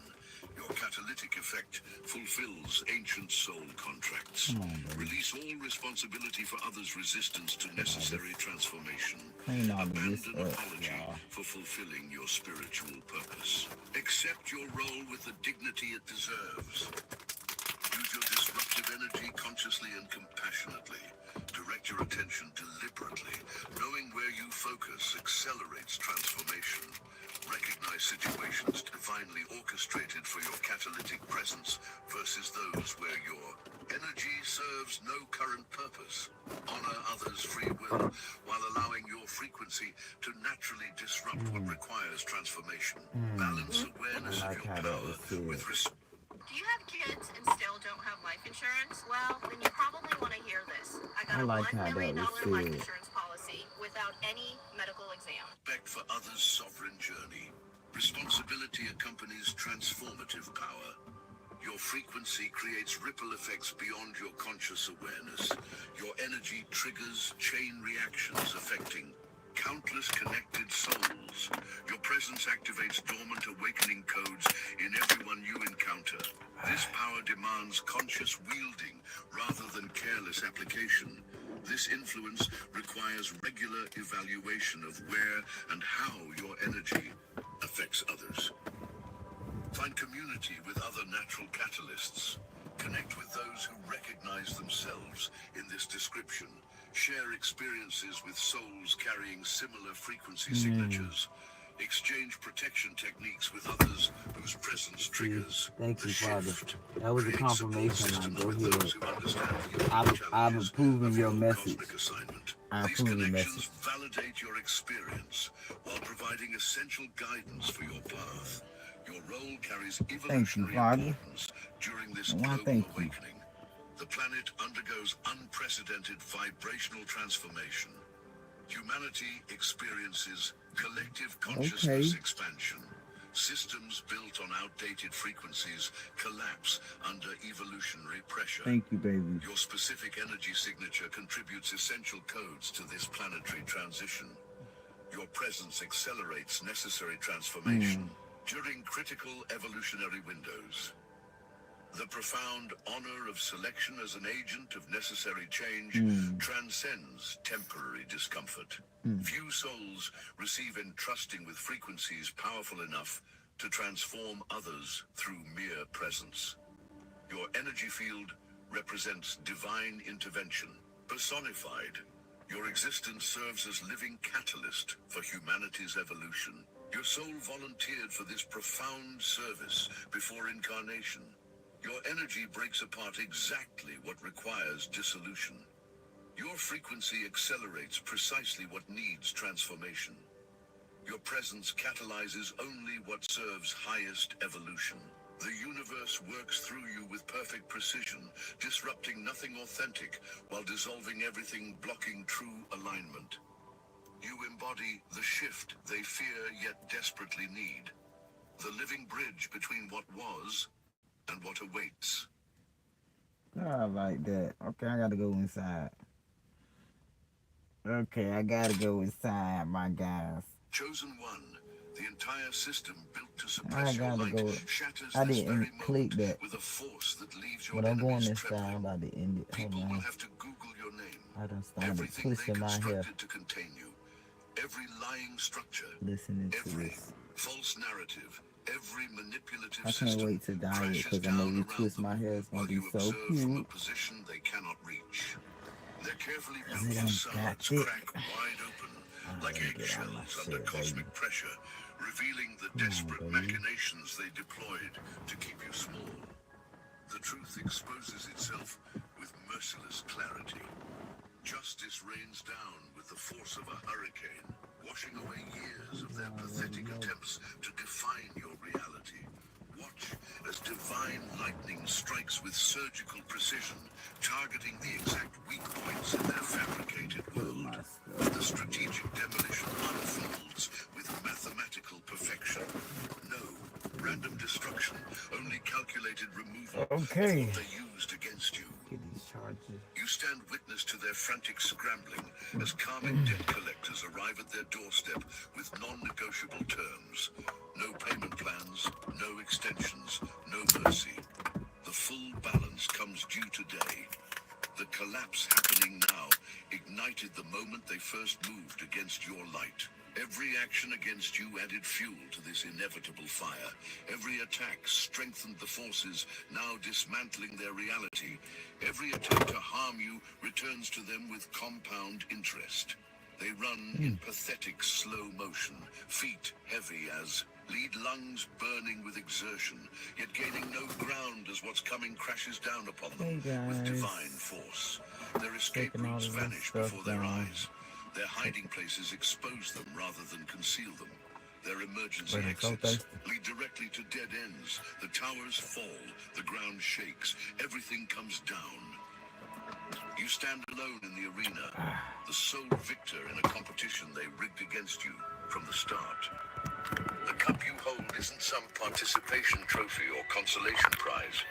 Your catalytic effect fulfills ancient soul contracts. Release all responsibility for others' resistance to necessary transformation. Clean all of this Abandon up, apology y'all. for fulfilling your spiritual purpose. Accept your role with the dignity it deserves. Use your disruptive energy consciously and compassionately. Direct your attention deliberately. Knowing where you focus accelerates transformation. Recognize situations divinely orchestrated for your catalytic presence versus those where your energy serves no current purpose. Honor others' free will while allowing your frequency to naturally disrupt what requires transformation. Balance awareness of your power with respect. Do you have kids and still don't have life insurance? Well, then you probably want to hear this. I got I like a how $1 million that was life said. insurance policy without any medical exam. Respect for others' sovereign journey. Responsibility accompanies transformative power. Your frequency creates ripple effects beyond your conscious awareness. Your energy triggers chain reactions affecting countless connected souls. Your presence activates dormant awakening codes in everyone you encounter. This power demands conscious wielding rather than careless application. This influence requires regular evaluation of where and how your energy affects others. Find community with other natural catalysts. Connect with those who recognize themselves in this description. Share experiences with souls carrying similar frequency signatures. Exchange protection techniques with others whose presence triggers Thank the you, Father. shift. That was a Create support confirmation. Like, systems go with ahead. those who understand the unique I'm challenges approving of your message. cosmic assignment. I These approve your connections message. validate your experience while providing essential guidance for your path. Your role carries evolutionary importance during this global awakening. The planet undergoes unprecedented vibrational transformation. Humanity experiences collective consciousness expansion. Systems built on outdated frequencies collapse under evolutionary pressure. Thank you, baby. Your specific energy signature contributes essential codes to this planetary transition. Your presence accelerates necessary transformation during critical evolutionary windows. The profound honor of selection as an agent of necessary change transcends temporary discomfort. Few souls receive entrusting with frequencies powerful enough to transform others through mere presence. Your energy field represents divine intervention. Personified, your existence serves as living catalyst for humanity's evolution. Your soul volunteered for this profound service before incarnation. Your energy breaks apart exactly what requires dissolution. Your frequency accelerates precisely what needs transformation. Your presence catalyzes only what serves highest evolution. The universe works through you with perfect precision, disrupting nothing authentic while dissolving everything blocking true alignment. You embody the shift they fear yet desperately need. The living bridge between what was and what awaits. I like that. Okay, I gotta go inside. Okay, I gotta go inside, my guys. Chosen one, the entire system built to suppress your light shatters I this didn't very click moment that. with a force that leaves your But I'm going enemies inside. I'm trembling. about to end it. People Hold will on. have to Google your name. I done started Everything they twisting my hair. constructed to contain you. Every lying structure. Listening to Every this. false narrative. Every manipulative I can't system wait to dye it crashes because I'm down gonna around twist them my hair. It's gonna while be you so observe from a cute. position they cannot reach. Their carefully built Cause it ain't facades got crack wide open like let me get out my eggshells under shit, cosmic baby. pressure, revealing the desperate machinations they deployed to keep you small. The truth exposes itself with merciless clarity. Justice rains down with the force of a hurricane, washing away years of their pathetic attempts to define your reality. Watch as divine lightning strikes with surgical precision, targeting the exact weak points in their fabricated world. The strategic demolition unfolds with mathematical perfection. No random destruction, only calculated removal of what they used against you. You stand witness to their frantic scrambling as calming debt collectors arrive at their doorstep with non-negotiable terms. No payment plans, no extensions, no mercy. The full balance comes due today. The collapse happening now ignited the moment they first moved against your light. Every action against you added fuel to this inevitable fire. Every attack strengthened the forces now dismantling their reality. Every attempt to harm you returns to them with compound interest. They run in pathetic slow motion, feet heavy as lead lungs burning with exertion, yet gaining no ground as what's coming crashes down upon them with divine force. Their escape routes vanish before their eyes. Their hiding places expose them rather than conceal them. Their emergency exits lead directly to dead ends. The towers fall, the ground shakes, everything comes down. You stand alone in the arena, the sole victor in a competition they rigged against you from the start. The cup you hold isn't some participation trophy or consolation prize.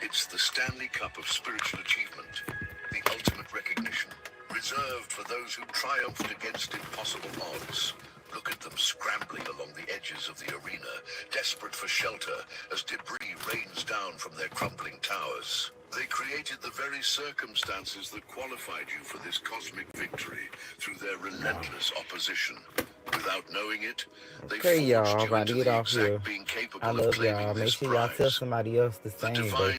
It's the Stanley Cup of spiritual achievement, the ultimate recognition, reserved for those who triumphed against impossible odds. Look at them scrambling along the edges of the arena, desperate for shelter as debris rains down from their crumbling towers. They created the very circumstances that qualified you for this cosmic victory through their relentless opposition. Without knowing it, they forged you into the exact being capable of claiming this prize. Make sure y'all tell somebody else the same.